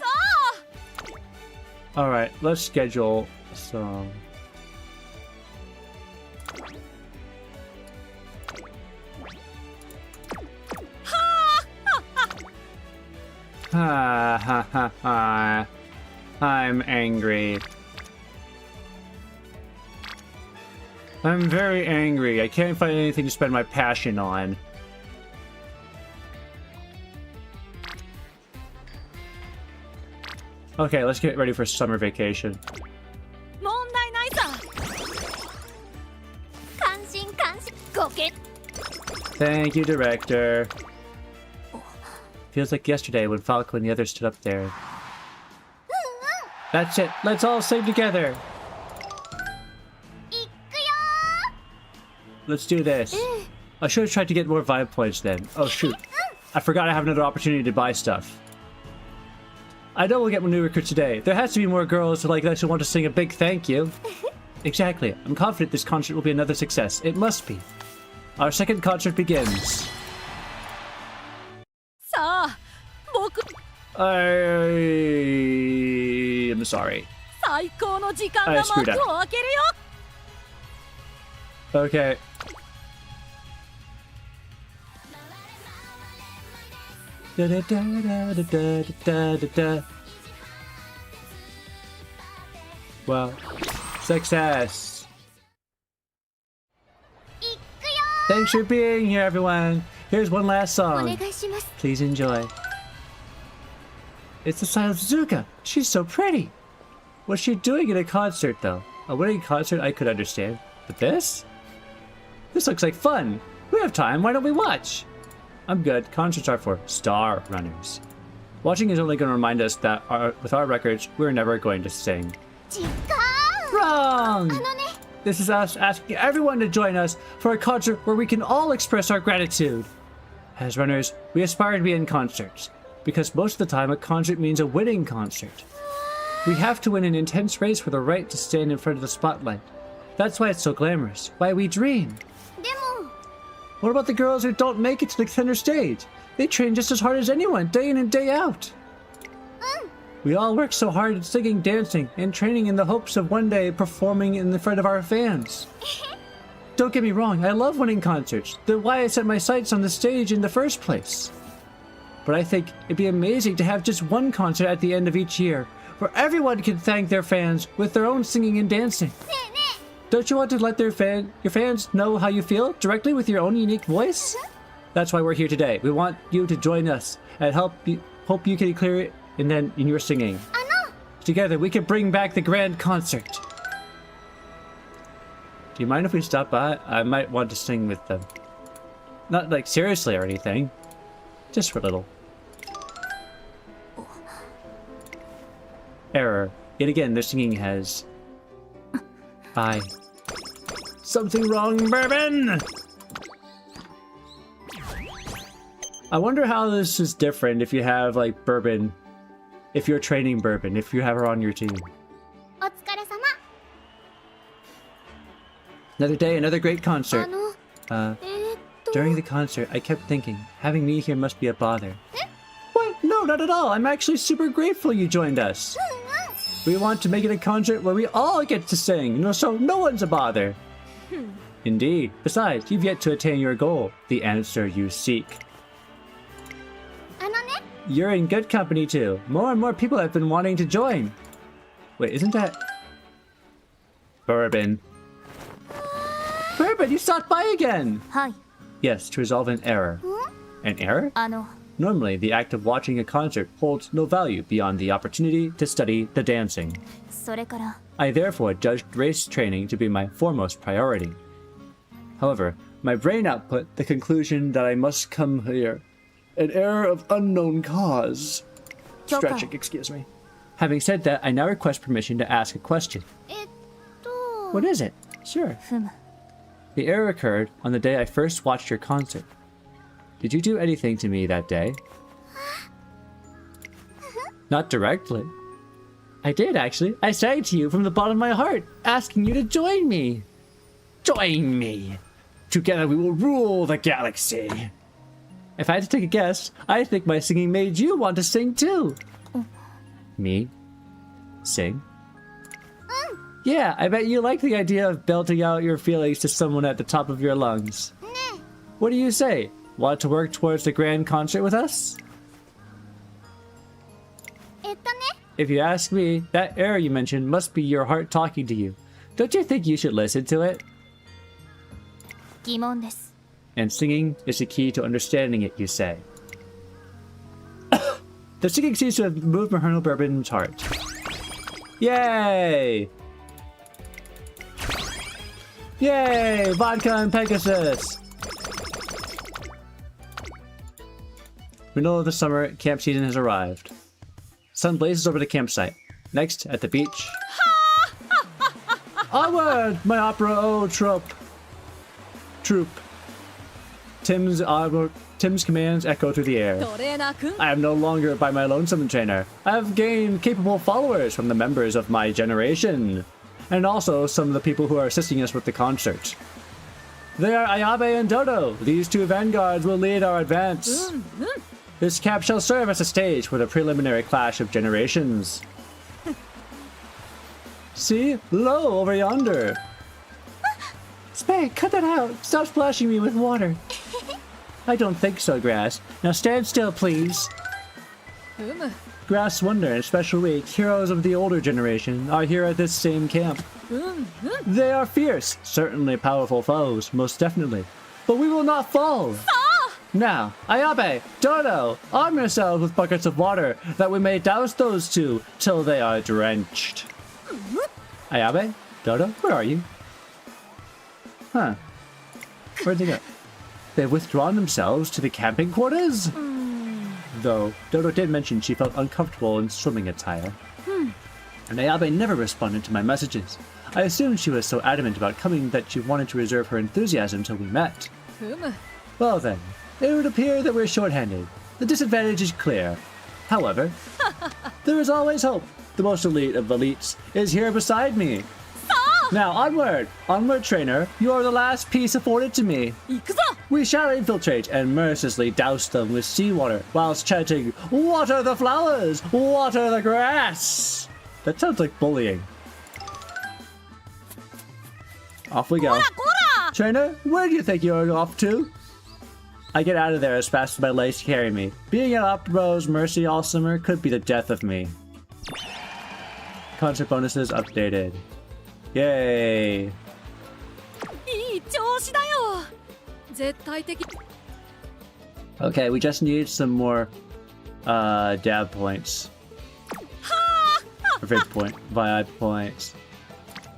あ。 Alright, let's schedule a song. Ha ha ha ha. I'm angry. I'm very angry. I can't find anything to spend my passion on. Okay, let's get ready for summer vacation. 問題ないさ。感心感心。ごけ。 Thank you, director. Feels like yesterday when Falco and the others stood up there. That's it. Let's all sing together. Let's do this. I should have tried to get more vibe points then. Oh shoot. I forgot I have another opportunity to buy stuff. I know we'll get new recruits today. There has to be more girls like us who want to sing a big thank you. Exactly. I'm confident this concert will be another success. It must be. Our second concert begins. さあ、僕。I'm sorry. 最高の時間が幕を開けるよ。 Okay. Da da da da da da da da da. Wow. Success. Thanks for being here, everyone. Here's one last song. Please enjoy. It's the side of Zuka. She's so pretty. What's she doing at a concert, though? A wedding concert I could understand. But this? This looks like fun. We have time. Why don't we watch? I'm good. Concerts are for star runners. Watching is only going to remind us that with our records, we're never going to sing. Wrong! This is us asking everyone to join us for a concert where we can all express our gratitude. As runners, we aspire to be in concerts, because most of the time a concert means a winning concert. We have to win an intense race for the right to stand in front of the spotlight. That's why it's so glamorous, why we dream. What about the girls who don't make it to the center stage? They train just as hard as anyone, day in and day out. We all work so hard at singing, dancing, and training in the hopes of one day performing in the front of our fans. Don't get me wrong, I love winning concerts. They're why I set my sights on the stage in the first place. But I think it'd be amazing to have just one concert at the end of each year, where everyone can thank their fans with their own singing and dancing. Don't you want to let your fans know how you feel directly with your own unique voice? That's why we're here today. We want you to join us and hope you can clear it in your singing. Together we can bring back the grand concert. Do you mind if we stop by? I might want to sing with them. Not like seriously or anything. Just for a little. Error. Yet again, their singing has... Bye. Something wrong, Bourbon! I wonder how this is different if you have, like, Bourbon. If you're training Bourbon, if you have her on your team. Another day, another great concert. During the concert, I kept thinking, having me here must be a bother. What? No, not at all. I'm actually super grateful you joined us. We want to make it a concert where we all get to sing, so no one's a bother. Indeed. Besides, you've yet to attain your goal, the answer you seek. You're in good company too. More and more people have been wanting to join. Wait, isn't that... Bourbon. Bourbon, you stopped by again! Hi. Yes, to resolve an error. An error? Normally, the act of watching a concert holds no value beyond the opportunity to study the dancing. I therefore judged race training to be my foremost priority. However, my brain output the conclusion that I must come here. An error of unknown cause. Stretching, excuse me. Having said that, I now request permission to ask a question. What is it? Sure. The error occurred on the day I first watched your concert. Did you do anything to me that day? Not directly. I did, actually. I sang to you from the bottom of my heart, asking you to join me. Join me. Together we will rule the galaxy. If I had to take a guess, I think my singing made you want to sing too. Me? Sing? Yeah, I bet you like the idea of belting out your feelings to someone at the top of your lungs. What do you say? Want to work towards the grand concert with us? If you ask me, that error you mentioned must be your heart talking to you. Don't you think you should listen to it? And singing is the key to understanding it, you say. The singing seems to have moved Maternal Bourbon's heart. Yay! Yay! Vodka and Pegasus! Middle of the summer, camp season has arrived. Sun blazes over the campsite. Next, at the beach. Onward, my opera troop. Tim's commands echo through the air. I am no longer by my lonesome trainer. I have gained capable followers from the members of my generation, and also some of the people who are assisting us with the concert. They are Ayabe and Dodo. These two vanguards will lead our advance. This camp shall serve as a stage for the preliminary clash of generations. See? Lo, over yonder. Spade, cut that out. Stop splashing me with water. I don't think so, Grass. Now stand still, please. Grass Wonder and Special Week, heroes of the older generation, are here at this same camp. They are fierce, certainly powerful foes, most definitely. But we will not fall. Now, Ayabe, Dodo, arm yourselves with buckets of water, that we may douse those two till they are drenched. Ayabe, Dodo, where are you? Huh. Where'd they go? They've withdrawn themselves to the camping quarters? Though, Dodo did mention she felt uncomfortable in swimming attire. And Ayabe never responded to my messages. I assumed she was so adamant about coming that she wanted to reserve her enthusiasm till we met. Well then, it would appear that we're short-handed. The disadvantage is clear. However, there is always hope. The most elite of elites is here beside me. Now onward! Onward, trainer. You are the last piece afforded to me. We shall infiltrate and mercilessly douse them with seawater whilst chanting, "Water the flowers! Water the grass!" That sounds like bullying. Off we go. Trainer, where do you think you're off to? I get out of there as fast as my legs carry me. Being at Optiro's mercy all summer could be the death of me. Concert bonuses updated. Yay! Okay, we just need some more dab points. Or vibe points.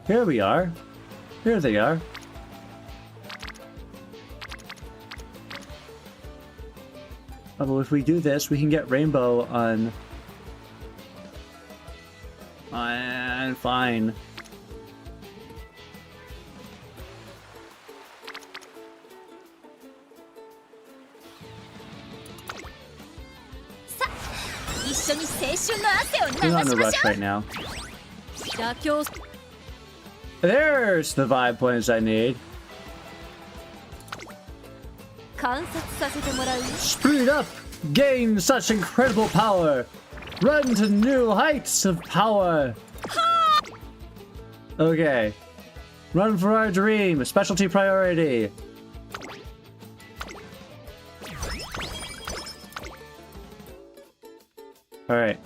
Here we are. Here they are. Oh, well, if we do this, we can get rainbow on... fine. We're not in a rush right now. There's the vibe points I need. Speed up! Gain such incredible power! Run to new heights of power! Okay. Run for our dream! Specialty priority! Alright.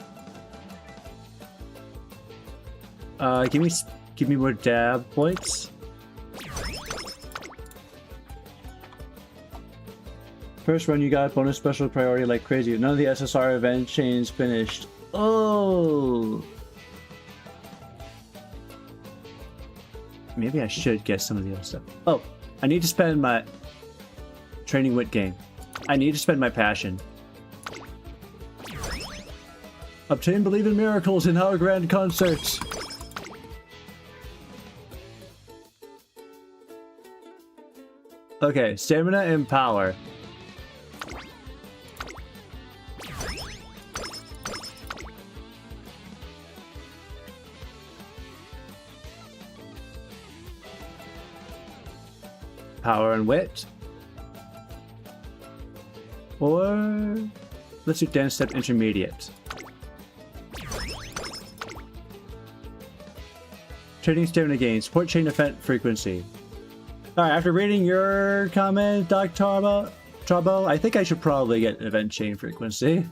Give me more dab points. First run, you got bonus special priority like crazy. None of the SSR event chains finished. Oh! Maybe I should get some of the other stuff. Oh, I need to spend my... Training wit game. I need to spend my passion. Obtain believe in miracles in our grand concerts. Okay, stamina and power. Power and wit. Or let's do dance step intermediate. Trading stamina gain, support chain event frequency. Alright, after reading your comment, Doc Trabo, I think I should probably get event chain frequency.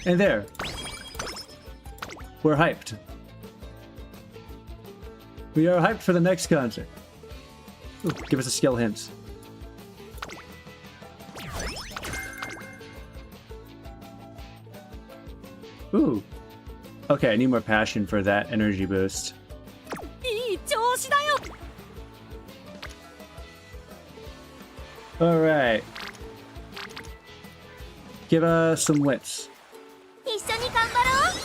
And there. We're hyped. We are hyped for the next concert. Ooh, give us a skill hint. Ooh. Okay, I need more passion for that energy boost. いい調子だよ。 Alright. Give us some wits. 一緒に頑張ろう。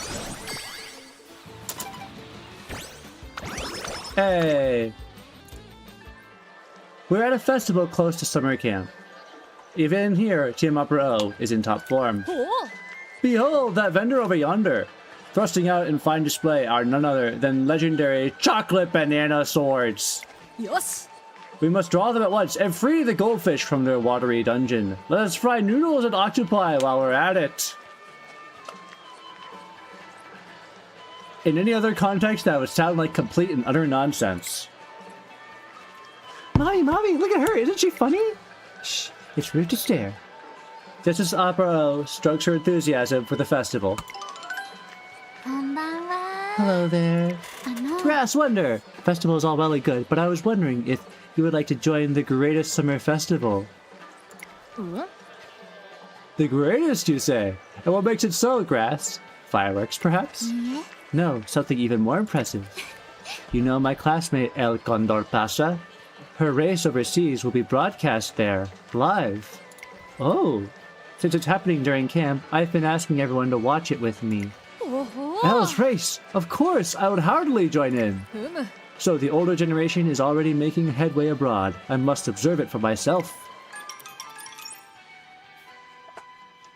Hey! We're at a festival close to summer camp. Even here, Team Opera O is in top form. おお。 Behold, that vendor over yonder! Thrusting out in fine display are none other than legendary chocolate banana swords. よし。 We must draw them at once and free the goldfish from their watery dungeon. Let us fry noodles and octopi while we're at it. In any other context, that would sound like complete and utter nonsense. Mommy, look at her! Isn't she funny? Shh, it's rude to stare. Just as Opera O strokes her enthusiasm for the festival. こんばんは。 Hello there. Grass Wonder! Festival is all well and good, but I was wondering if you would like to join the greatest summer festival. The greatest, you say? And what makes it so, Grass? Fireworks, perhaps? No, something even more impressive. You know my classmate El Condor Pasha? Her race overseas will be broadcast there, live. Oh, since it's happening during camp, I've been asking everyone to watch it with me. おほ。 Elle's race! Of course, I would heartily join in. ふむ。 So the older generation is already making headway abroad. I must observe it for myself.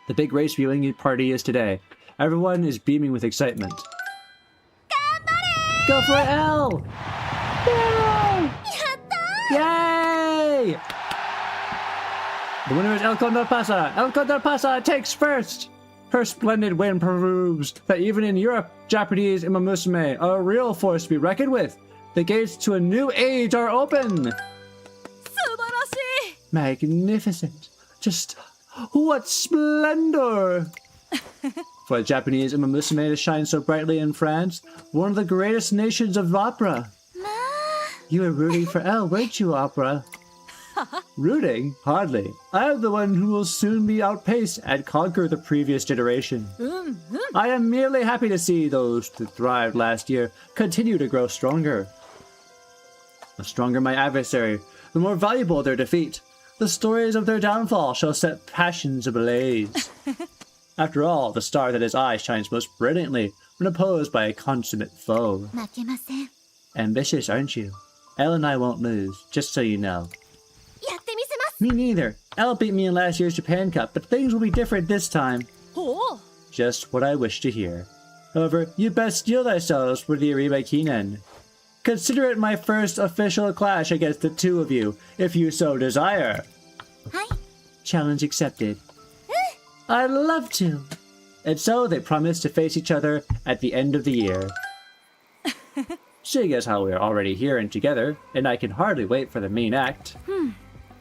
The big race viewing party is today. Everyone is beaming with excitement. Go for it, Elle! Yay! The winner is El Condor Pasa. El Condor Pasa takes first! Her splendid win proves that even in Europe, Japanese Umamusume are a real force to be reckoned with. The gates to a new age are open! 素晴らしい。 Magnificent. Just what splendor! For a Japanese Umamusume to shine so brightly in France, one of the greatest nations of opera. You were rooting for Elle, weren't you, Opera? Rooting? Hardly. I am the one who will soon be outpaced and conquer the previous generation. I am merely happy to see those who thrived last year continue to grow stronger. The stronger my adversary, the more valuable their defeat. The stories of their downfall shall set passions ablaze. After all, the star that is I shines most brilliantly when opposed by a consummate foe. 負けません。 Ambitious, aren't you? Elle and I won't lose, just so you know. やってみせます。 Me neither. Elle beat me in last year's Japan Cup, but things will be different this time. おお。 Just what I wish to hear. However, you best steel thyselves for the Ariba Kinen. Consider it my first official clash against the two of you, if you so desire. はい。 Challenge accepted. I'd love to. And so they promised to face each other at the end of the year. Seeing as how we're already here and together, and I can hardly wait for the main act,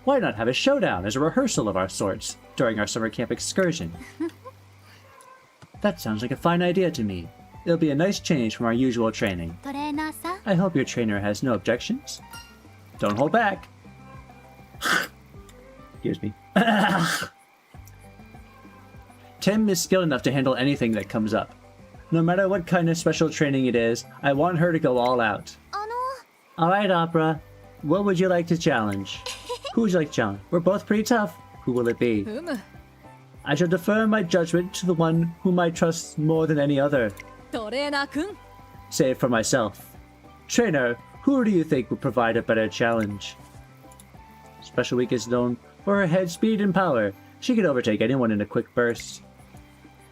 why not have a showdown as a rehearsal of our sorts during our summer camp excursion? That sounds like a fine idea to me. It'll be a nice change from our usual training. トレーナーさん。 I hope your trainer has no objections. Don't hold back. Excuse me. Tim is skilled enough to handle anything that comes up. No matter what kind of special training it is, I want her to go all out. Alright, Opera. What would you like to challenge? Who would you like to challenge? We're both pretty tough. Who will it be? I shall defer my judgment to the one whom I trust more than any other. トレーナーくん Save for myself. Trainer, who do you think would provide a better challenge? Special Week is known for her head speed and power. She can overtake anyone in a quick burst.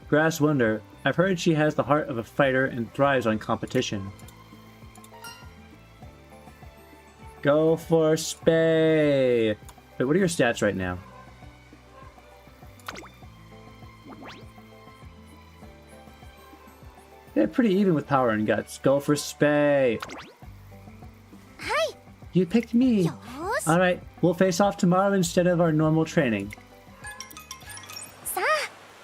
Grass Wonder, I've heard she has the heart of a fighter and thrives on competition. Go for Spay! Wait, what are your stats right now? Yeah, pretty even with power and guts. Go for Spay! Hi! You picked me! Yosh! Alright, we'll face off tomorrow instead of our normal training. Sa!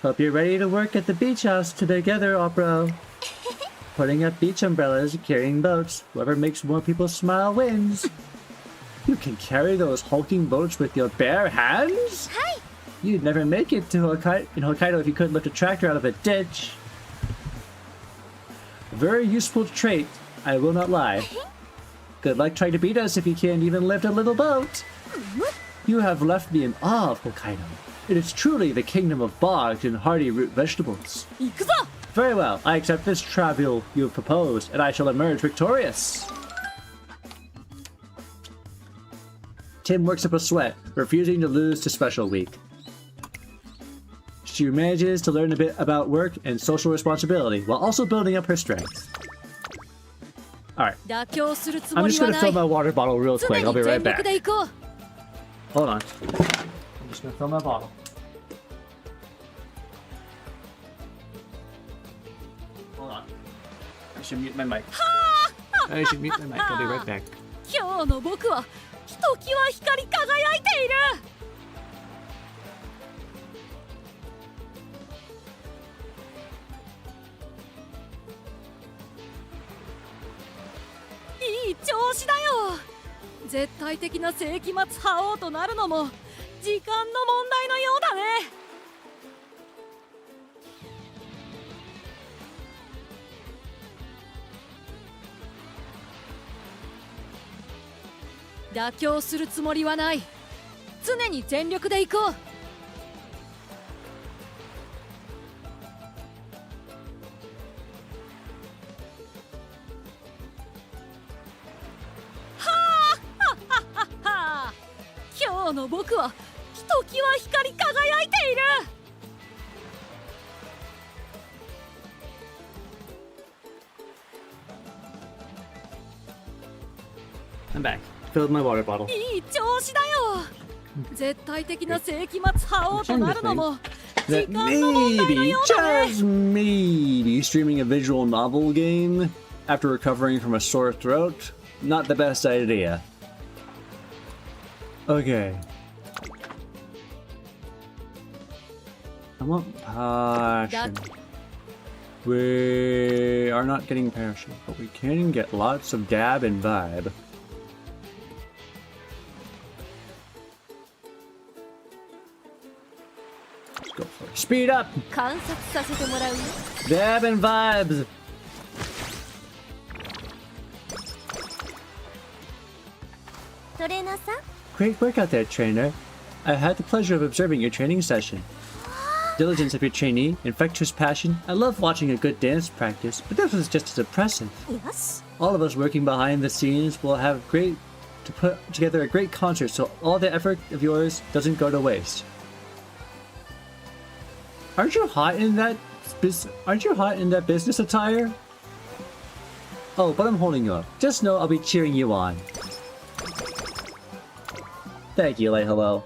Hope you're ready to work at the beach house together, Opera. Putting up beach umbrellas, carrying boats. Whoever makes more people smile wins. You can carry those hulking boats with your bare hands? Hi! You'd never make it to Hokkaido if you couldn't lift a tractor out of a ditch. Very useful trait, I will not lie. Good luck trying to beat us if you can't even lift a little boat. You have left me in awe of Hokkaido. It is truly the kingdom of bogs and hardy root vegetables. 行くぞ Very well, I accept this travel you have proposed, and I shall emerge victorious. Tim works up a sweat, refusing to lose to Special Week. She manages to learn a bit about work and social responsibility, while also building up her strength. Alright, 妥協するつ I'm も just りは gonna な fill い my water bottle real 常 quick, I'll に be 全 right 力 back. で行こう Hold on. I'm just gonna fill my bottle. Hold on. I should mute my mic. I should mute my mic, I'll be right back. 今日の僕はひときわ光り輝いている いい調子だよ絶対的な世紀末覇王となるのも時間の問題のようだね妥協するつもりはない常に全力で行こう今日の僕はひときわ光り輝いている I'm back. Filled my water bottle. いい調子だよ絶対的な世紀末覇王となるのも時 That 間の問題の maybe, ようだね just maybe, streaming a visual novel game after recovering from a sore throat, not the best idea. Okay. I want passion. We are not getting passion, but we can get lots of dab and vibe. Let's go for it. Speed up! 観察させてもらうよ Dab and vibes! Trainer-san? Great work out there, trainer. I had the pleasure of observing your training session. Diligence of your trainee, infectious passion. I love watching a good dance practice, but this was just as impressive. Yes? All of us working behind the scenes will have to put together a great concert, so all the effort of yours doesn't go to waste. Aren't you hot in that business attire? Oh, but I'm holding you up. Just know I'll be cheering you on. Thank you, Lay Hello.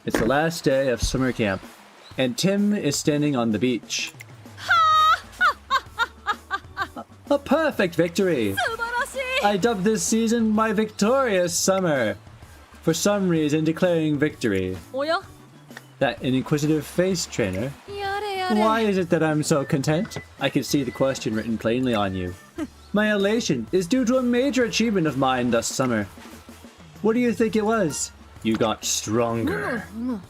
It's the last day of summer camp, and Tim is standing on the beach. A perfect victory! 素晴らしい I dubbed this season my victorious summer. For some reason declaring victory. おや That an inquisitive face, trainer. やれやれ Why is it that I'm so content? I can see the question written plainly on you. My elation is due to a major achievement of mine this summer. What do you think it was? You got stronger.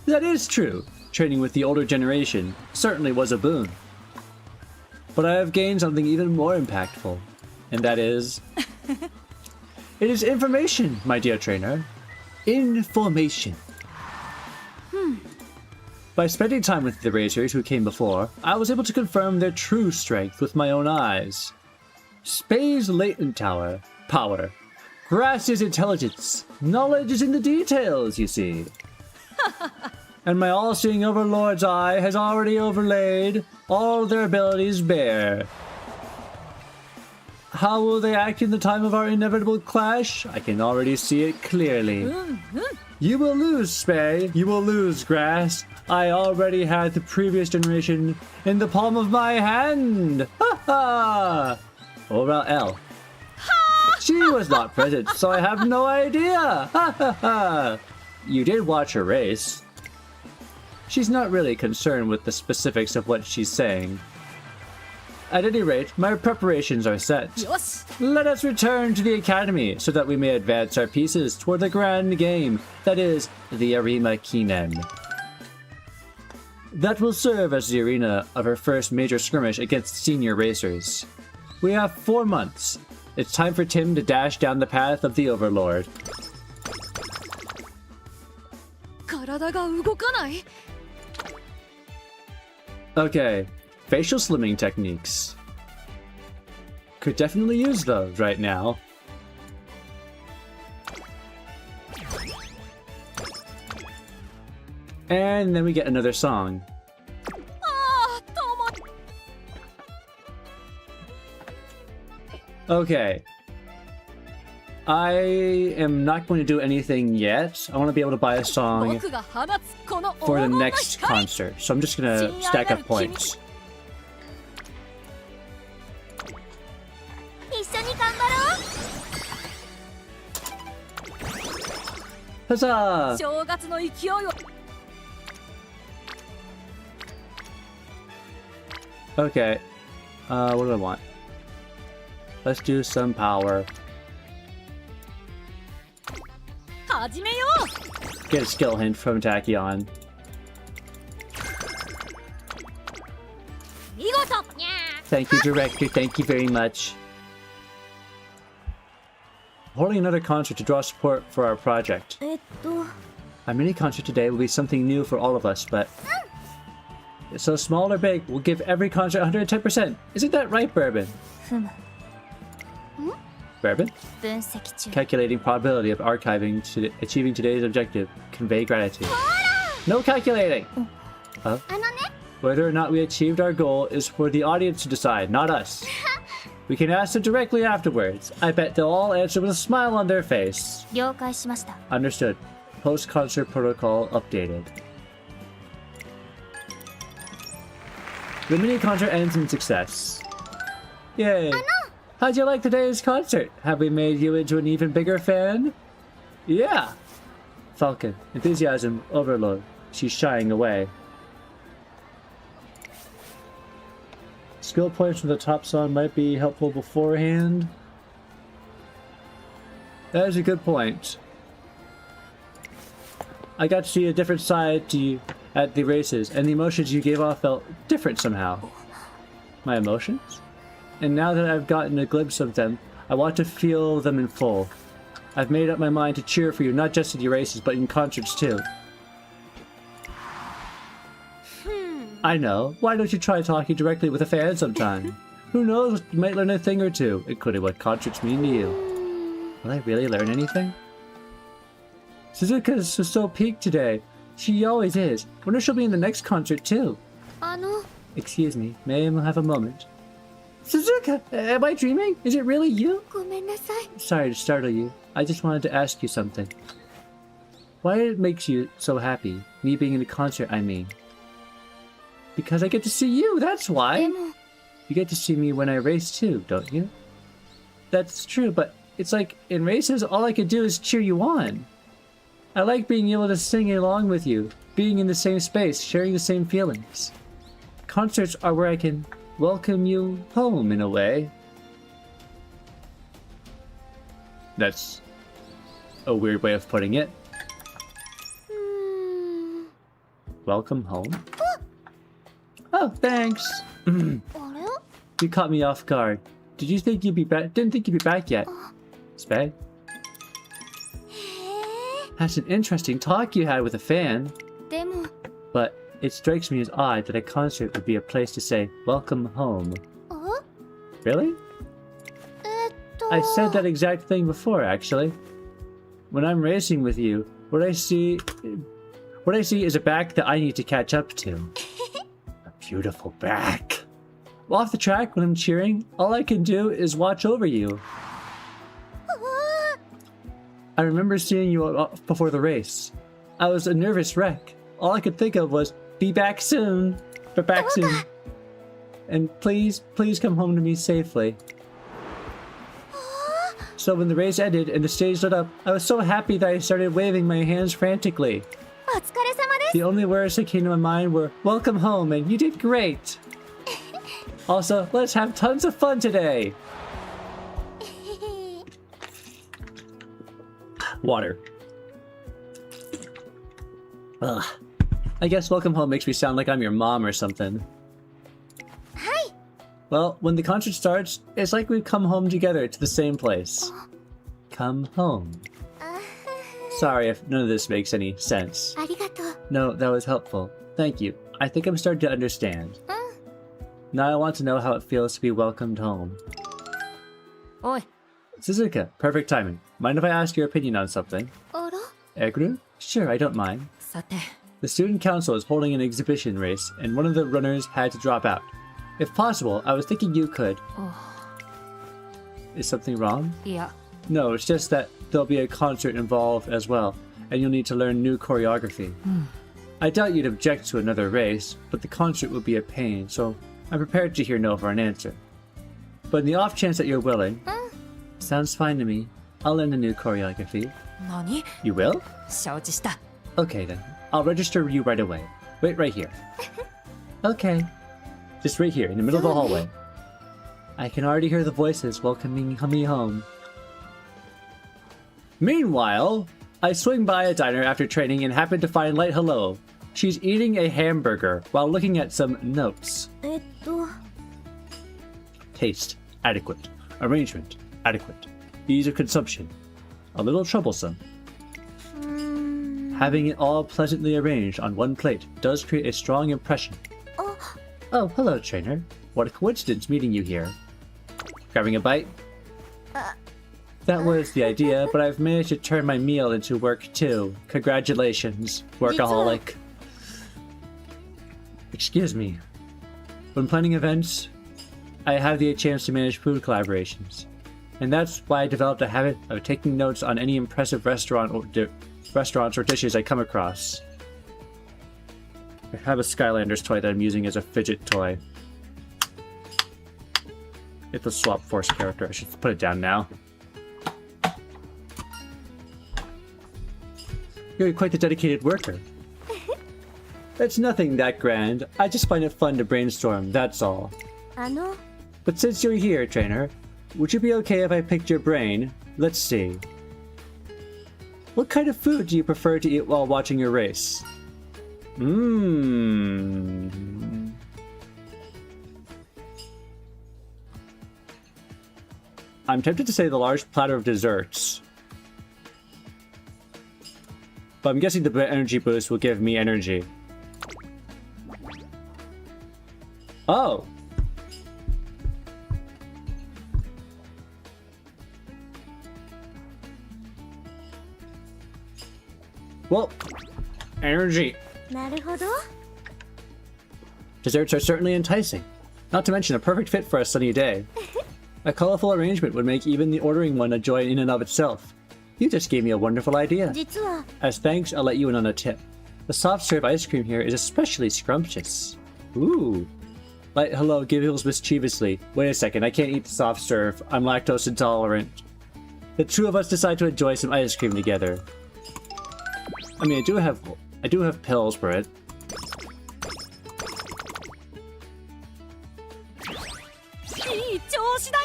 That is true. training with the older generation certainly was a boon. But I have gained something even more impactful, and that is... it is information, my dear trainer. Information. By spending time with the racers who came before, I was able to confirm their true strength with my own eyes. Spay's latent power. Grass's intelligence. Knowledge is in the details, you see. And my all-seeing overlord's eye has already overlaid all their abilities bare. How will they act in the time of our inevitable clash? I can already see it clearly. You will lose, Spay. You will lose, Grass. I already had the previous generation in the palm of my hand. Ha ha! What about Elle? She was not present, so I have no idea. Ha ha ha! You did watch her race. She's not really concerned with the specifics of what she's saying. At any rate, my preparations are set. Let us return to the academy so that we may advance our pieces toward the grand game, that is, the Arima Kinen. That will serve as the arena of our first major skirmish against senior racers. We have 4 months. It's time for Tim to dash down the path of the Overlord. Okay, facial slimming techniques. Could definitely use those right now. And then we get another song. Okay. I am not going to do anything yet. I want to be able to buy a song for the next concert. So I'm just going to stack up points. Huzzah! Okay. What do I want? Let's do some power. Get a skill hint from Tachyon. Thank you, Director. Thank you very much. Holding another concert to draw support for our project. Our mini concert today will be something new for all of us, but... so small or big, we'll give every concert 110%. Isn't that right, Bourbon? Bourbon? Calculating probability of archiving to achieving today's objective. Convey gratitude. No calculating! Huh? Whether or not we achieved our goal is for the audience to decide, not us. We can ask them directly afterwards. I bet they'll all answer with a smile on their face. Understood. Post-concert protocol updated. The mini-concert ends in success. Yay! How'd you like today's concert? Have we made you into an even bigger fan? Yeah! Falcon. Enthusiasm overload. She's shying away. Skill points from the top song might be helpful beforehand. That is a good point. I got to see a different side to you at the races, and the emotions you gave off felt different somehow. My emotions? And now that I've gotten a glimpse of them, I want to feel them in full. I've made up my mind to cheer for you, not just at your races, but in concerts too. I know. Why don't you try talking directly with a fan sometime? Who knows, you might learn a thing or two, including what concerts mean to you. Will I really learn anything? Suzuka's so peaked today. She always is. Wonder if she'll be in the next concert too. Excuse me, may I have a moment? Suzuka, am I dreaming? Is it really you? Sorry to startle you. I just wanted to ask you something. Why makes you so happy? Me being in a concert, I mean. Because I get to see you, that's why. You get to see me when I race too, don't you? That's true, but it's like in races, all I could do is cheer you on. I like being able to sing along with you, being in the same space, sharing the same feelings. Concerts are where I can welcome you home in a way. That's a weird way of putting it. welcome home? Oh, thanks. あれ You caught me off guard. Did you think you'd be back? Didn't think you'd be back yet. Spade? That's an interesting talk you had with a fan. でも But it strikes me as odd that a concert would be a place to say, welcome home. あ Really? I said that exact thing before, actually. When I'm racing with you, what I see is a back that I need to catch up to. A beautiful back. Off the track, when I'm cheering, all I can do is watch over you. I remember seeing you before the race. I was a nervous wreck. All I could think of was, be back soon. Be back soon. And please come home to me safely. So when the race ended and the stage lit up, I was so happy that I started waving my hands frantically. お疲れ様です The only words that came to my mind were, welcome home and you did great. Also, let's have tons of fun today. Water. Ugh. I guess welcome home makes me sound like I'm your mom or something. Hi. Well, when the concert starts, it's like we've come home together to the same place. Come home. Sorry if none of this makes any sense. ありがとう No, that was helpful. Thank you. I think I'm starting to understand. Now I want to know how it feels to be welcomed home. おい Suzuka, perfect timing. Mind if I ask your opinion on something? あら Egru? Sure, I don't mind. さて The student council is holding an exhibition race, and one of the runners had to drop out. If possible, I was thinking you could. Is something wrong? いや No, it's just that there'll be a concert involved as well, and you'll need to learn new choreography. I doubt you'd object to another race, but the concert would be a pain, so I'm prepared to hear no for an answer. But in the off chance that you're willing, sounds fine to me. I'll learn the new choreography. 何 You will? 承知した Okay then. I'll register you right away. Wait right here. Okay. Just right here, in the middle of the hallway. I can already hear the voices welcoming me home. Meanwhile, I swing by a diner after training and happen to find Light Hello. She's eating a hamburger while looking at some notes. えっと Taste, adequate. Arrangement, adequate. Ease of consumption, a little troublesome. Having it all pleasantly arranged on one plate does create a strong impression. Oh, hello, trainer. What a coincidence meeting you here. Grabbing a bite? That was the idea, but I've managed to turn my meal into work too. Congratulations, workaholic. Excuse me. When planning events, I have the chance to manage food collaborations. And that's why I developed a habit of taking notes on any impressive restaurants or dishes I come across. I have a Skylanders toy that I'm using as a fidget toy. It's a Swap Force character. I should put it down now. You're quite the dedicated worker. It's nothing that grand. I just find it fun to brainstorm, that's all. あの But since you're here, trainer, would you be okay if I picked your brain? Let's see. What kind of food do you prefer to eat while watching your race? I'm tempted to say the large platter of desserts. But I'm guessing the energy boost will give me energy. Oh! Well, energy. なるほど Desserts are certainly enticing. Not to mention a perfect fit for a sunny day. A colorful arrangement would make even the ordering one a joy in and of itself. You just gave me a wonderful idea. 実は As thanks, I'll let you in on a tip. The soft serve ice cream here is especially scrumptious. Ooh. Light Hello giggles mischievously. Wait a second, I can't eat the soft serve. I'm lactose intolerant. The two of us decide to enjoy some ice cream together. I mean, I do have pills for it. いい調子だよ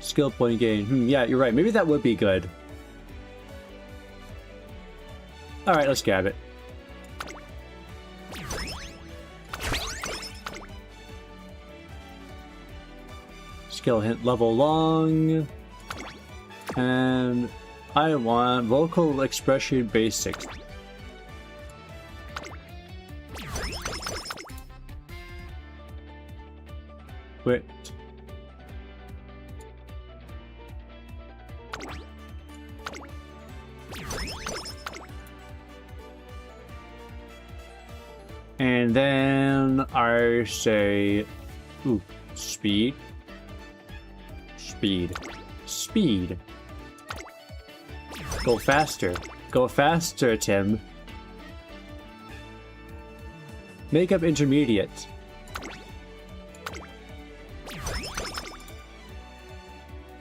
Skill point gain. Yeah, you're right. Maybe that would be good. Alright, let's grab it. skill hint level long. And I want vocal expression basics. Wait. And then I say, ooh, speed. Speed. Speed. Go faster. Go faster, Tim. Makeup intermediate.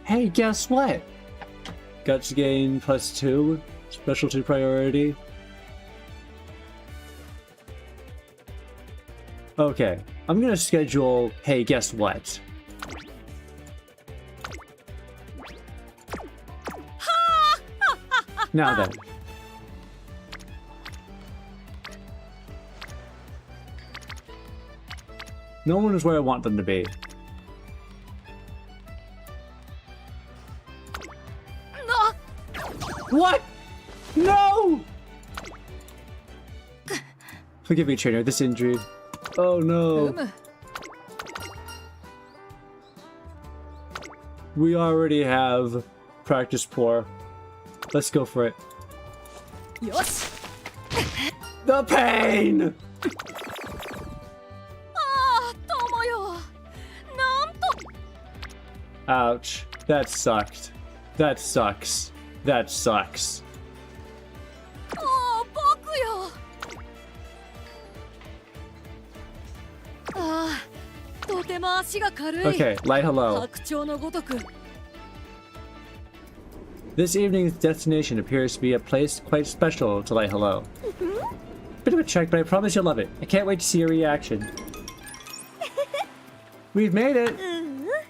Hey, guess what? Guts gain +2. Specialty priority. Okay, I'm gonna schedule, hey, guess what? Now then. No one is where I want them to be. No! What? No! Forgive me, trainer, this injury. Oh no. We already have practice poor. Let's go for it. Yosh! The pain! Ah, Tomoyo! Nanto! Ouch. That sucked. That sucks. That sucks. Oh, boku yo! Ah, totemo ashi ga karui. Okay, light hello. Hakuchou no gotoku. This evening's destination appears to be a place quite special to light hello. Bit of a trek, but I promise you'll love it. I can't wait to see your reaction. We've made it!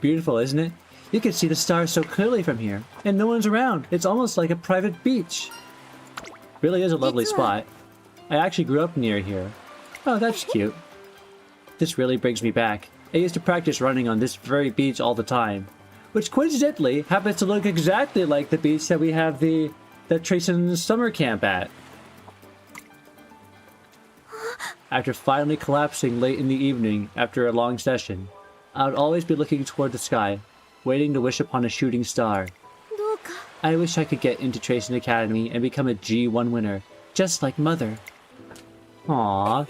Beautiful, isn't it? You can see the stars so clearly from here, and no one's around. It's almost like a private beach. Really is a lovely spot. I actually grew up near here. Oh, that's cute. This really brings me back. I used to practice running on this very beach all the time, which coincidentally happens to look exactly like the beach that we have that Trayson's summer camp at. After finally collapsing late in the evening after a long session, I would always be looking toward the sky, waiting to wish upon a shooting star. I wish I could get into Trayson Academy and become a G1 winner, just like Mother. Aww.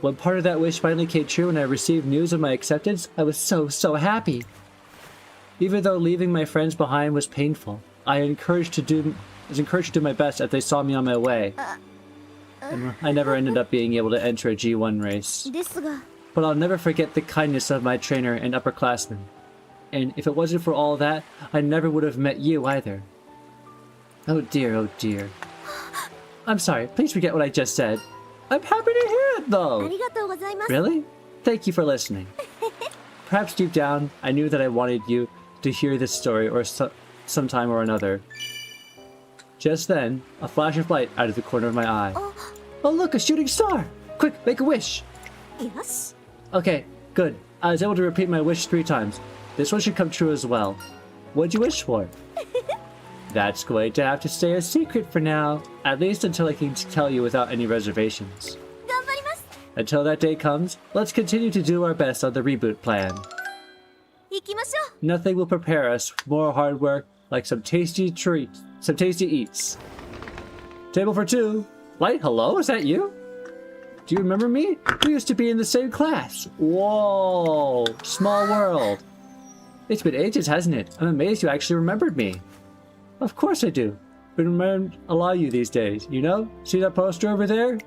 When part of that wish finally came true and I received news of my acceptance, I was so happy. Even though leaving my friends behind was painful, I was encouraged to do my best as they saw me on my way. And I never ended up being able to enter a G1 race. But I'll never forget the kindness of my trainer and upperclassmen. And if it wasn't for all that, I never would have met you either. Oh dear, oh dear. I'm sorry, please forget what I just said. I'm happy to hear it though! Really? Thank you for listening. Perhaps deep down, I knew that I wanted you to hear this story or sometime or another. Just then, a flash of light out of the corner of my eye. Oh look, a shooting star! Quick, make a wish! Yes? Okay, good. I was able to repeat my wish 3 times. This one should come true as well. What'd you wish for? That's going to have to stay a secret for now. At least until I can tell you without any reservations. Until that day comes, let's continue to do our best on the reboot plan. Nothing will prepare us for more hard work like some tasty eats. Table for 2. Light, hello, is that you? Do you remember me? We used to be in the same class. Whoa, small world. It's been ages, hasn't it? I'm amazed you actually remembered me. Of course I do. Been around a lot of you these days, you know? See that poster over there?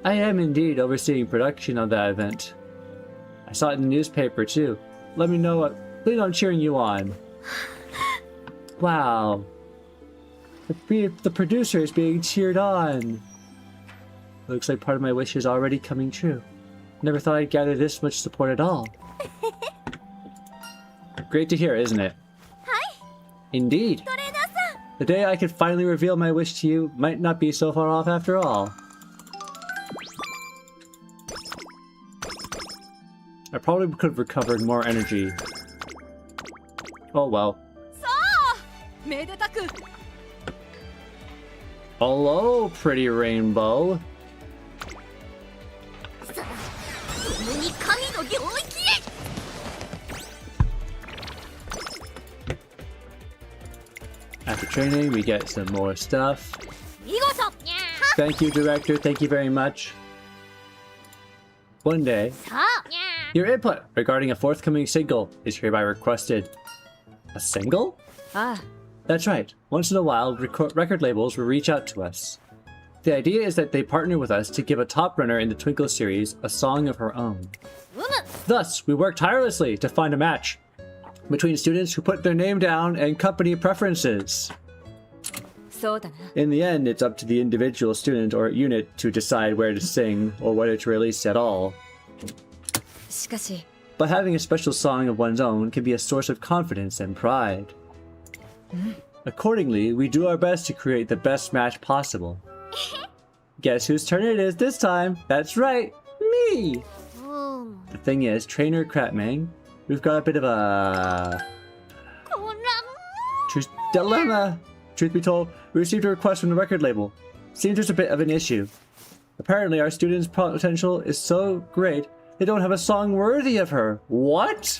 I am indeed overseeing production of that event. I saw it in the newspaper too. Let me know what. Plan on cheering you on. Wow. The producer is being cheered on. Looks like part of my wish is already coming true. Never thought I'd gather this much support at all. Great to hear, isn't it? Indeed. The day I could finally reveal my wish to you might not be so far off after all. I probably could have recovered more energy Oh well. めでたく Hello, pretty rainbow. 共に神の領域へ After training, we get some more stuff. 見事 Thank you, director. Thank you very much. One day, your input regarding a forthcoming single is hereby requested. A single? あ That's right. Once in a while, record labels will reach out to us. The idea is that they partner with us to give a top runner in the Twinkle series a song of her own. Thus, we work tirelessly to find a match between students who put their name down and company preferences. そうだな In the end, it's up to the individual student or unit to decide where to sing or whether to release at all. しかし But having a special song of one's own can be a source of confidence and pride. Accordingly, we do our best to create the best match possible. Guess whose turn it is this time? That's right, me! The thing is, Trainer Crapmang, we've got a bit of a truth dilemma. Truth be told, we received a request from the record label. Seems there's a bit of an issue. Apparently, our students' potential is so great, they don't have a song worthy of her. What?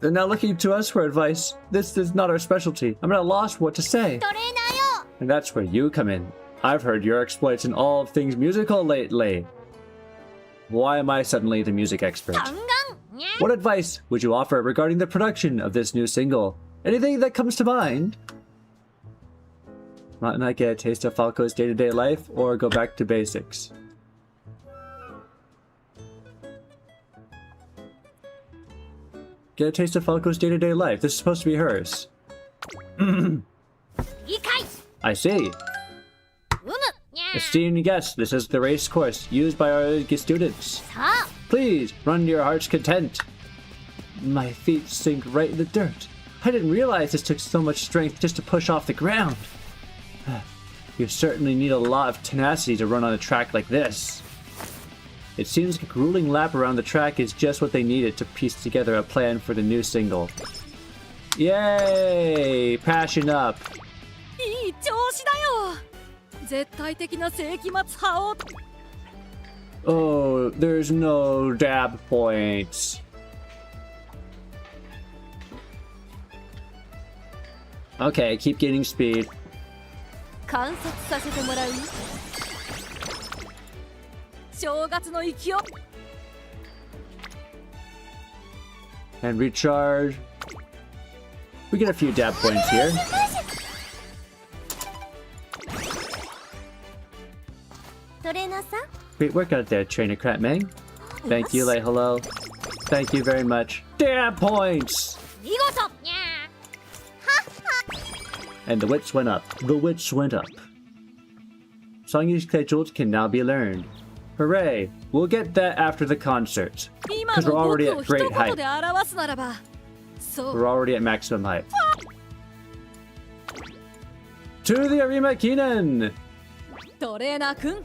They're now looking to us for advice. This is not our specialty. I'm at a loss for what to say. トレーナーよ And that's where you come in. I've heard your exploits in all things musical lately. Why am I suddenly the music expert? ガンガンにゃ What advice would you offer regarding the production of this new single? Anything that comes to mind? Might I get a taste of Falco's day-to-day life, or go back to basics? Get a taste of Falco's day-to-day life. This is supposed to be hers. 理解 I see. うむにゃ Esteemed guests, this is the race course used by our students. さあ Please, run to your heart's content. My feet sink right in the dirt. I didn't realize this took so much strength just to push off the ground. You certainly need a lot of tenacity to run on a track like this. It seems like a grueling lap around the track is just what they needed to piece together a plan for the new single. Yay! Passion up. いい調子だよ絶対的な世紀末覇王 Oh, there's no dab points. Okay, keep gaining speed. 観察させてもらう正月の勢い And recharge. We get a few dab points here. Great work out there, Trainer Crapmang. Thank you, Lay Hello. Thank you very much. Dab points! 見事にゃ And the wits went up. The wits went up. Song you scheduled can now be learned. Hooray! We'll get that after the concert. 今 Because の we're already 僕を at 一 great 言で height. 表すならばそう We're already at maximum height. To the Arima Keenan! トレーナーくん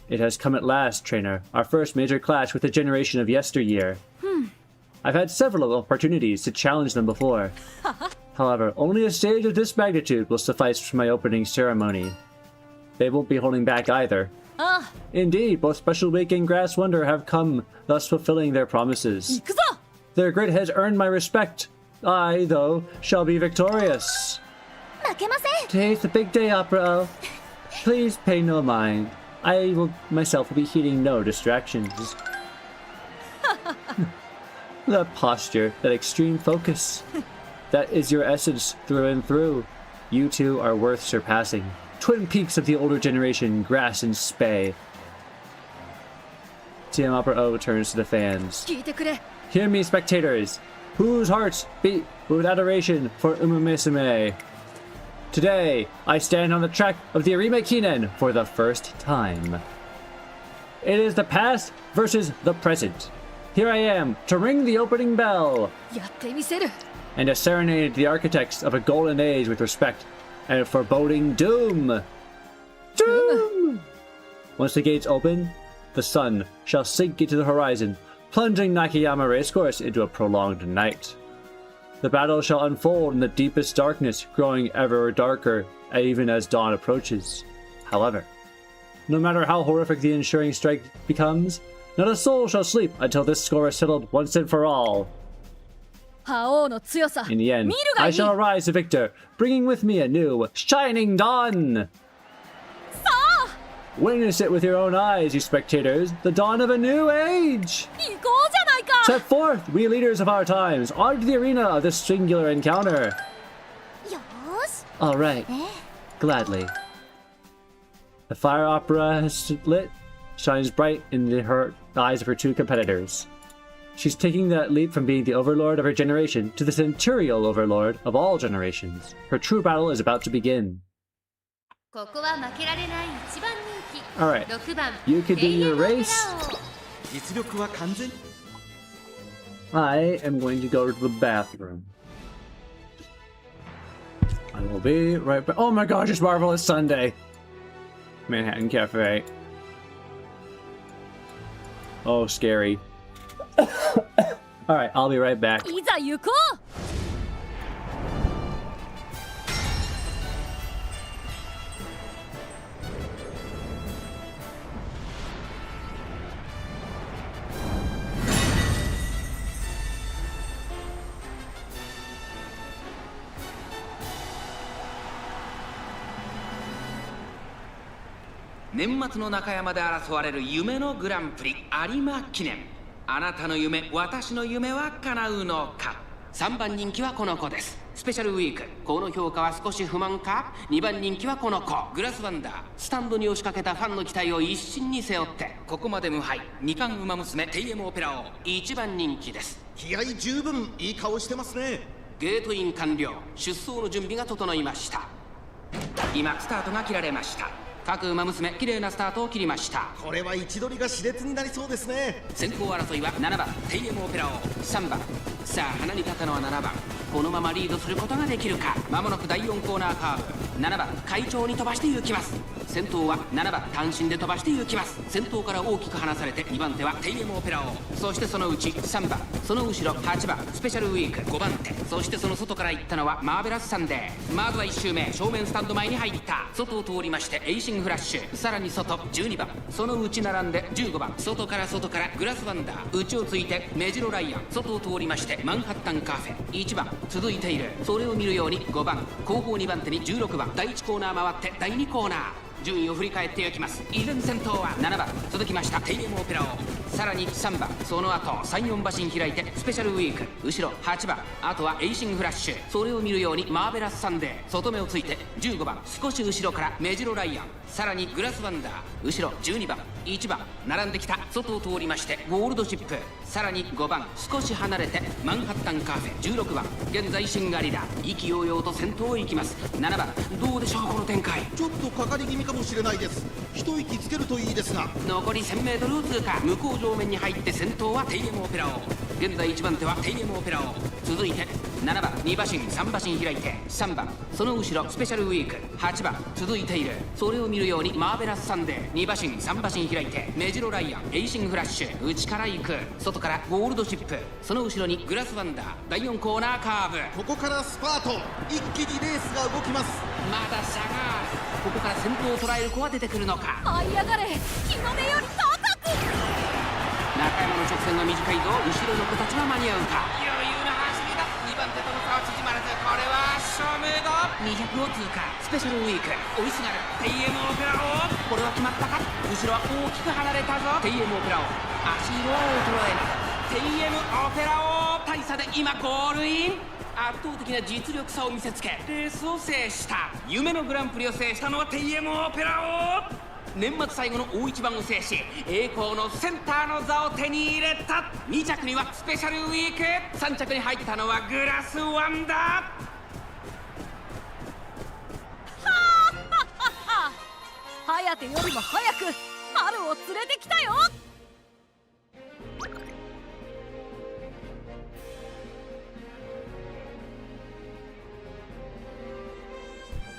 It has come at last, Trainer. Our first major clash with the generation of yesteryear. I've had several opportunities to challenge them before. However, only a stage of this magnitude will suffice for my opening ceremony. They won't be holding back either. あ Indeed, both Special Week and Grass Wonder have come, thus fulfilling their あ promises. 行くぞ Their grit has earned my respect. I, though, shall be victorious. 負けません Today's the big day, Opera. Please pay no mind. I will myself will be heeding no distractions. That posture, that extreme focus. That is your essence through and through. You two are worth surpassing. Twin peaks of the older generation, Grass and Spay. TM Opera O turns to the fans. 聞いてくれ Hear me, spectators, whose hearts beat with adoration for Umamusume. Today, I stand on the track of the Arima Kinen for the first time. It is the past versus the present. Here I am to ring the opening bell やってみせる and to serenade the architects of a golden age with respect and foreboding doom. Doom! Once the gates open, the sun shall sink into the horizon, plunging Nakayama Racecourse into a prolonged night. The battle shall unfold in the deepest darkness, growing ever darker, even as dawn approaches. However, no matter how horrific the ensuing strike becomes, not a soul shall sleep until this score is settled once and for all. 覇王の強さ In the end, 見るが I いい shall arise the victor, bringing with me a new, shining dawn! Witness it with your own eyes, you spectators, the dawn of a new age! 行こうじゃないか Step forth, we leaders of our times, onto the arena of this singular encounter. よーし All right, gladly. The fire opera has lit, shines bright in her eyes of her two competitors. She's taking that leap from being the overlord of her generation to the centurial overlord of all generations. Her true battle is about to begin. ここは負けられない一番人気 Alright, 6番 you can do your ペイエモ race. 実力は完全 I am going to go to the bathroom. I will be right back. Oh my gosh, it's Marvelous Sunday. Manhattan Cafe. Oh, scary. Alright, I'll be right back. いざ行こう 年末の中山で争われる夢のグランプリ有馬記念。あなたの夢、私の夢は叶うのか。3番人気はこの子です。スペシャルウィーク、この評価は少し不満か。2番人気はこの子、グラスワンダー。スタンドに押しかけたファンの期待を一身に背負ってここまで無敗、2冠馬娘テイエムオペラ王、1番人気です。気合十分いい顔してますね。ゲートイン完了、出走の準備が整いました。今スタートが切られました。各馬娘、綺麗なスタートを切りました。これは位置取りが熾烈になりそうですね。先行争いは7番テイエムオペラ王、3番。さあ鼻に立ったのは7番。このままリードすることができるか。まもなく第4コーナーカーブ。7番快調に飛ばして行きます。先頭は7番単身で飛ばして行きます。先頭から大きく離されて2番手はテイエムオペラ王、そしてそのうち3番、その後ろ8番スペシャルウィーク5番手、そしてその外から行ったのはマーベラスサンデー。まずは1周目、正面スタンド前に入った。外を通りましてエイシングフラッシュ、さらに外12番、その内並んで15番、外からグラスワンダー、内をついてメジロライアン、外を通りましてマンハッタンカフェ1番続いている。それを見るように5番、後方2番手に16番、第1コーナー回って第2コーナー、順位を振り返っていきます。依然先頭は7番、続きましたテイエムオペラ王、さらに3番、その後3、4馬身開いてスペシャルウィーク、後ろ8番、あとはエイシングフラッシュ、それを見るようにマーベラスサンデー、外目をついて15番、少し後ろからメジロライアン、さらにグラスワンダー、後ろ12番、1番並んできた。外を通りましてゴールドシップ、さらに5番、少し離れてマンハッタンカフェ16番、現在シンガリラ、意気揚々と先頭へ行きます。7番、どうでしょうこの展開。ちょっとかかり気味かもしれないです。一息つけるといいですが。残り 1000m を通過、向こう上面に入って先頭はテイエムオペラ王、現在1番手はテイエムオペラ王、続いて7番2馬身3馬身開いて3番、その後ろスペシャルウィーク8番続いている。それを見るようにマーベラスサンデー2馬身3馬身開いてメジロライアン、エイシングフラッシュ、内から行く、外からゴールドシップ、その後ろにグラスワンダー、第4コーナーカーブ。ここからスパート、一気にレースが動きます。まだ差がある。ここから先頭を捉える子は出てくるのか。這い上がれ日の出より高く。中山の直線が短いぞ。後ろの子たちは間に合うか。余裕の走りだ。2番手との差は縮まらず、これは正明度。200を通過、スペシャルウィーク追いすがるテイエムオペラ王、これは決まったか。後ろは大きく離れたぞ。テイエムオペラ王、足色は衰えない。テイエムオペラ王、大差で今ゴールイン。圧倒的な実力差を見せつけレースを制した。夢のグランプリを制したのはテイエムオペラ王。年末最後の大一番を制し栄光のセンターの座を手に入れた。2着にはスペシャルウィーク、3着に入ったのはグラスワンダ颯よりも早く春を連れてきたよ。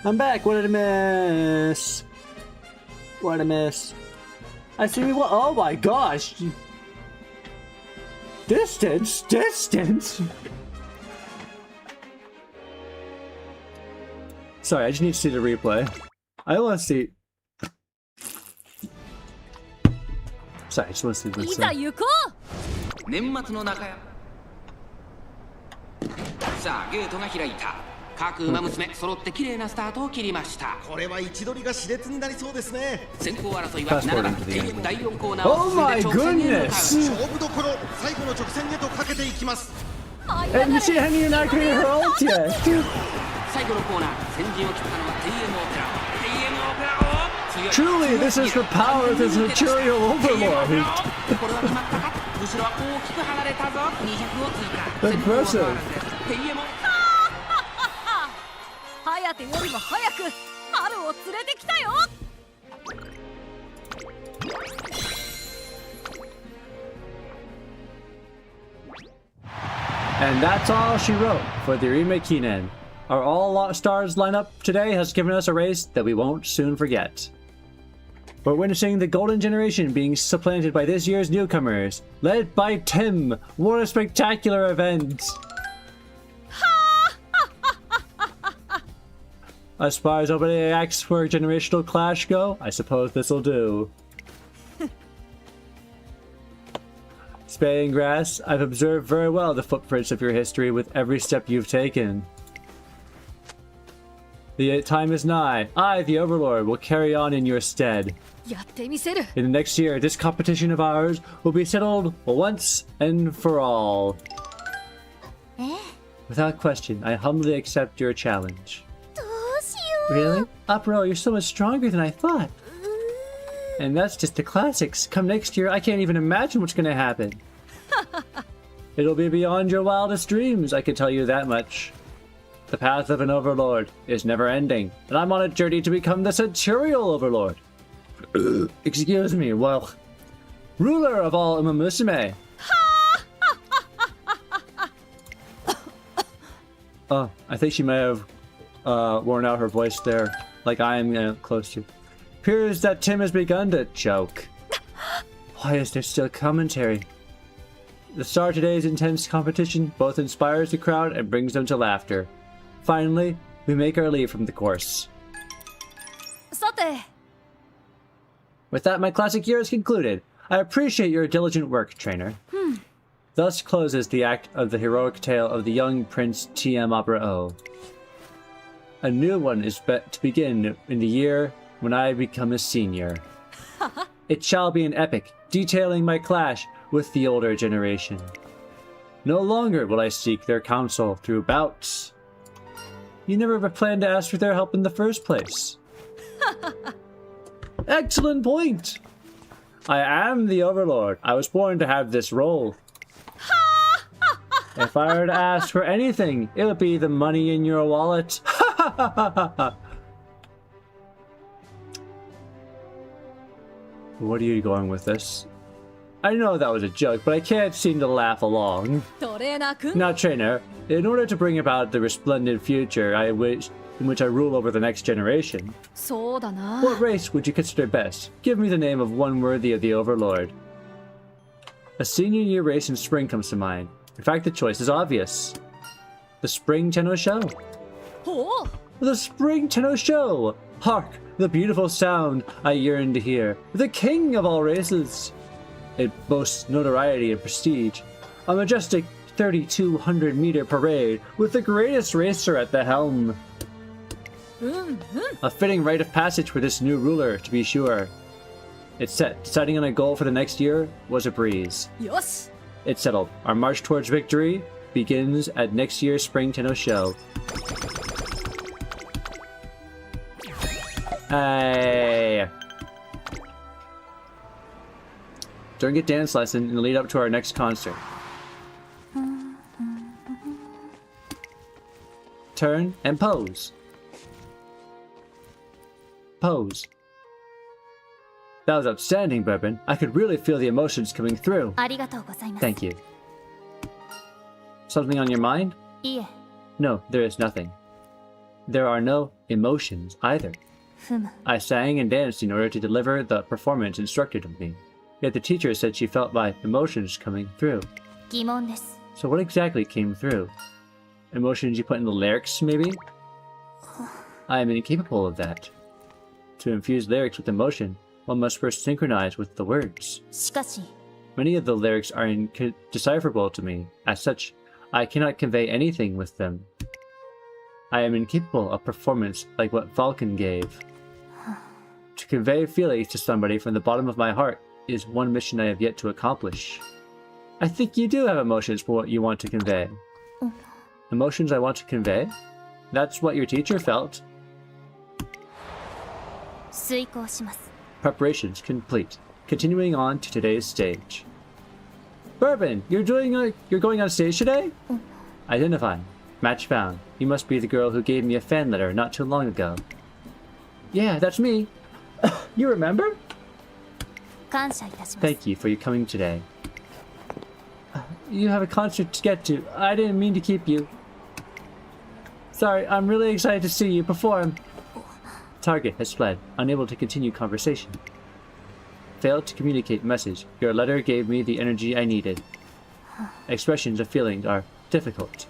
I'm back. What did I miss? What did I miss? I see me. What? Oh my gosh! Distance. Sorry, I just need to see the replay. I want to see. Sorry, I just want to see い this. ざ行こう。年末の中屋。さあゲートが開いた。各馬娘揃って綺麗なスタートを切りました。これは位置取りが熾烈になりそうですね。先行争いは7番 AM 第4コーナー Oh を進ん my で挑戦へ向かう。 goodness! 勝負どころ、最後の直線へとかけていきます。 And she hadn't even activated her ult yet. 最後のコーナー先陣を切ったのは TM オペラ。TM オペラを強い。 Truly, this is the power of this material overlord. これは決まったか。後ろは大きく離れたぞ。200を通過。 Impressive. TM ハヤテよりも早く春を連れてきたよ。 And that's all she wrote for the Irime Kinen. Our all stars lineup today has given us a race that we won't soon forget. We're witnessing the golden generation being supplanted by this year's newcomers, led by Tim. What a spectacular event! As far as opening acts for a generational clash go, I suppose this'll do. Spaying grass, I've observed very well the footprints of your history with every step you've taken. The time is nigh. I, the Overlord, will carry on in your stead. やってみせる。 In the next year, this competition of ours will be settled once and for all. Without question, I humbly accept your challenge. どうしよう。 Really? Opero, you're so much stronger than I thought. And that's just the classics. Come next year, I can't even imagine what's gonna happen. It'll be beyond your wildest dreams, I can tell you that much. The path of an overlord is never ending, and I'm on a journey to become the Centurial Overlord. Excuse me, well, ruler of all Umamusume. Oh, I think she may have worn out her voice there, like I am close to. Appears that Tim has begun to choke. Why is there still commentary? The start of today's intense competition both inspires the crowd and brings them to laughter. Finally, we make our leave from the course. さて、 With that, my classic year is concluded. I appreciate your diligent work, trainer. Thus closes the act of the heroic tale of the young Prince TM Opera O. A new one is to begin in the year when I become a senior. It shall be an epic, detailing my clash with the older generation. No longer will I seek their counsel through bouts. You never planned to ask for their help in the first place. Excellent point! I am the Overlord. I was born to have this role. If I were to ask for anything, it would be the money in your wallet. What are you going with this? I know that was a joke, but I can't seem to laugh along. トレーナーくん。 Now, trainer, in order to bring about the resplendent future in which I rule over the next generation, そうだな。 what race would you consider best? Give me the name of one worthy of the Overlord. A senior year race in spring comes to mind. In fact, the choice is obvious. The Spring Tenno Show. ほう。 The Spring Tenno Show! Hark, the beautiful sound I yearn to hear. The king of all races. It boasts notoriety and prestige. A majestic 3,200-meter parade with the greatest racer at the helm. A fitting rite of passage for this new ruler, to be sure. It's set. Deciding on a goal for the next year was a breeze. よし。 It's settled. Our march towards victory begins at next year's Spring Tenno Show. Hey! During a dance lesson in the lead up to our next concert. Turn and pose. Pose. That was outstanding, Bourbon. I could really feel the emotions coming through. ありがとうございます。 Thank you. Something on your mind? いえ、 No, there is nothing. There are no emotions either. ふむ。 I sang and danced in order to deliver the performance instructed of me. Yet the teacher said she felt my emotions coming through. 疑問です。 So what exactly came through? Emotions you put in the lyrics, maybe? I am incapable of that. To infuse lyrics with emotion, one must first synchronize with the words. しかし Many of the lyrics are indecipherable to me. As such, I cannot convey anything with them. I am incapable of performance like what Falcon gave. To convey feelings to somebody from the bottom of my heart is one mission I have yet to accomplish. I think you do have emotions for what you want to convey. Emotions I want to convey? That's what your teacher felt. 遂行します Preparations complete. Continuing on to today's stage. Bourbon, you're going on stage today? Identify. Match found. You must be the girl who gave me a fan letter not too long ago. Yeah, that's me. You remember? 感謝いたします Thank you for your coming today. You have a concert to get to. I didn't mean to keep you. Sorry, I'm really excited to see you perform. Target has fled, unable to continue conversation. Failed to communicate message. Your letter gave me the energy I needed. Expressions of feelings are difficult.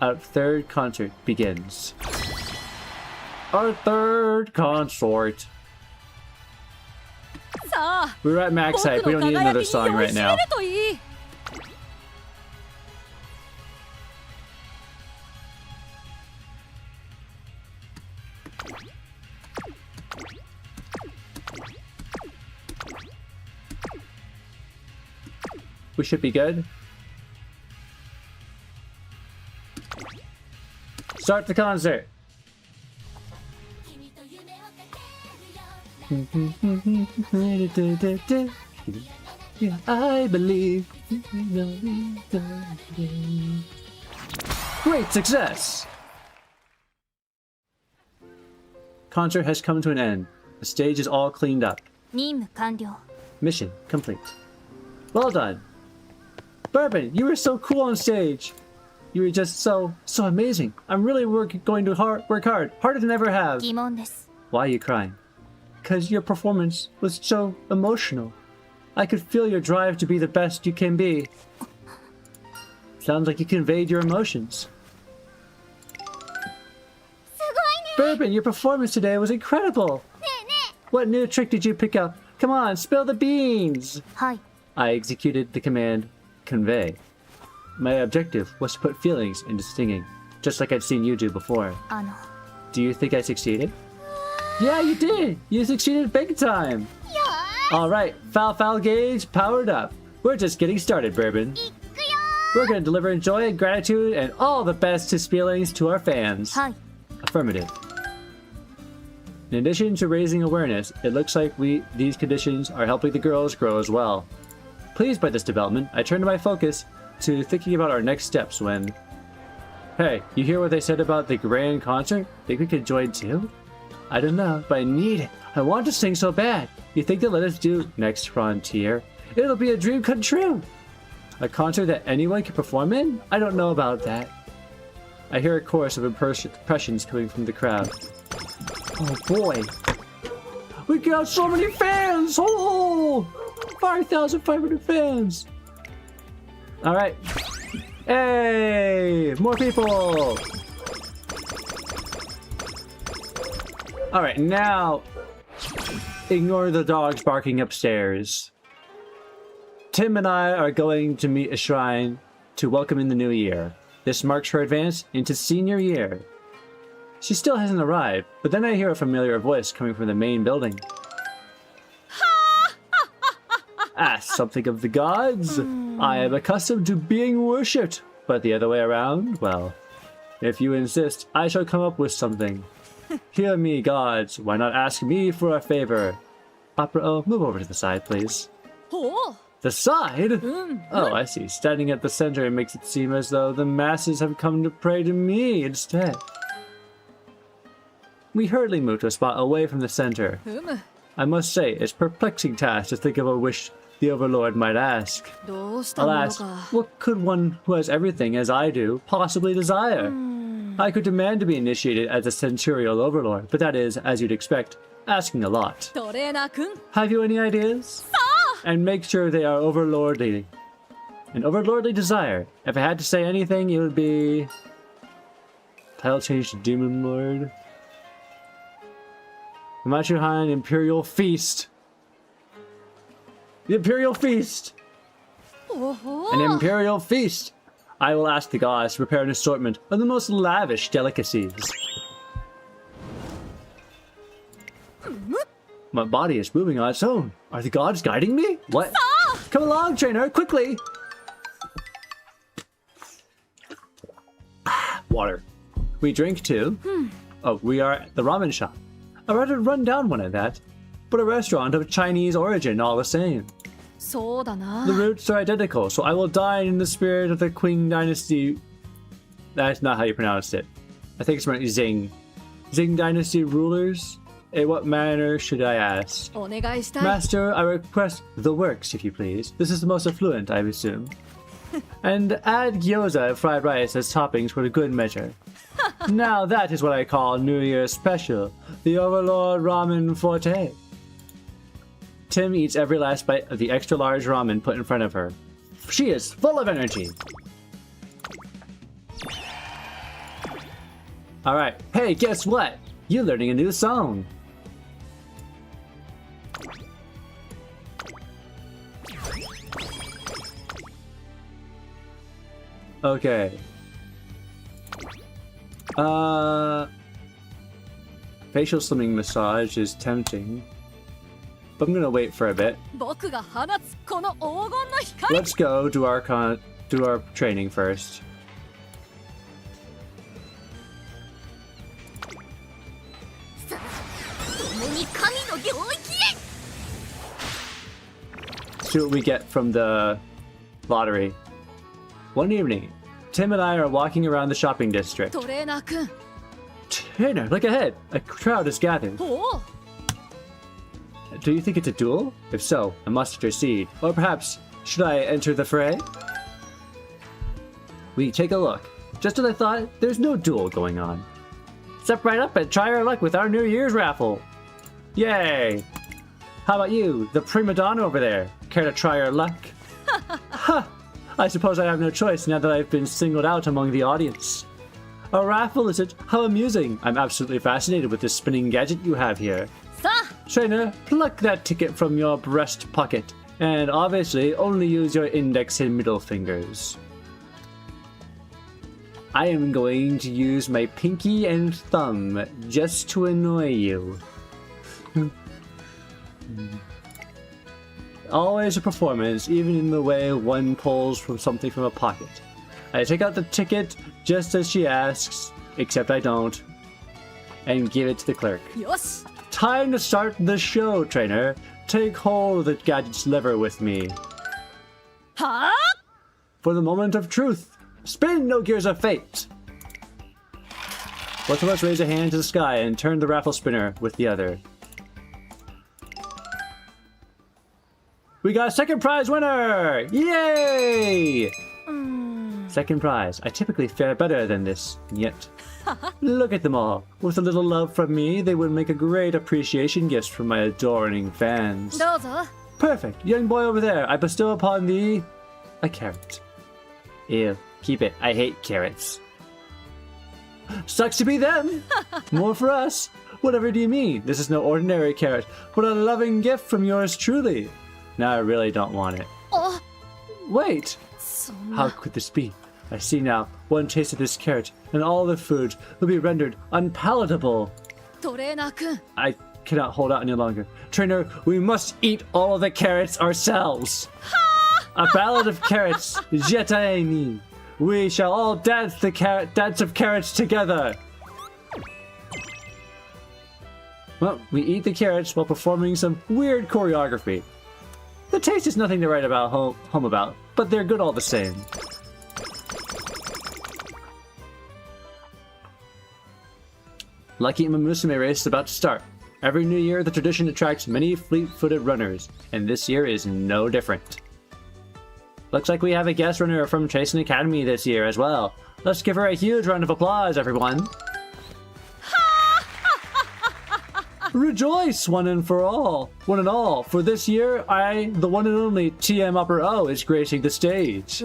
Our third concert begins. Our third consort. さあ We're at max 僕 hype. We の don't need 輝 another き song に酔い right しれ now. るといい We should be good. Start the concert. I believe. Great success! Concert has come to an end. The stage is all cleaned up. 任務完了 Mission complete. Well done. Bourbon, you were so cool on stage. You were just so amazing. I'm really going to work hard, harder than ever have. 疑問です Why are you crying? Because your performance was so emotional. I could feel your drive to be the best you can be. Sounds like you conveyed your emotions. Bourbon, your performance today was incredible. What new trick did you pick up? Come on, spill the beans. はい I executed the command, convey. My objective was to put feelings into singing, just like I'd seen you do before. あの Do you think I succeeded? Yeah, you did! You succeeded big time! Alright, foul gauge powered up. We're just getting started, Bourbon. We're gonna deliver joy and gratitude and all the best feelings to our fans. はい Affirmative. In addition to raising awareness, it looks like these conditions are helping the girls grow as well. Pleased by this development, I turned my focus to thinking about our next steps when... Hey, you hear what they said about the grand concert? Think we could join too? I don't know, but I need it. I want to sing so bad. You think they'll let us do Next Frontier? It'll be a dream come true. A concert that anyone can perform in? I don't know about that. I hear a chorus of impressions coming from the crowd. Oh boy. We got so many fans! Oh! 5,500 fans! Alright. Hey! More people! Alright, now... Ignore the dogs barking upstairs. Tim and I are going to meet a shrine to welcome in the new year. This marks her advance into senior year. She still hasn't arrived, but then I hear a familiar voice coming from the main building. Ask something of the gods. I am accustomed to being worshipped, but the other way around, well, if you insist, I shall come up with something. Hear me, gods. Why not ask me for a favor? Opera, move over to the side, please. ほう The side? Oh, I see. Standing at the center makes it seem as though the masses have come to pray to me instead. We hurriedly move to a spot away from the center. ふむ I must say, it's a perplexing task to think of a wish the Overlord might ask. どうしたもの Alas, か what could one who has everything as I do possibly desire? I could demand to be initiated as a Centurial Overlord, but that is, as you'd expect, asking a lot. トレーナーくん Have you any ideas? And make sure they are overlordly. An overlordly desire. If I had to say anything, it would be... Title change to Demon Lord. Machuhan Imperial Feast. The Imperial Feast! An Imperial Feast! I will ask the gods to prepare an assortment of the most lavish delicacies. My body is moving on its own. Are the gods guiding me? What? Come along, trainer, quickly! Water. We drink too. Oh, we are at the ramen shop. A rather run-down one at that, but a restaurant of Chinese origin all the same. そうだな。 The roots are identical, so I will dine in the spirit of the Qing dynasty. That's not how you pronounced it. I think it's meant Zing. Zing dynasty rulers? In what manner should I ask? お願いしたい。 Master, I request the works, if you please. This is the most affluent, I assume. And add gyoza and fried rice as toppings for a good measure. Now that is what I call New Year's special, the Overlord Ramen Forte. Tim eats every last bite of the extra large ramen put in front of her. She is full of energy. Alright, hey, guess what? You're learning a new song. Okay. Facial slimming massage is tempting, but I'm gonna wait for a bit. 僕が放つこの黄金の光。 Let's go do our training first. See what we get from the lottery. One evening, Tim and I are walking around the shopping district. トレーナーくん。 Trainer, look ahead! A crowd is gathered. おお。 Do you think it's a duel? If so, I must intercede. Or perhaps, should I enter the fray? We take a look. Just as I thought, there's no duel going on. Step right up and try our luck with our New Year's raffle. Yay! How about you, the prima donna over there? Care to try your luck? Ha! I suppose I have no choice now that I've been singled out among the audience. A raffle, is it? How amusing! I'm absolutely fascinated with this spinning gadget you have here. さあ。 Trainer, pluck that ticket from your breast pocket, and obviously only use your index and middle fingers. I am going to use my pinky and thumb just to annoy you. Always a performance, even in the way one pulls from something from a pocket. I take out the ticket just as she asks, except I don't, and give it to the clerk. よし。 Time to start the show, trainer. Take hold of the gadget's lever with me. はあ。 For the moment of truth. Spin, no gears of fate! Both of us raise a hand to the sky and turn the raffle spinner with the other. We got a second prize winner! Yay! Second prize. I typically fare better than this, and yet... Look at them all. With a little love from me, they would make a great appreciation gift for my adoring fans. どうぞ。 Perfect. Young boy over there, I bestow upon thee... a carrot. Ew. Keep it. I hate carrots. Sucks to be them! More for us. Whatever do you mean? This is no ordinary carrot, but a loving gift from yours truly. Now I really don't want it. あ。 Wait! そんな。 How could this be? I see now. One taste of this carrot, and all the food will be rendered unpalatable. トレーナーくん。 I cannot hold out any longer. Trainer, we must eat all of the carrots ourselves. A ballad of carrots, Jetaini. We shall all dance the dance of carrots together. Well, we eat the carrots while performing some weird choreography. The taste is nothing to write about home about, but they're good all the same. Lucky Umamusume race is about to start. Every new year, the tradition attracts many fleet-footed runners, and this year is no different. Looks like we have a guest runner from Chasing Academy this year as well. Let's give her a huge round of applause, everyone. Rejoice, one and all, for this year, the one and only TM Upper O, is gracing the stage.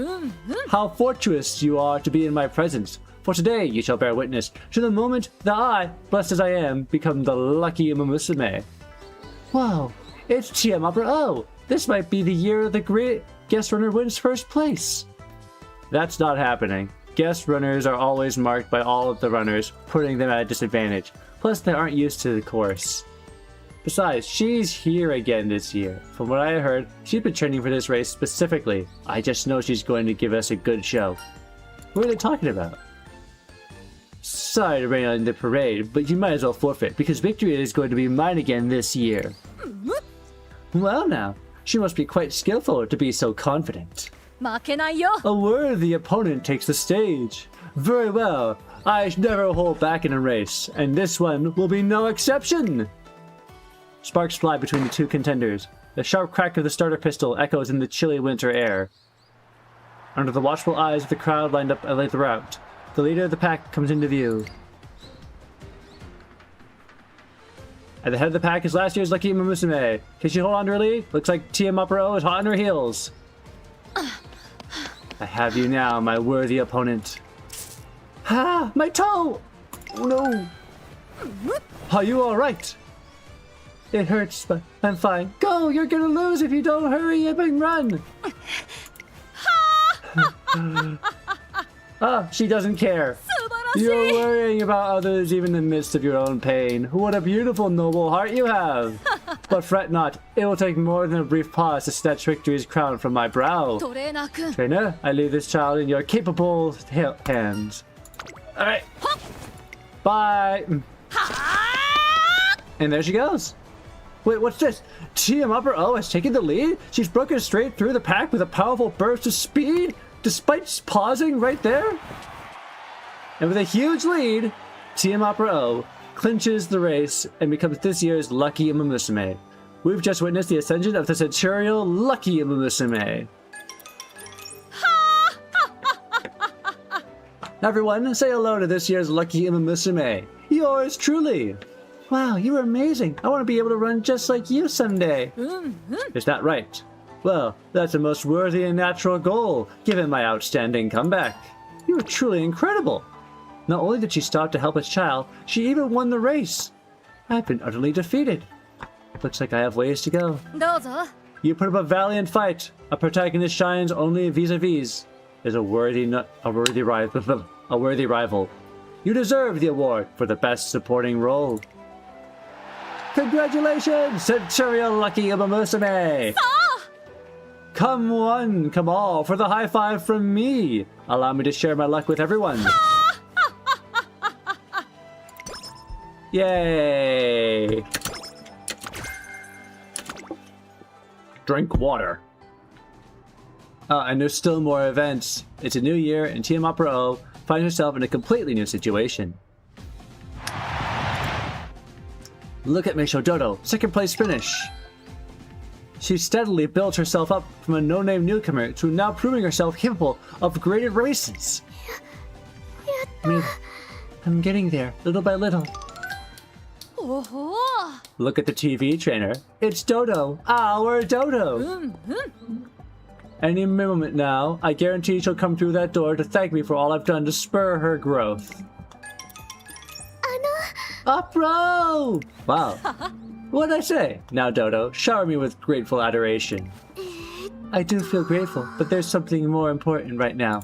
How fortuitous you are to be in my presence. For today you shall bear witness to the moment that I, blessed as I am, become the lucky Umamusume. Wow, it's Umamusume. This might be the year the great guest runner wins first place. That's not happening. Guest runners are always marked by all of the runners, putting them at a disadvantage. Plus, they aren't used to the course. Besides, she's here again this year. From what I heard, she's been training for this race specifically. I just know she's going to give us a good show. What are they talking about? Sorry to rain on the parade, but you might as well forfeit, because victory is going to be mine again this year. Well now, she must be quite skillful to be so confident. 負けないよ A worthy opponent takes the stage. Very well, I never hold back in a race, and this one will be no exception. Sparks fly between the two contenders. The sharp crack of the starter pistol echoes in the chilly winter air. Under the watchful eyes of the crowd lined up along the route, the leader of the pack comes into view. At the head of the pack is last year's lucky Umamusume. Can she hold on to her lead? Looks like Umamusume is hot on her heels. I have you now, my worthy opponent. Ah, my toe! Oh no! Are you alright? It hurts, but I'm fine. Go! You're gonna lose if you don't hurry up and run! Ah, she doesn't care. 素晴らしい You're worrying about others even in the midst of your own pain. What a beautiful, noble heart you have! But fret not, it will take more than a brief pause to snatch victory's crown from my brow. トレーナー君 Trainer, I leave this child in your capable hands. Alright. Bye! And there she goes. Wait, what's this? Umamusume has taken the lead? She's broken straight through the pack with a powerful burst of speed, despite pausing right there? And with a huge lead, Umamusume clinches the race and becomes this year's lucky Umamusume. We've just witnessed the ascension of the centurial lucky Umamusume. Everyone, say hello to this year's lucky Umamusume. Yours truly. Wow, you're amazing. I want to be able to run just like you someday. Is that right? Well, that's a most worthy and natural goal, given my outstanding comeback. You are truly incredible. Not only did she stop to help a child, she even won the race. I've been utterly defeated. Looks like I have ways to go. どうぞ You put up a valiant fight. A protagonist shines only vis-a-vis. Is a worthy rival. You deserve the award for the best supporting role. Congratulations, Centurial Lucky Umamusume! Come one, come all, for the high five from me. Allow me to share my luck with everyone. Yay! Drink water. And there's still more events. It's a new year, and Umamusume finds herself in a completely new situation. Look at Meisho Dodo, second place finish. She steadily built herself up from a no-name newcomer to now proving herself capable of graded races. I'm getting there, little by little. おほ Look at the TV trainer. It's Dodo, our Dodo. Any moment now, I guarantee she'll come through that door to thank me for all I've done to spur her growth. Up-row! Wow. What'd I say? Now, Dodo, shower me with grateful adoration. I do feel grateful, but there's something more important right now.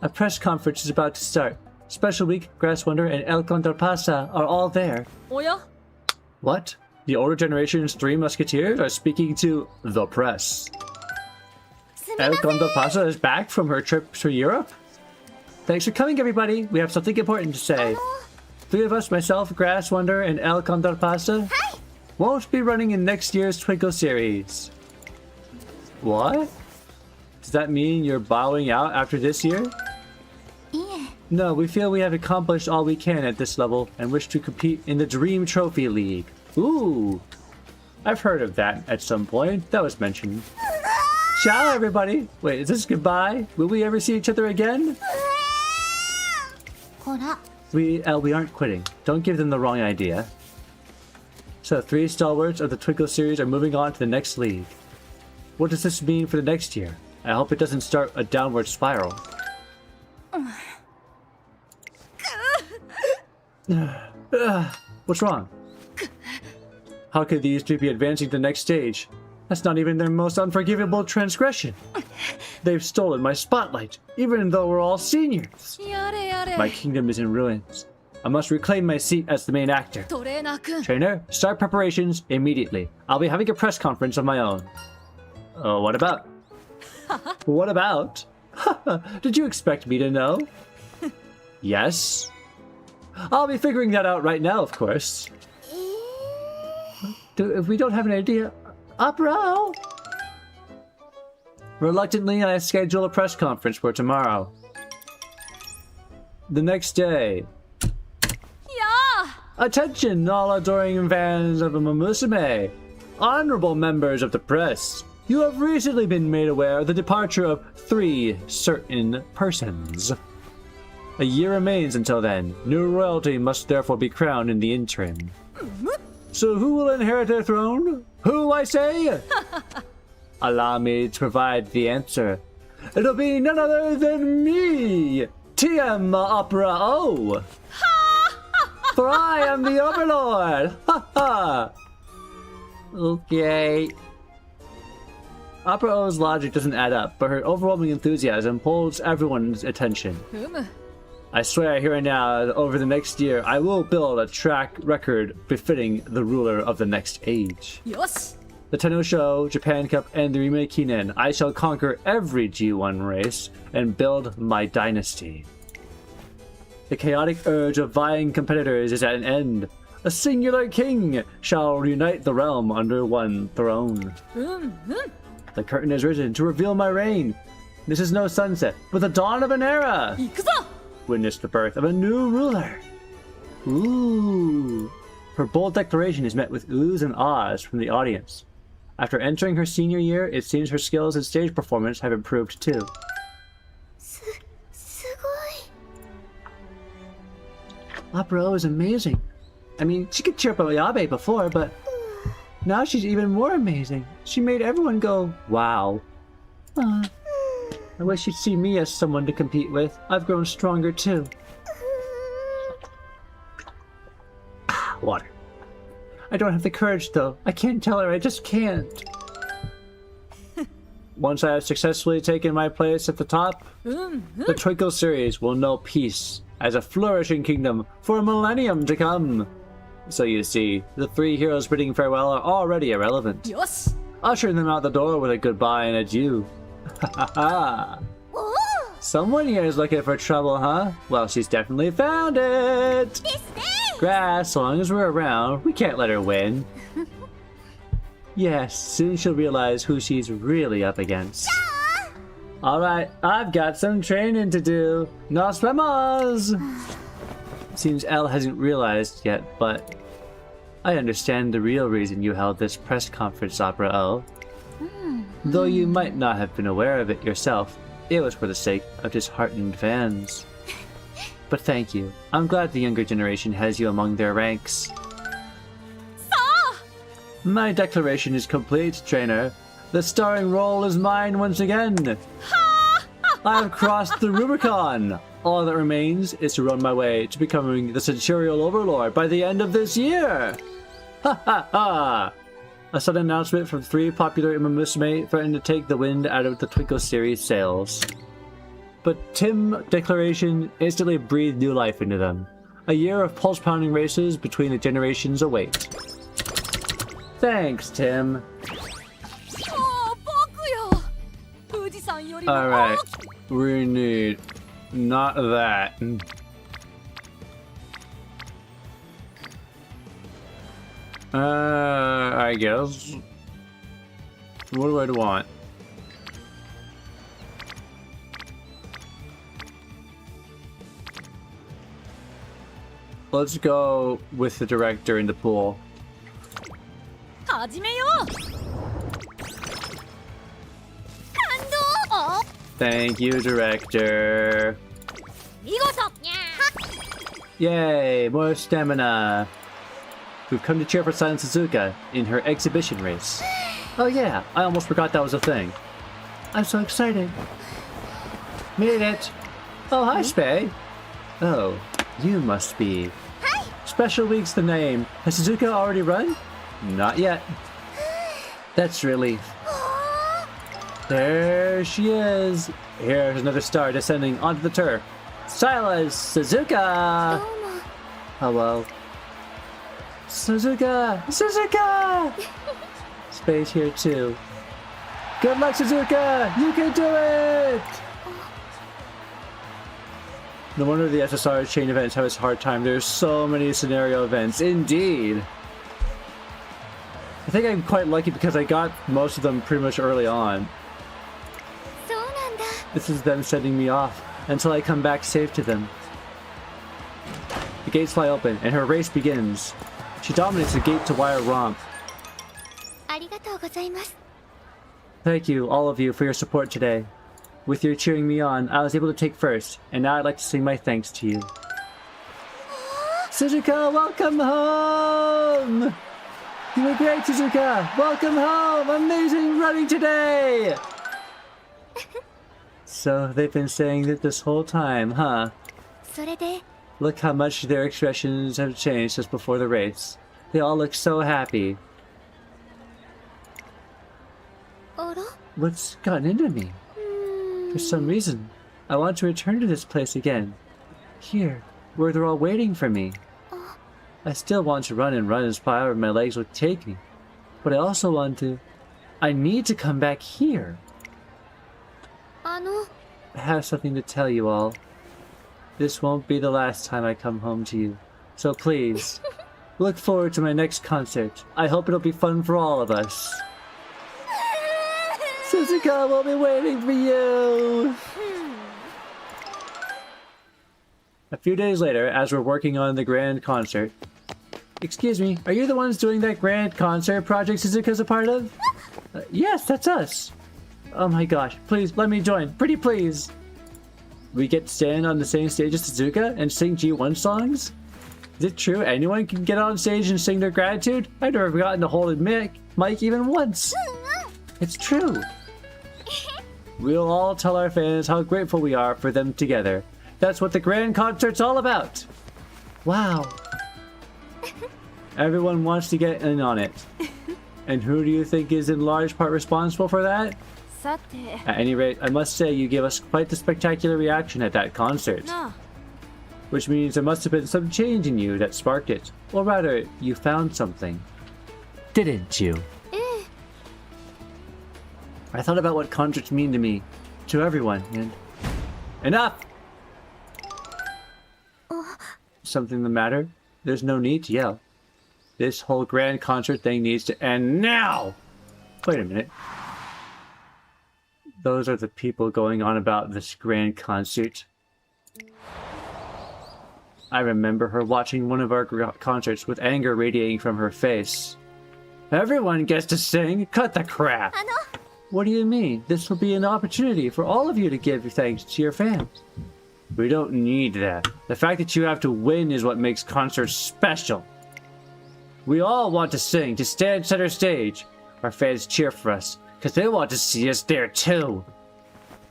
A press conference is about to start. Special Week, Grass Wonder, and El Condor Pasa are all there. おや What? The older generation's three musketeers are speaking to the press. El Condor Pasa is back from her trip to Europe? Thanks for coming, everybody. We have something important to say. Three of us, myself, Grass Wonder, and El Condor Pasa, won't be running in next year's Twinkle series. What? Does that mean you're bowing out after this year? No, we feel we have accomplished all we can at this level and wish to compete in the Dream Trophy League. Ooh. I've heard of that at some point. That was mentioned. Ciao, everybody. Wait, is this goodbye? Will we ever see each other again? We aren't quitting. Don't give them the wrong idea. So, three stalwarts of the Twinkle series are moving on to the next league. What does this mean for the next year? I hope it doesn't start a downward spiral. What's wrong? How could these two be advancing to the next stage? That's not even their most unforgivable transgression. They've stolen my spotlight, even though we're all seniors. やれやれ My kingdom is in ruins. I must reclaim my seat as the main actor. トレーナーくん Trainer, start preparations immediately. I'll be having a press conference of my own. What about? What about? Did you expect me to know? Yes. I'll be figuring that out right now, of course. If we don't have an idea... Opera! Reluctantly, I schedule a press conference for tomorrow. The next day. や Attention, all adoring fans of Umamusume! Honorable members of the press! You have recently been made aware of the departure of 3 certain persons. A year remains until then. New royalty must therefore be crowned in the interim. So who will inherit their throne? Who, I say? Allow me to provide the answer. It'll be none other than me, TM Opera O. For I am the Overlord. Ha ha. Okay. Opera O's logic doesn't add up, but her overwhelming enthusiasm holds everyone's attention. ふむ I swear here and now that over the next year, I will build a track record befitting the ruler of the next age. よし The Tenno Show, Japan Cup, and the Remake Kinen, I shall conquer every G1 race and build my dynasty. The chaotic urge of vying competitors is at an end. A singular king shall unite the realm under one throne. うんうん The curtain is risen to reveal my reign. This is no sunset, but the dawn of an era. 行くぞ Witness the birth of a new ruler. Ooh. Her bold declaration is met with oohs and ahs from the audience. After entering her senior year, it seems her skills in stage performance have improved too. すごい Opera is amazing. I mean, she could cheer up Yabe before, but now she's even more amazing. She made everyone go, wow. I wish you'd see me as someone to compete with. I've grown stronger too. Water. I don't have the courage though. I can't tell her, I just can't. Once I have successfully taken my place at the top, the Twinkle series will know peace as a flourishing kingdom for a millennium to come. So you see, the 3 heroes bidding farewell are already irrelevant. よし Ushering them out the door with a goodbye and adieu. Ha ha! Someone here is looking for trouble, huh? Well, she's definitely found it! Grass, so long as we're around, we can't let her win. Yes, soon she'll realize who she's really up against. Alright, I've got some training to do. Nos vemos! Seems Elle hasn't realized yet, but I understand the real reason you held this press conference, Opera O. Though you might not have been aware of it yourself, it was for the sake of disheartened fans. But thank you. I'm glad the younger generation has you among their ranks. My declaration is complete, trainer. The starring role is mine once again. I've crossed the Rubicon. All that remains is to run my way to becoming the Centurial Overlord by the end of this year. Ha ha ha! A sudden announcement from 3 popular Umamusume threatened to take the wind out of the Twinkle series sails. But Tim's declaration instantly breathed new life into them. A year of pulse-pounding races between the generations await. Thanks, Tim. もう僕よ富士山よりも Alright, 大きく we need not that. I guess. What do I want? Let's go with the director in the pool. 始めよう感動 Thank you, director. 見事 Yay, more stamina. We've come to cheer for Silent Suzuka in her exhibition race. Oh yeah, I almost forgot that was a thing. I'm so excited. Made it. Oh, hi, Spay. Oh, you must be... Special Week's the name. Has Suzuka already run? Not yet. That's relief. There she is. Here's another star descending onto the turf. Silas Suzuka! Hello. Suzuka! Suzuka! Space here too. Good luck, Suzuka! You can do it! No wonder the SSR chain events have its hard time. There's so many scenario events. Indeed. I think I'm quite lucky because I got most of them pretty much early on. This is them sending me off until I come back safe to them. The gates fly open and her race begins. She dominates the gate to wire romp. Thank you, all of you, for your support today. With your cheering me on, I was able to take first, and now I'd like to sing my thanks to you. Suzuka, welcome home! You were great, Suzuka! Welcome home! Amazing running today! So they've been saying that this whole time, huh? Look how much their expressions have changed just before the race. They all look so happy. What's gotten into me? For some reason, I want to return to this place again. Here, where they're all waiting for me. I still want to run and run as far as my legs will take me. But I also want to... I need to come back here. I have something to tell you all. This won't be the last time I come home to you. So please, look forward to my next concert. I hope it'll be fun for all of us. Suzuka will be waiting for you! A few days later, as we're working on the grand concert... Excuse me, are you the ones doing that grand concert project Suzuka's a part of? Yes, that's us. Oh my gosh, please let me join. Pretty please. We get to stand on the same stage as Suzuka and sing G1 songs? Is it true anyone can get on stage and sing their gratitude? I've never gotten to hold a mic even once. It's true. We'll all tell our fans how grateful we are for them together. That's what the grand concert's all about. Wow. Everyone wants to get in on it. And who do you think is in large part responsible for that? At any rate, I must say you gave us quite the spectacular reaction at that concert. Which means there must have been some change in you that sparked it. Or rather, you found something. Didn't you? I thought about what concerts mean to me, to everyone, and... Enough! Something the matter? There's no need to yell. This whole grand concert thing needs to end now! Wait a minute. Those are the people going on about this grand concert. I remember her watching one of our concerts with anger radiating from her face. Everyone gets to sing! Cut the crap! What do you mean? This will be an opportunity for all of you to give your thanks to your fans. We don't need that. The fact that you have to win is what makes concerts special. We all want to sing, to stand center stage. Our fans cheer for us, because they want to see us there too.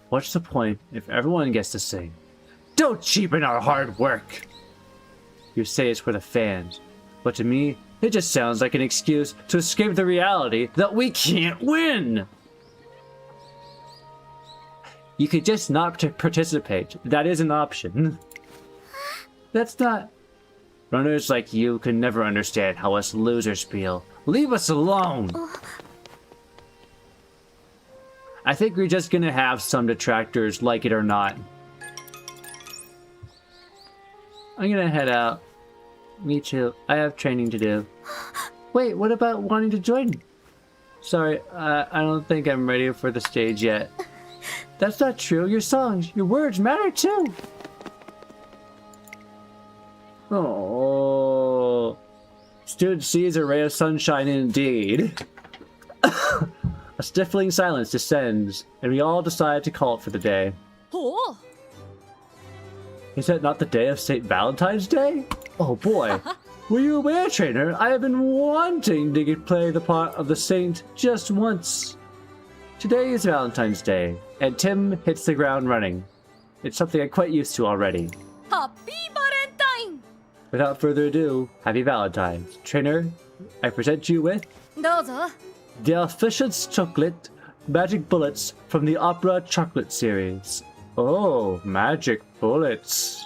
What's the point if everyone gets to sing? Don't cheapen our hard work! You say it's for the fans, but to me, it just sounds like an excuse to escape the reality that we can't win! You could just not participate. That is an option. That's not... Runners like you can never understand how us losers feel. Leave us alone! I think we're just gonna have some detractors, like it or not. I'm gonna head out. Me too. I have training to do. Wait, what about wanting to join? Sorry, I don't think I'm ready for the stage yet. That's not true. Your songs, your words matter too. Oh, student sees a ray of sunshine indeed. A stifling silence descends, and we all decide to call it for the day. Oh. Is that not the day of St. Valentine's Day? Oh boy. Were you aware, trainer? I have been wanting to play the part of the saint just once. Today is Valentine's Day, and Tim hits the ground running. It's something I'm quite used to already. Happy Valentine! Without further ado, happy Valentine's. Trainer, I present you with どうぞ Delicious Chocolate Magic Bullets from the Opera Chocolate series. Oh, magic bullets.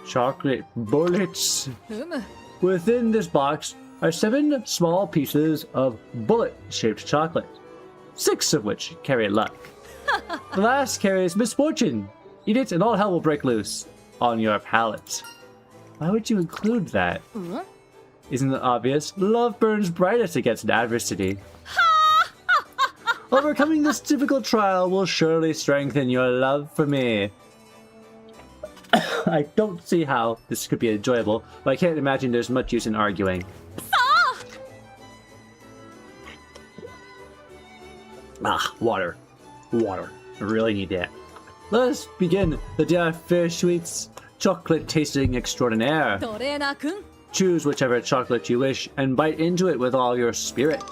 Chocolate bullets. うむ Within this box are 7 small pieces of bullet-shaped chocolate, 6 of which carry luck. The last carries misfortune. Eat it and all hell will break loose on your palate. Why would you include that? Isn't it obvious? Love burns brightest against adversity. Overcoming this difficult trial will surely strengthen your love for me. I don't see how this could be enjoyable, but I can't imagine there's much use in arguing. Ah, water. Water. I really need that. Let us begin the dear fair sweets chocolate tasting extraordinaire. トレーナーくん Choose whichever chocolate you wish and bite into it with all your spirit.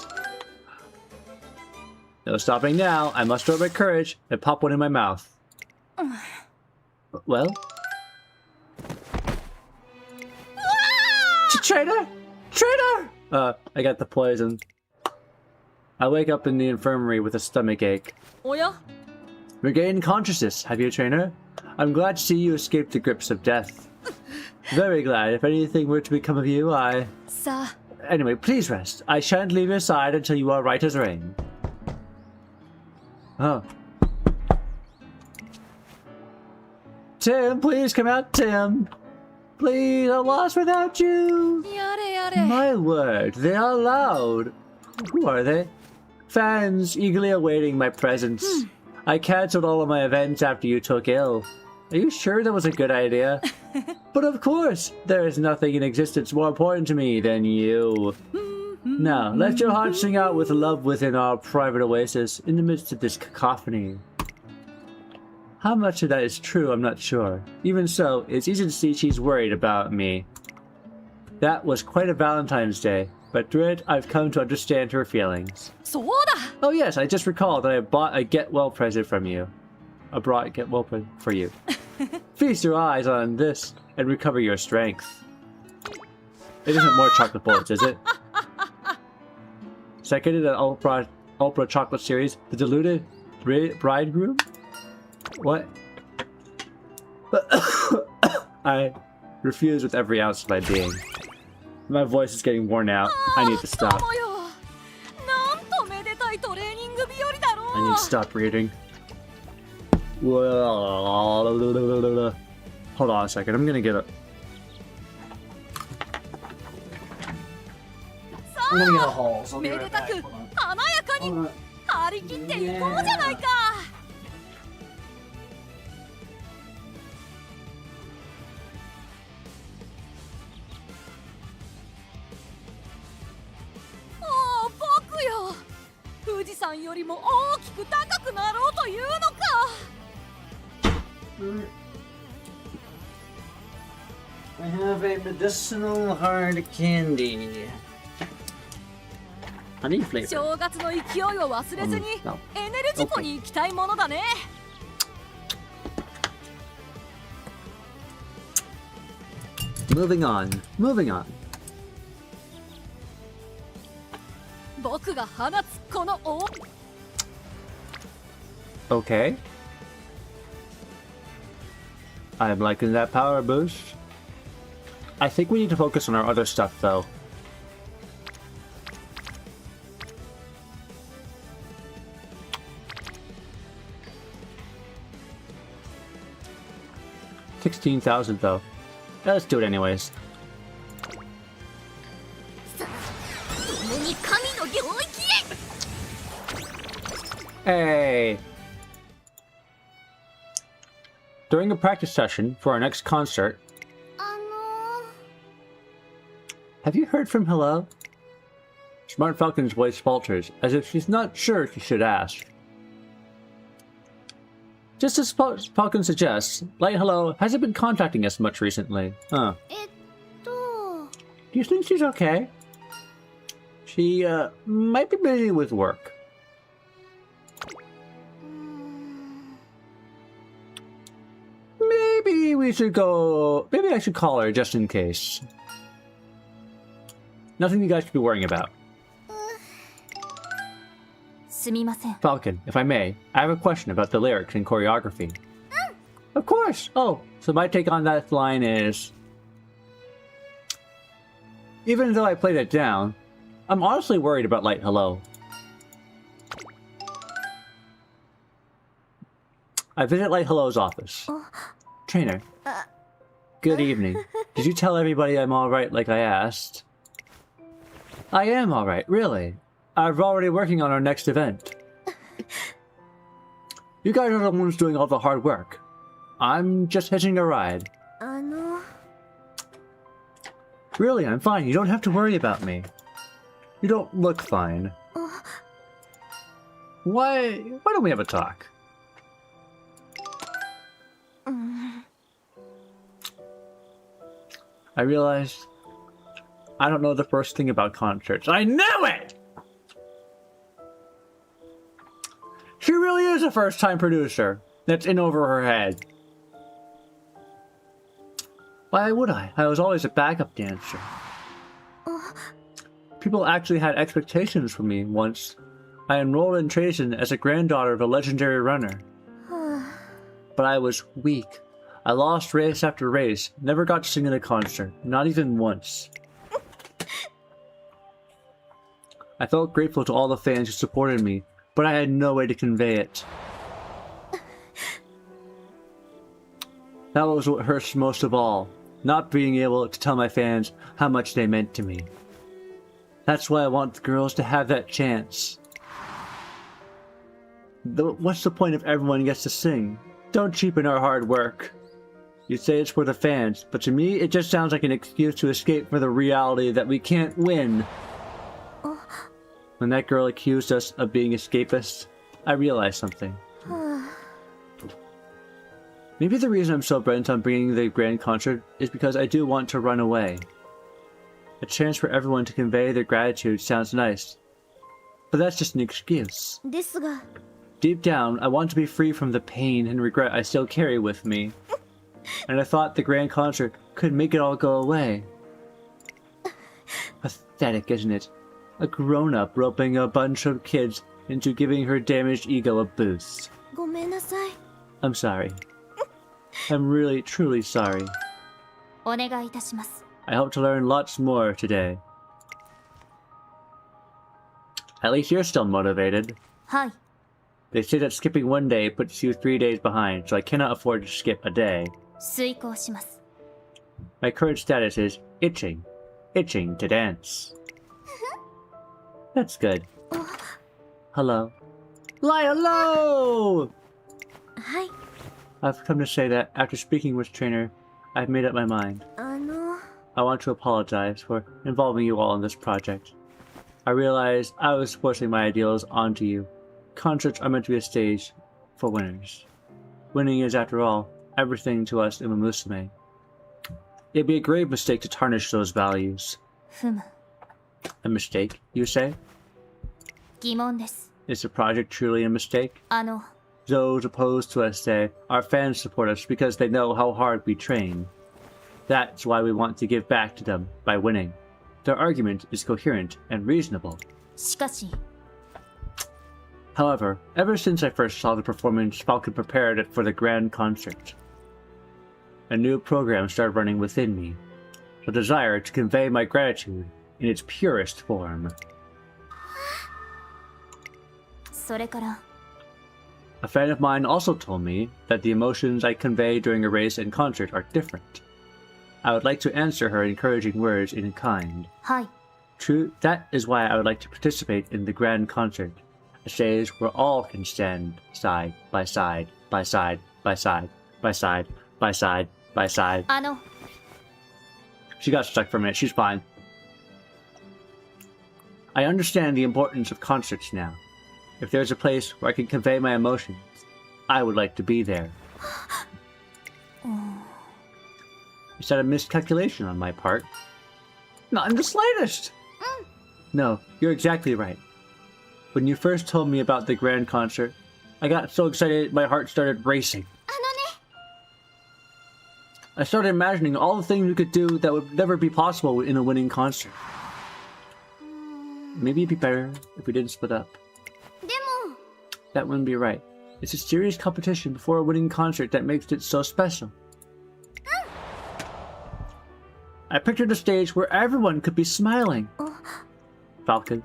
No stopping now. I must throw my courage and pop one in my mouth. Well? Trainer! Trainer! I got the poison. I wake up in the infirmary with a stomach ache. おや Regain consciousness, have you, Trainer? I'm glad to see you escape the grips of death. Very glad. If anything were to become of you, I... さ Anyway, please rest. I shan't leave your side until you are right as rain. Oh. Tim, please come out, Tim. Please, I'm lost without you. あやれやれ My word, they are loud. Who are they? Fans eagerly awaiting my presence. I cancelled all of my events after you took ill. Are you sure that was a good idea? But of course, there is nothing in existence more important to me than you. Now, let your heart sing out with love within our private oasis in the midst of this cacophony. How much of that is true, I'm not sure. Even so, it's easy to see she's worried about me. That was quite a Valentine's Day, but through it, I've come to understand her feelings. そうだ Oh yes, I just recalled that I bought a get-well present from you. I brought a get-well present for you. Feast your eyes on this and recover your strength. It isn't more chocolate bullets, is it? Second in the Ultra Chocolate series, the diluted bridegroom? What? I refuse with every ounce of my being. My voice is getting worn out. I need to そ stop. うよなんとめでたいトレーニング日和だろ I need to stop reading. Hold on a second. I'm gonna get a. I'm gonna get a haul. So I'll be め right でた back. く Hold on. 華やかに Hold on. 張り切っていこうじゃないかおお僕よ富士山よりも大きく高くなろうというのか I have a medicinal hard candy. Honey flavor. 正月の勢いを忘れずにうんあエネルジコに行きたいものだね Moving on. Moving on. 僕が放つこの大 Okay. I'm liking that power boost. I think we need to focus on our other stuff, though. $16,000 though. Let's do it anyways. 共に神の領域へ Hey! During a practice session for our next concert, あの have you heard from Hello? Smart Falcon's voice falters, as if she's not sure she should ask. Just as Falcon suggests, Light Hello hasn't been contacting us much recently. Huh. と Do you think she's okay? She, might be busy with work. Maybe maybe we should go... Maybe I should call her just in case. Nothing you guys should be worrying about. Falcon, if I may, I have a question about the lyrics and choreography. Of course! Oh, so my take on that line is... Even though I played it down, I'm honestly worried about Light Hello. I visit Light Hello's office. Trainer. Good evening. Did you tell everybody I'm alright like I asked? I am alright, really. I'm already working on our next event. You guys are the ones doing all the hard work. I'm just hitching a ride. Really, I'm fine. You don't have to worry about me. You don't look fine. Why don't we have a talk? I realized I don't know the first thing about concerts. I knew it! She really is a first-time producer that's in over her head. Why would I? I was always a backup dancer. People actually had expectations for me once. I enrolled in Trajan as a granddaughter of a legendary runner. But I was weak. I lost race after race, never got to sing in a concert, not even once. I felt grateful to all the fans who supported me, but I had no way to convey it. That was what hurts most of all, not being able to tell my fans how much they meant to me. That's why I want the girls to have that chance. What's the point if everyone gets to sing? Don't cheapen our hard work. You say it's for the fans, but to me it just sounds like an excuse to escape from the reality that we can't win. When that girl accused us of being escapists, I realized something. Maybe the reason I'm so bent on bringing the grand concert is because I do want to run away. A chance for everyone to convey their gratitude sounds nice, but that's just an excuse. Deep down, I want to be free from the pain and regret I still carry with me. And I thought the grand concert could make it all go away. Pathetic, isn't it? A grown-up roping a bunch of kids into giving her damaged ego a boost. I'm sorry. I'm really, truly sorry. I hope to learn lots more today. At least you're still motivated. They say that skipping one day puts you 3 days behind, so I cannot afford to skip a day. My current status is itching. Itching to dance. That's good. Hello. Hello! I've come to say that after speaking with Trainer, I've made up my mind. I want to apologize for involving you all in this project. I realized I was forcing my ideals onto you. Concerts are meant to be a stage for winners. Winning is, after all, everything to us Umamusume. It'd be a grave mistake to tarnish those values. A mistake, you say? Is the project truly a mistake? Those opposed to us say our fans support us because they know how hard we train. That's why we want to give back to them by winning. Their argument is coherent and reasonable. However, ever since I first saw the performance Falcon prepared it for the grand concert, a new program started running within me. The desire to convey my gratitude in its purest form. A fan of mine also told me that the emotions I convey during a race and concert are different. I would like to answer her encouraging words in kind. True, that is why I would like to participate in the grand concert. A stage where all can stand side by side, by side, by side, by side, by side, by side. She got stuck for a minute, she's fine. I understand the importance of concerts now. If there's a place where I can convey my emotions, I would like to be there. Is that a miscalculation on my part? Not in the slightest! No, you're exactly right. When you first told me about the grand concert, I got so excited my heart started racing. I started imagining all the things we could do that would never be possible in a winning concert. Maybe it'd be better if we didn't split up. でも That wouldn't be right. It's a serious competition before a winning concert that makes it so special. I pictured a stage where everyone could be smiling. Falcon.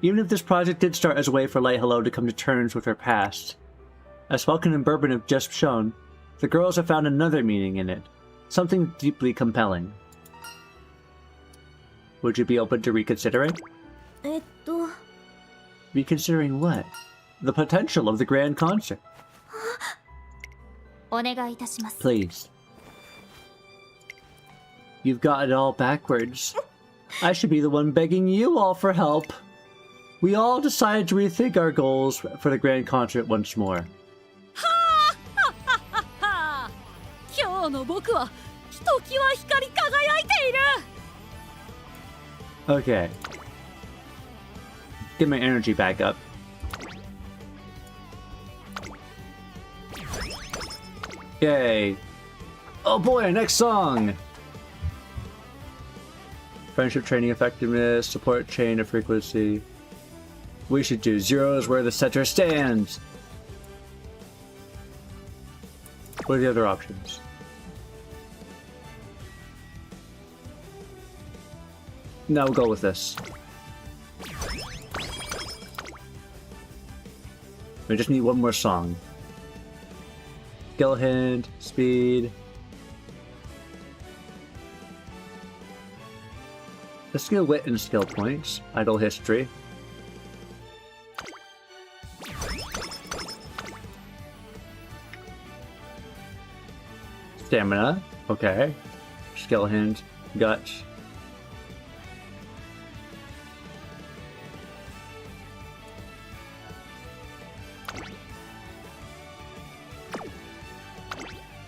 Even if this project did start as a way for Light Hello to come to terms with her past, as Falcon and Bourbon have just shown, the girls have found another meaning in it. Something deeply compelling. Would you be open to reconsidering? と Reconsidering what? The potential of the grand concert. お願いいたします Please. You've got it all backwards. I should be the one begging you all for help. We all decided to rethink our goals for the grand concert once more. 今日の僕はひときわ光り輝いている Okay. Get my energy back up. Yay. Oh boy, next song! Friendship training effectiveness, support chain of frequency. We should do zeros where the center stands. What are the other options? Now we'll go with this. We just need one more song. Skill hint, speed. The skill wit and skill points. Idle history. Stamina. Okay. Skill hint. Guts.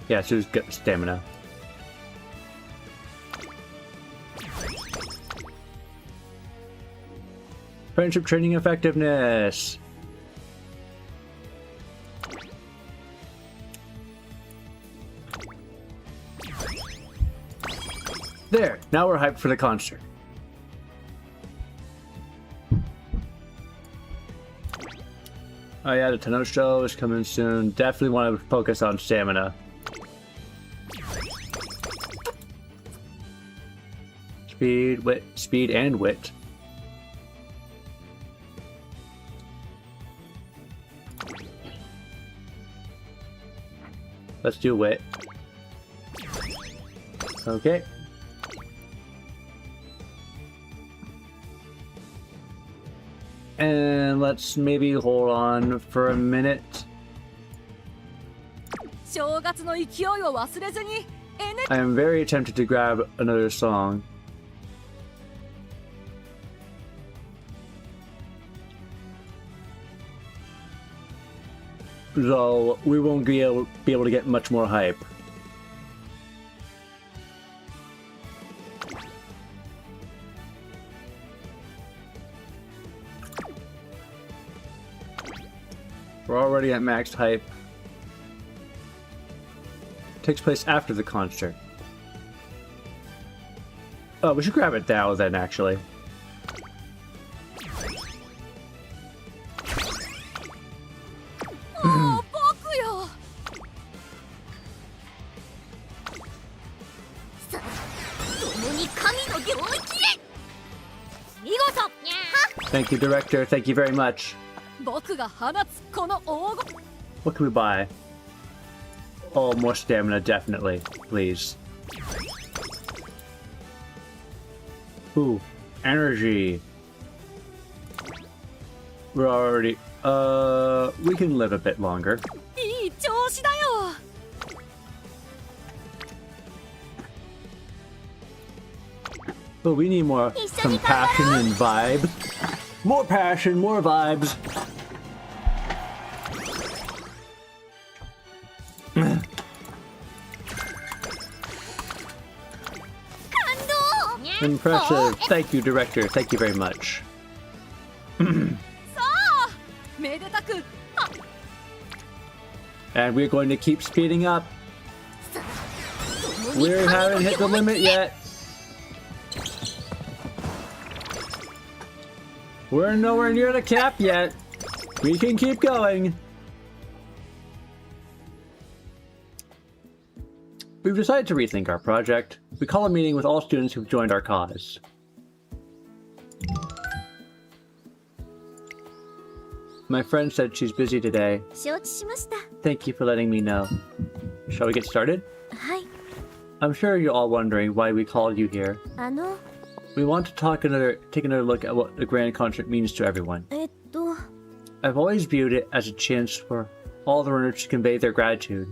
Yeah, so it's gut stamina. Friendship training effectiveness. There, now we're hyped for the concert. Oh yeah, the Tenno show is coming soon. Definitely want to focus on stamina. Speed, wit, speed and wit. Let's do wit. Okay. And let's maybe hold on for a minute. 正月の勢いを忘れずに I am very tempted to grab another song. Though we won't be able to get much more hype. We're already at max hype. Takes place after the concert. Oh, we should grab it now then, actually. Oh, 僕よ Thank you, director. Thank you very much. 僕が放つこの黄金 What can we buy? Oh, more stamina, definitely. Please. Ooh, energy. We're already... we can live a bit longer. いい調子だよ But we need more compassion and vibe. More passion, more vibes. Impressive. Thank you, director. Thank you very much. さあめでたく And we're going to keep speeding up We haven't hit the limit yet. We're nowhere near the cap yet. We can keep going. We've decided to rethink our project. We call a meeting with all students who've joined our cause. My friend said she's busy today. 承知しました。 Thank you for letting me know. Shall we get started? はい。 I'm sure you're all wondering why we called you here. We want to take another look at what the grand concert means to everyone. I've always viewed it as a chance for all the runners to convey their gratitude.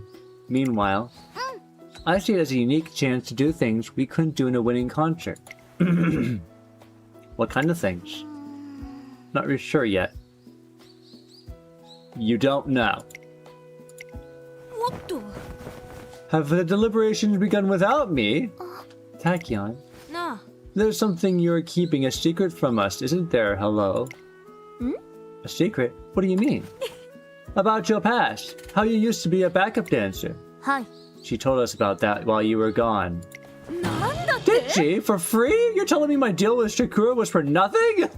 Meanwhile, I see it as a unique chance to do things we couldn't do in a winning concert. What kind of things? Not really sure yet. You don't know. What the? Have the deliberations begun without me? Tachyon, Nah. there's something you're keeping a secret from us, isn't there? Hello? A secret? What do you mean? About your past. How you used to be a backup dancer. はい。 She told us about that while you were gone. なんだって? Did she? For free? You're telling me my deal with Shakura was for nothing?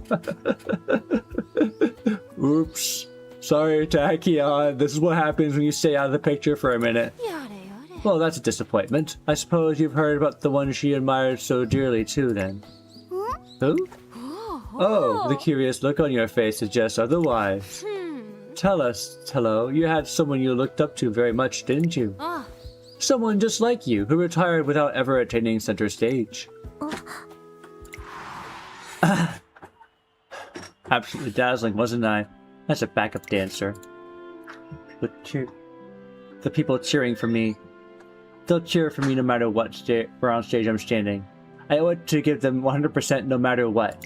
Oops. Sorry, Tachyon. This is what happens when you stay out of the picture for a minute. やれやれ. Well, that's a disappointment. I suppose you've heard about the one she admired so dearly, too, then. Who? Oh, the curious look on your face suggests otherwise. Tell us, Tello, you had someone you looked up to very much, didn't you? Someone just like you, who retired without ever attaining center stage. Absolutely dazzling, wasn't I? As a backup dancer. The people cheering for me. They'll cheer for me no matter what where on stage I'm standing. I owe it to give them 100% no matter what.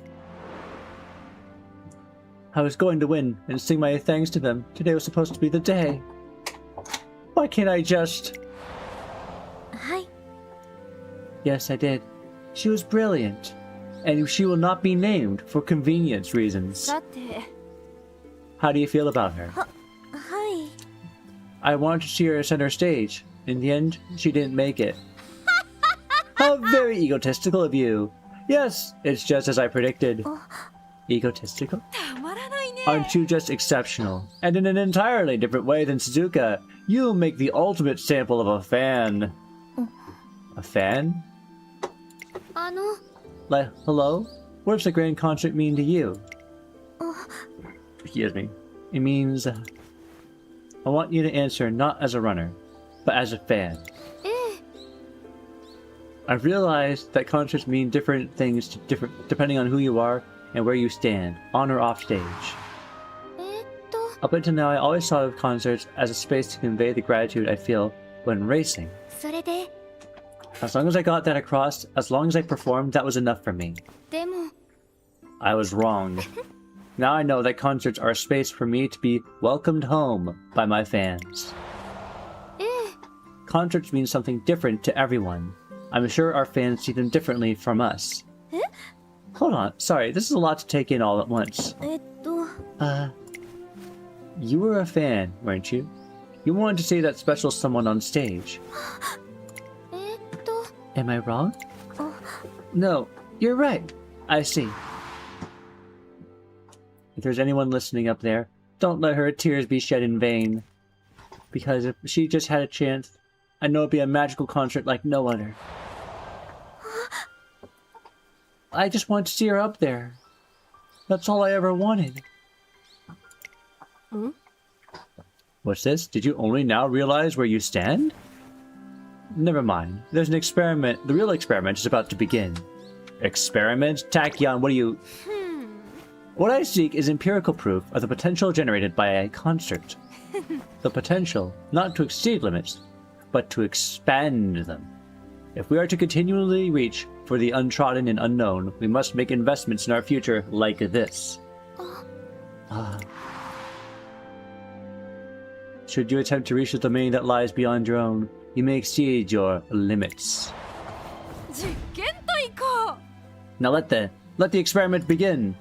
I was going to win and sing my thanks to them. Today was supposed to be the day. Why can't I just... はい。 Yes, I did. She was brilliant. And she will not be named for convenience reasons. さて。 How do you feel about her? はい。 I wanted to see her center stage. In the end, she didn't make it. How very egotistical of you. Yes, it's just as I predicted. Egotistical? たまらないね. Aren't you just exceptional? And in an entirely different way than Suzuka, you make the ultimate sample of a fan. A fan? あの、 Hello? What does the grand concert mean to you? Excuse me. It means... I want you to answer not as a runner, but as a fan. I've realized that concerts mean different things to depending on who you are and where you stand, on or off stage. Up until now, I always thought of concerts as a space to convey the gratitude I feel when racing. それで、 As long as I got that across, as long as I performed, that was enough for me. でも、 I was wrong. Now I know that concerts are a space for me to be welcomed home by my fans. Concerts mean something different to everyone. I'm sure our fans see them differently from us. Hold on, sorry, this is a lot to take in all at once. You were a fan, weren't you? You wanted to see that special someone on stage. Am I wrong? No, you're right. I see. If there's anyone listening up there, don't let her tears be shed in vain. Because if she just had a chance, I know it'd be a magical concert like no other. I just want to see her up there. That's all I ever wanted. What's this? Did you only now realize where you stand? Never mind. There's an experiment. The real experiment is about to begin. Experiment? Tachyon, what do you... What I seek is empirical proof of the potential generated by a concert. The potential, not to exceed limits, but to expand them. If we are to continually reach for the untrodden and unknown, we must make investments in our future like this. Should you attempt to reach the domain that lies beyond your own, you may exceed your limits. 実験と行こう. Now let the experiment begin.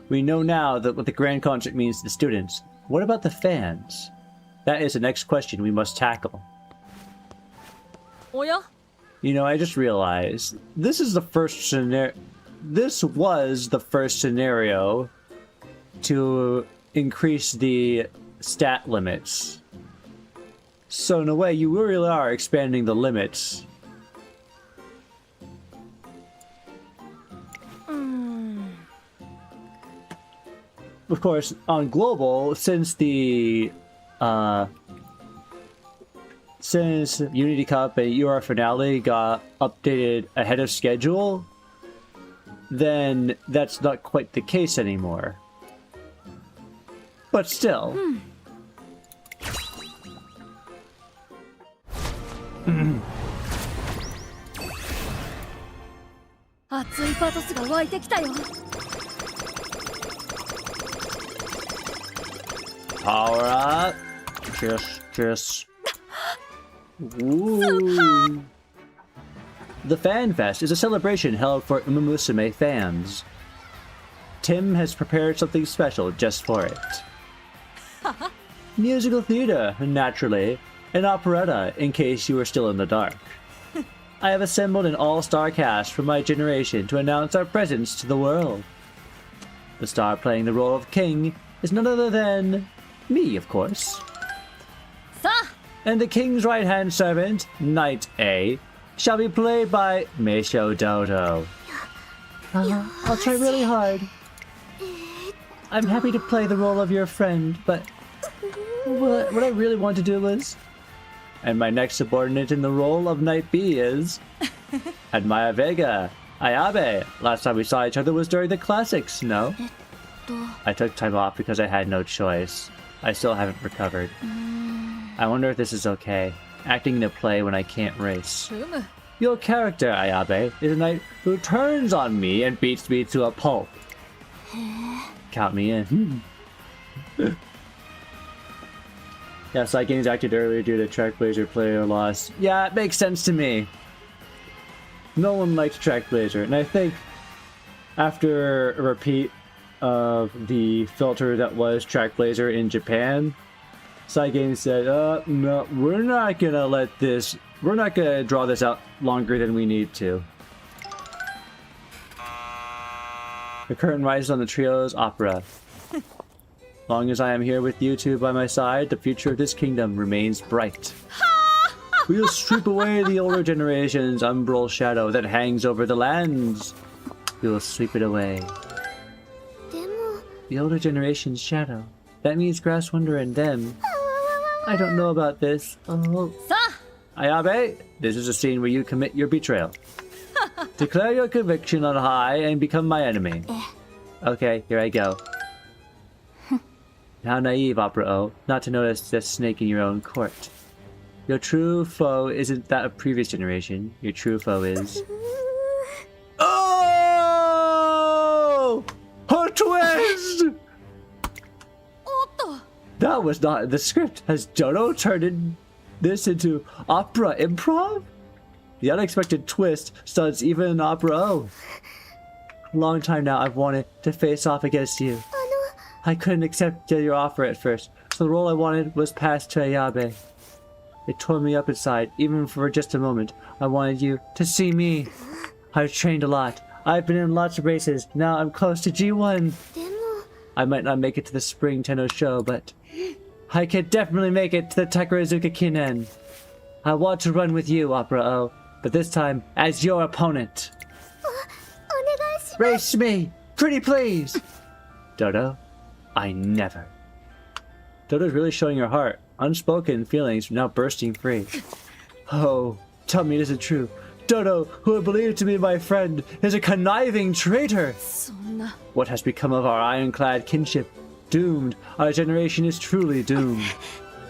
We know now that what the grand concert means to the students. What about the fans? That is the next question we must tackle. おや、You know, I just realized this is the first scenario. This was the first scenario to increase the stat limits. So in a way, you really are expanding the limits. Of course, on global, since the since Unity Cup and UR Finale got updated ahead of schedule, then that's not quite the case anymore. But still. 熱いパトスが湧いてきたよ。Power up. Kiss. Ooh. The Fan Fest is a celebration held for Umamusume fans. Tim has prepared something special just for it. Musical theater, naturally. An operetta, in case you were still in the dark. I have assembled an all-star cast from my generation to announce our presence to the world. The star playing the role of King is none other than me, of course. さあ And the king's right-hand servant, Knight A, shall be played by Meisho Dodo. I'll try really hard. I'm happy to play the role of your friend, but what I really want to do is... And my next subordinate in the role of Knight B is... Admaya Vega, Ayabe. Last time we saw each other was during the classics, no? I took time off because I had no choice. I still haven't recovered. I wonder if this is okay. Acting in a play when I can't race. うむ Your character, Ayabe, is a knight who turns on me and beats me to a pulp. Count me in. Yeah, Psygames acted earlier due to Trackblazer player loss. Yeah, it makes sense to me. No one liked Trackblazer, and I think after a repeat of the filter that was Trackblazer in Japan, Psygames said, no, we're not gonna draw this out longer than we need to. The curtain rises on the trio's opera. Long as I am here with you two by my side, the future of this kingdom remains bright. We'll sweep away the older generation's umbral shadow that hangs over the lands. We will sweep it away. でも The older generation's shadow. That means Grasswonder and them. I don't know about this. Oh. さあ Ayabe, this is a scene where you commit your betrayal. Declare your conviction on high and become my enemy. Okay, here I go. How naive, Opera O, not to notice this snake in your own court. Your true foe isn't that of previous generation. Your true foe is... Oh! A twist! おっと That was not in the script. Has Dodo turned this into opera improv? The unexpected twist stuns even an Opera O. A long time now I've wanted to face off against you. I couldn't accept your offer at first, so the role I wanted was passed to Ayabe. It tore me up inside, even for just a moment. I wanted you to see me. I've trained a lot. I've been in lots of races. Now I'm close to G1. でも I might not make it to the Spring Tenno show, but I can definitely make it to the Takarazuka Kinen. I want to run with you, Opera O, but this time as your opponent. お願いします Race me! Pretty please! Dodo, I never. Dodo's really showing her heart. Unspoken feelings now bursting free. Oh, tell me it isn't true. Dodo, who I believed to be my friend, is a conniving traitor! そんな What has become of our ironclad kinship? Doomed. Our generation is truly doomed.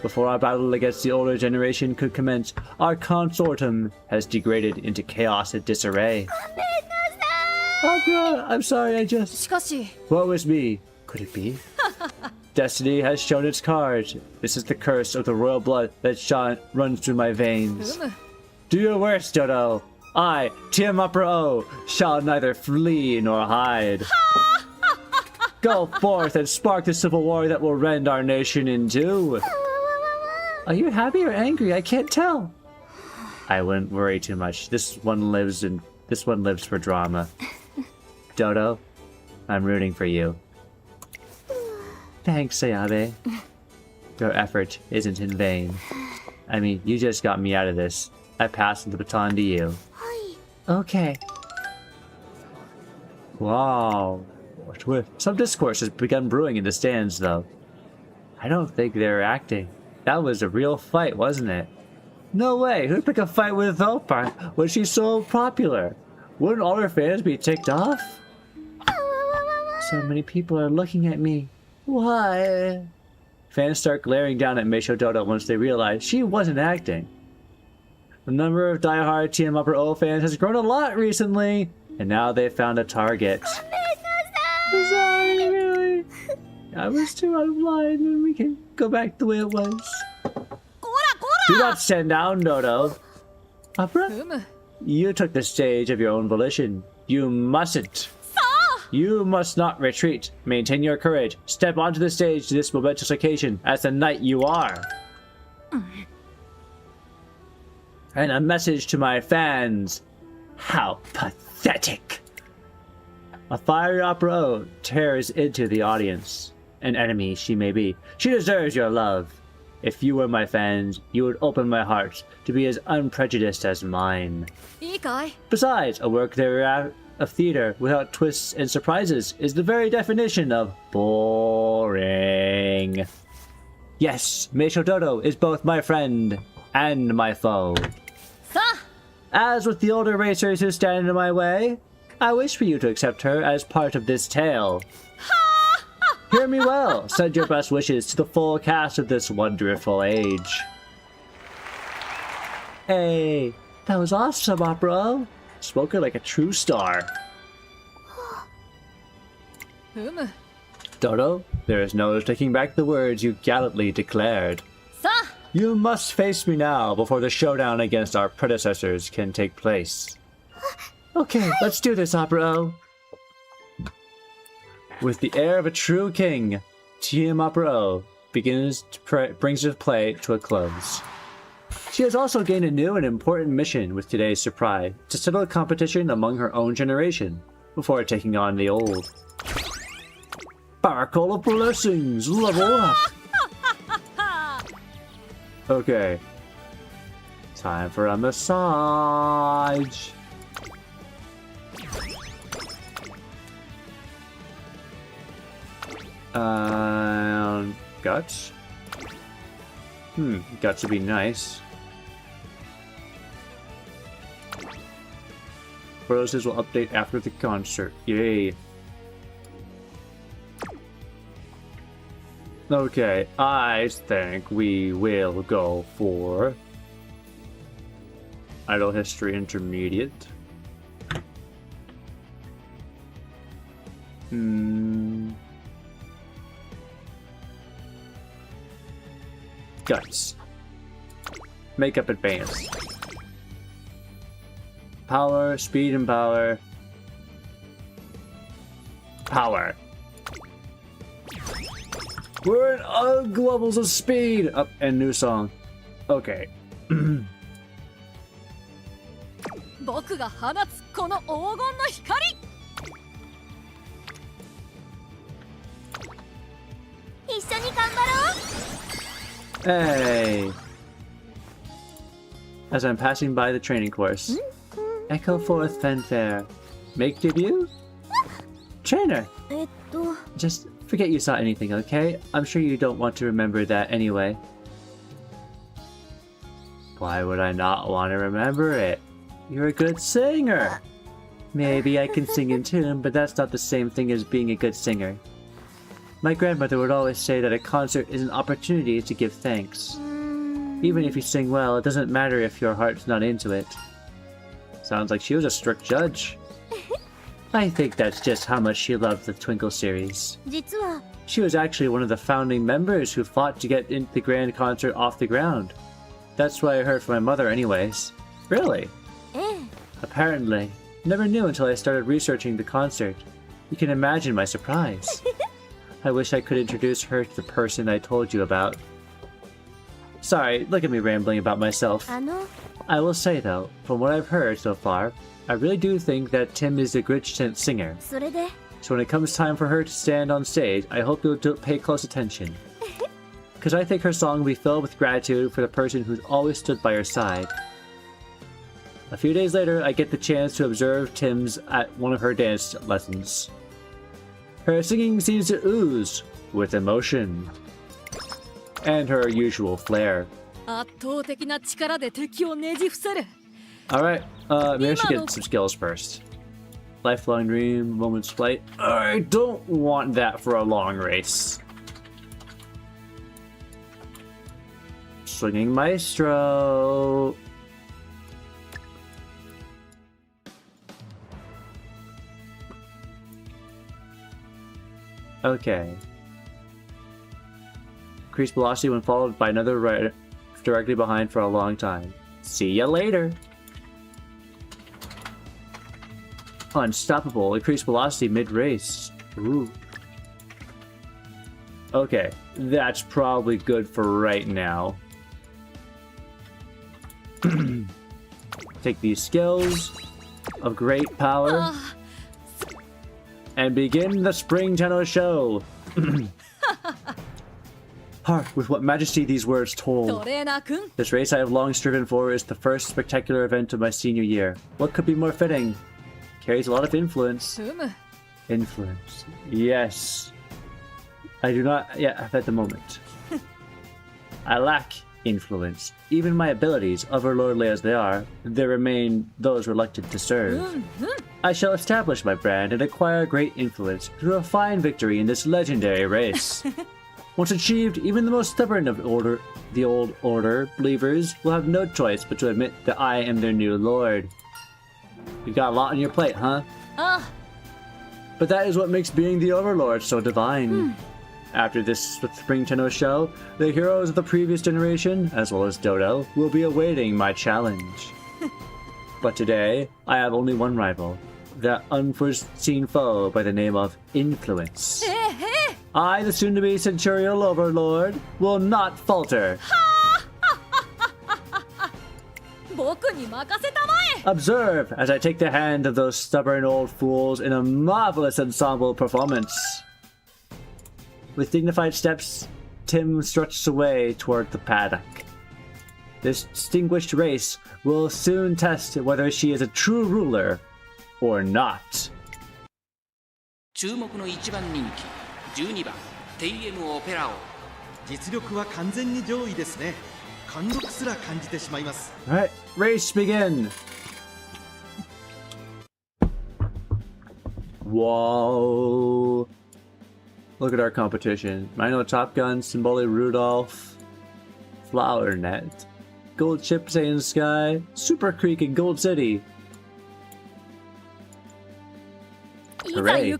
Before our battle against the older generation could commence, our consortum has degraded into chaos and disarray. Oh god, I'm sorry, I just... しかし What was me? Could it be? Destiny has shown its cards. This is the curse of the royal blood that runs through my う veins. む Do your worst, Dodo. I, Team Opera O, shall neither flee nor hide. Go forth and spark the civil war that will rend our nation in two. Are you happy or angry? I can't tell. I wouldn't worry too much. This one lives for drama. Dodo, I'm rooting for you. Thanks, Sayabe. Your effort isn't in vain. I mean, you just got me out of this. I pass the baton to you. Okay. Wow. Some discourse has begun brewing in the stands, though. I don't think they're acting. That was a real fight, wasn't it? No way! Who'd pick a fight with Opa when she's so popular? Wouldn't all her fans be ticked off? So many people are looking at me. Why? Fans start glaring down at Meisho Dodo once they realize she wasn't acting. The number of diehard Team Upper O fans has grown a lot recently, and now they've found a target. Sorry, really. I was too out of line, and we can go back the way it was. Do not stand down, Dodo. Opera? You took the stage of your own volition. You mustn't. You must not retreat. Maintain your courage. Step onto the stage to this momentous occasion as the knight you are. And a message to my fans. How pathetic. A fiery opera O tears into the audience. An enemy she may be. She deserves your love. If you were my fans, you would open my heart to be as unprejudiced as mine. Besides, a work of theater without twists and surprises is the very definition of boring. Yes, Meisho Dodo is both my friend and my foe. As with the older racers who stand in my way, I wish for you to accept her as part of this tale. Hear me well. Send your best wishes to the full cast of this wonderful age. Hey, that was awesome, Opera. Spoken like a true star. Dodo, there is no taking back the words you gallantly declared. You must face me now before the showdown against our predecessors can take place. Okay, let's do this, Opera. With the air of a true king, Team Opera brings the play to a close. She has also gained a new and important mission with today's surprise, to settle a competition among her own generation, before taking on the old. Sparkle of Blessings, level up! Okay. Time for a massage! Guts? Guts would be nice. Roses will update after the concert. Yay. Okay, I think we will go for Idol History Intermediate. Guts. Makeup Advanced. Power, speed and power. Power. We're at UGG levels of speed! Up and new song. Okay. Hey! As I'm passing by the training course. Echo forth fanfare. Make debut? Trainer! Just forget you saw anything, okay? I'm sure you don't want to remember that anyway. Why would I not want to remember it? You're a good singer! Maybe I can sing in tune, but that's not the same thing as being a good singer. My grandmother would always say that a concert is an opportunity to give thanks. Even if you sing well, it doesn't matter if your heart's not into it. Sounds like she was a strict judge. I think that's just how much she loved the Twinkle series. She was actually one of the founding members who fought to get the grand concert off the ground. That's what I heard from my mother anyways. Really? Apparently. Never knew until I started researching the concert. You can imagine my surprise. I wish I could introduce her to the person I told you about. Sorry, look at me rambling about myself. I will say though, from what I've heard so far, I really do think that Tim is a good singer. So when it comes time for her to stand on stage, I hope you'll pay close attention. Because I think her song will be filled with gratitude for the person who's always stood by her side. A few days later, I get the chance to observe Tim's at one of her dance lessons. Her singing seems to ooze with emotion and her usual flair. Alright, maybe I should get some skills first. Lifelong dream, moment's flight. I don't want that for a long race. Swinging maestro. Okay. Increase velocity when followed by another rider directly behind for a long time. See ya later. Unstoppable. Increase velocity mid-race. Ooh. Okay, that's probably good for right now. Take these skills of great power and begin the Spring Tenno show. Hark with what majesty these words told. This race I have long striven for is the first spectacular event of my senior year. What could be more fitting? Carries a lot of influence. Influence. Yes. I do not yet have at the moment. I lack influence. Even my abilities, overlordly as they are, there remain those reluctant to serve. I shall establish my brand and acquire great influence through a fine victory in this legendary race. Once achieved, even the most stubborn of the old order believers will have no choice but to admit that I am their new lord. You got a lot on your plate, huh? But that is what makes being the overlord so divine. After this Spring Tenno show, the heroes of the previous generation, as well as Dodo, will be awaiting my challenge. But today, I have only one rival, the unforeseen foe by the name of Influence. I, the soon-to-be Centurial Overlord, will not falter. Observe as I take the hand of those stubborn old fools in a marvelous ensemble performance. With dignified steps, Tim struts away toward the paddock. This distinguished race will soon test whether she is a true ruler or not. 注目の1番人気12番テイエムオペラオ。実力は完全に上位ですね。貫禄すら感じてしまいます。Alright, race begin! Whoa! Look at our competition. Rhino Top Gun, Symbole Rudolph, Flower Net, Gold Chip Saiyan Sky, Super Creek and Gold City. Hooray!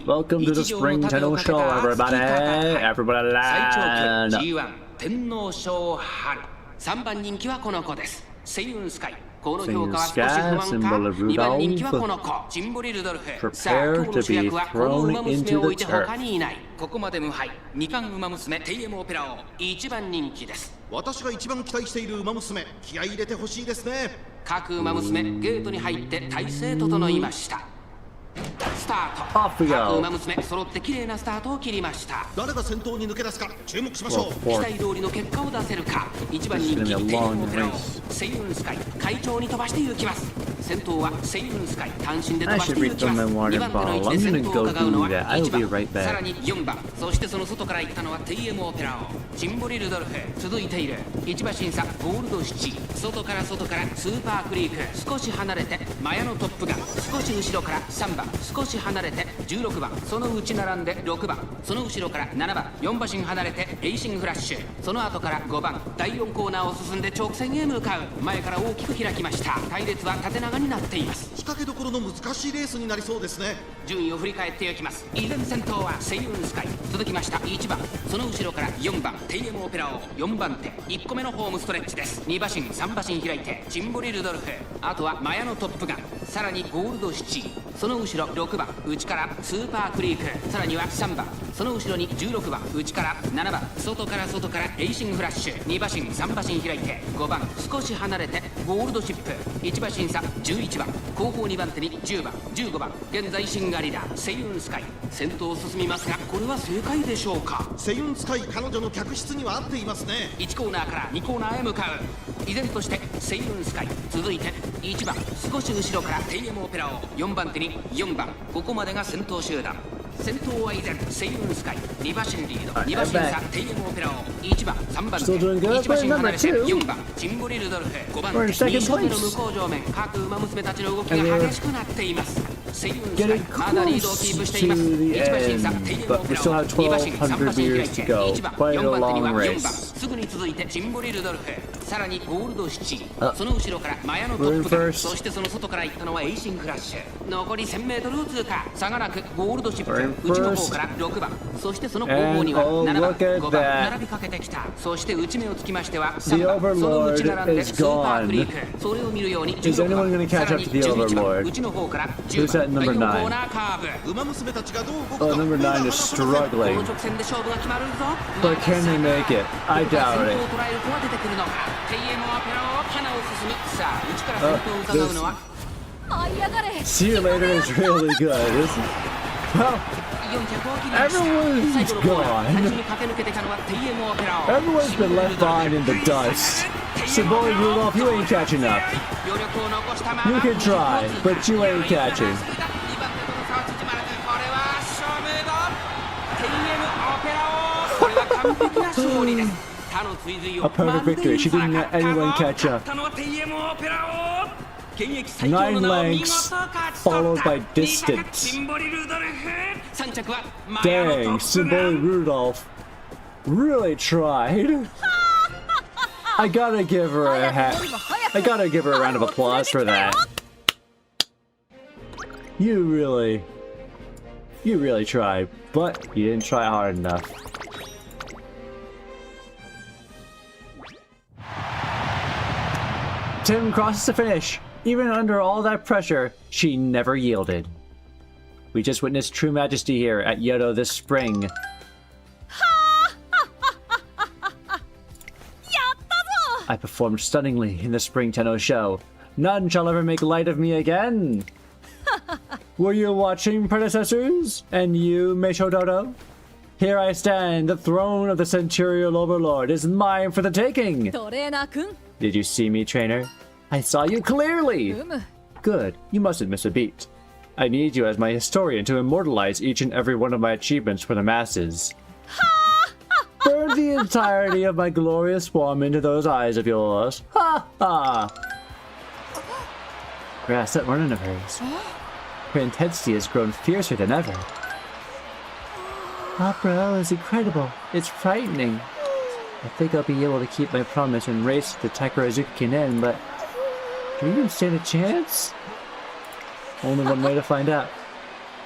Welcome to the Spring Tenno show, everybody! Everybody land! G1 天皇賞春3番人気はこの子です。セイウンスカイこの評価は少し不満か。2番人気はこの子ジンボリルドルフ。さあ今日の主役はこの馬娘を置いて他にいない。ここまで無敗2冠馬娘テイエムオペラ王1番人気です。私が一番期待している馬娘気合い入れてほしいですね。各馬娘ゲートに入って体勢整いました。スタート。 Off we go. 各馬娘揃って綺麗なスタートを切りました。誰が先頭に抜け出すか注目しましょう。期待通りの結果を出せるか。1番人気テイエムオペラをセイウンスカイ会長に飛ばして行きます。先頭はセイウンスカイ単身で飛ばして行きます。2番手の位置で先頭を伺うのは1番、さらに4番、そしてその外から行ったのはテイエムオペラ王ジンボリルドルフ。続いている1馬審査ゴールド7、外からスーパークリーク少し離れてマヤのトップが少し後ろから3番少し離れて16番その内並んで6番その後ろから7番4馬身離れてレイシングフラッシュその後から5番第4コーナーを進んで直線へ向かう前から大きく開きました。隊列は縦長になっています。仕掛けどころの難しいレースになりそうですね。順位を振り返っていきます。依然先頭はセイユンスカイ、続きました1番その後ろから4番テイエムオペラオ4番手1個目のホームストレッチです。2馬身3馬身開いてチンボリルドルフ、あとはマヤのトップガン、さらにゴールドシチー、その後ろ6番内からスーパークリーク、さらには3番その後ろに16番内から7番外からレイシングフラッシュ、2馬身3馬身開いて5番少し離れてゴールドシップ、1馬身差11番後方2番手に10番15番現在シンガリラセイユンスカイ先頭を進みますが、これは正解でしょうか。セイユンスカイ彼女の客室には合っていますね。1コーナーから2コーナーへ向かう。依然としてセイユンスカイ、続いて1番少し後ろからテイエムオペラオ4番手に4番、ここまでが先頭集団。先頭は依然セイユンスカイ、2馬身リード2馬身差テイエムオペラオ1番3番手1馬身離れて4番チンボリルドルフ5番手2周目の向こう上面、各馬娘たちの動きが激しくなっています。セイユンスカイまだリードをキープしています。1馬身差テイエムオペラオ2馬身3馬身開いて1番4番手には4番、すぐに続いてチンボリルドルフ、さらにゴールドシチー、その後ろからマヤのトップガン、そしてその外から行ったのはエイシンフラッシュ。残り 1000m を通過、差がなくゴールドシップ内の方から6番、そしてその後方には7番5番並びかけてきた。そして内目をつきましては3番その内並んでスーパークリーク、それを見るように16番、さらに11番内の方から10番第4コーナーカーブ。馬娘たちがどう動くか。number 9 is この struggling. 直線で勝負が決まるぞ。 But can they make it? I 先 doubt 頭を it. 捉える子は出てくるのか。テイエムオペラを花を進み、さあ内から先頭を伺うのは舞い上がれ。 See you later is really good, isn't it? Well, 400を切りました。 everyone's 最後のコーナー、最 gone. 初に駆け抜けてきたのはテイエムオペラを Everyone's been left behind in the dust. Symbolic Rudolph, you ain't catching up. 余力を残したまま You can try, but you ain't catching. 2番手との差は縮まらず、これは勝負だ。テイエムオペラを、これは完璧な勝利です。他の追随を A perfect victory. She didn't let anyone catch up. 9 lengths, followed by distance. Dang, Symbolic Rudolph really tried. I gotta give her I gotta give her a round of applause for that. You really tried, but you didn't try hard enough. Tim crosses the finish. Even under all that pressure, she never yielded. We just witnessed true majesty here at Yodo this spring. I performed stunningly in the Spring Tenno show. None shall ever make light of me again. Were you watching, predecessors? And you, Meisho Dodo? Here I stand, the throne of the Centurial Overlord is mine for the taking! トレーナーくん Did you see me, trainer? I saw you clearly! Good, you mustn't miss a beat. I need you as my historian to immortalize each and every one of my achievements for the masses. Burn the entirety of my glorious form into those eyes of yours. Ha ha! Grass, that running of hers. Her intensity has grown fiercer than ever. Opera is incredible. It's frightening. I think I'll be able to keep my promise and race the Takarazuka Kinen, but do we even stand a chance? Only one way to find out.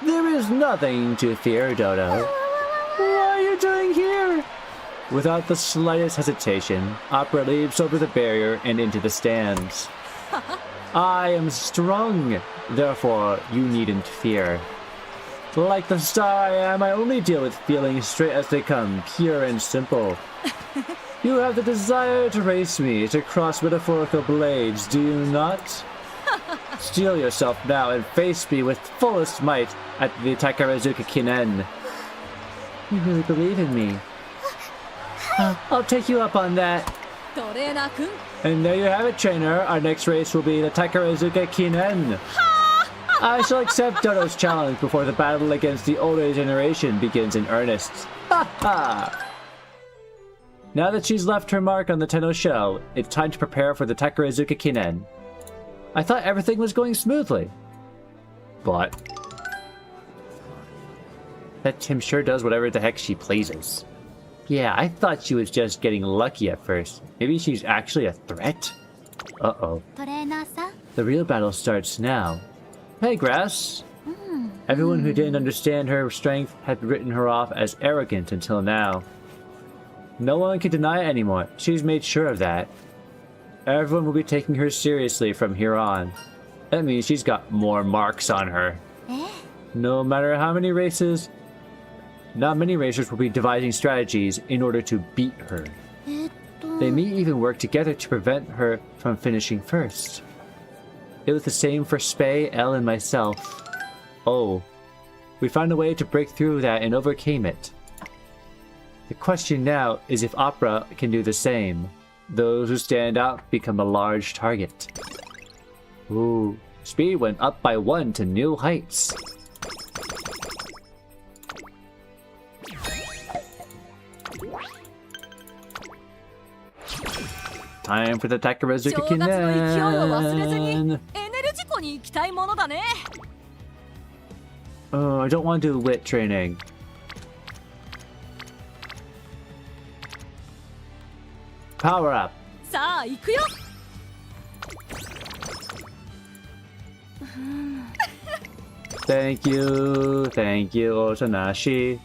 There is nothing to fear, Dodo. What are you doing here? Without the slightest hesitation, Opera leaps over the barrier and into the stands. I am strong, therefore you needn't fear. Like the star I am, I only deal with feelings straight as they come, pure and simple. You have the desire to race me, to cross metaphorical blades, do you not? Steel yourself now and face me with fullest might at the Takarazuka Kinen. You really believe in me. I'll take you up on that. トレーナーくん And there you have it, trainer. Our next race will be the Takarazuka Kinen. I shall accept Dodo's challenge before the battle against the older generation begins in earnest. Ha ha! Now that she's left her mark on the Tenno show, it's time to prepare for the Takarazuka Kinen. I thought everything was going smoothly. But that Tim sure does whatever the heck she pleases. Yeah, I thought she was just getting lucky at first. Maybe she's actually a threat? Uh-oh. トレーナーさん The real battle starts now. Hey, Grass. Everyone who didn't understand her strength had written her off as arrogant until now. No one can deny it anymore. She's made sure of that. Everyone will be taking her seriously from here on. That means she's got more marks on her. No matter how many races, not many racers will be devising strategies in order to beat her. They may even work together to prevent her from finishing first. It was the same for Spay, Elle, and myself. Oh, we found a way to break through that and overcame it. The question now is if Opera can do the same. Those who stand out become a large target. Ooh, speed went up by 1 to new heights. Time for the Takarazuka 正月の勢いを忘れずに Kinen! エネル事故に行きたいものだね。 Oh, I don't want to do wit training. Power up! さあ行くよ。 Thank you, Osanashi.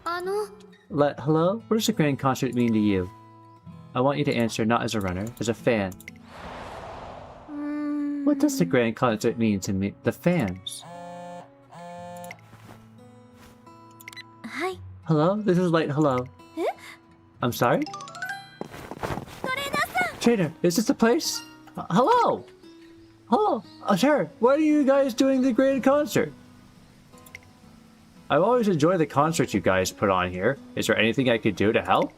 あの Hello? What does a grand concert mean to you? I want you to answer not as a runner, as a fan. What does the grand concert mean to me, the fans? はい Hello? This is Light Hello. I'm sorry? トレーナーさん Trainer, is this the place? Hello? Hello? Sure. Why are you guys doing the grand concert? I've always enjoyed the concerts you guys put on here. Is there anything I could do to help?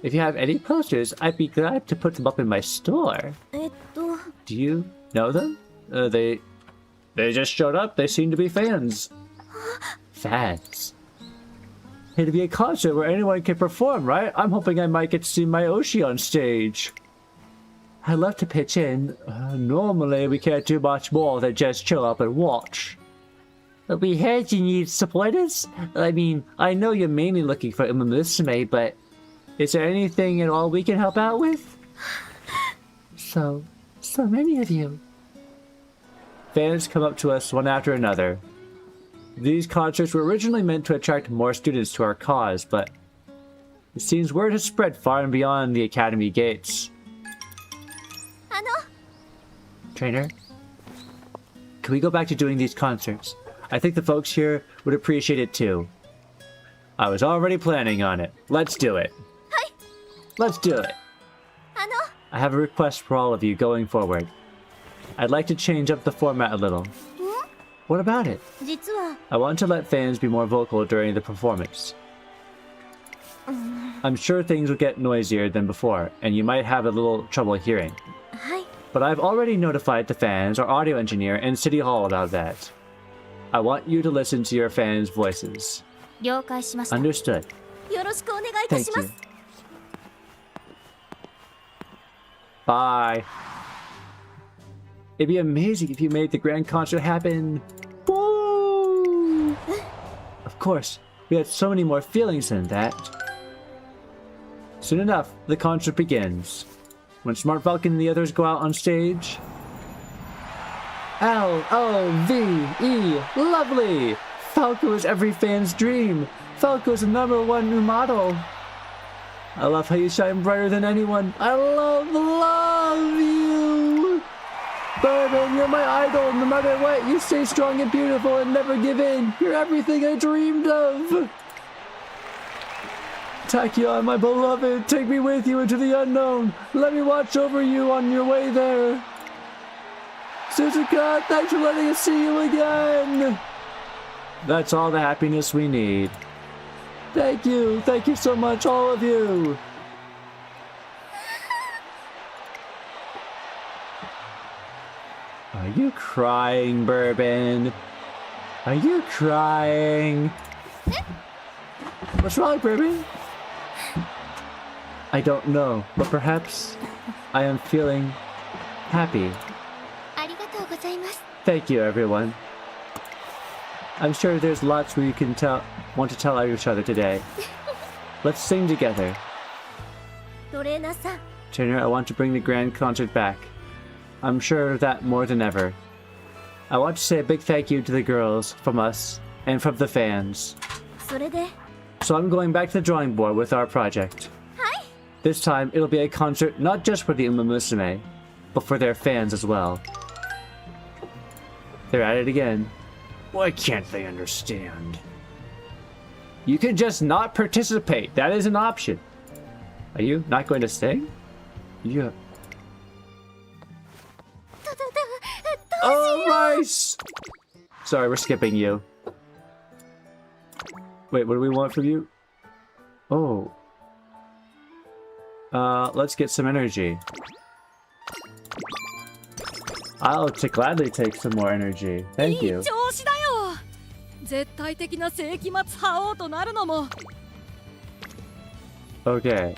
If you have any posters, I'd be glad to put them up in my store. えっと Do you know them? They just showed up. They seem to be fans. Fans. It'd be a concert where anyone can perform, right? I'm hoping I might get to see my Oshi on stage. I'd love to pitch in. Normally, we can't do much more than just chill up and watch. We heard you need supporters. I mean, I know you're mainly looking for Umamusume, but is there anything at all we can help out with? So many of you. Fans come up to us one after another. These concerts were originally meant to attract more students to our cause, but it seems word has spread far and beyond the academy gates. あの Trainer, can we go back to doing these concerts? I think the folks here would appreciate it too. I was already planning on it. Let's do it. Let's do it. あの I have a request for all of you going forward. I'd like to change up the format a little. What about it? 実は I want to let fans be more vocal during the performance. I'm sure things will get noisier than before, and you might have a little trouble hearing. はい But I've already notified the fans, our audio engineer, and City Hall about that. I want you to listen to your fans' voices. 了解しました Understood. よろしくお願いいた Thank しま you. す Bye. It'd be amazing if you made the grand concert happen. Woo! Of course, we had so many more feelings than that. Soon enough, the concert begins. When Smart Falcon and the others go out on stage. L-O-V-E, lovely! Falco is every fan's dream. Falco is the #1 new model. I love how you shine brighter than anyone. I love you! Bourbon, you're my idol. No matter what, you stay strong and beautiful and never give in. You're everything I dreamed of. Tachyon, my beloved, take me with you into the unknown. Let me watch over you on your way there. Suzuka, thanks for letting us see you again. That's all the happiness we need. Thank you so much, all of you. Are you crying, Bourbon? Are you crying? What's wrong, Bourbon? I don't know, but perhaps I am feeling happy. あありがとうございます。 Thank you, everyone. I'm sure there's lots we can want to tell each other today. Let's sing together. トレーナーさん、 Trainer, I want to bring the grand concert back. I'm sure of that more than ever. I want to say a big thank you to the girls from us and from the fans. それで、 So I'm going back to the drawing board with our project. はい。 This time, it'll be a concert not just for the Umamusume, but for their fans as well. They're at it again. Why can't they understand? You can just not participate. That is an option. Are you not going to sing? Yeah. Oh, Rice! Sorry, we're skipping you. Wait, what do we want from you? Oh. Let's get some energy. I'll gladly take some more energy. Thank いい you. 調子だよ。絶対的な世紀末覇王となるのも。 Okay.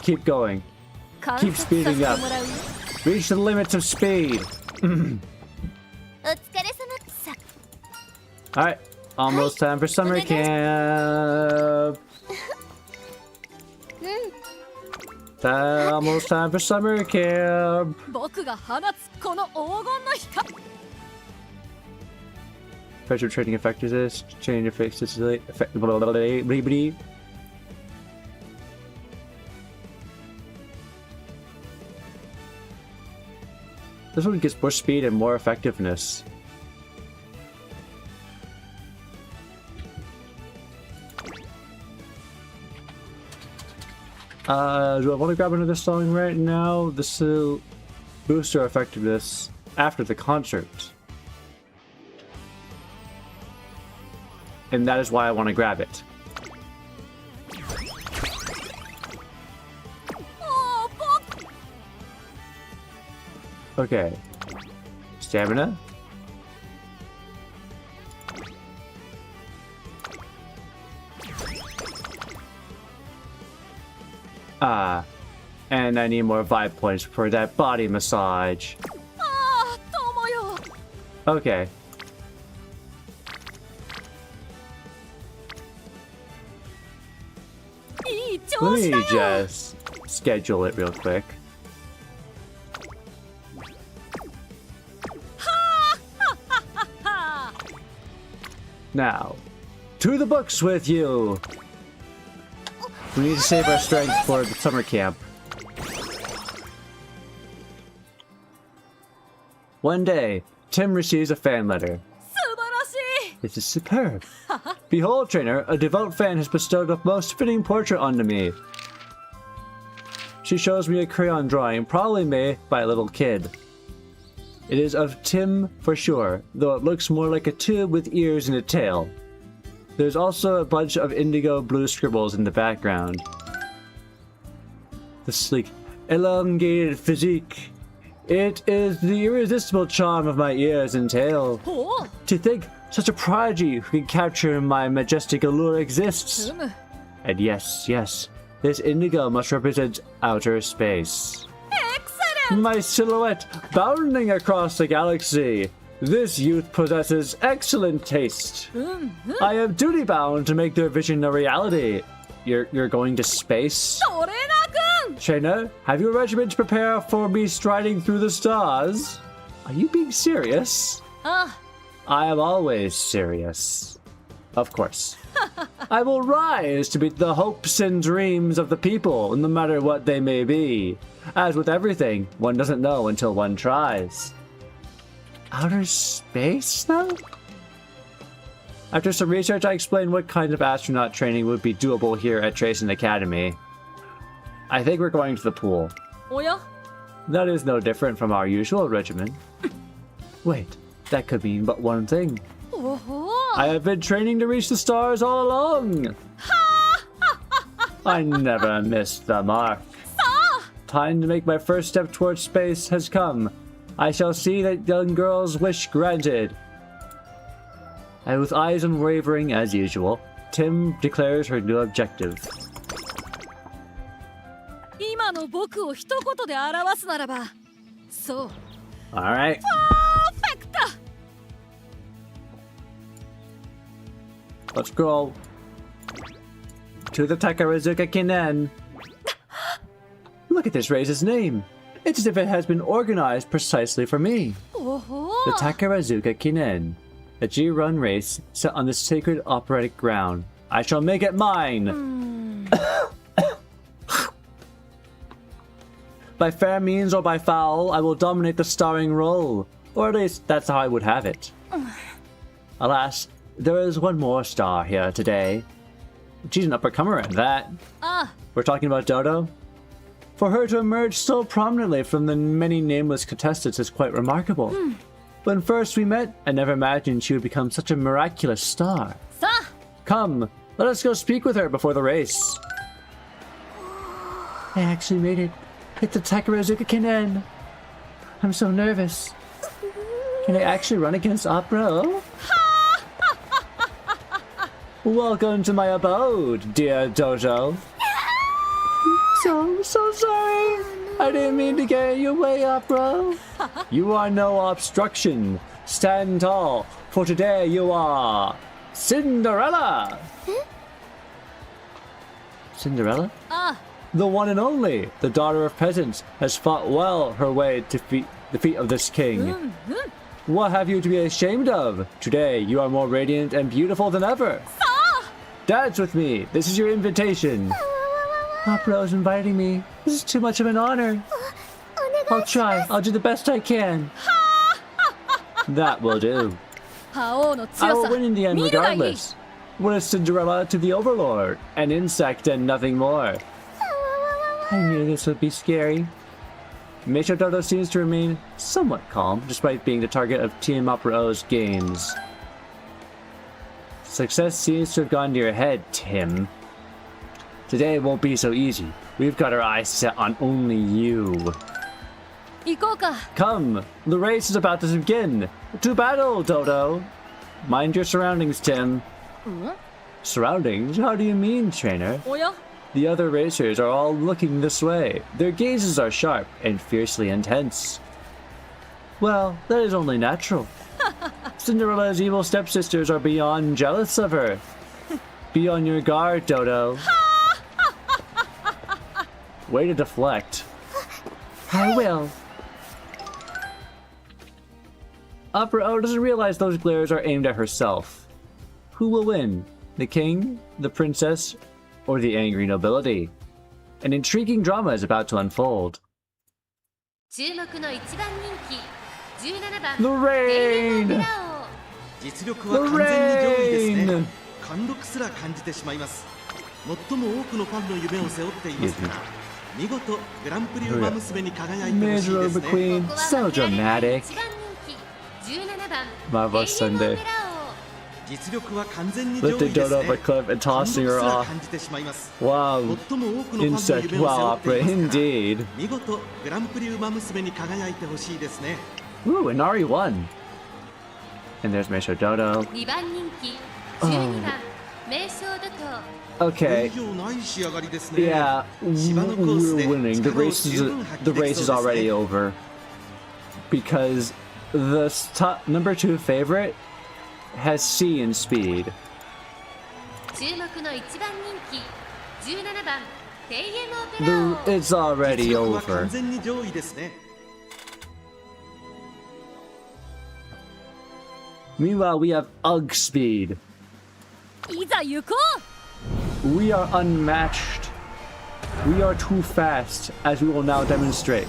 Keep going. 観 Keep 察させ speeding て up. もらうよ。 Reach the limits of speed. お疲れ様さ。 Alright. Almost time for summer camp. Almost time for summer camp. 僕が放つこの黄金の光。 Pressure training effectiveness. Change effectively. Blah, blah, blah, blah, blah. This one gets more speed and more effectiveness. Do I want to grab another song right now? This will boost our effectiveness after the concert. And that is why I want to grab it. おー、僕。 Okay. Stamina. And I need more vibe points for that body massage. ああ、友よ。 Okay. Let me just schedule it real quick. Now, to the books with you! We need to save our strength for the summer camp. One day, Tim receives a fan letter. 素晴らしい。 This is superb. Behold, trainer, a devout fan has bestowed a most fitting portrait onto me. She shows me a crayon drawing, probably made by a little kid. It is of Tim for sure, though it looks more like a tube with ears and a tail. There's also a bunch of indigo blue scribbles in the background. The sleek, elongated physique. It is the irresistible charm of my ears and tail. おお、 To think such a prodigy who can capture my majestic allure exists. ふむ。 And yes, yes, this indigo must represent outer space. Excellent! My silhouette bounding across the galaxy. This youth possesses excellent taste. うんうん。 I am duty bound to make their vision a reality. You're going to space? トレーナーくん。 Trainer, have you a regiment to prepare for me striding through the stars? Are you being serious? あ I am always serious. Of course. I will rise to meet the hopes and dreams of the people, no matter what they may be. As with everything, one doesn't know until one tries. Outer space, though? After some research, I explained what kind of astronaut training would be doable here at Tracing Academy. I think we're going to the pool. おや、 That is no different from our usual regimen. Wait, that could mean but one thing. おほ I have been training to reach the stars all along. I never missed the mark. Time to make my first step towards space has come. I shall see that young girl's wish granted. And with eyes unwavering as usual, Tim declares her new objective. 今の僕を一言で表すならば、そう、Alright. Perfect! Let's go. To the Takarazuka Kinen. Look at this race's name. It's as if it has been organized precisely for me. The Takarazuka Kinen. A G-Run race set on the sacred operatic ground. I shall make it mine! By fair means or by foul, I will dominate the starring role. Or at least, that's how I would have it. Alas, there is one more star here today. She's an uppercomer at that. We're talking about Dodo? For her to emerge so prominently from the many nameless contestants is quite remarkable. When first we met, I never imagined she would become such a miraculous star. Come, let us go speak with her before the race. I actually made it. It's the Takarazuka Kinen. I'm so nervous. Can I actually run against Opera? Welcome to my abode, dear Dojo. So sorry. I didn't mean to get in your way, Opera. You are no obstruction. Stand tall, for today you are Cinderella. Cinderella? The one and only, the daughter of peasants, has fought well her way to the feet of this king. What have you to be ashamed of? Today you are more radiant and beautiful than ever. Dance with me. This is your invitation. Opera is inviting me. This is too much of an honor. I'll try. I'll do the best I can. That will do. I will win in the end regardless. What is Cinderella to the Overlord? An insect and nothing more. I knew this would be scary. Meisho Dodo seems to remain somewhat calm, despite being the target of Team Opera O's games. Success seems to have gone to your head, Tim. Today won't be so easy. We've got our eyes set on only you. Come, the race is about to begin. To battle, Dodo. Mind your surroundings, Tim. Surroundings? How do you mean, trainer? The other racers are all looking this way. Their gazes are sharp and fiercely intense. Well, that is only natural. Cinderella's evil stepsisters are beyond jealous of her. Be on your guard, Dodo. Way to deflect. I will. Opera O doesn't realize those glares are aimed at herself. Who will win? The king, the princess, or the angry nobility? An intriguing drama is about to unfold. The rain! The rain! 貫禄すら感じてしまいます。最も多くのファンの夢を背負っていますから、見事グランプリウマ娘に輝いてほしいですね。Queen, so dramatic. Marvelous Sunday. 実力は完全に上位 Lifted です Dodo ね。 off a cliff and tossing her 貫禄すら off. 感じてしまいます。 Wow. 最も多くのファンの夢を Insect 背負 wow って opera いますから、 indeed. 見事グランプリウマ娘に輝いてほしいですね。 Ooh, Inari won. And there's Meisho Dodo. 2番人気12番名称だと Okay. 以上ない仕上がりですね。 Yeah, 芝のコースで we're winning. The 力を race 十分発 is 揮できそうですね。 already over because the top number 2 favorite has C in speed. 注目の1番人気17番テイエムオペラ王 It's already 実力は over. 完全に上位ですね。 Meanwhile, we have UGG speed. いざ行こ We are unmatched. We are too fast, as we will now demonstrate.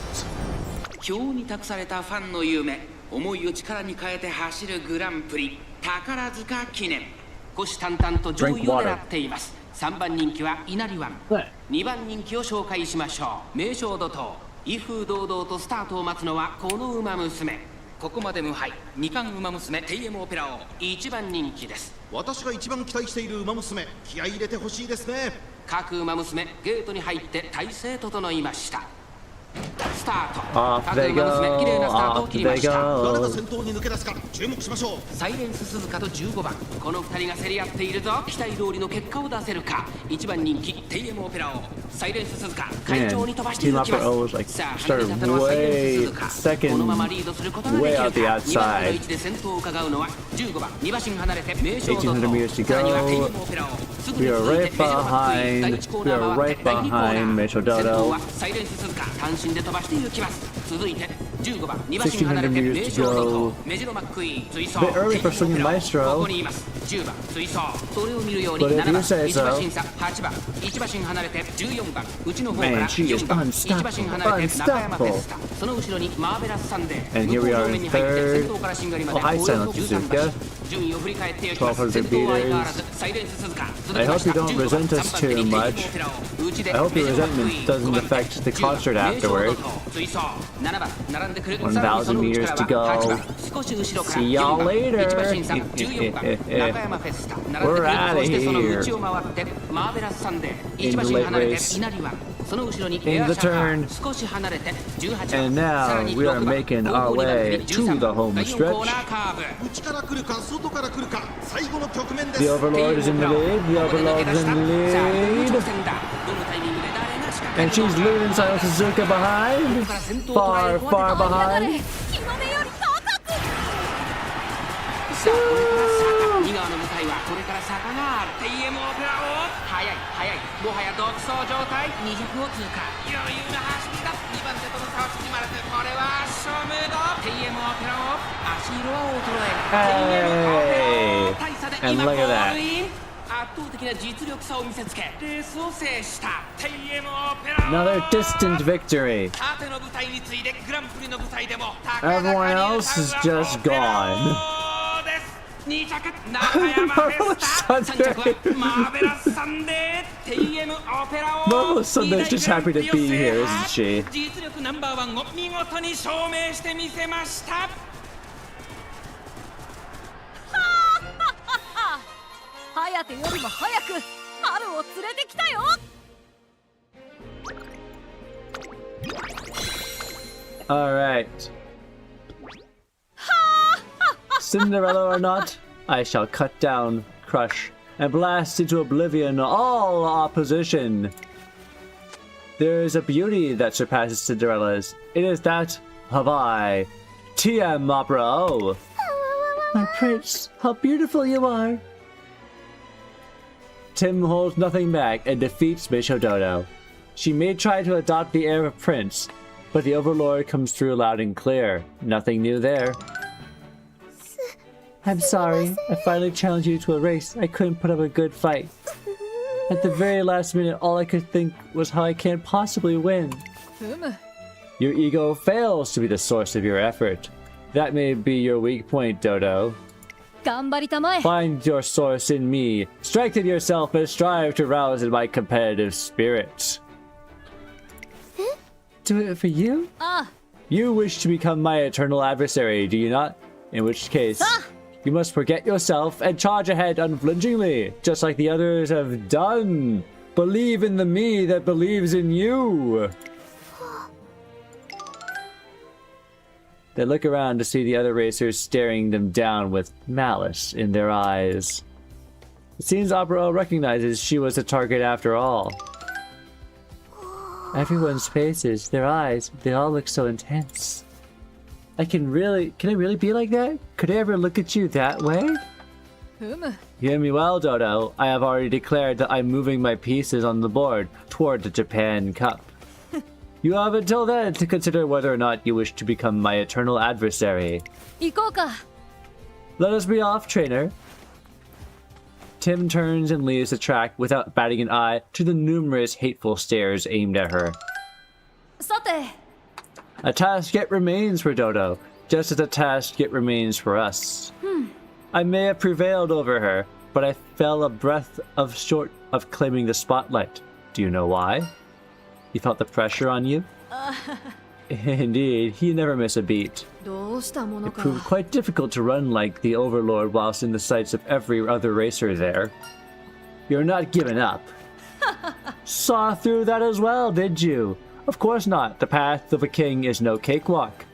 今日に託されたファンの夢、思いを力に変えて走るグランプリ宝塚記念。虎視眈々と上位を狙っています。3番人気は稲荷湾。2番人気を紹介しましょう。名将怒涛、威風堂々とスタートを待つのはこの馬娘。ここまで無敗、2冠馬娘テイエムオペラ王1番人気です。私が一番期待している馬娘、気合い入れてほしいですね。各馬娘ゲートに入って体勢整いました。ススタート。 Off they go, 綺麗なスタートを off 切りま they した。誰が go. 先頭に抜け出すか注目しましょう。サイレンス鈴鹿と15番、この2人が競り合っているぞ。期待通りの結果を出せるか。1番人気テイエムオペラをサイレンス鈴鹿会長に飛ばしていきます。 Team Opera was like さあ started 入り方のはサイレンス way 鈴鹿。 second, このままリードすることができ way るか。 out the 2番手の outside. 位置で先頭を伺うのは15番、2馬身離れて名称堂1800 meters to 々。さらにはテイエム go. オペラをすぐに We are 続い right てメジロマックイーン第 behind. 1コー We ナー are 回っ right て第2コーナ behind ー。 Meisho 先頭 Dodo. はサイレンス鈴鹿単身で飛ばしていきます。続いて15番、2馬身離れて1600名 meters 称 to 堂 go. 々追走 Bit early for swinging こ Maestro. こにいます10番追走それを見るように But if 7 you 番 say 1馬 so. 身差8番1馬身離れて14番内の方から Man, she is 4番1馬身 unstoppable. 離れて中山フェ Unstoppable. スタその後ろにマーベラスサンデー And here we are in 向こう方面に入って third. 先頭からしんがりまで Oh, hi, およそ Silent 13 Suzuka. 馬順位を振り返っていきます 1200先頭は相変わら meters. ずサイレンス鈴鹿 I hope you don't resent us too much. I hope your resentment doesn't affect the concert afterward. 7番並んでくる 1,000 meters to go. 8番少し後ろから See y'all 4番 later. 1馬身差14番中山フェスタ並んでく We're る outta そしてその here. 内を回ってマーベラスサンデー In 1 the 馬身 late 離れて race. 稲荷はその後ろに In エア the シャー turn. 少し離れて18 And 番さら now に we are 6番 making 後 our 方になって way 13 to the 番 home 第4コーナ stretch. ーカーブ内から来るか外から来るか最後の局面です。 The Overlord is in the lead. The Overlord is in the lead. And she's leaving Silent Suzuka behind. Far, far 流 behind. れ日の出より高くさあこれから坂2側の向かいはこれから坂がある TM オペラを速い速いもはや独走状態200を通過余裕な走りだ2番手との差を縮まれてこれは圧勝ムード TM オペラを足色は衰え TM オペラを大差で And 今 look ゴ at that. ールイン圧倒的な実力差を見せつけレースを制した TM オペラ Another distant victory. 縦の舞台に次いでグランプリの舞台でも Everyone else is just gone. 2着中山フェスタ3着はマーベラスサンデー TM オペラを Marvelous Sunday's just happy to be here, isn't she? 実力ナンバーワンを見事に証明してみせました颯よりも早く春を連れてきたよ Alright. Cinderella or not, I shall cut down, crush, and blast into oblivion all opposition. There is a beauty that surpasses Cinderella's. It is that of I, TM Opera O. My prince, how beautiful you are! Tim holds nothing back and defeats Meisho Dodo. She may try to adopt the air of prince, but the Overlord comes through loud and clear. Nothing new there. I'm sorry. I finally challenged you to a race. I couldn't put up a good fight. At the very last minute, all I could think was how I can't possibly win. ふむ Your ego fails to be the source of your effort. That may be your weak point, Dodo. 頑張りたまえ Find your source in me. Strengthen yourself and strive to rouse in my competitive spirit. Do it for you? あ You wish to become my eternal adversary, do you not? In which case, you must forget yourself and charge ahead unflinchingly, just like the others have done. Believe in the me that believes in you. They look around to see the other racers staring them down with malice in their eyes. It seems Opera recognizes she was the target after all. Everyone's faces, their eyes, they all look so intense. Can it really be like that? Could I ever look at you that way? ふむ Hear me well, Dodo. I have already declared that I'm moving my pieces on the board toward the Japan Cup. You have until then to consider whether or not you wish to become my eternal adversary. 行こうか Let us be off, trainer. Tim turns and leaves the track without batting an eye to the numerous hateful stares aimed at her. さて A task yet remains for Dodo, just as a task yet remains for us. I may have prevailed over her, but I fell a breath of short of claiming the spotlight. Do you know why? You felt the pressure on you? Indeed, you never miss a beat. どうしたもの It か proved quite difficult to run like the Overlord whilst in the sights of every other racer there. You're not giving up. Saw through that as well, did you? Of course not. The path of a king is no cakewalk.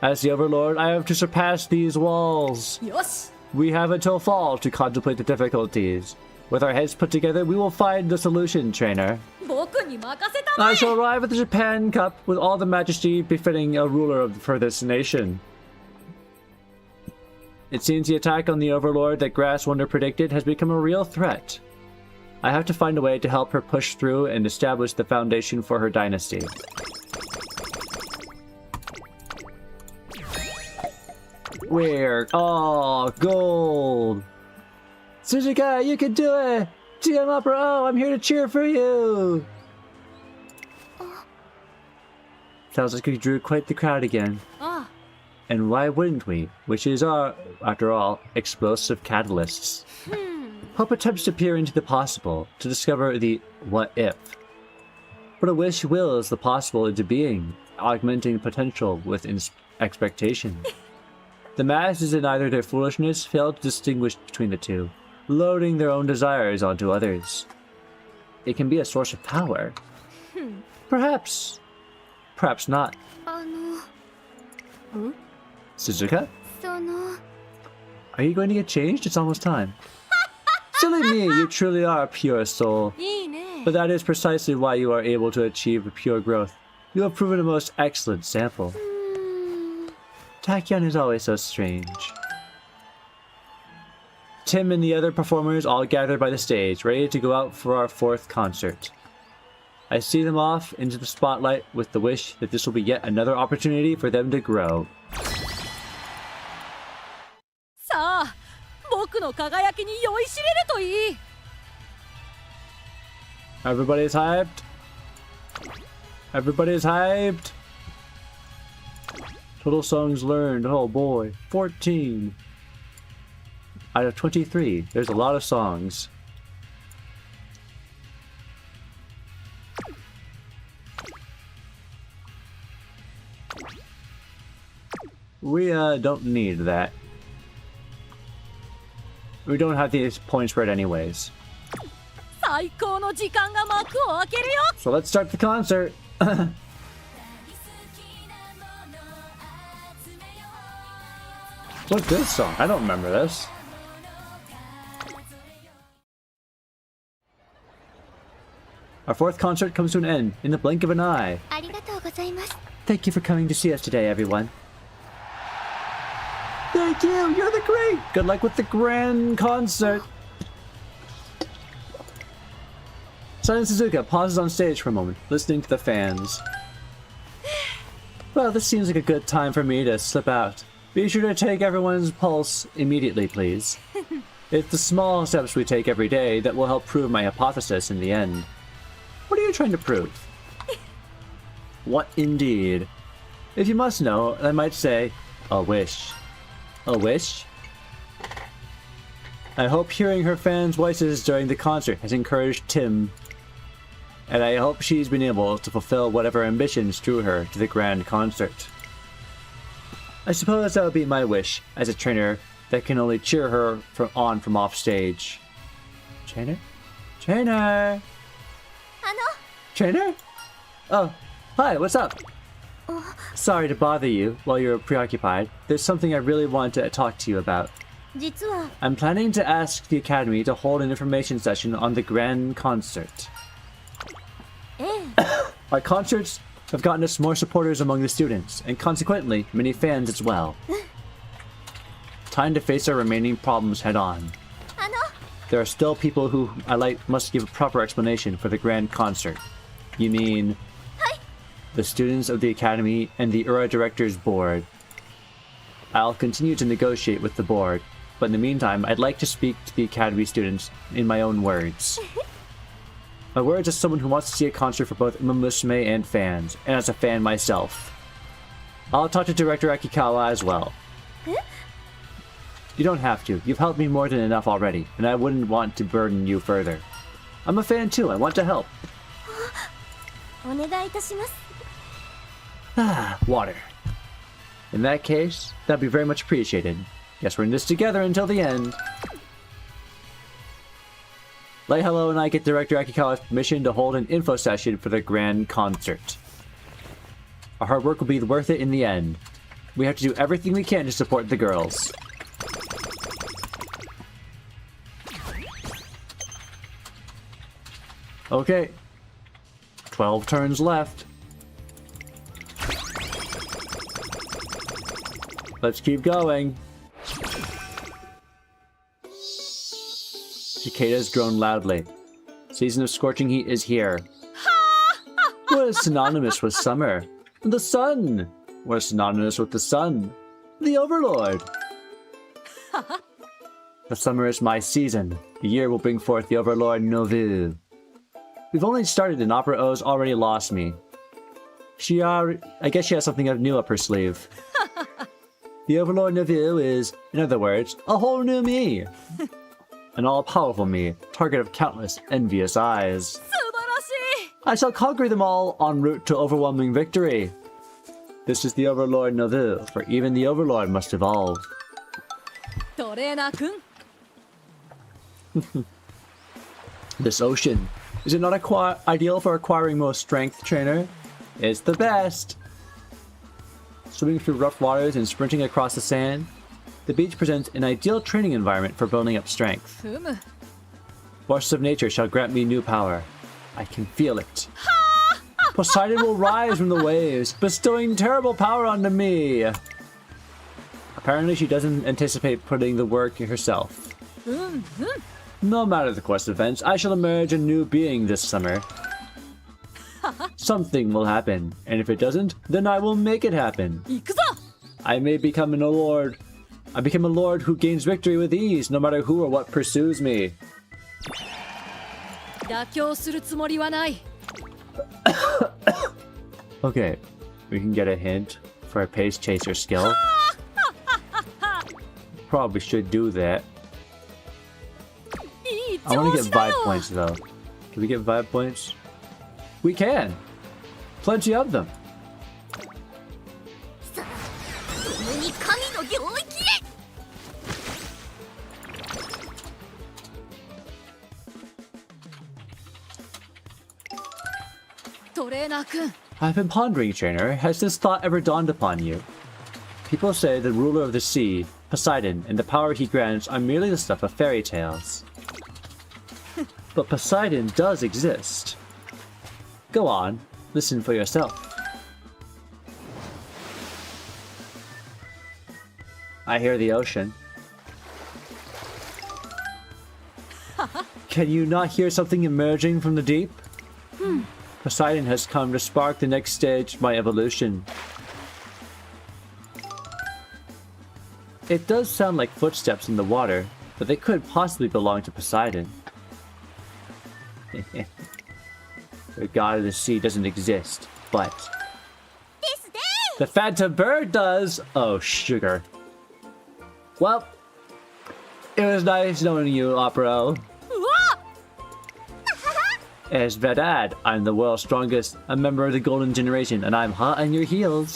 As the Overlord, I have to surpass these walls. よし We have until fall to contemplate the difficulties. With our heads put together, we will find the solution, trainer. 僕に任せたま I え shall arrive at the Japan Cup with all the majesty befitting a ruler for this nation. It seems the attack on the Overlord that Grass Wonder predicted has become a real threat. I have to find a way to help her push through and establish the foundation for her dynasty. Where? Oh, gold! Suzuka, you can do it! TM Opera, oh, I'm here to cheer for you! Sounds like we drew quite the crowd again. あ And why wouldn't we? Wishes are, after all, explosive catalysts. Hope attempts to peer into the possible, to discover the what if. But a wish wills the possible into being, augmenting potential with expectation. The masses in either their foolishness fail to distinguish between the two, loading their own desires onto others. It can be a source of power. Perhaps. Perhaps not. あの Suzuka? その Are you going to get changed? It's almost time. Silly me, you truly are a pure soul. いいね But that is precisely why you are able to achieve a pure growth. You have proven a most excellent sample. Tachyon is always so strange. Tim and the other performers all gather by the stage, ready to go out for our 4th concert. I see them off into the spotlight with the wish that this will be yet another opportunity for them to grow. さあ僕の輝きに酔いしれるといい Everybody's hyped. Everybody's hyped. Total songs learned. Oh boy. 14. Out of 23. There's a lot of songs. We don't need that. We don't have these point spread anyways. 最高の時間が幕を開けるよ So let's start the concert. What's this song? I don't remember this. Our 4th concert comes to an end in the blink of an eye. ありがとうございます Thank you for coming to see us today, everyone. Thank you! You're the great! Good luck with the grand concert! Silent Suzuka pauses on stage for a moment, listening to the fans. Well, this seems like a good time for me to slip out. Be sure to take everyone's pulse immediately, please. It's the small steps we take every day that will help prove my hypothesis in the end. What are you trying to prove? What indeed? If you must know, I might say, a wish. A wish? I hope hearing her fans' voices during the concert has encouraged Tim. And I hope she's been able to fulfill whatever ambitions drew her to the grand concert. I suppose that would be my wish as a trainer that can only cheer her from off stage. Trainer? Trainer! あ Trainer? Oh, hi, what's up? Sorry to bother you while you're preoccupied. There's something I really want to talk to you about. の実は I'm planning to ask the Academy to hold an information session on the grand concert. ええ Our concerts have gotten us more supporters among the students, and consequently, many fans as well. Time to face our remaining problems head on. あの There are still people who must give a proper explanation for the grand concert. You mean... the students of the Academy and the URA Directors Board. I'll continue to negotiate with the board, but in the meantime, I'd like to speak to the Academy students in my own words. My words as someone who wants to see a concert for both Umamusume and fans, and as a fan myself. I'll talk to Director Akikawa as well. You don't have to. You've helped me more than enough already, and I wouldn't want to burden you further. I'm a fan too. I want to help. お願いいたします Ah, water. In that case, that'd be very much appreciated. Guess we're in this together until the end. Light Hello and I get Director Akikawa's permission to hold an info session for the grand concert. Our hard work will be worth it in the end. We have to do everything we can to support the girls. Okay. 12 turns left. Let's keep going. Cicadas groan loudly. Season of scorching heat is here. What is synonymous with summer? The sun. What is synonymous with the sun? The Overlord. The summer is my season. The year will bring forth the Overlord Novu. We've only started and Opera O's already lost me. I guess she has something new up her sleeve. The Overlord Novu is, in other words, a whole new me. An all-powerful me, target of countless envious eyes. I shall conquer them all en route to overwhelming victory. This is the Overlord Novu, for even the Overlord must evolve. This ocean, is it not ideal for acquiring most strength, trainer? It's the best! Swimming through rough waters and sprinting across the sand, the beach presents an ideal training environment for building up strength. Forces of nature shall grant me new power. I can feel it. Poseidon will rise from the waves, bestowing terrible power onto me. Apparently she doesn't anticipate putting the work herself. No matter the course of events, I shall emerge a new being this summer. Something will happen, and if it doesn't, then I will make it happen. I may become a lord. I become a lord who gains victory with ease, no matter who or what pursues me. Okay, we can get a hint for a pace chaser skill. Probably should do that. I want to get vibe points though. Can we get vibe points? We can! Plenty of them! I've been pondering, trainer. Has this thought ever dawned upon you? People say the ruler of the sea, Poseidon, and the power he grants are merely the stuff of fairy tales. But Poseidon does exist. Go on, listen for yourself. I hear the ocean. Can you not hear something emerging from the deep? Poseidon has come to spark the next stage of my evolution. It does sound like footsteps in the water, but they could possibly belong to Poseidon. The god of the sea doesn't exist, but the phantom bird does! Oh, sugar. Well, it was nice knowing you, Opera. As Vedad, I'm the world's strongest, a member of the golden generation, and I'm hot on your heels.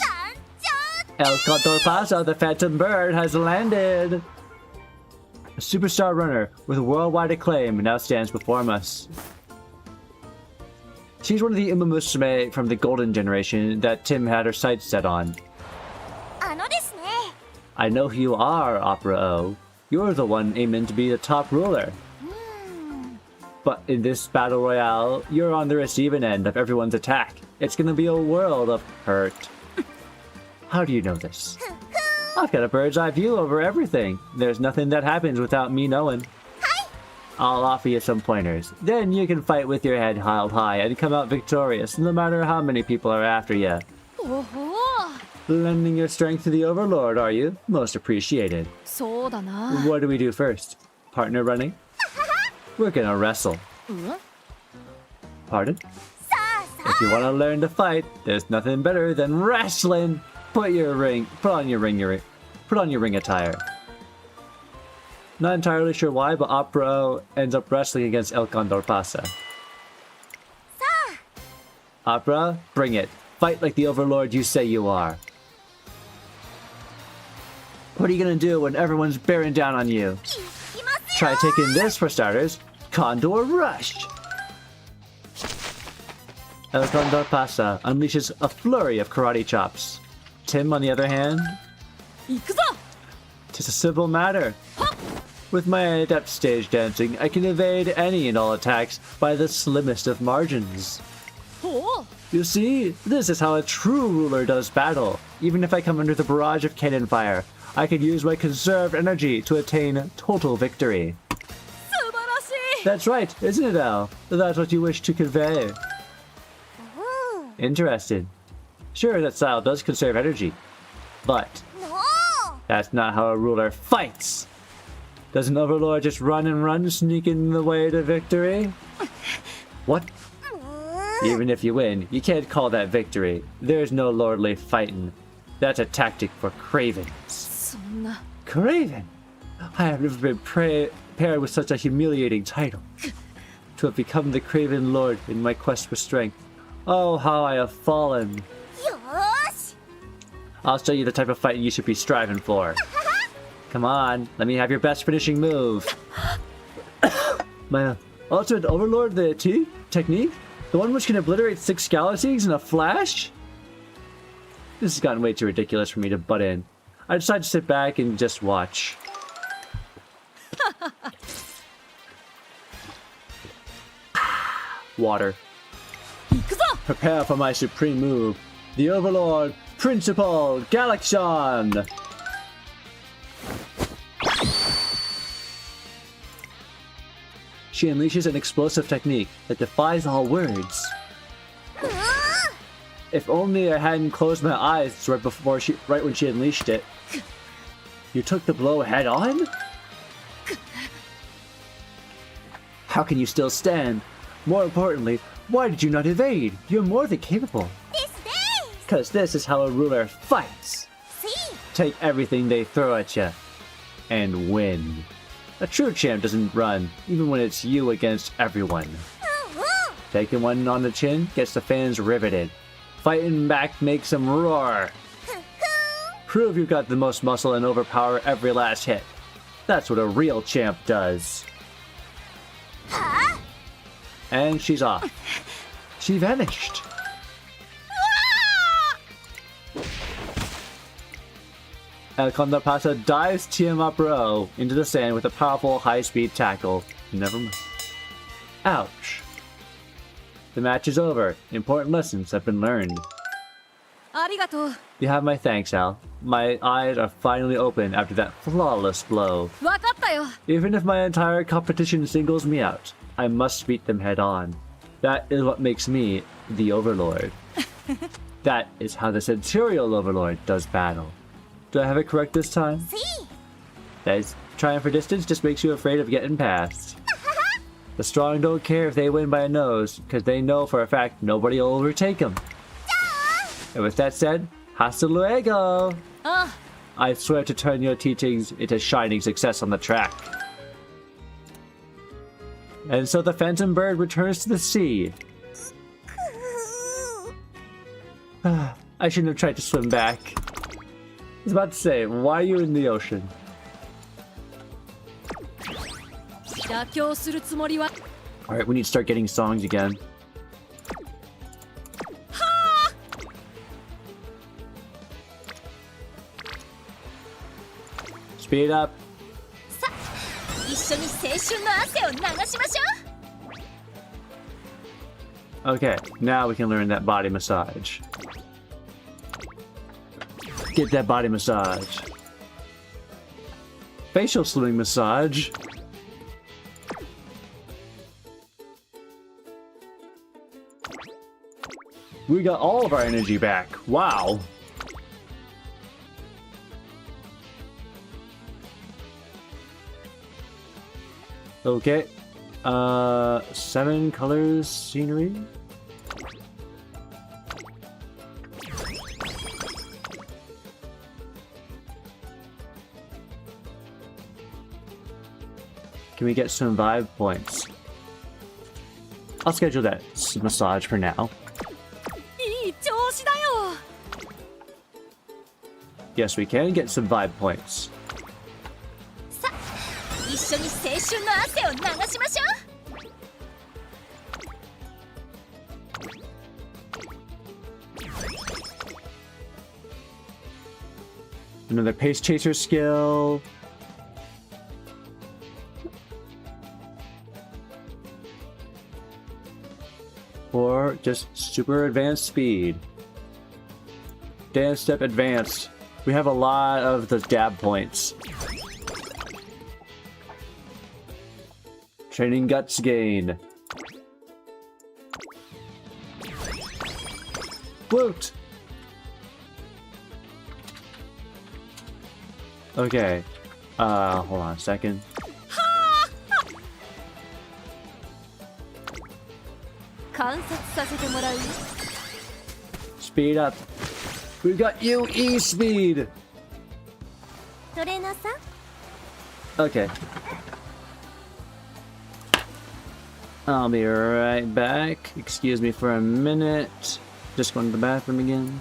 El Contorpasa, the phantom bird, has landed! A superstar runner with worldwide acclaim now stands before us. She's one of the Umamusume from the golden generation that Tim had her sights set on. I know who you are, Opera O. You're the one aiming to be the top ruler. But in this battle royale, you're on the receiving end of everyone's attack. It's gonna be a world of hurt. How do you know this? I've got a bird's eye view over everything. There's nothing that happens without me knowing. I'll offer you some pointers. Then you can fight with your head held high and come out victorious, no matter how many people are after you. Lending your strength to the Overlord, are you? Most appreciated. What do we do first? Partner running? We're gonna wrestle. Pardon? If you want to learn to fight, there's nothing better than wrestling. Put on your ring attire. Not entirely sure why, but Opera ends up wrestling against El Condorpasa. Opera, bring it. Fight like the Overlord you say you are. What are you gonna do when everyone's bearing down on you? Try taking this for starters. Condor Rush! El Condor Pasa unleashes a flurry of karate chops. Tim, on the other hand, 行くぞ tis a simple matter. With my adept stage dancing, I can evade any and all attacks by the slimmest of margins. ほう You see, this is how a true ruler does battle. Even if I come under the barrage of cannon fire, I can use my conserved energy to attain total victory. 素晴らしい That's right, isn't it, Al? That's what you wish to convey. Interested. Sure, that style does conserve energy, but that's not how a ruler fights. Does an overlord just run and run, sneaking the way to victory? What? Even if you win, you can't call that victory. There's no lordly fighting. That's a tactic for cravens. そんな Craven? I have never been paired with such a humiliating title. To have become the Craven Lord in my quest for strength. Oh, how I have fallen. よーし I'll show you the type of fight you should be striving for. Come on, let me have your best finishing move. My ultimate overlord, the technique? The one which can obliterate 6 galaxies in a flash? This has gotten way too ridiculous for me to butt in. I decided to sit back and just watch. Water. 行くぞ Prepare for my supreme move, the Overlord Principal Galaxion! She unleashes an explosive technique that defies all words. If only I hadn't closed my eyes right when she unleashed it. You took the blow head on? How can you still stand? More importantly, why did you not evade? You're more than capable. Cause this is how a ruler fights. Take everything they throw at you and win. A true champ doesn't run, even when it's you against everyone. Taking one on the chin gets the fans riveted. Fighting back makes them roar. Prove you've got the most muscle and overpower every last hit. That's what a real champ does. And she's off. She vanished. El Condor Pasa dives Tiamapro into the sand with a powerful high-speed tackle. Never mind. Ouch. The match is over. Important lessons have been learned. ありがとう You have my thanks, Al. My eyes are finally open after that flawless blow. 分かったよ Even if my entire competition singles me out, I must meet them head on. That is what makes me the Overlord. That is how the Centurial Overlord does battle. Do I have it correct this time? That is, trying for distance just makes you afraid of getting past. The strong don't care if they win by a nose, because they know for a fact nobody will overtake them. And with that said, hasta luego! あ I swear to turn your teachings into shining success on the track. And so the Phantom Bird returns to the sea. I shouldn't have tried to swim back. I was about to say, why are you in the ocean? 妥協するつもりは Alright, we need to start getting songs again. Speed up. 一緒に青春の汗を流しましょ Okay, now we can learn that body massage. Get that body massage. Facial slimming massage. We got all of our energy back. Wow. Okay. 7 colors scenery. Can we get some vibe points? I'll schedule that massage for now. いい調子だよ Yes, we can get some vibe points. さ一緒に青春の汗を流しましょ Another pace chaser skill. Or just super advanced speed. Dance step advanced. We have a lot of the dab points. Training guts gain. Woot! Okay. Hold on a second. Speed up. We've got UE speed! トレーナーさん Okay. I'll be right back. Excuse me for a minute. Just going to the bathroom again.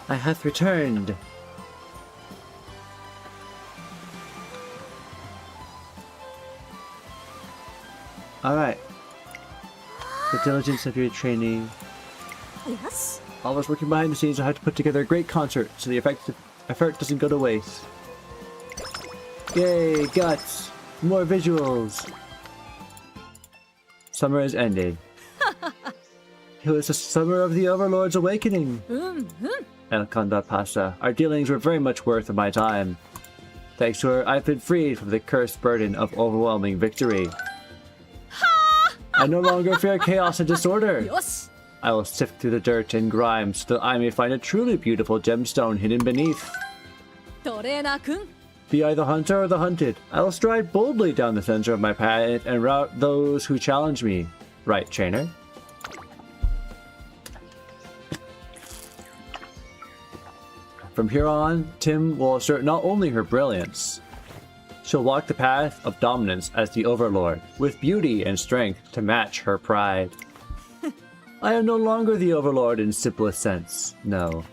I hath returned. Alright. The diligence of your training. Yes. Always working behind the scenes, I have to put together a great concert so the effort doesn't go to waste. Yay, guts! More visuals! Summer is ending. It was the summer of the Overlord's awakening. El Conda Pasa. Our dealings were very much worth of my time. Thanks to her, I've been freed from the cursed burden of overwhelming victory. I no longer fear chaos and disorder. I will sift through the dirt and grime so that I may find a truly beautiful gemstone hidden beneath. トレーナーくん Be I the hunter or the hunted, I will stride boldly down the center of my path and rout those who challenge me. Right, trainer? From here on, Tim will assert not only her brilliance, she'll walk the path of dominance as the Overlord, with beauty and strength to match her pride. I am no longer the Overlord in simplest sense, no.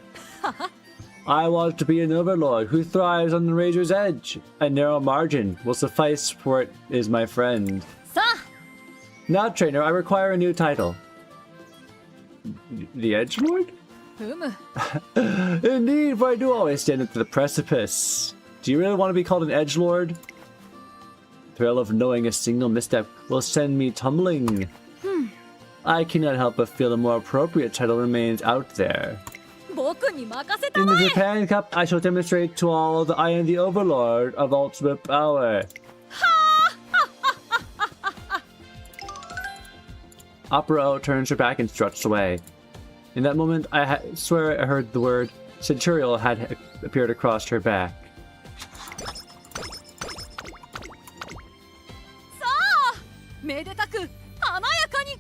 I want to be an Overlord who thrives on the razor's edge. A narrow margin will suffice for it is my friend. さあ Now, trainer, I require a new title. The Edgelord? ふむ Indeed, for I do always stand at the precipice. Do you really want to be called an Edgelord? thrill of knowing a single misstep will send me tumbling. I cannot help but feel a more appropriate title remains out there. 僕に任せた In ま the え Japan Cup, I shall demonstrate to all that I am the overlord of ultimate power. Opera turns her back and struts away. In that moment, I swear I heard the word Centurial had appeared across her back. さあめでたく華やかに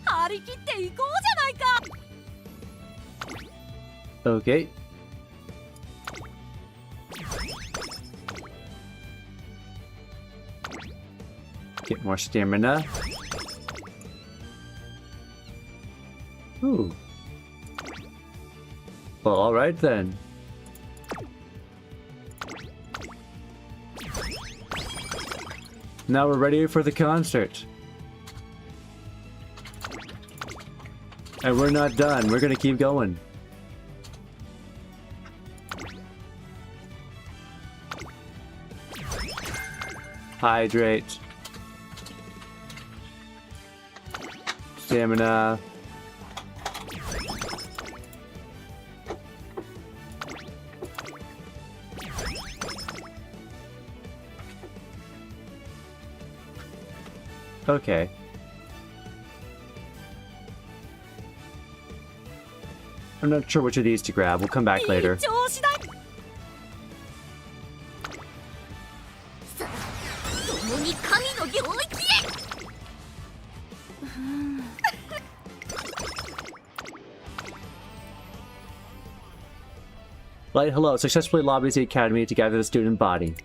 張り切っていこうじゃないか Okay. Get more stamina. Ooh. Well, alright then. Now we're ready for the concert. And we're not done. We're gonna keep going. Hydrate. Stamina. Okay. I'm not sure which of these to grab. We'll come back later. いい調子だ共に神の領域へ Light hello. Successfully lobbies the academy to gather the student body.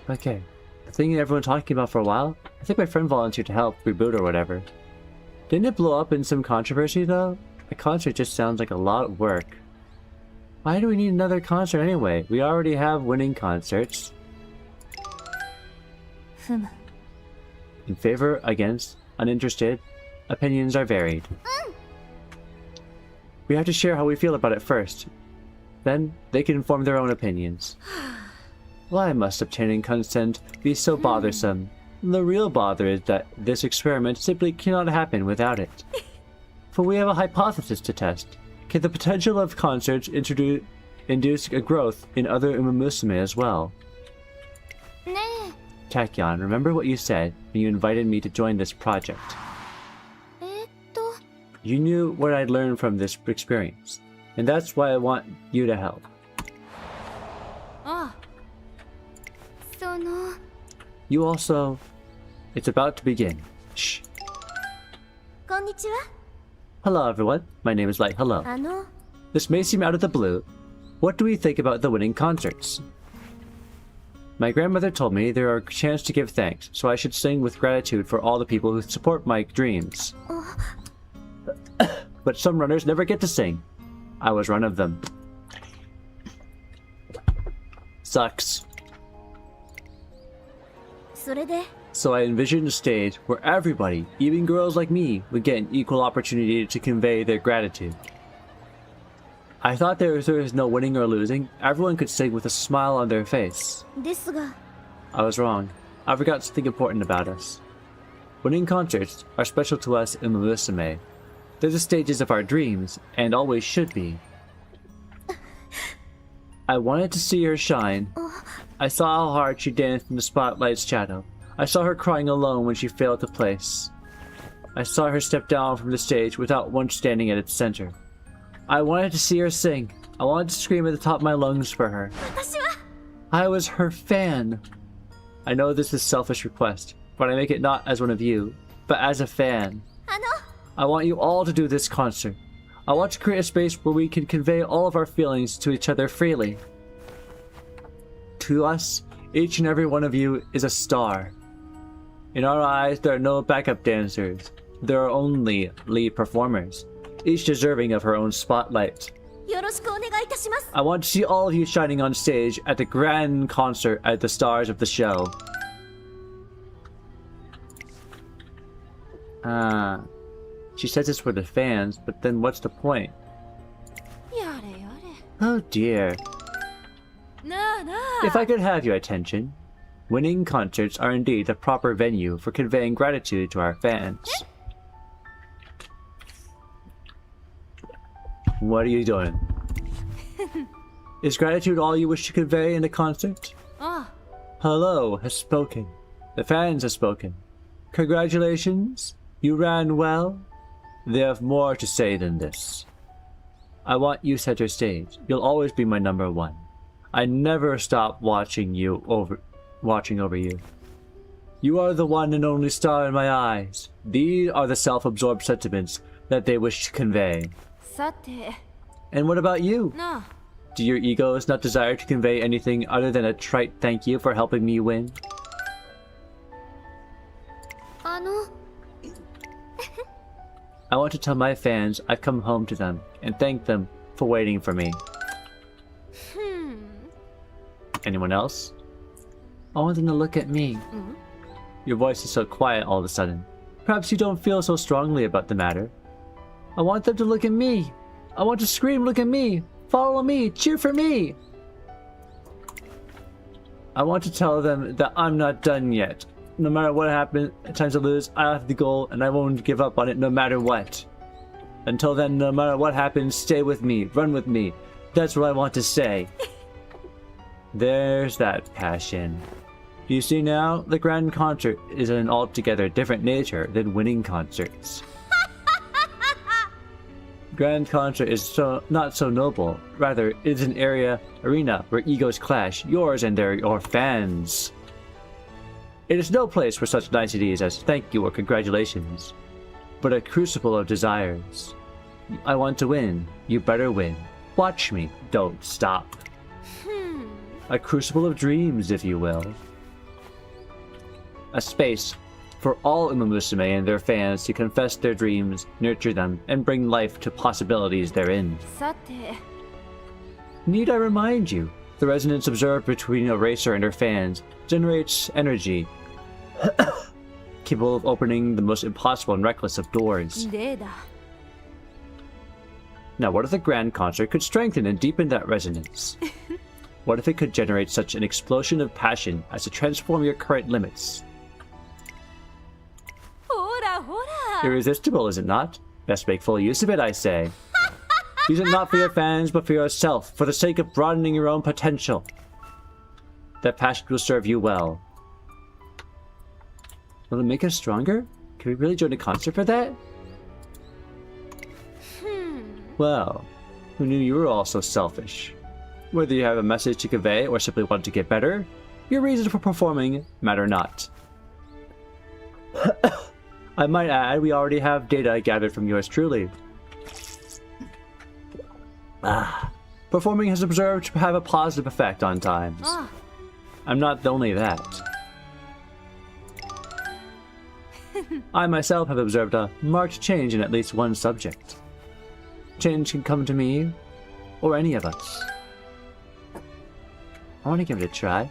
Okay. The thing everyone's talking about for a while? I think my friend volunteered to help reboot or whatever. Didn't it blow up in some controversy though? A concert just sounds like a lot of work. Why do we need another concert anyway? We already have winning concerts. In favor, against, uninterested, opinions are varied. We have to share how we feel about it first. Then, they can form their own opinions. Why must obtaining consent be so bothersome? The real bother is that this experiment simply cannot happen without it. For we have a hypothesis to test. Can the potential of concerts induce a growth in other Umamusume as well? Tachyon, remember what you said when you invited me to join this project. You knew what I'd learned from this experience, and that's why I want you to help. You also... It's about to begin. Shh. こんにちは Hello everyone, my name is Light Hello. あの This may seem out of the blue. What do we think about the winning concerts? My grandmother told me there are a chance to give thanks, so I should sing with gratitude for all the people who support my dreams. But some runners never get to sing. I was one of them. Sucks. それで So I envisioned a stage where everybody, even girls like me, would get an equal opportunity to convey their gratitude. I thought there was no winning or losing. Everyone could sing with a smile on their face. ですが I was wrong. I forgot something important about us. Winning concerts are special to us in Umamusume. They're the stages of our dreams, and always should be. I wanted to see her shine. I saw how hard she danced in the spotlight's shadow. I saw her crying alone when she failed to place. I saw her step down from the stage without once standing at its center. I wanted to see her sing. I wanted to scream at the top of my lungs for her. 私は I was her fan. I know this is a selfish request, but I make it not as one of you, but as a fan. あの I want you all to do this concert. I want to create a space where we can convey all of our feelings to each other freely. To us, each and every one of you is a star. In our eyes, there are no backup dancers. There are only lead performers, each deserving of her own spotlight. よろしくお願いいたします I want to see all of you shining on stage at the grand concert at the stars of the show. She says it's for the fans, but then what's the point? やれやれ Oh dear. なあなあ If I could have your attention. Winning concerts are indeed the proper venue for conveying gratitude to our fans. What are you doing? Is gratitude all you wish to convey in a concert? Ah, Hello has spoken. The fans have spoken. Congratulations. You ran well. They have more to say than this. I want you center stage. You'll always be my number one. I never stop watching over you. You are the one and only star in my eyes. These are the self-absorbed sentiments that they wish to convey. さて And what about you? なあ Do your egos not desire to convey anything other than a trite thank you for helping me win? あの I want to tell my fans I've come home to them and thank them for waiting for me. Anyone else? I want them to look at me. Your voice is so quiet all of a sudden. Perhaps you don't feel so strongly about the matter. I want them to look at me. I want to scream, look at me. Follow me, cheer for me. I want to tell them that I'm not done yet. No matter what happens, at times I lose, I have the goal and I won't give up on it no matter what. Until then, no matter what happens, stay with me, run with me. That's what I want to say. There's that passion. You see now, the grand concert is an altogether different nature than winning concerts. Grand concert is not so noble. Rather, it is an arena where egos clash, yours and your fans. It is no place for such niceties as thank you or congratulations, but a crucible of desires. I want to win. You better win. Watch me. Don't stop. A crucible of dreams, if you will. A space for all Umamusume and their fans to confess their dreams, nurture them, and bring life to possibilities therein. さて Need I remind you, the resonance observed between a racer and her fans generates energy capable of opening the most impossible and reckless of doors. 例だ Now, what if the grand concert could strengthen and deepen that resonance? What if it could generate such an explosion of passion as to transform your current limits? ほらほら Irresistible, is it not? Best make full use of it, I say. Use it not for your fans, but for yourself, for the sake of broadening your own potential. That passion will serve you well. Will it make us stronger? Can we really join a concert for that? Well, who knew you were all so selfish? Whether you have a message to convey or simply want to get better, your reasons for performing matter not. I might add, we already have data gathered from yours truly. Performing has observed to have a positive effect on times. Ah. I'm not only that. I myself have observed a marked change in at least one subject. Change can come to me, or any of us. I want to give it a try.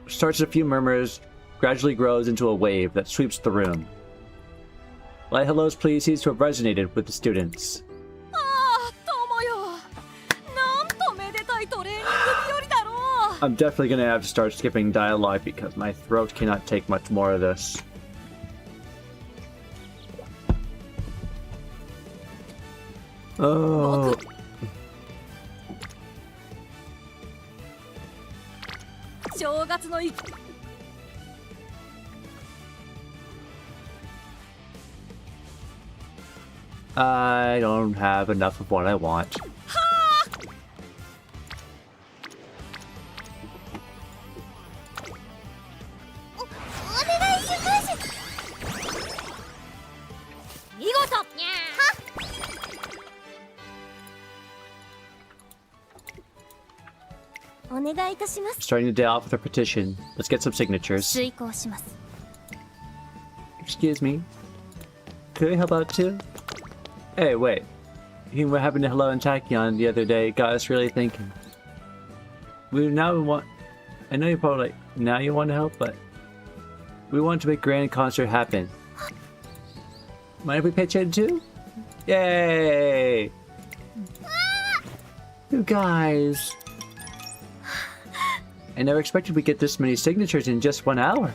Starts as a few murmurs, gradually grows into a wave that sweeps the room. Light hellos please seems to have resonated with the students. ああ友よなんとめでたいトレーニング日和だろう I'm definitely gonna have to start skipping dialogue because my throat cannot take much more of this. Oh. I don't have enough of what I want. Starting the day off with a petition. Let's get some signatures. 遂行します Excuse me. Could I help out too? Hey, wait. Hearing what happened to Hello and Tachyon the other day got us really thinking. I know you're probably like, now you want to help, but we want to make grand concert happen. Mind if we pitch in too? Yay! You guys. I never expected we'd get this many signatures in just 1 hour.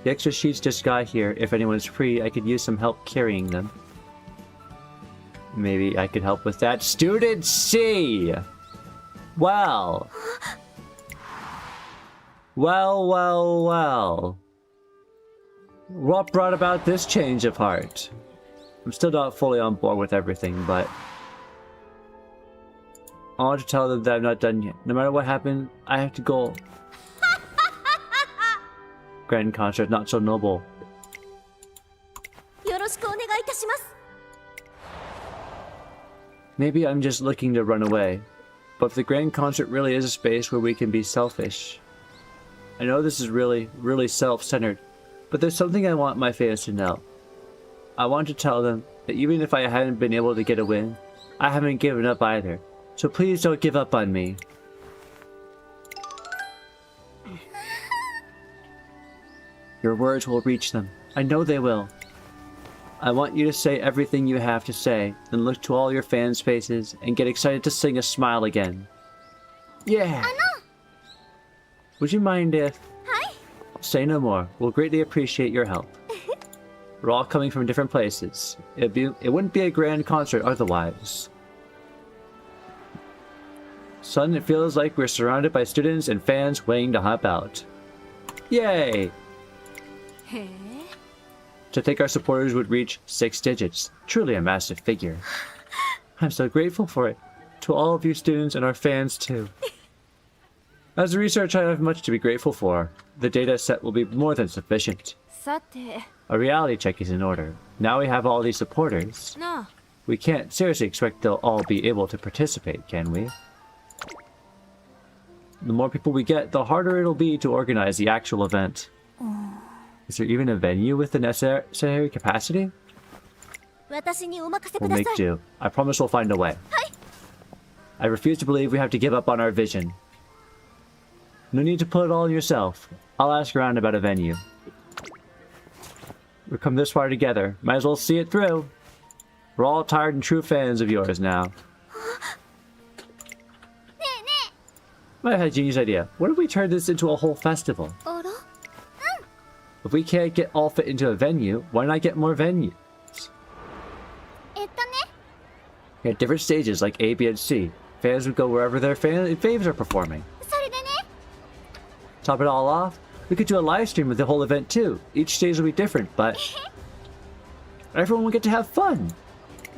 The extra sheets just got here. If anyone's free, I could use some help carrying them. Maybe I could help with that. Student C! Well. Well. What brought about this change of heart? I'm still not fully on board with everything, but I want to tell them that I'm not done yet. No matter what happened, I have to go. Grand concert, not so noble. Maybe I'm just looking to run away. But if the grand concert really is a space where we can be selfish. I know this is really self-centered, but there's something I want my fans to know. I want to tell them that even if I haven't been able to get a win, I haven't given up either. So please don't give up on me. Your words will reach them. I know they will. I want you to say everything you have to say, then look to all your fans' faces and get excited to sing a smile again. Yeah! Would you mind if... Say no more. We'll greatly appreciate your help. We're all coming from different places. It wouldn't be a grand concert otherwise. Son, it feels like we're surrounded by students and fans waiting to hop out. Yay! To think our supporters would reach 6 digits. Truly a massive figure. I'm so grateful for it. To all of you students and our fans too. As a researcher, I have much to be grateful for. The data set will be more than sufficient. A reality check is in order. Now we have all these supporters. We can't seriously expect they'll all be able to participate, can we? The more people we get, the harder it'll be to organize the actual event. Is there even a venue with the necessary capacity? We'll make do. I promise we'll find a way. I refuse to believe we have to give up on our vision. No need to put it all on yourself. I'll ask around about a venue. We've come this far together. Might as well see it through. We're all tired and true fans of yours now. I had a genius idea. What if we turn this into a whole festival? If we can't get all fit into a venue, why not get more venues? We had different stages like A, B, and C. Fans would go wherever their faves are performing. Top it all off, we could do a live stream of the whole event too. Each stage will be different, but everyone will get to have fun.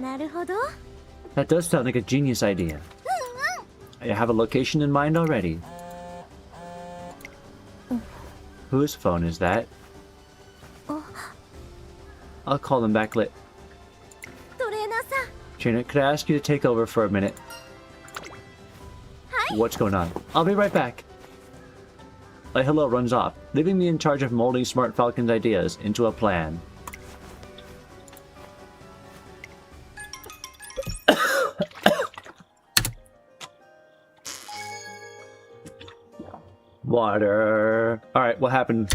That does sound like a genius idea. I have a location in mind already. Whose phone is that? I'll call them back lit. Trina, could I ask you to take over for a minute? What's going on? I'll be right back. Like hello runs off, leaving me in charge of molding Smart Falcon's ideas into a plan. Water. Alright, what happened?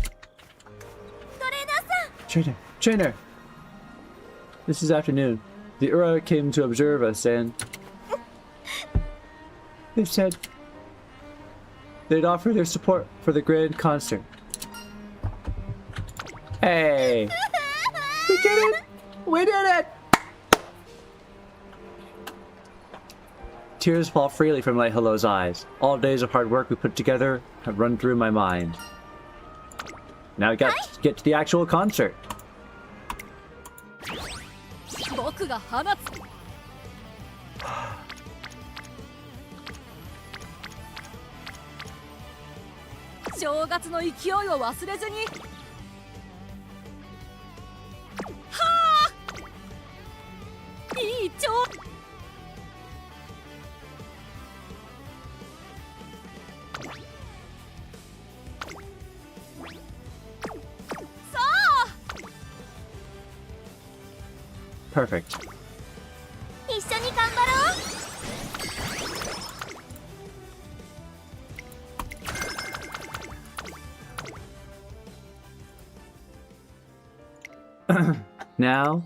Trainer! This is afternoon. The Ura came to observe us and... They said... they'd offer their support for the grand concert. Hey! We did it! We did it! Tears fall freely from Light Hello's eyes. All days of hard work we put together have run through my mind. Now we got to get to the actual concert. Perfect. Now,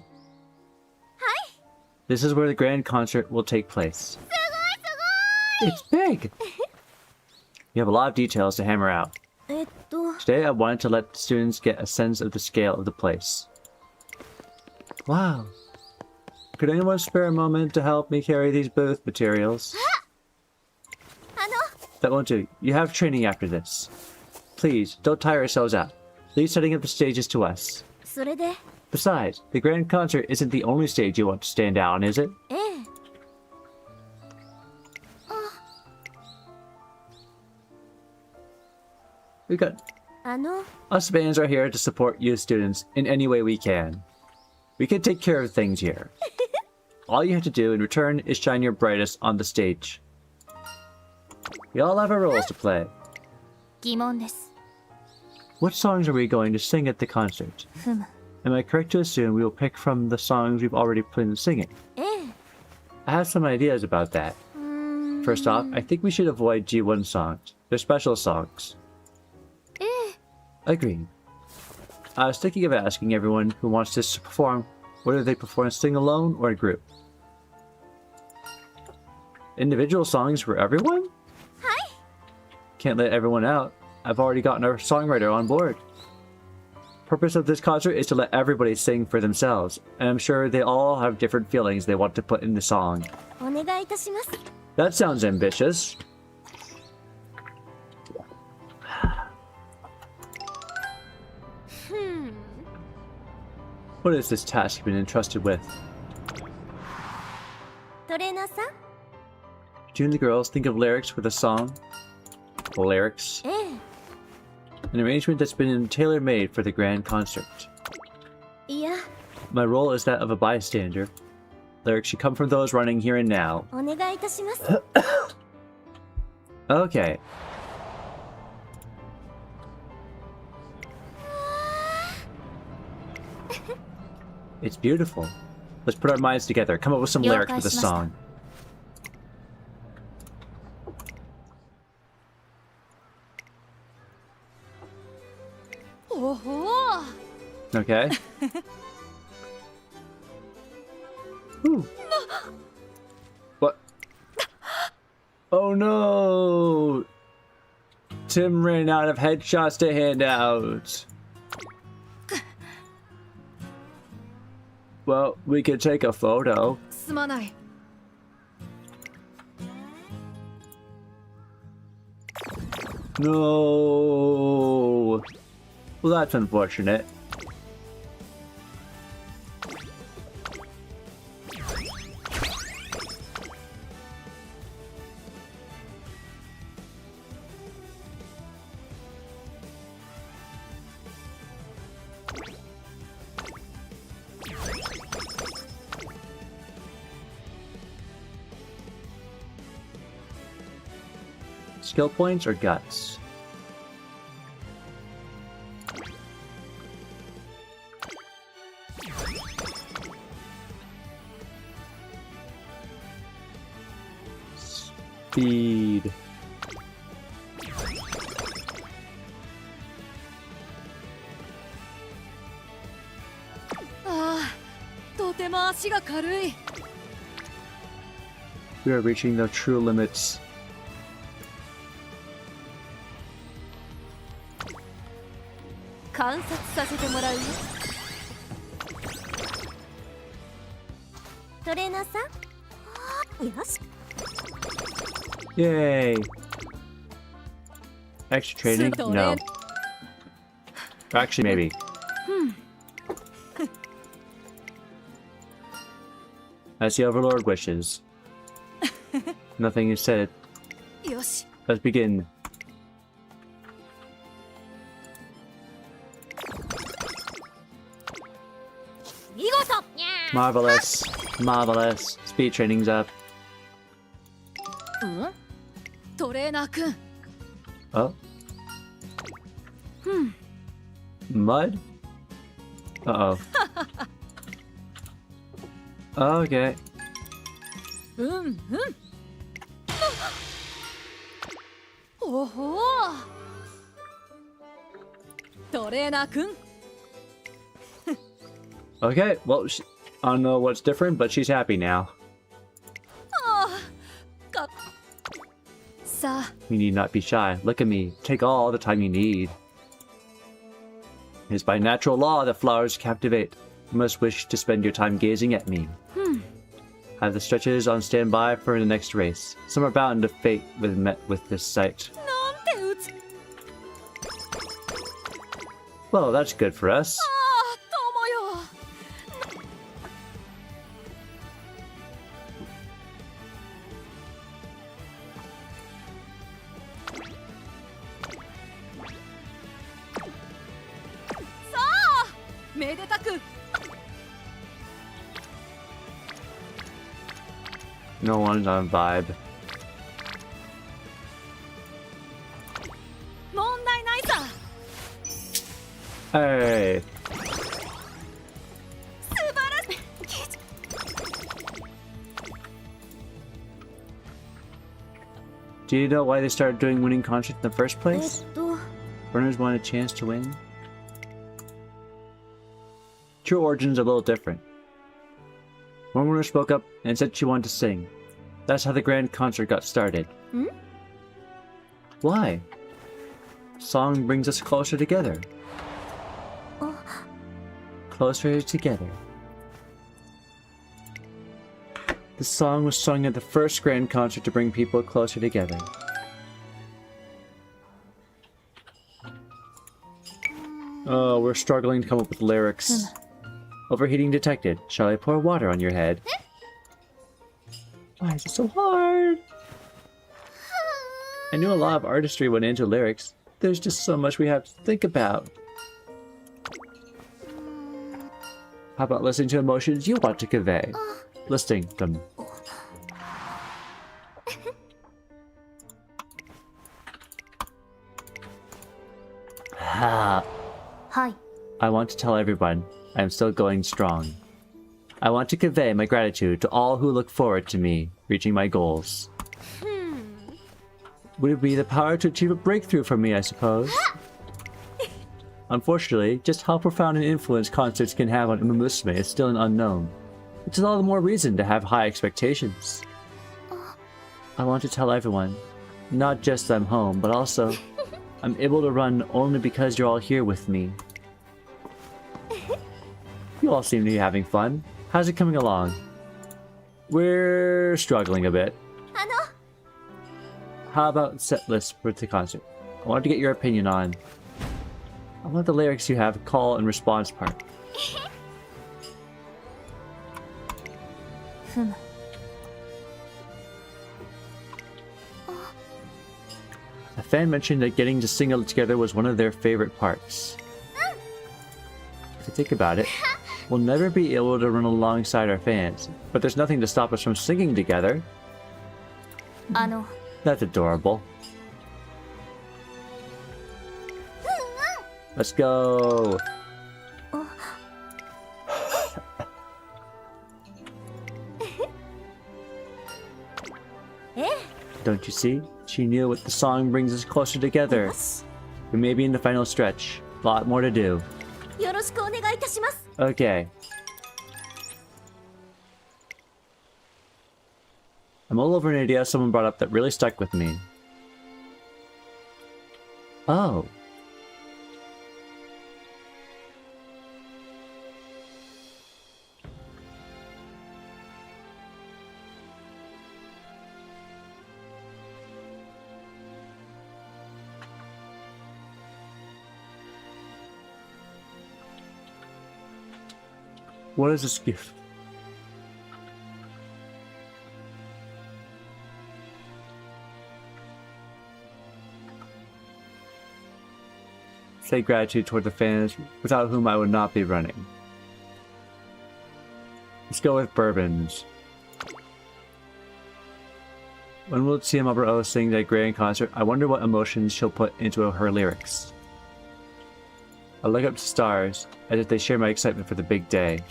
this is where the grand concert will take place. It's big! You have a lot of details to hammer out. えっと Today, I wanted to let the students get a sense of the scale of the place. Wow. Could anyone spare a moment to help me carry these booth materials? あの That won't do. You have training after this. Please, don't tire yourselves out. Leave setting up the stages to us. それで Besides, the grand concert isn't the only stage you want to stand out on, is it? ええ We got... あの Us fans are here to support you students in any way we can. We can take care of things here. All you have to do in return is shine your brightest on the stage. We all have our roles to play. 疑問です What songs are we going to sing at the concert? ふむ Am I correct to assume we will pick from the songs we've already planned singing? ええ I have some ideas about that. うーん First off, I think we should avoid G1 songs. They're special songs. ええ Agreed. I was thinking of asking everyone who wants this to perform whether they prefer to sing alone or in group. Individual songs for everyone? Hi. Can't let everyone out. I've already gotten our songwriter on board. Purpose of this concert is to let everybody sing for themselves, and I'm sure they all have different feelings they want to put in the song. お願いいたします That sounds ambitious. What is this task you've been entrusted with? トレーナーさん Do you and the girls think of lyrics for the song? Lyrics? ええ An arrangement that's been tailor-made for the grand concert. いや My role is that of a bystander. Lyrics should come from those running here and now. お願いいたします Okay. It's beautiful. Let's put our minds together. Come up with some lyrics for the song. Oh, Okay. Ooh. What? Oh no! Tim ran out of headshots to hand out. Well, we could take a photo. すまない No. Well, that's unfortunate. Skill points or guts? Speed. Ah, とても足が軽い We are reaching the true limits. Yay! Extra training? No. Actually, maybe. As the Overlord wishes. Nothing is said. よし Let's begin. Marvelous. Marvelous. Speed training's up. トレーナーくん Oh? Mud? Uh-oh. Okay. おほトレーナーくん Okay, well, I don't know what's different, but she's happy now. さあ You need not be shy. Look at me. Take all the time you need. It is by natural law that flowers captivate. You must wish to spend your time gazing at me. I have the stretches on standby for the next race. Some are bound to fate with met with this sight. Well, that's good for us. No one's on vibe. Hey. Do you know why they started doing winning concerts in the first place? Runners want a chance to win. True origin's a little different. One runner spoke up and said she wanted to sing. That's how the grand concert got started. Why? Song brings us closer together. Closer together. The song was sung at the first grand concert to bring people closer together. Oh, we're struggling to come up with lyrics. Overheating detected. Shall I pour water on your head? Why is it so hard? I knew a lot of artistry went into lyrics. There's just so much we have to think about. How about listening to emotions you want to convey? Listing them. Hi. I want to tell everyone I am still going strong. I want to convey my gratitude to all who look forward to me reaching my goals. Would it be the power to achieve a breakthrough for me, I suppose? Unfortunately, just how profound an influence concerts can have on Umamusume is still an unknown, which is all the more reason to have high expectations. I want to tell everyone, not just that I'm home, but also I'm able to run only because you're all here with me. You all seem to be having fun. How's it coming along? We're struggling a bit. How about set list for the concert? I wanted to get your opinion on. I want the lyrics you have call and response part. A fan mentioned that getting to sing it together was one of their favorite parts. If you think about it, we'll never be able to run alongside our fans, but there's nothing to stop us from singing together. That's adorable. Let's go! Don't you see? She knew what the song brings us closer together. We may be in the final stretch. A lot more to do. Okay. I'm all over an idea someone brought up that really stuck with me. Oh. What is this gift? Say gratitude toward the fans without whom I would not be running. Let's go with bourbons. When will Umamusume sing that grand concert? I wonder what emotions she'll put into her lyrics. I look up to stars, as if they share my excitement for the big day.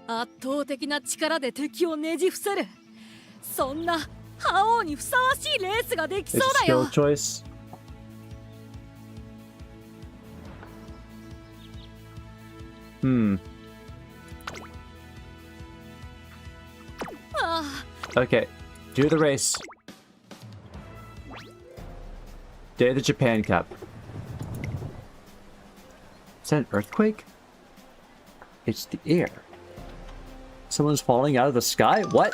圧倒的な力で敵をねじ伏せる。そんな覇王にふさわしいレースができそうだよ。 It's a skill choice. Okay, do the race. Day of the Japan Cup. Is that an earthquake? It's the air. Someone's falling out of the sky? What?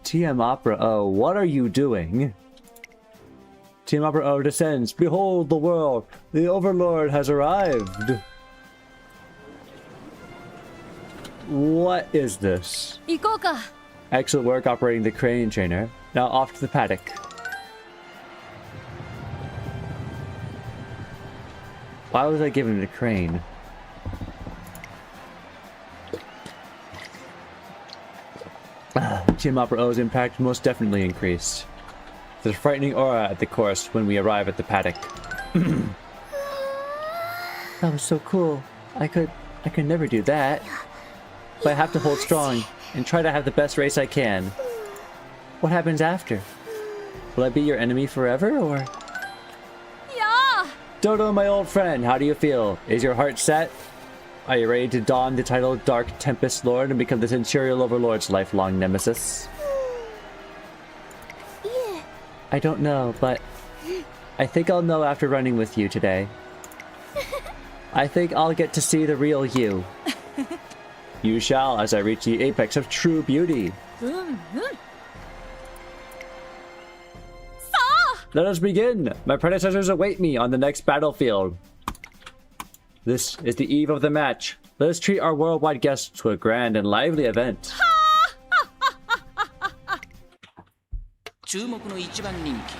TM Opera O, what are you doing? TM Opera O descends. Behold the world. The Overlord has arrived. What is this? 行こうか。 Excellent work operating the crane trainer. Now off to the paddock. Why was I given it a crane? Team Opera O's impact most definitely increased. There's a frightening aura at the course when we arrive at the paddock. That was so cool. I could never do that. But I have to hold strong and try to have the best race I can. What happens after? Will I be your enemy forever, or? Yeah. Dodo, my old friend, how do you feel? Is your heart set? Are you ready to don the title Dark Tempest Lord and become the Centurial Overlord's lifelong nemesis? Yeah. I don't know, but I think I'll know after running with you today. I think I'll get to see the real you. You shall, as I reach the apex of true beauty. Let us begin! My predecessors await me on the next battlefield. This is the eve of the match. Let us treat our worldwide guests to a grand and lively event. 注目の一番人気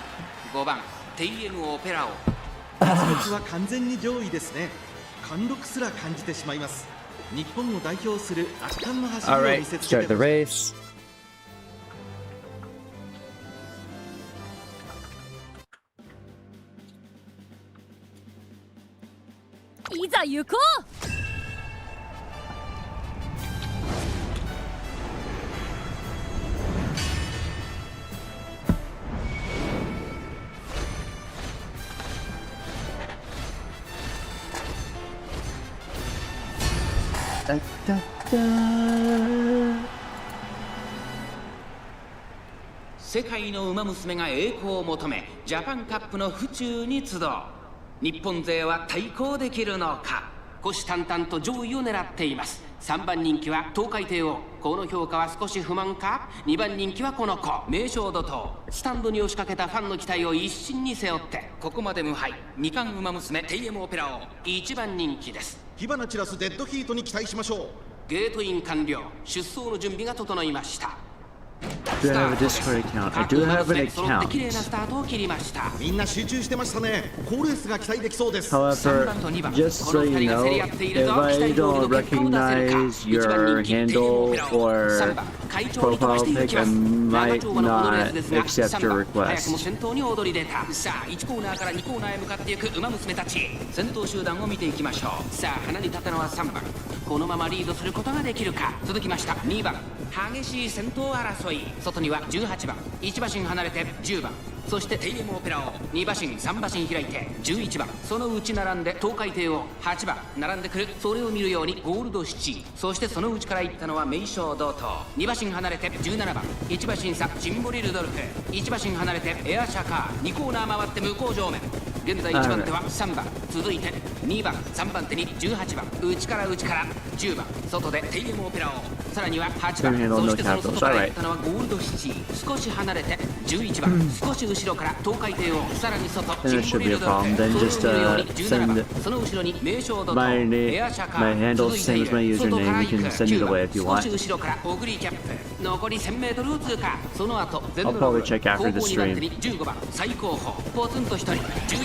5番 TM オペラを実は完全に上位ですね。貫禄すら感じてしまいます。日本を代表する圧巻の走りを Alright, 見せつけ start て the race. いざ行こう。世界の馬娘が栄光を求めジャパンカップの府中に集う。日本勢は対抗できるのか。虎視眈々と上位を狙っています。3番人気は東海帝王。この評価は少し不満か。2番人気はこの子名将怒涛。スタンドに押しかけたファンの期待を一身に背負ってここまで無敗。2冠馬娘 TM オペラ王1番人気です。火花散らすデッドヒートに期待しましょう。ゲートイン完了。出走の準備が整いました。Do I have a Discord account? I do have an 揃って綺麗な account. スタートを切りました。みんな集中してましたね。好レースが期待できそうです。 However, just so you know, if I don't recognize your handle or profile pic, I might not accept your 早くも request. 先頭に躍り出た。さあ1コーナーから2コーナーへ向かっていく馬娘たち。先頭集団を見ていきましょう。さあ鼻に立ったのは3番。このままリードすることができるか。続きました2番。激しい先頭争い。外には18番1馬身離れて10番そして TM オペラ王2馬身3馬身開いて11番そのうち並んで東海帝王8番並んでくる。それを見るようにゴールドシチー。そしてそのうちから行ったのは名将同等。2馬身離れて17番1馬身差シンボリルドルフ1馬身離れてエアシャカー2コーナー回って向こう上面。現在1番手は3番続いて2番3番手に18番内から10番外で TM オペラ王さらには8番そしてその外から行ったのはゴールドシチー。少し離れて11番少し後ろから東海帝王さらに外シンボリルドルフそれを見るように17番その後ろに名将ドトエアシャカー続いている外から行く9番少し後ろからオグリーキャップ残り 1000m を通過。その後ゼンドロール後方2番手に15番最高峰ポツンと1人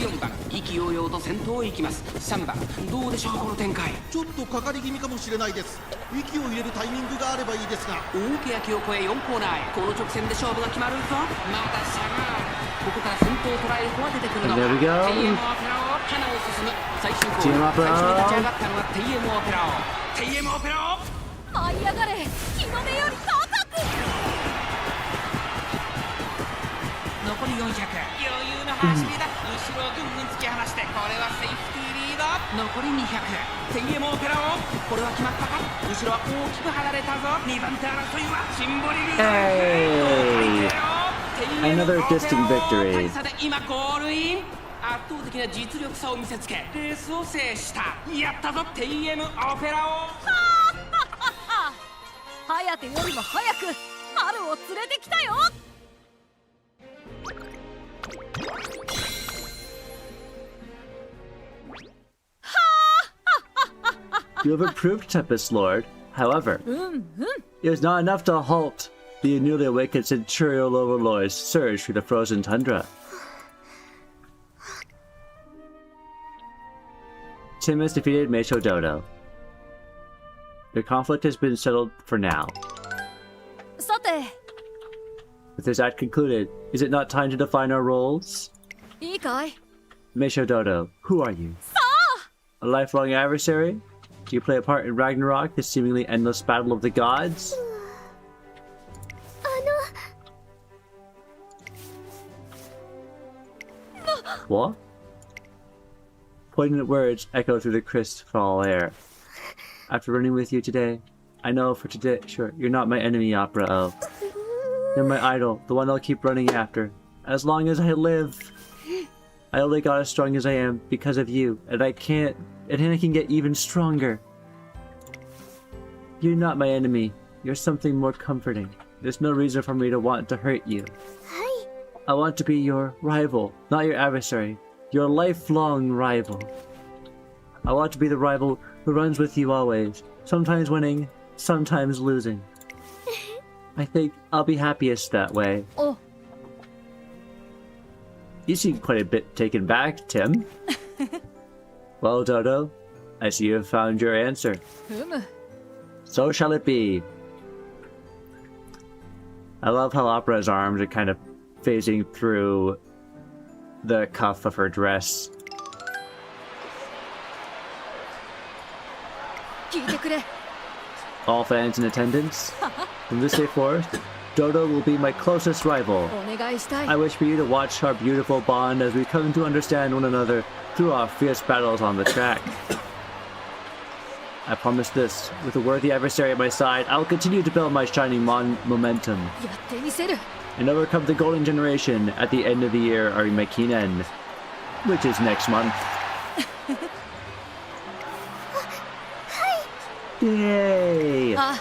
14番意気揚々と先頭を行きます。3番どうでしょうこの展開。ちょっとかかり気味かもしれないです。息を入れるタイミングがあればいいですが。大欅を越え4コーナーへ。この直線で勝負が決まるぞ。また差がある。ここから先頭を捉える子は出てくるのか。 And there we go. TM オペラ王花を進む最終コー TM ナー。オペラ王最初に立ち上がったのは TM オペラ王 TM オペラ王舞い上がれ日の出より高く。残り400余裕の走りだ。後ろをぐんぐん突き放してこれはセーフティーリード。残り200。天エモオペラをこれは決まったか。後ろは大きく離れたぞ。2番手争いはシンボリルー Hey! Another distant victory. 大差で今ゴールイン。圧倒的な実力差を見せつけレースを制した。やったぞ TM オペラを。ハヤテよりも早く春を連れてきたよ。You have improved, Tempest Lord. However, うんうん。 it was not enough to halt the newly awakened Centurial Overlord's surge through the frozen tundra. Tim has defeated Meisho Dodo. The conflict has been settled for now. さて、 With this act concluded, is it not time to define our roles? いいかい。 Meisho Dodo, who are you? A lifelong adversary? Do you play a part in Ragnarok, the seemingly endless battle of the gods? あ What? Poignant words echo through the crystal air. After running with you today, I know for today, sure, you're not my enemy, Opera O. You're my idol, the one I'll keep running after. As long as I live. I only got as strong as I am because of you, and I can get even stronger. You're not my enemy. You're something more comforting. There's no reason for me to want to hurt you. はい I want to be your rival, not your adversary. Your lifelong rival. I want to be the rival who runs with you always, sometimes winning, sometimes losing. I think I'll be happiest that way. お、 You seem quite a bit taken back, Tim. Well, Dodo, I see you have found your answer. ふむ。 So shall it be. I love how Opera's arms are kind of phasing through the cuff of her dress. 聞いてくれ。 All fans in attendance, from this day forth, Dodo will be my closest rival. お願いしたい。 I wish for you to watch our beautiful bond as we come to understand one another through our fierce battles on the track. I promise this, with a worthy adversary at my side, I will continue to build my shining momentum やってみせる。 and overcome the golden generation at the end of the year Arimekinen, which is next month. Yay! あ、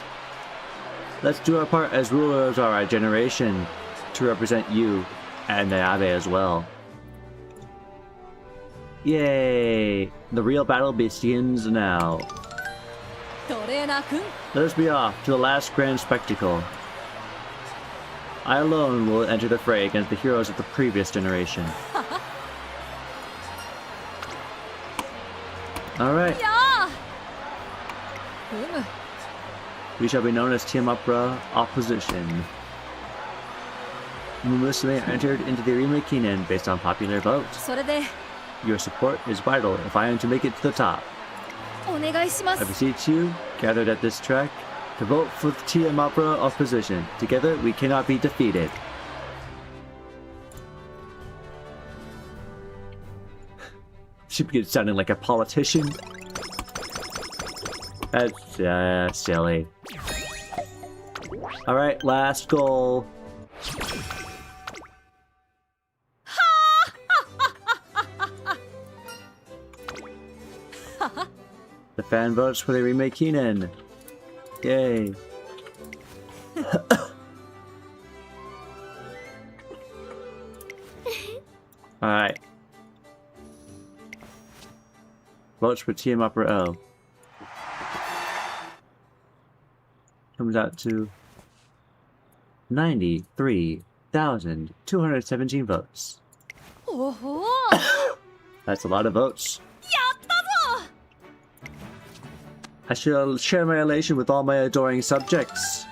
Let's do our part as rulers of our generation to represent you and Nayabe as well. Yay! The real battle begins now. トレーナーくん。 Let us be off to the last grand spectacle. I alone will enter the fray against the heroes of the previous generation. Alright, やあ。ふむ。 we shall be known as Team Opera Opposition. Umamusume entered into the Arimekinen based on popular vote. それで Your support is vital if I am to make it to the top. お願いしま I す。 beseech you, gathered at this track, to vote for the Team Opera Opposition. Together, we cannot be defeated. She begins sounding like a politician. That's silly. Alright, last goal. The fan votes for the remake Keenan. Yay. Alright. Votes for Team Opera O. Comes out to 93,217 votes. おほー。 That's a lot of votes. やったぞ。 I shall share my elation with all my adoring subjects.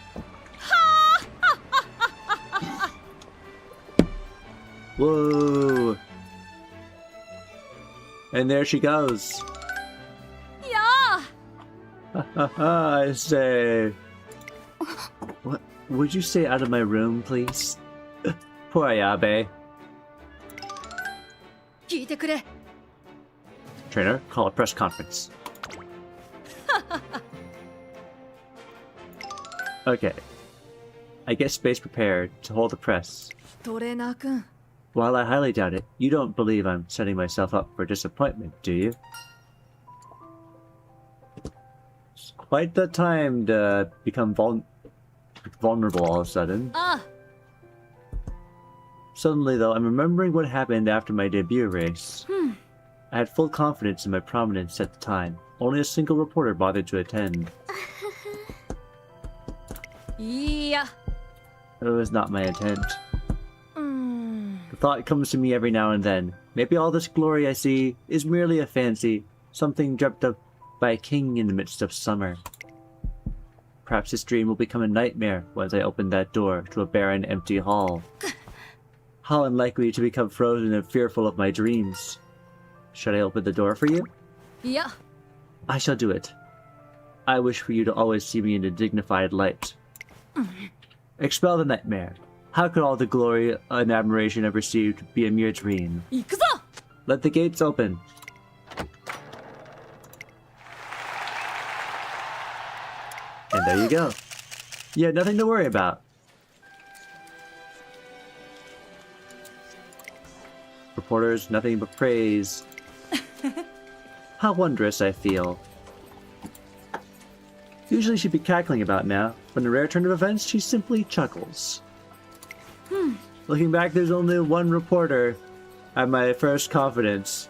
Whoa! And there she goes. やあ。 I say. What? Would you stay out of my room, please? Poor Ayabe. 聞いてくれ。Trainer, call a press conference. Okay. I get space prepared to hold the press. トレーナー君 While I highly doubt it, you don't believe I'm setting myself up for disappointment, do you? It's quite the time to become vulnerable all of a sudden. あ Suddenly, though, I'm remembering what happened after my debut race. I had full confidence in my prominence at the time. Only a single reporter bothered to attend. いや It was not my intent. うーん The thought comes to me every now and then. Maybe all this glory I see is merely a fancy, something dreamt up by a king in the midst of summer. Perhaps this dream will become a nightmare once I open that door to a barren, empty hall. How unlikely to become frozen and fearful of my dreams. Should I open the door for you? いや I shall do it. I wish for you to always see me in a dignified light. Expel the nightmare. How could all the glory and admiration I've received be a mere dream? 行くぞ Let the gates open. And there you go. You had nothing to worry about. Reporters, nothing but praise. How wondrous I feel. Usually she'd be cackling about now, but in a rare turn of events, she simply chuckles. Looking back, there's only one reporter at my first confidence,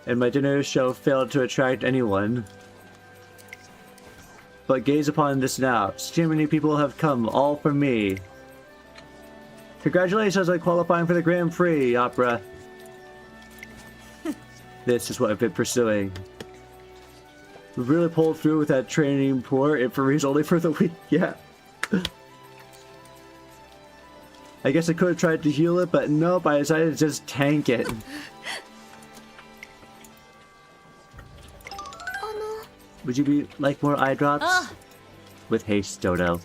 and my dinner show failed to attract anyone. But gaze upon this now. So many people have come, all for me. Congratulations on qualifying for the Grand Prix, Opera. This is what I've been pursuing. We really pulled through with that training poor infirmaries only for the week. Yeah. I guess I could have tried to heal it, but nope, I decided to just tank it. Would you like more eye drops? With haste, Dodo.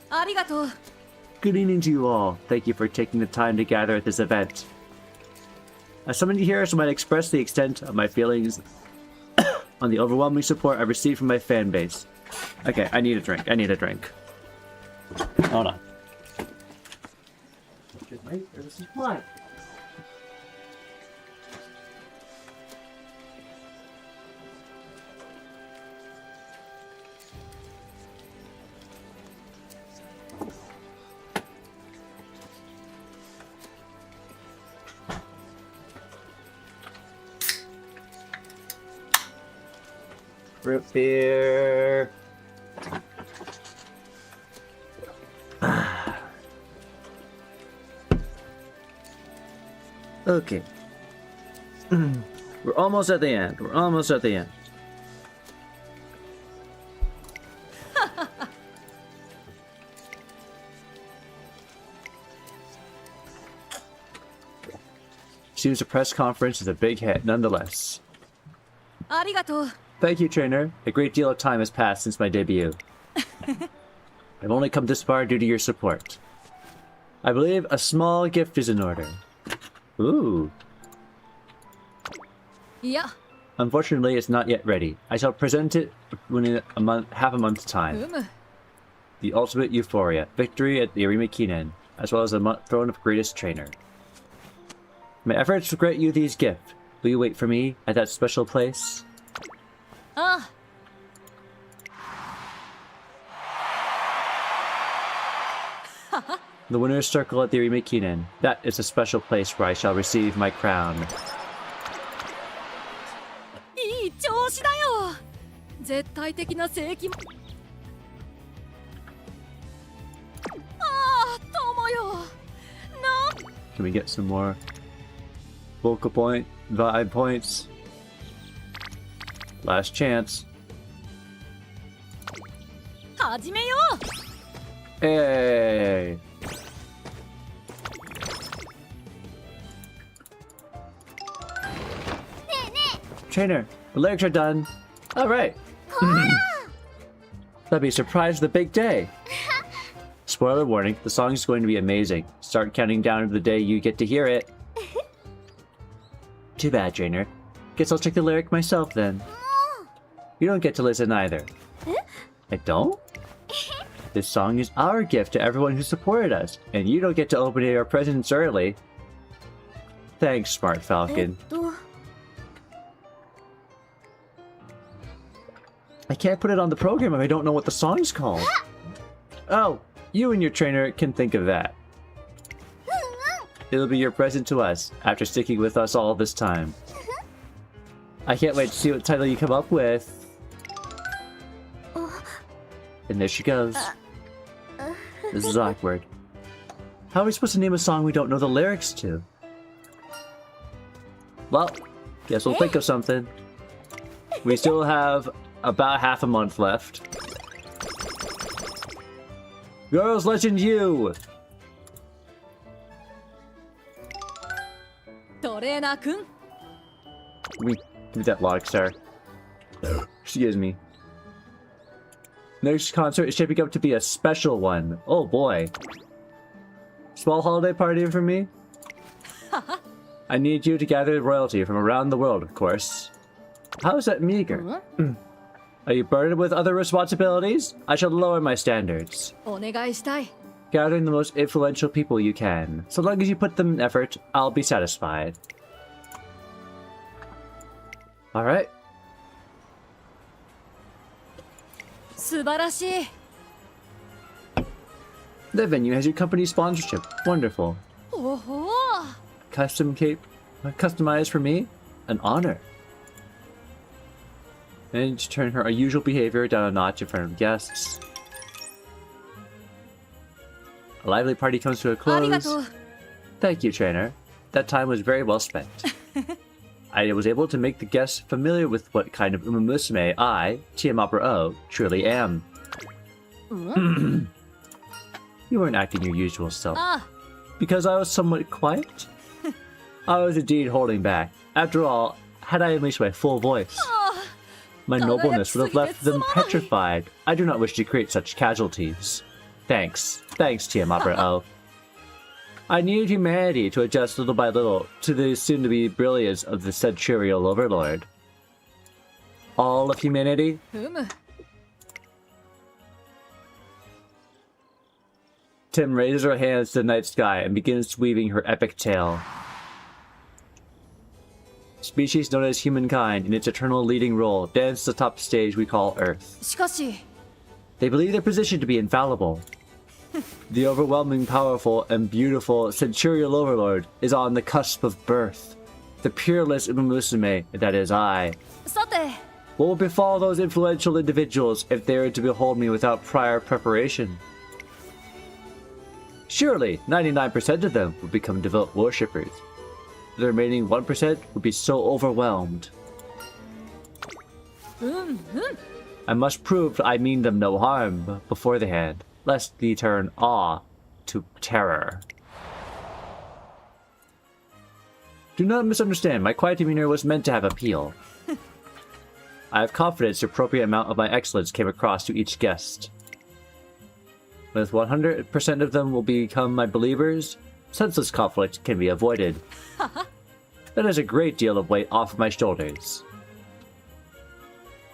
ありがとう Good evening to you all. Thank you for taking the time to gather at this event. I summoned you here so I might express the extent of my feelings on the overwhelming support I received from my fan base. Okay, I need a drink. I need a drink. Hold on. Root beer. Okay. We're almost at the end. We're almost at the end. Seems the press conference is a big hit, nonetheless. ありがとう Thank you, trainer. A great deal of time has passed since my debut. I've only come this far due to your support. I believe a small gift is in order. Ooh. いや Unfortunately, it's not yet ready. I shall present it within half a month's う time. む The ultimate euphoria, victory at the Arima Kinen, as well as the throne of greatest trainer. My efforts to grant you these gifts. Will you wait for me at that special place? あ The winner's circle at the Arima Kinen. That is a special place where I shall receive my crown. いい調子だよ絶対的な正規ああ友よ Can we get some more vocal point, vibe points? Last chance. 始めよう Hey! Trainer, the lyrics are done. All right. That'd be a surprise for the big day. Spoiler warning, the song is going to be amazing. Start counting down to the day you get to hear it. Too bad, trainer. Guess I'll check the lyric myself then. You don't get to listen either. I don't? This song is our gift to everyone who supported us, and you don't get to open your presents early. Thanks, Smart Falcon. I can't put it on the program if I don't know what the song's called. Oh, you and your trainer can think of that. It'll be your present to us, after sticking with us all this time. I can't wait to see what title you come up with. And there she goes. This is awkward. How are we supposed to name a song we don't know the lyrics to? Well, guess we'll think of something. We still have about half a month left. Girls Legend U! トレーナーくん We do that log star. Excuse me. Next concert is shaping up to be a special one. Oh boy. Small holiday party for me? I need you to gather royalty from around the world, of course. How is that meager? Are you burdened with other responsibilities? I shall lower my standards. お願いしたい Gathering the most influential people you can. So long as you put them in effort, I'll be satisfied. Alright. 素晴らしい The venue has your company sponsorship. Wonderful. おほ Custom cape, customized for me? An honor. And to turn her unusual behavior down a notch in front of guests. A lively party comes to a ありが close. とう Thank you, trainer. That time was very well spent. I was able to make the guests familiar with what kind of Umamusume I, Tiamopera O, truly am. You weren't acting your usual self. あ Because I was somewhat quiet? I was indeed holding back. After all, had I unleashed my full voice, あ my nobleness would have left them petrified. I do not wish to create such casualties. Thanks. Thanks, Tiamopera O. I needed humanity to adjust little by little to the soon-to-be brilliance of the Centurial Overlord. All of humanity? ふむ Tim raises her hands to the night sky and begins weaving her epic tale. Species known as humankind, in its eternal leading role, dance the top stage we call Earth. しかし They believe their position to be infallible. The overwhelming, powerful, and beautiful Centurial Overlord is on the cusp of birth. The peerless Umamusume, that is I. さて What will befall those influential individuals if they were to behold me without prior preparation? Surely, 99% of them would become devout worshippers. The remaining 1% would be so overwhelmed. うんうん I must prove I mean them no harm beforehand, lest they turn awe to terror. Do not misunderstand, my quiet demeanor was meant to have appeal. I have confidence the appropriate amount of my excellence came across to each guest. With 100% of them will become my believers, senseless conflict can be avoided. That is a great deal of weight off my shoulders.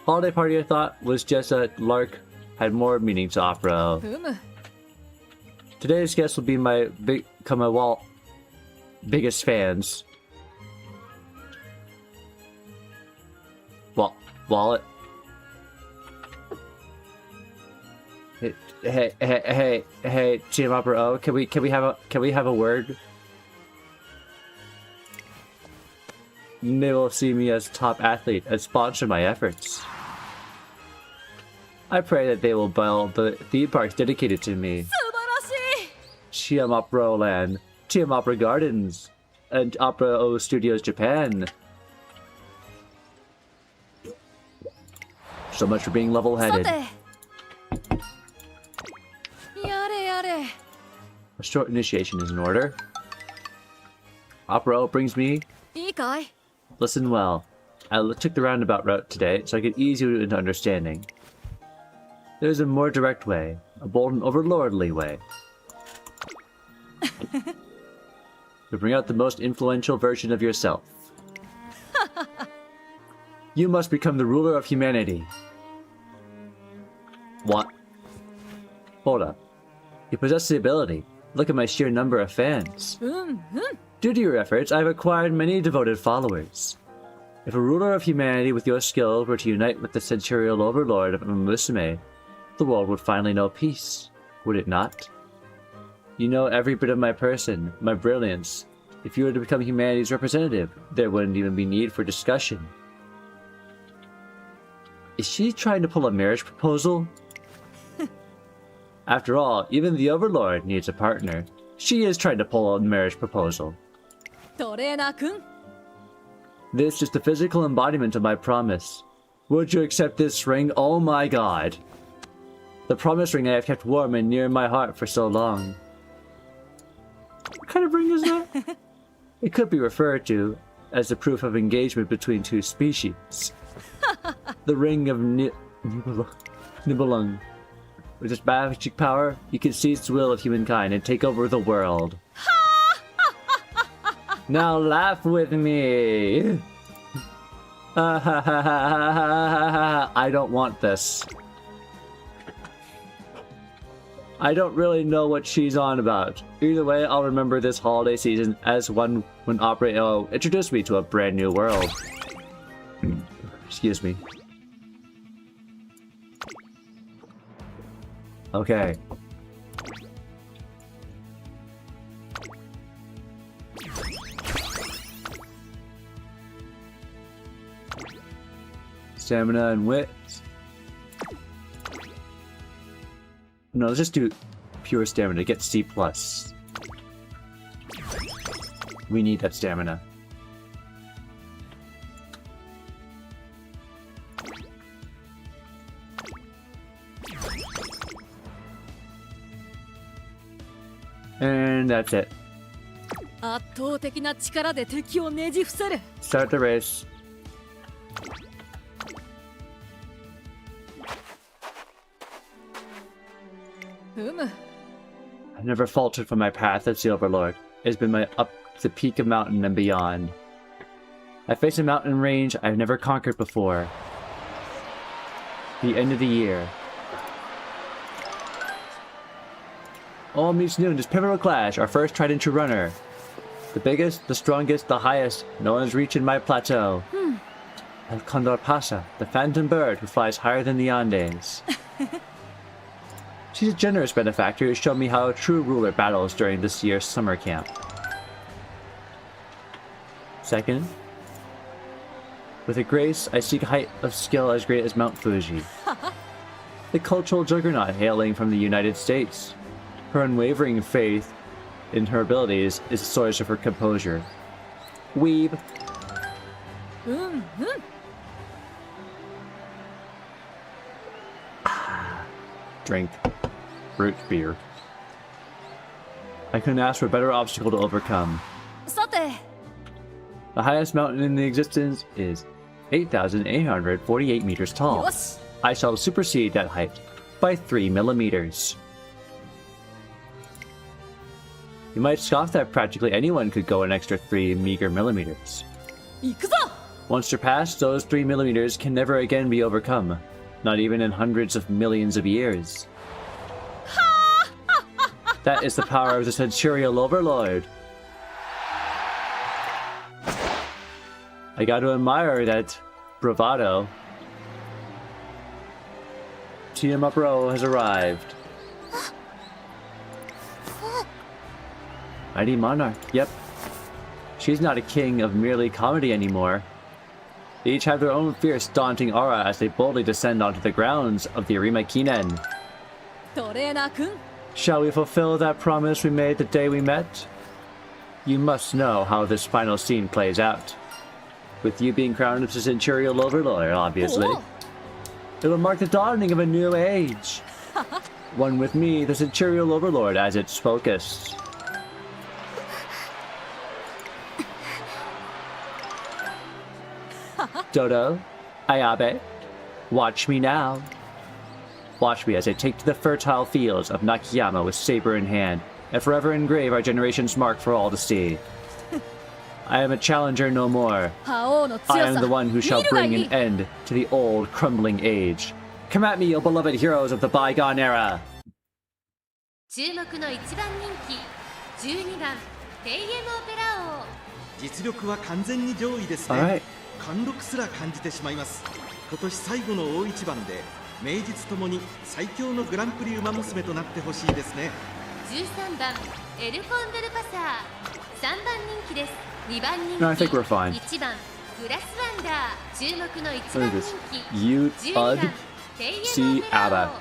Holiday party, I thought, was just a lark, had more meaning to opera. ふむ Today's guests will be my biggest fans. Wallet. Hey, Team Opera O, can we have a word? They will see me as top athlete and sponsor my efforts. I pray that they will build the theme parks dedicated to me. 素晴らしい Team Opera Land, Team Opera Gardens, and Opera O Studios Japan. So much for being さ level-headed. てやれやれ A short initiation is in order. Opera O brings me. いいかい Listen well. I took the roundabout route today so I could ease you into understanding. There's a more direct way, a bold and overlordly way. To bring out the most influential version of yourself. You must become the ruler of humanity. What? Hold up. You possess the ability. Look at my sheer number of fans. Due to your efforts, I have acquired many devoted followers. If a ruler of humanity with your skill were to unite with the centurial overlord of Umamusume, the world would finally know peace, would it not? You know every bit of my person, my brilliance. If you were to become humanity's representative, there wouldn't even be need for discussion. Is she trying to pull a marriage proposal? After all, even the overlord needs a partner. She is trying to pull a marriage proposal. トレーナー君 This is the physical embodiment of my promise. Would you accept this ring? Oh my god. The promise ring I have kept warm and near my heart for so long. What kind of ring is that? It could be referred to as the proof of engagement between two species. The ring of Nibelung. With its magic power, you can seize the will of humankind and take over the world. Now laugh with me! I don't want this. I don't really know what she's on about. Either way, I'll remember this holiday season as one when Opera introduced me to a brand new world. Excuse me. Okay. Stamina and wit. No, let's just do pure stamina. Get C+. We need that stamina. And that's it. 圧倒的な力で敵をねじ伏せる Start the race. I've never faltered from my path as the Overlord. It has been my up the peak of mountain and beyond. I face a mountain range I've never conquered before. The end of the year. All meets noon, this pivotal clash, our first tried and true runner. The biggest, the strongest, the highest, no one has reached in my plateau. El Condor Pasa, the phantom bird who flies higher than the Andes. She's a generous benefactor who showed me how a true ruler battles during this year's summer camp. Second, with a grace, I seek a height of skill as great as Mount Fuji. The cultural juggernaut hailing from the United States. Her unwavering faith in her abilities is the source of her composure. Weeb. Drink. Root beer. I couldn't ask for a better obstacle to overcome. さて The highest mountain in the existence is 8,848 meters tall. よし I shall supersede that height by 3 millimeters. You might scoff that practically anyone could go an extra 3 meager millimeters. 行くぞ Once surpassed, those 3 millimeters can never again be overcome. Not even in hundreds of millions of years. That is the power of the Centurial Overlord. I got to admire that bravado. Team Up Row has arrived. Mighty Monarch, yep. She's not a king of merely comedy anymore. They each have their own fierce, daunting aura as they boldly descend onto the grounds of the Arima Kinen. トレーナー君 Shall we fulfill that promise we made the day we met? You must know how this final scene plays out. With you being crowned as the Centurial Overlord, obviously. Oh. It will mark the dawning of a new age. One with me, the Centurial Overlord, as its focus. Dodo, Ayabe, watch me now. Watch me as I take to the fertile fields of Nakayama with saber in hand, and forever engrave our generation's mark for all to see. I am a challenger no more. 覇王の I 強 am さ the one who shall 見るが bring いい an end to the old, crumbling age. Come at me, O beloved heroes of the bygone era. 注目の一番人気12番テイエムオペラ王。実力は完全に上位です Alright. ね。貫禄すら感じてしまいます。今年最後の大一番で名実ともに最強のグランプリウマ娘となってほしいですね。13番エルコンドルパサー。3番人気です。2番人気 No, I think we're fine. 1番グラスワンダー。注目の1 Look 番 at this. 人気 You 12番 Ugg. テイエム See オペラ ABBA. 王。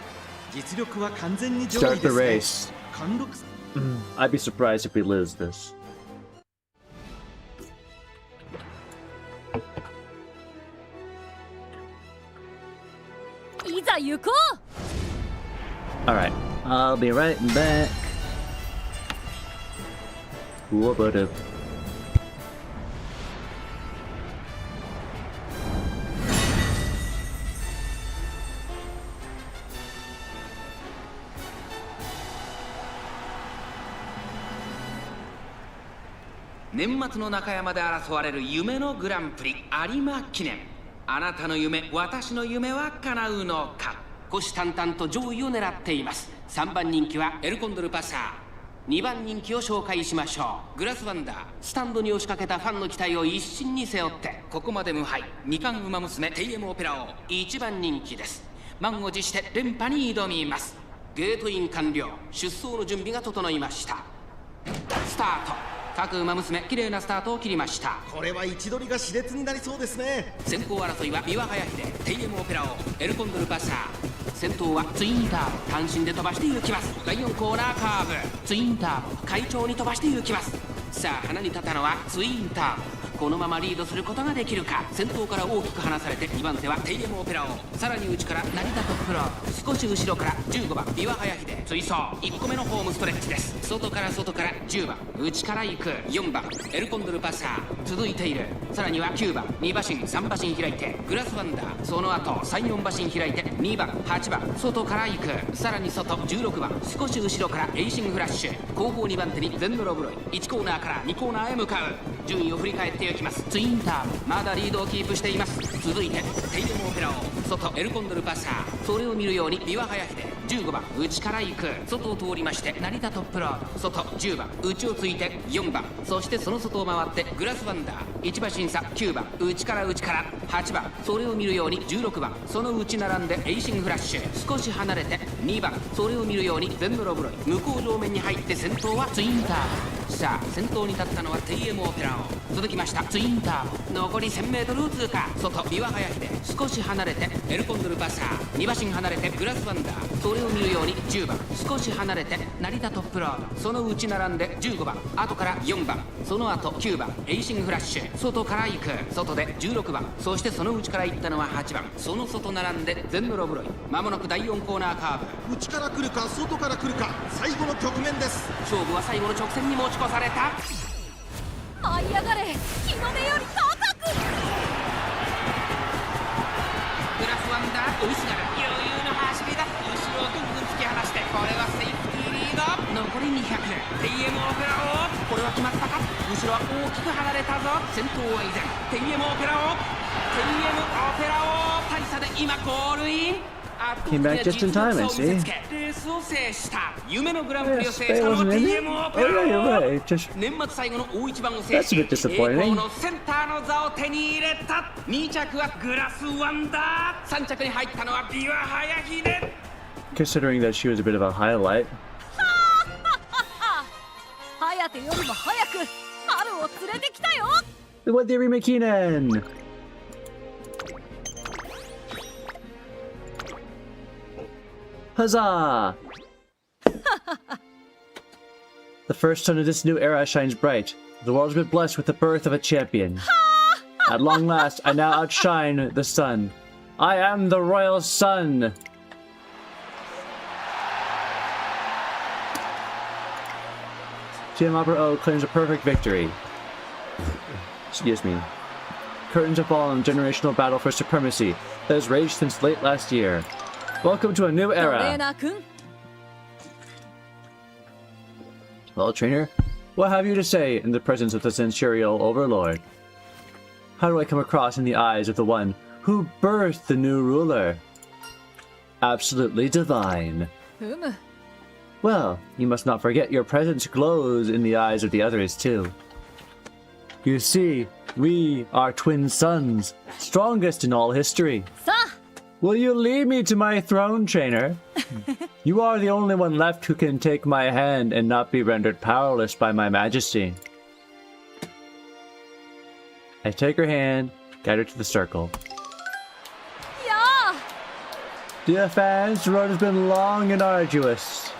実力は完全に上 Start 位 the ですね。 race. 貫禄 I'd be surprised if we lose this. いざ行こう。 Alright, I'll be right back. Whoop-a-doop.「年末の中山で争われる夢のグランプリ有馬記念」「あなたの夢私の夢は叶うのか」虎視眈々と上位を狙っています。3番人気はエルコンドルパサー。2番人気を紹介しましょう。グラスワンダー。スタンドに押しかけたファンの期待を一身に背負ってここまで無敗。2冠ウマ娘テイエムオペラ王。1番人気です。満を持して連覇に挑みます。ゲートイン完了。出走の準備が整いました。スタート。各馬娘綺麗なスタートを切りました。これは位置取りが熾烈になりそうですね。先行争いは三輪早秀、テイエムオペラ王、エルコンドルパサー。先頭はツインターボ、単身で飛ばして行きます。第4コーナーカーブ、ツインターボ、快調に飛ばして行きます。さあ花に立ったのはツインターボ。このままリードすることができるか。先頭から大きく離されて2番手はテイエムオペラ王。さらに内から成田トップロード。少し後ろから15番三輪早秀、追走1個目のホームストレッチです。外から10番、内から行く4番エルコンドルパサー続いている。さらには9番2馬身3馬身開いてグラスワンダー。その後3、4馬身開いて2番8番外から行く。さらに外16番少し後ろからエイシングフラッシュ。後方2番手にゼンノロブロイ。1コーナーから2コーナーへ向かう。順位を振り返っていきます。ツインターボまだリードをキープしています。続いてテイエムオペラ王。外エルコンドルパサー。それを見るように三輪早秀15番内から行く。外を通りまして成田トップロード。外10番内をついて4番。そしてその外を回ってグラスワンダー。1馬身差9番内から8番。それを見るように16番。その内並んでエイシングフラッシュ。少し離れて2番。それを見るようにゼンノロブロイ。向こう上面に入って先頭はツインターボ。さあ先頭に立ったのはテイエムオペラ王。続きましたツインターボ。残り 1000m を通過。外三輪早秀少し離れてエルコンドルパサー。2馬身離れてグラスワンダー。それを見るように10番。少し離れて成田トップロード。その内並んで15番。後から4番。その後9番エイシングフラッシュ。外から行く。外で16番。そしてその内から行ったのは8番。その外並んでゼンノロブロイ。まもなく第4コーナーカーブ。内から来るか外から来るか最後の局面です。勝負は最後の直線に持ち越された。舞い上がれ日の出より高く。グラスワンダー追いすがる余裕の走りだ。後ろをぐんぐん突き放して、これはセーフティーリード。残り200。テイエムオペラ王。これは決まったか。後ろは大きく離れたぞ。先頭は依然テイエムオペラ王。テイエムオペラ王大差で今ゴールイン。Came back just in time, I see. レースを制した夢のグランプリを Yes, 制した it のは wasn't テ in イ it. エムオ Oh ペラ yeah, 王。 you're right. Just 年末最後の大一番を制し That's a bit disappointing. 栄光のセンターの座を手に入れた。2着はグラスワンダー。3着に入ったのは三輪早秀。 considering that she was a bit of a highlight. 颯よりも早く春を連れてきたよ。 What did we Keenan? Huzzah! The first sun of this new era shines bright. The world has been blessed with the birth of a champion. At long last, I now outshine the sun. I am the royal sun! Team Opera O claims a perfect victory. Excuse me. Curtains have fallen on a generational battle for supremacy that has raged since late last year. Welcome to a new トレー era. ナー君 Well, trainer, What have you to say in the presence of the Centurial Overlord? How do I come across in the eyes of the one who birthed the new ruler? Absolutely divine. Well, you must not forget your presence glows in the eyes of the others too. You see, we are twin sons, strongest in all history. Will you lead me to my throne, trainer? You are the only one left who can take my hand and not be rendered powerless by my majesty. I take her hand, guide her to the circle. Yeah. Dear fans, the road has been long and arduous.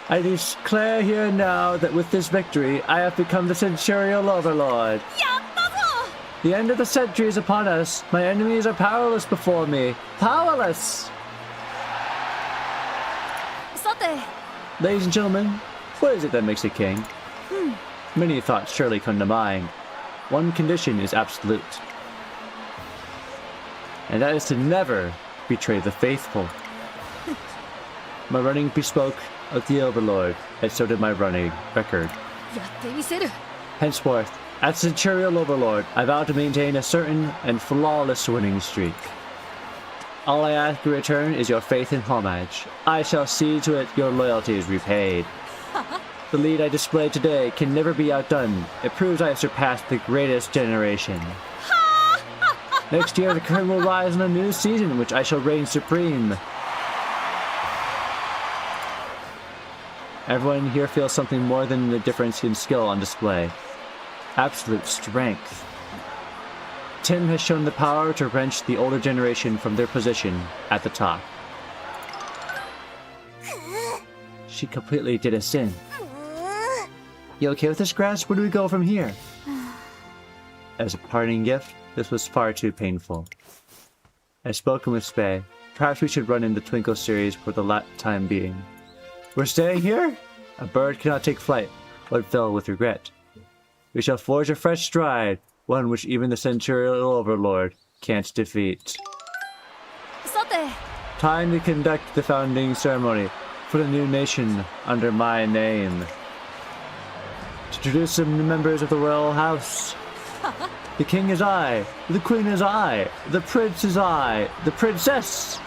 I declare here now that with this victory, I have become the Centurial Overlord. The end of the century is upon us. My enemies are powerless before me. Powerless! Ladies and gentlemen, what is it that makes a king? Many thoughts surely come to mind. One condition is absolute. And that is to never betray the faithful. My running bespoke of the Overlord, and so did my running record. Henceforth, as Centurial Overlord, I vow to maintain a certain and flawless winning streak. All I ask in return is your faith and homage. I shall see to it your loyalty is repaid. The lead I displayed today can never be outdone. It proves I have surpassed the greatest generation. Next year, the curtain will rise on a new season in which I shall reign supreme. Everyone here feels something more than the difference in skill on display. Absolute strength. Tim has shown the power to wrench the older generation from their position at the top. She completely did us in. You okay with this, Grass? Where do we go from here? As a parting gift, this was far too painful. I've spoken with Spay. Perhaps we should run in the Twinkle series for the time being. We're staying here? A bird cannot take flight, but fell with regret. We shall forge a fresh stride, one which even the Centurial Overlord can't defeat. Time to conduct the founding ceremony for the new nation under my name. To introduce some new members of the royal house. The king is I, the queen is I, the prince is I, the princess,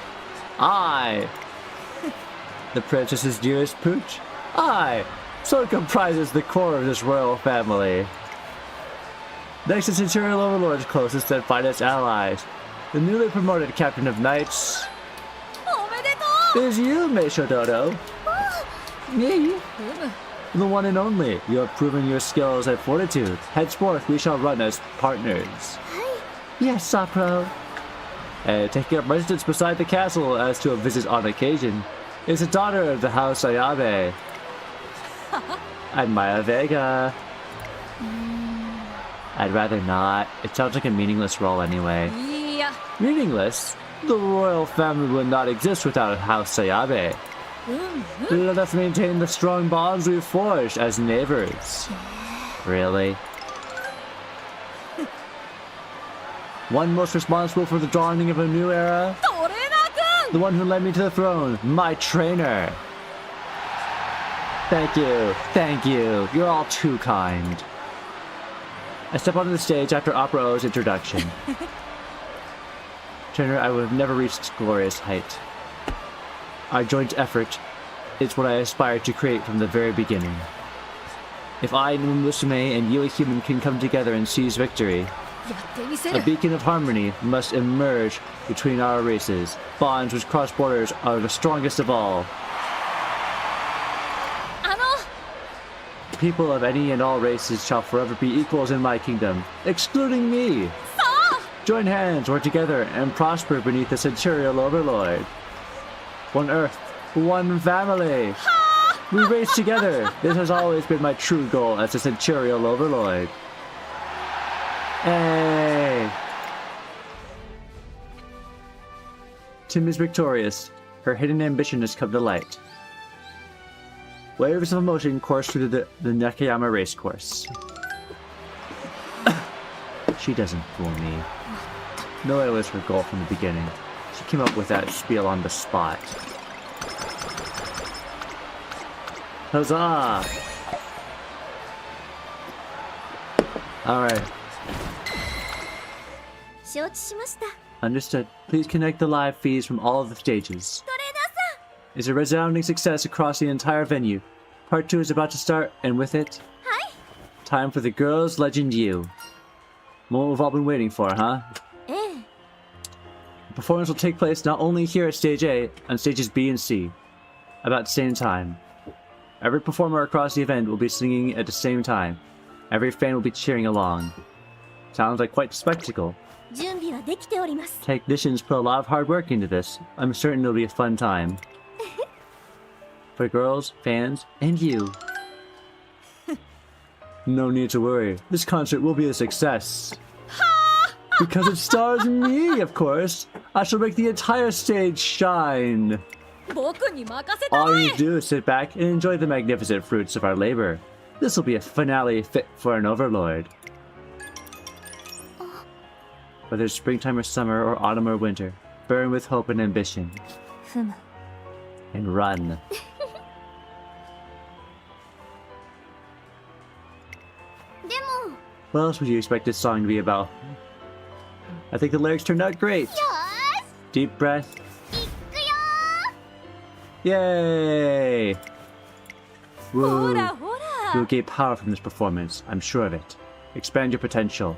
I. The princess's dearest pooch, I. So it comprises the core of this royal family. Next to Centurial Overlord's closest and finest allies, the newly promoted captain of knights is you, Meisho Dodo. Me? The one and only. You have proven your skills and fortitude. Henceforth, we shall run as partners. Yes, Sapro. And taking up residence beside the castle as to a visit on occasion is a daughter of the House Ayabe. I'm Maya Vega. I'd rather not. It sounds like a meaningless role anyway. Yeah. Meaningless? The royal family would not exist without House Ayabe. Let us maintain the strong bonds we've forged as neighbors. Really? One most responsible for the dawning of a new era? The one who led me to the throne, my trainer. Thank you, thank you. You're all too kind. I step onto the stage after Opera O's introduction. Trainer, I would have never reached this glorious height. Our joint effort is what I aspired to create from the very beginning. If I, Umamusume, and you, a human, can come together and seize victory, a beacon of harmony must emerge between our races. Bonds which cross borders are the strongest of all. People of any and all races shall forever be equals in my kingdom, excluding me. Join hands, work together, and prosper beneath the Centurial Overlord. One Earth, one family. We race together. This has always been my true goal as a Centurial Overlord. Hey! Tim is victorious. Her hidden ambition has come to light. Waves of emotion course through the Nakayama racecourse. She doesn't fool me. No, it was her goal from the beginning. She came up with that spiel on the spot. Huzzah! Alright. 承知しました。 Understood. Please connect the live feeds from all of the stages. トレーナーさん。 It's a resounding success across the entire venue. Part 2 is about to start, and with it, はい。 time for the Girls Legend U. What we've all been waiting for, huh? ええ。 The performance will take place not only here at Stage A, on stages B and C, about the same time. Every performer across the event will be singing at the same time. Every fan will be cheering along. Sounds like quite a spectacle. 準備はできております。 Technicians put a lot of hard work into this. I'm certain it'll be a fun time. For girls, fans, and you. No need to worry. This concert will be a success. Because it stars me, of course. I shall make the entire stage shine. 僕に任せた All ま you え need to do is sit back and enjoy the magnificent fruits of our labor. This will be a finale fit for an overlord. Whether it's springtime or summer or autumn or winter, burn with hope and ambition. ふむ。 And run. でも。 What else would you expect this song to be about? I think the lyrics turned out great. よーし。 Deep breath. いくよ Yay! ほ Woo! らほ You'll ら gain power from this performance, I'm sure of it. Expand your potential.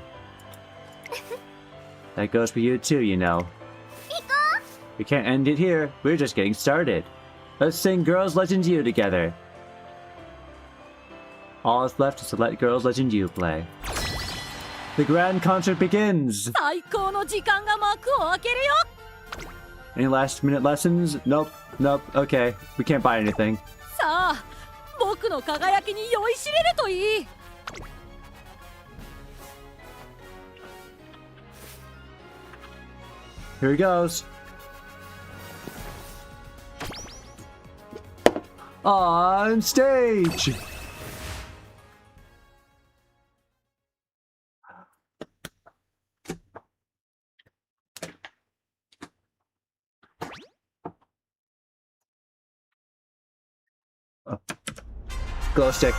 That goes for you too, you know. ー。行こ We can't end it here, we're just getting started. Let's sing Girls Legend U together. All that's left is to let Girls Legend U play. The grand concert begins! 最高の時間が幕を開けるよ Any last minute lessons? Nope, nope, okay. We can't buy anything. さあ僕の輝きに酔いしれるといい Here he goes. On stage! Glow stick.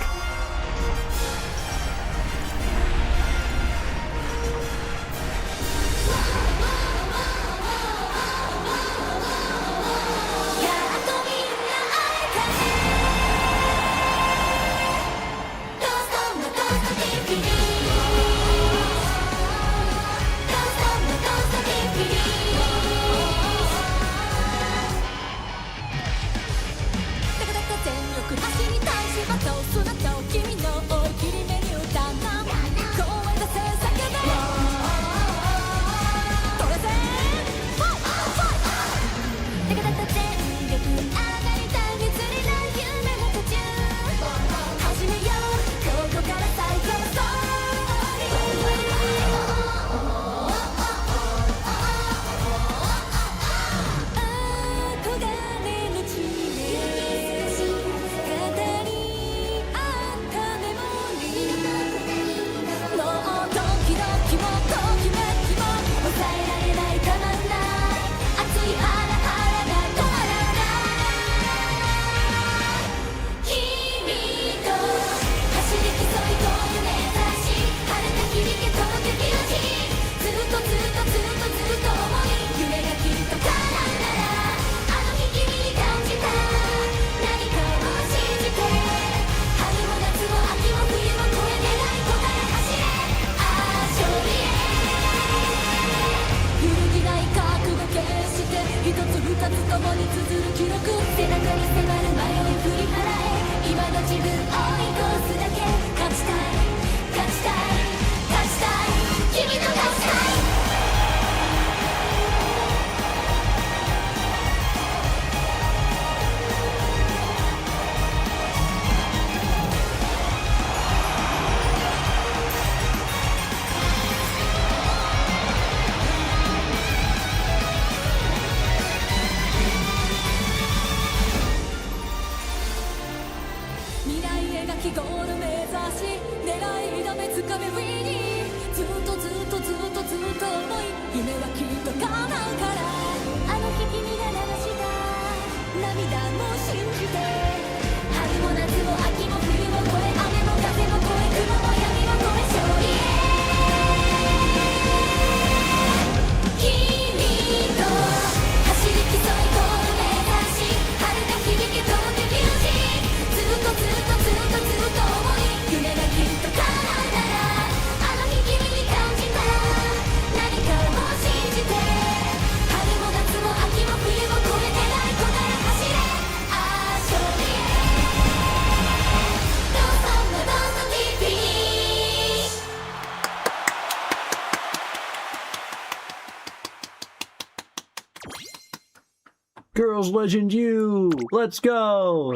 Girls Legend U! Let's go!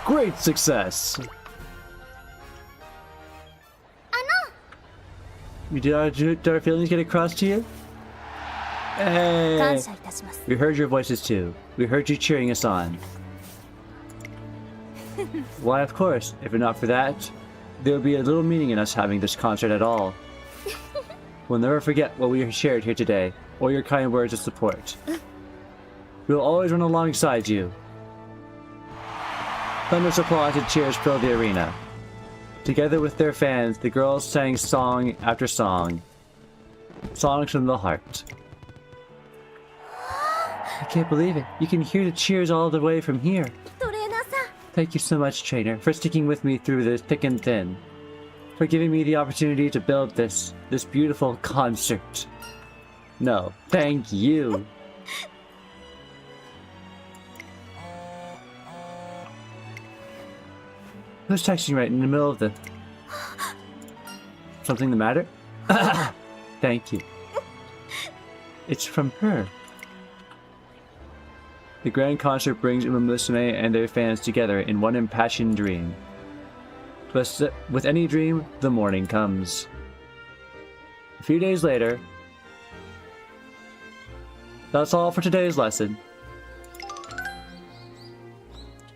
Great success! Did our feelings get across to you? Hey! 感謝いたします We heard your voices too. We heard you cheering us on. Why, of course. If not for that, there would be a little meaning in us having this concert at all. We'll never forget what we shared here today, or your kind words of support. We'll always run alongside you. Thunderous applause and cheers filled the arena. Together with their fans, the girls sang song after song. Songs from the heart. I can't believe it. You can hear the cheers all the way from here. トレーナーさん Thank you so much, trainer, for sticking with me through the thick and thin. For giving me the opportunity to build this beautiful concert. No, thank you. Who's texting right in the middle of the... Something the matter? Thank you. It's from her. The grand concert brings Umamusume and their fans together in one impassioned dream. But with any dream, the morning comes. A few days later... That's all for today's lesson.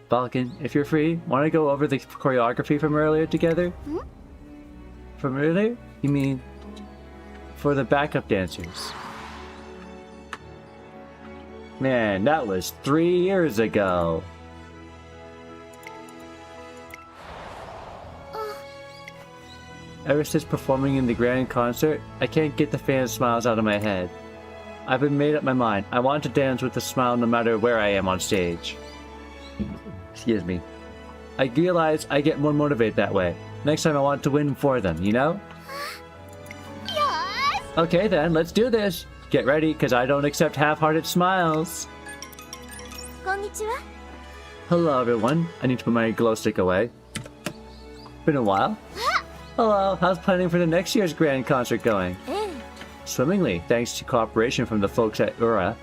Balkan, if you're free, want to go over the choreography from earlier together? Hmm? From earlier? You mean for the backup dancers? Man, that was 3 years ago. Ever since performing in the grand concert, I can't get the fans' smiles out of my head. I've been made up my mind. I want to dance with a smile no matter where I am on stage. Excuse me. I realize I get more motivated that way. Next time I want to win for them, you know? Yes! Okay then, let's do this. Get ready, because I don't accept half-hearted smiles. こんにちは Hello everyone. I need to put my glow stick away. Been a while. Hello, how's planning for the next year's grand concert going? ええ Swimmingly, thanks to cooperation from the folks at Ura.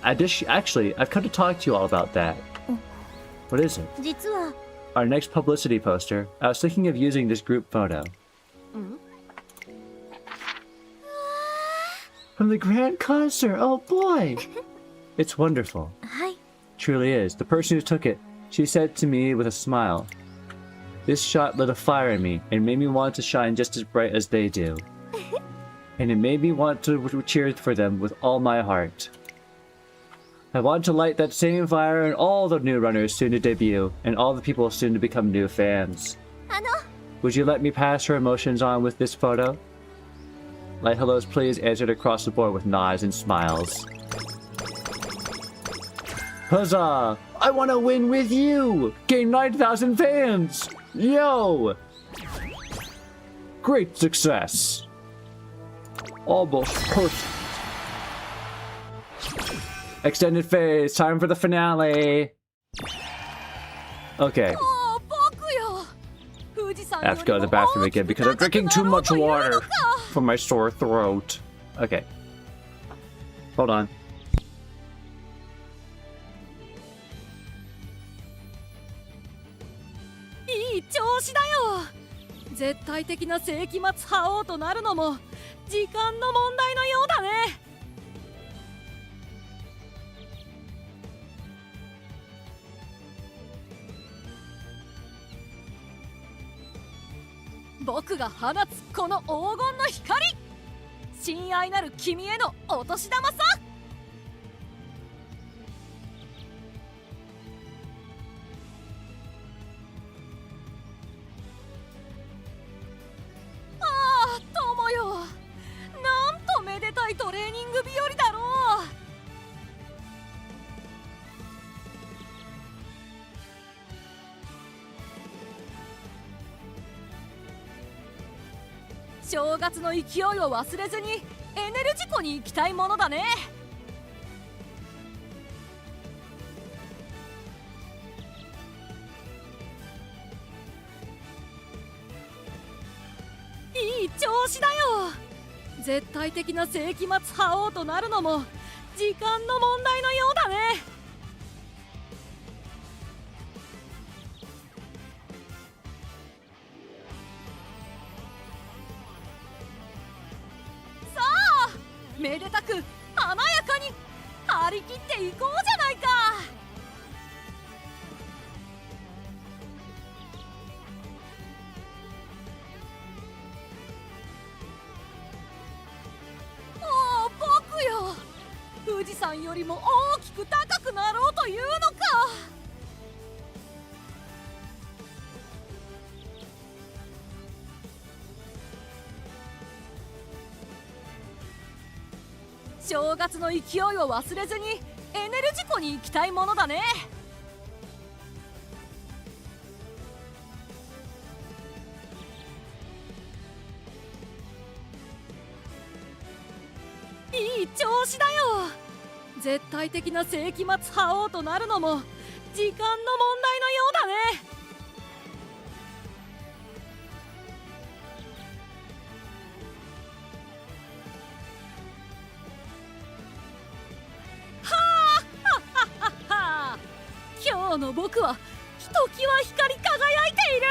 Actually, I've come to talk to you all about that. What is it? 実は Our next publicity poster. I was thinking of using this group photo. From the grand concert, oh boy! It's wonderful. はい Truly is. The person who took it, she said to me with a smile, "This shot lit a fire in me and made me want to shine just as bright as they do." And it made me want to cheer for them with all my heart. I want to light that same fire in all the new runners soon to debut, and all the people soon to become new fans. あの Would you let me pass her emotions on with this photo? Light hellos please answered across the board with nods and smiles. Huzzah! I want to win with you! Gain 9,000 fans! Yo! Great success! Almost perfect. Extended phase, time for the finale! Okay, もう僕よ富士山 I have to go to the bathroom again because I'm drinking too much water from my sore throat. Okay. Hold on. いい調子だよ絶対的な世紀末覇王となるのも時間の問題のようだね僕が放つこの黄金の光親愛なる君へのお年玉さああ友よなんとめでたいトレーニング日和だろう正月の勢いを忘れずにエネルジコに行きたいものだねいい調子だよ絶対的な世紀末覇王となるのも時間の問題のようだねめでたく華やかに張り切っていこうじゃないか。おお、僕よ。富士山よりも大きく高くなろうというのか。正月の勢いを忘れずにエネルジコに行きたいものだね。いい調子だよ。絶対的な世紀末覇王となるのも時間の問題のようだね。今日の僕はひときわ光り輝いている。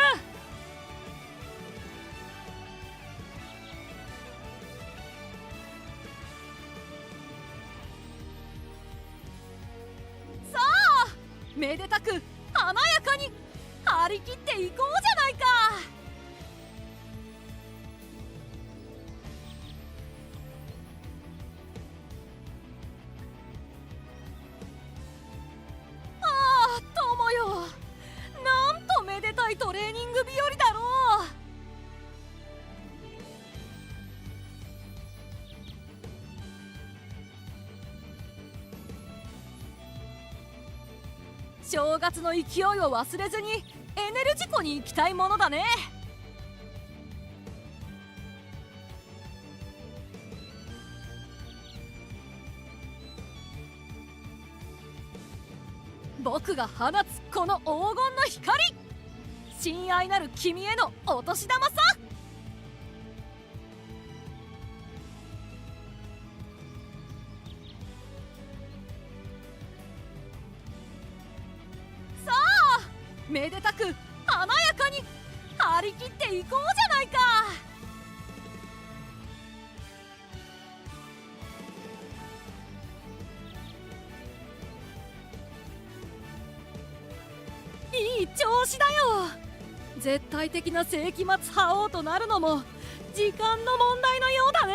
さあ、めでたく華やかに張り切っていこうじゃないか。なんとめでたいトレーニング日和だろう。正月の勢いを忘れずにエネルジコに行きたいものだね。僕が放つこの黄金の光、親愛なる君へのお年玉さ。さあ、めでたく華やかに張り切っていこうじゃないか。いい調子だよ。絶対的な世紀末覇王となるのも時間の問題のようだね。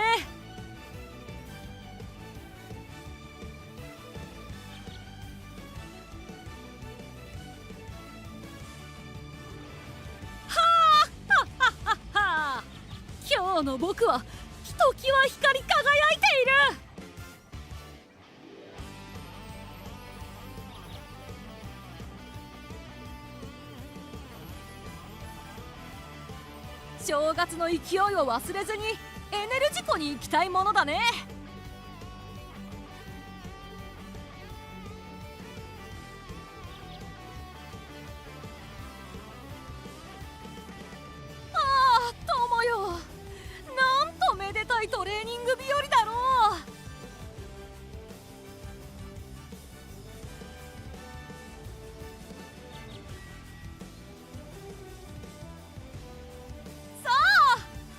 今日の僕はひときわ光り輝いている。正月の勢いを忘れずにエネルジコに行きたいものだね。ああ、友よ。なんとめでたいトレーニング日和だろう。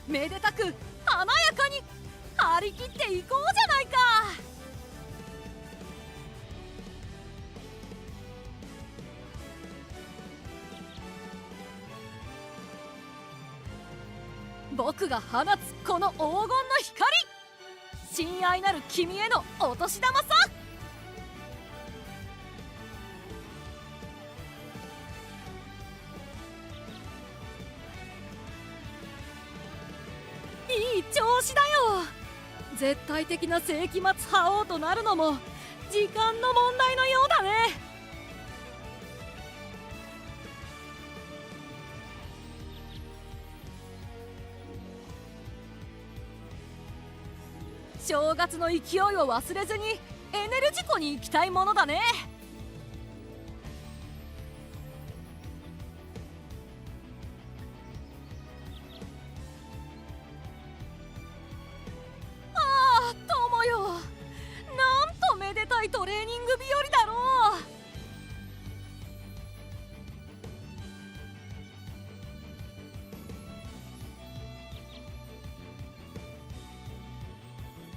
めでたく華やかに張り切っていこうじゃないか。僕が放つこの黄金の光、親愛なる君へのお年玉さ。いい調子だよ。絶対的な世紀末覇王となるのも時間の問題のようだね。正月の勢いを忘れずにエネルジコに行きたいものだね。めでたいトレーニング日和だろ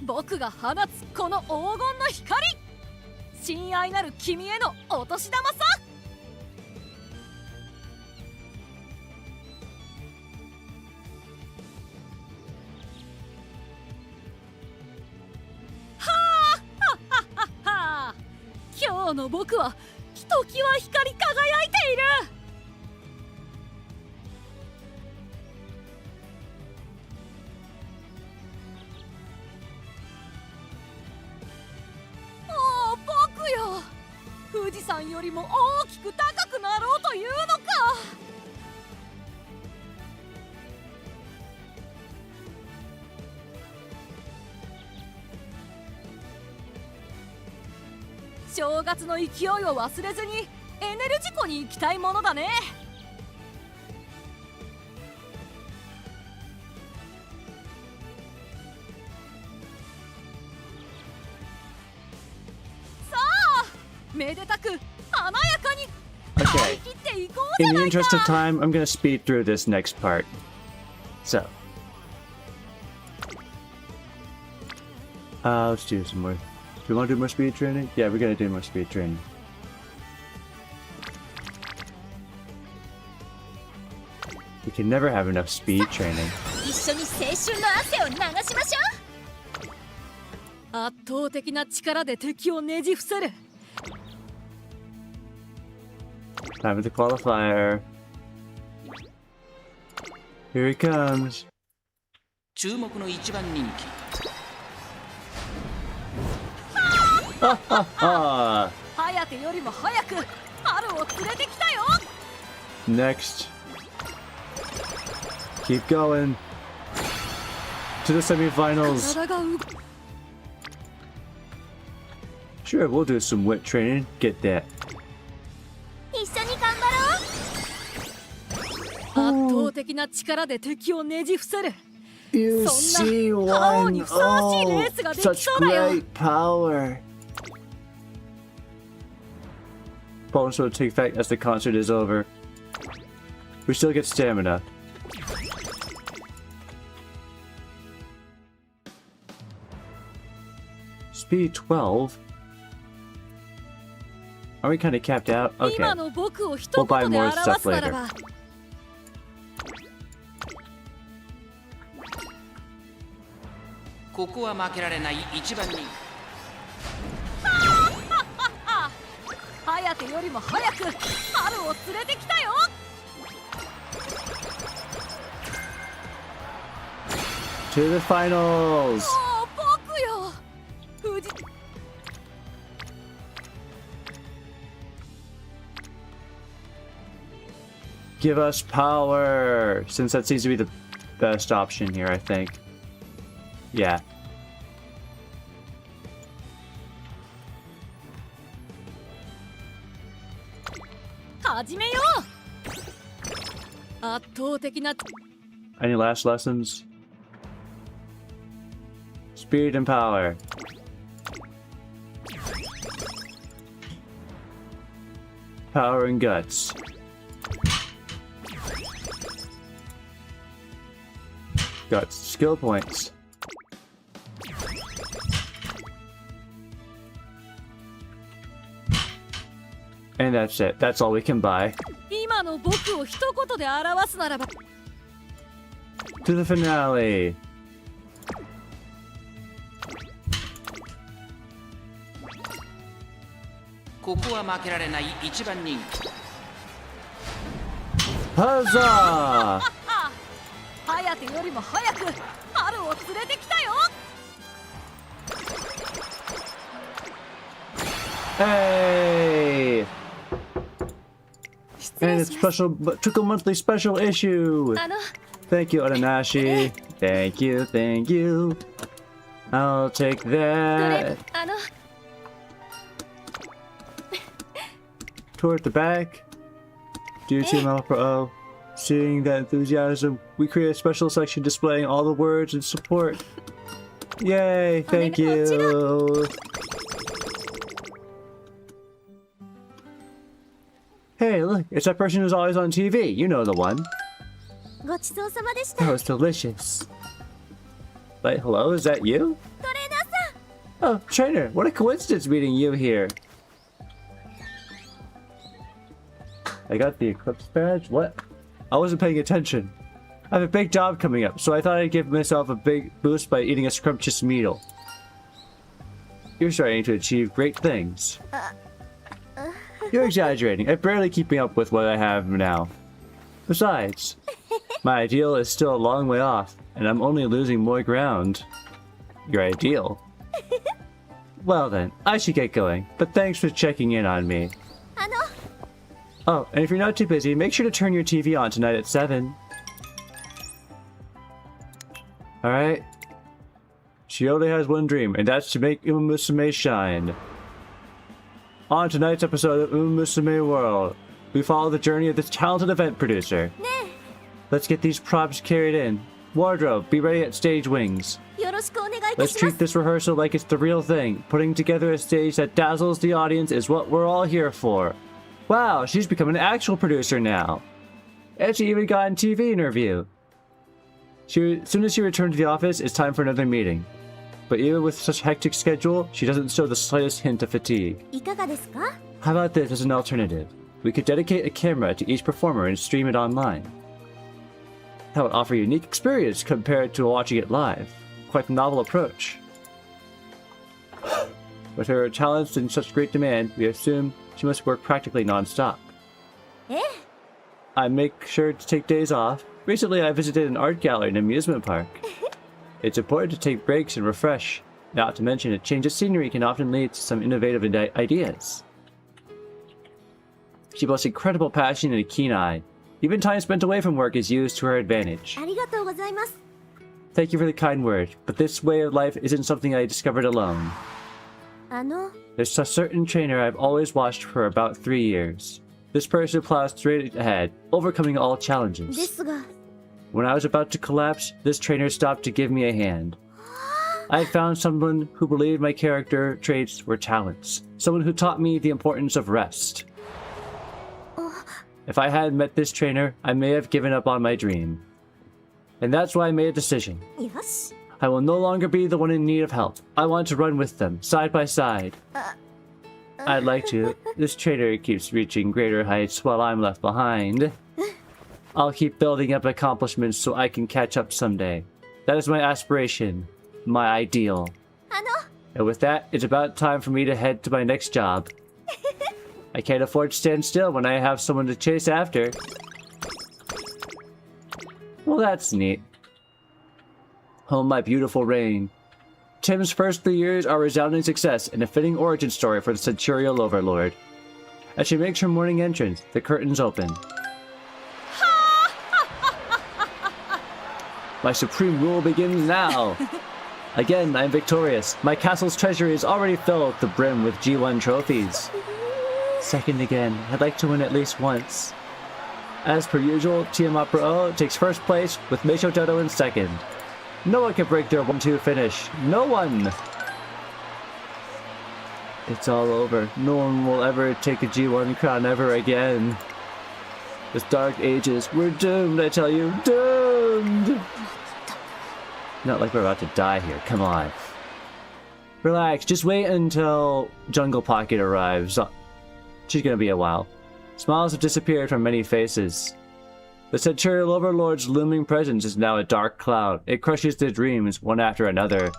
う。僕が放つこの黄金の光、親愛なる君へのお年玉さ。今日の僕はひときわ光り輝いている。おお、僕よ、富士山よりも大きく高くなろうというのか。正月の勢いを忘れずにエネルジコに行きたいものだね。さあ、めでたく華やかに張り切っていこうじ In ゃ the ない interest of か。 time, I'm gonna speed through this next part. So, let's do some more. Do we want to do more speed training? Yeah, we're gonna do more speed training. We can never have enough speed training. 一緒に青春の汗を流しましょう。圧倒的な力で敵をねじ伏せる。 Time for the qualifier. Here he comes. 注目の一番人気。 Ah! ハヤテよりも早く春を連れてきたよ。 Next. Keep going. To the semifinals. 体が動く。 Sure, we'll do some wit training. Get that. 一緒に頑張ろう。圧倒的な力で敵をねじ伏せる。 You そんな see 青 one. にふさわしいレースができ Such そうだよ。 great power. Bonus will take effect as the concert is over. We still get stamina. Speed 12? Are we kind of capped out? Okay. 今の僕を一 We'll buy 言で more 表 stuff すならば、ここは負けられない一番人気。ハヤテよりも早く春を連れてきたよ。 To the finals! もう僕よ、富士。 Give us power! Since that seems to be the best option here, I think. Yeah. 始めよう。圧倒的な Any last lessons? Speed and power. Power and guts. Guts. Skill points. And that's it. That's all we can buy. 今の僕を一言で表すならば、 To the finale. ここは負けられない一番人気。 Huzzah! ハヤテよりも早く春を連れてきたよ。 Hey! And it's special, but Trickle Monthly special issue. あの Thank you, Ananashi. Thank you, thank you. I'll take これ that. あの Toward the back. Dear Team Alpha O, seeing that enthusiasm, we create a special section displaying all the words and support. Yay! Thank you. Hey, look, it's that person who's always on TV. You know the one. ごちそうさまでした。 That was delicious. Wait, hello? Is that you? トレーナ Oh, trainer, what a coincidence meeting you here. I got the Eclipse badge? What? I wasn't paying attention. I have a big job coming up, so I thought I'd give myself a big boost by eating a scrumptious meal. You're starting to achieve great things. You're exaggerating. I'm barely keeping up with what I have now. Besides, my ideal is still a long way off, and I'm only losing more ground. Your ideal? Well then, I should get going, but thanks for checking in on me. Oh, and if you're not too busy, make sure to turn your TV on tonight at 7. Alright. She only has one dream, and that's to make Umamusume shine. On tonight's episode of Umamusume World, we follow the journey of this talented event producer. Let's get these props carried in. Wardrobe, be ready at stage wings. Let's treat this rehearsal like it's the real thing. Putting together a stage that dazzles the audience is what we're all here for. Wow, she's become an actual producer now. And she even got a TV interview. As soon as she returned to the office, it's time for another meeting. But even with such a hectic schedule, she doesn't show the slightest hint of fatigue. How about this as an alternative? We could dedicate a camera to each performer and stream it online. That would offer a unique experience compared to watching it live. Quite a novel approach. With her talents in such great demand, we assume she must work practically non-stop. I make sure to take days off. Recently, I visited an art gallery and amusement park. It's important to take breaks and refresh. Not to mention, a change of scenery can often lead to some innovative ideas. She boasts incredible passion and a keen eye. Even time spent away from work is used to her advantage. Thank you for the kind word, but this way of life isn't something I discovered alone. There's a certain trainer I've always watched for about 3 years. This person plows straight ahead, overcoming all challenges. When I was about to collapse, this trainer stopped to give me a hand. I had found someone who believed my character traits were talents. Someone who taught me the importance of rest. If I hadn't met this trainer, I may have given up on my dream. And that's why I made a decision. I will no longer be the one in need of help. I want to run with them, side by side. I'd like to. This trainer keeps reaching greater heights while I'm left behind. I'll keep building up accomplishments so I can catch up someday. That is my aspiration, my ideal. And with that, it's about time for me to head to my next job. I can't afford to stand still when I have someone to chase after. Well, that's neat. Oh, my beautiful Rain. Tim's first 3 years are a resounding success and a fitting origin story for the Centurial Overlord. As she makes her morning entrance, the curtains open. My supreme rule begins now! Again, I'm victorious. My castle's treasury is already filled to the brim with G1 trophies. Second again, I'd like to win at least once. As per usual, Team Opera O takes first place with Meisho Dodo in second. No one can break their 1-2 finish. No one! It's all over. No one will ever take a G1 crown ever again. This dark ages. We're doomed, I tell you. Doomed! Not like we're about to die here. Come on. Relax. Just wait until Jungle Pocket arrives. She's gonna be a while. Smiles have disappeared from many faces. The Centurial Overlord's looming presence is now a dark cloud. It crushes their dreams, one after another.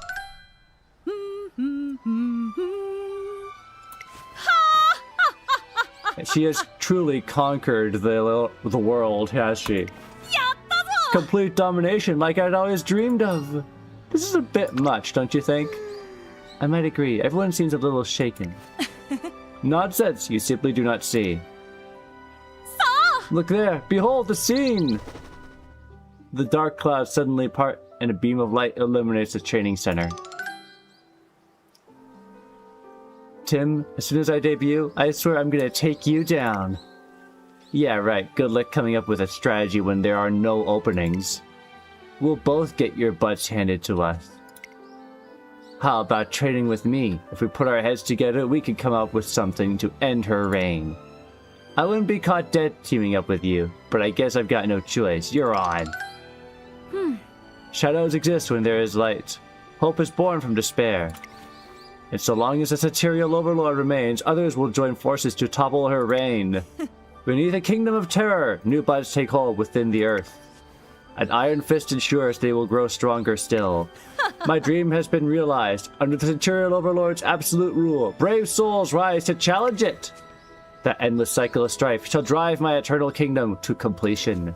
She has truly conquered the world, has she? Complete domination like I'd always dreamed of. This is a bit much, don't you think? I might agree. Everyone seems a little shaken. Nonsense, you simply do not see. Look there! Behold the scene! The dark clouds suddenly part and a beam of light illuminates the training center. Tim, as soon as I debut, I swear I'm gonna take you down. Yeah, right. Good luck coming up with a strategy when there are no openings. We'll both get your butts handed to us. How about training with me? If we put our heads together, we could come up with something to end her reign. I wouldn't be caught dead teaming up with you, but I guess I've got no choice. You're on. Shadows exist when there is light. Hope is born from despair. And so long as the Satirial Overlord remains, others will join forces to topple her reign. Beneath a kingdom of terror, new buds take hold within the earth. An iron fist ensures they will grow stronger still. My dream has been realized. Under the Satirial Overlord's absolute rule, brave souls rise to challenge it. That endless cycle of strife shall drive my eternal kingdom to completion.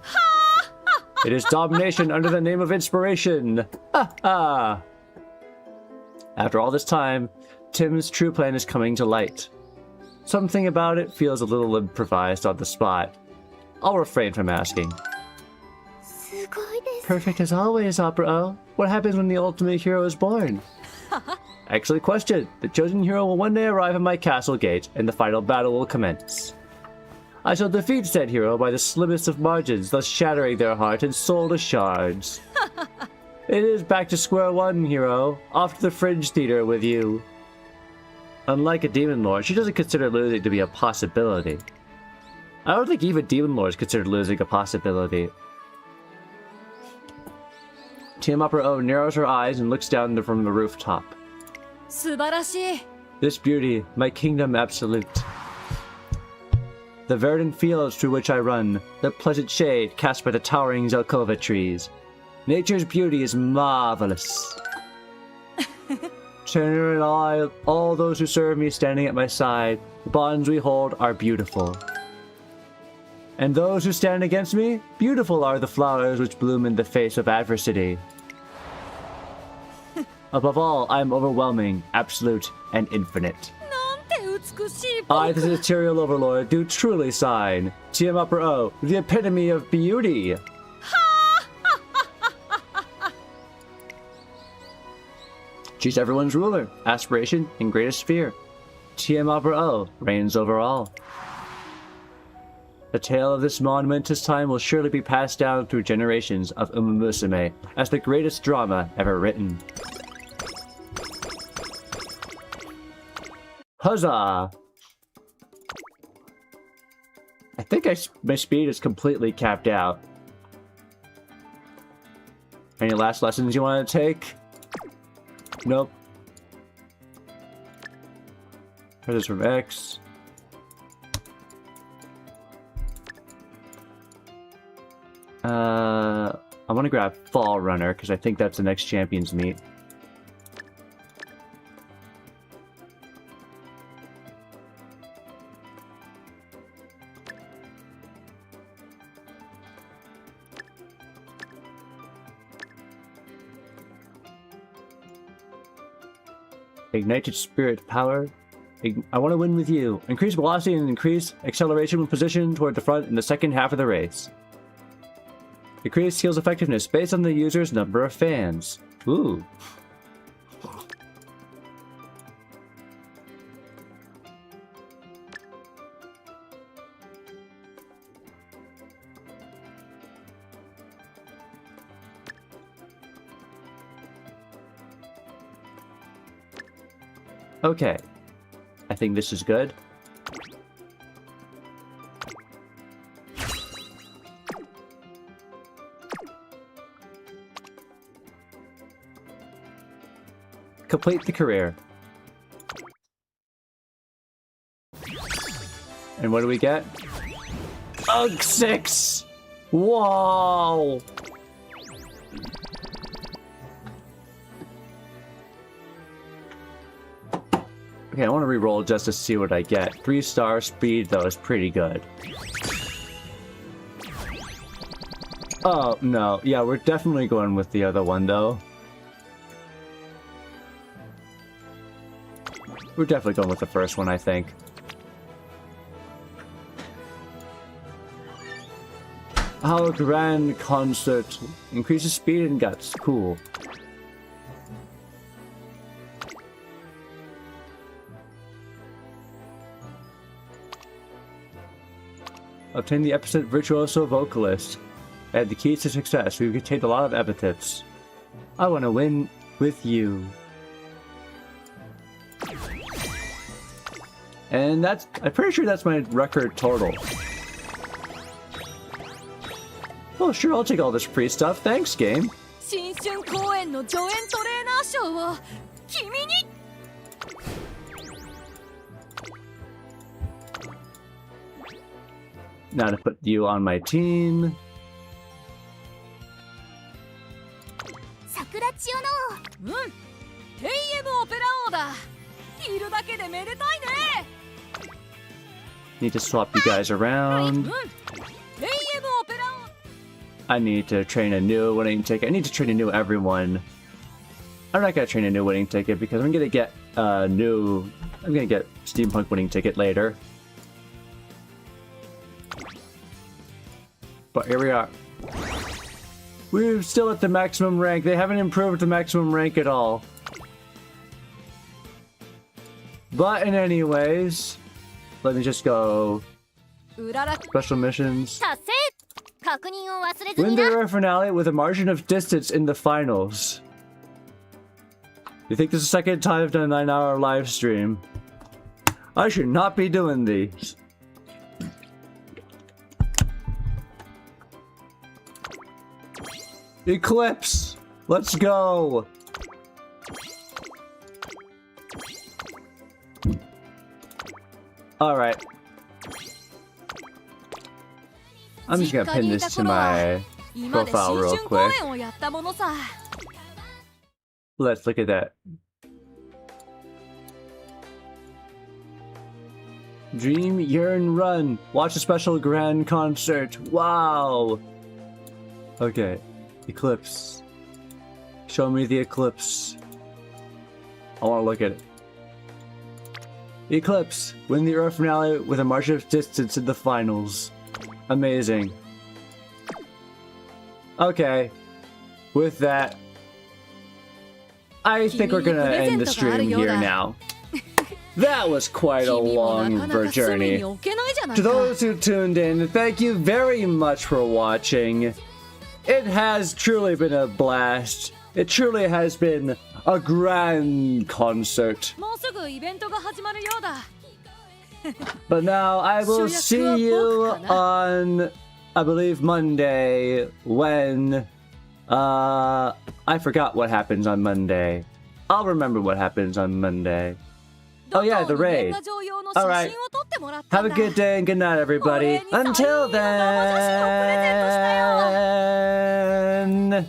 It is domination under the name of inspiration. Ha ha! After all this time, Tim's true plan is coming to light. Something about it feels a little improvised on the spot. I'll refrain from asking. Perfect as always, Opera-O. What happens when the ultimate hero is born? Excellent question. The chosen hero will one day arrive at my castle gate, and the final battle will commence. I shall defeat said hero by the slimmest of margins, thus shattering their heart and soul to shards. It is back to square one, hero. Off to the Fringe Theater with you. Unlike a Demon Lord, she doesn't consider losing to be a possibility. I don't think even Demon Lords consider losing a possibility. Team Opera-O narrows her eyes and looks down from the rooftop. 素晴らしい This beauty, my kingdom absolute. The verdant fields through which I run, the pleasant shade cast by the towering Zelkova trees. Nature's beauty is marvelous. Turner and I, all those who serve me standing at my side, the bonds we hold are beautiful. And those who stand against me, beautiful are the flowers which bloom in the face of adversity. Above all, I am overwhelming, absolute, and infinite. なんて美しい僕 I, the Satirial Overlord, do truly sign. TM Opera-O, the epitome of beauty. She's everyone's ruler, aspiration, and greatest fear. TM Opera-O reigns over all. The tale of this monumentous time will surely be passed down through generations of Umamusume as the greatest drama ever written. Huzzah! I think my speed is completely capped out. Any last lessons you want to take? Nope. This is from X. I want to grab Fall Runner because I think that's the next Champions meet. Ignited spirit power. I want to win with you. Increase velocity and increase acceleration when positioned toward the front in the second half of the race. Decrease heal's effectiveness based on the user's number of fans. Ooh. Okay. I think this is good. Complete the career. And what do we get? Ugh, 6! Whoa! Okay, I want to re-roll just to see what I get. 3-star speed, though, is pretty good. Oh, no. Yeah, we're definitely going with the other one, though. We're definitely going with the first one, I think. Our grand concert increases speed and guts. Cool. Obtain the epithet Virtuoso Vocalist. Add the keys to success. We've contained a lot of epithets. I want to win with you. And that's... I'm pretty sure that's my record total. Oh, sure, I'll take all this free stuff. Thanks, game. 新春公演の助演トレーナー賞を君に now to put you on my team. 桜千代の うんテイエムオペラ王だいるだけでめでたいね Need to swap you guys うん around. テイエムオペラ王 I need to train a new winning ticket. I need to train a new everyone. I'm not gonna train a new winning ticket because I'm gonna get I'm gonna get steampunk winning ticket later. But here we are. We're still at the maximum rank. They haven't improved the maximum rank at all. But in anyways, let me just go. うらら Special missions. 達成確認を忘れず Win に the な Euro finale with a margin of distance in the finals. You think this is the second time I've done a 9-hour live stream? I should not be doing these. Eclipse! Let's go! Alright. I'm just gonna pin this to my 今で profile 新 real 春公 quick. 演をやったものさ Let's look at that. Dream, yearn, run. Watch a special grand concert. Wow. Okay. Eclipse. Show me the eclipse. I want to look at it. Eclipse. Win the Euro finale with a margin of distance in the finals. Amazing. Okay. With that, I think we're gonna end the stream here now. That was quite a 君もな long かなか隅 journey. に置けないじゃない To か those who tuned in, thank you very much for watching. It has truly been a blast. It truly has been a grand concert. もうすぐイベントが始まるようだ But now I will see you on, I believe, Monday when, I forgot what happens on Monday. I'll remember what happens on Monday. Oh yeah, the raid. Alright. Have a good day and good night, everybody. Until then.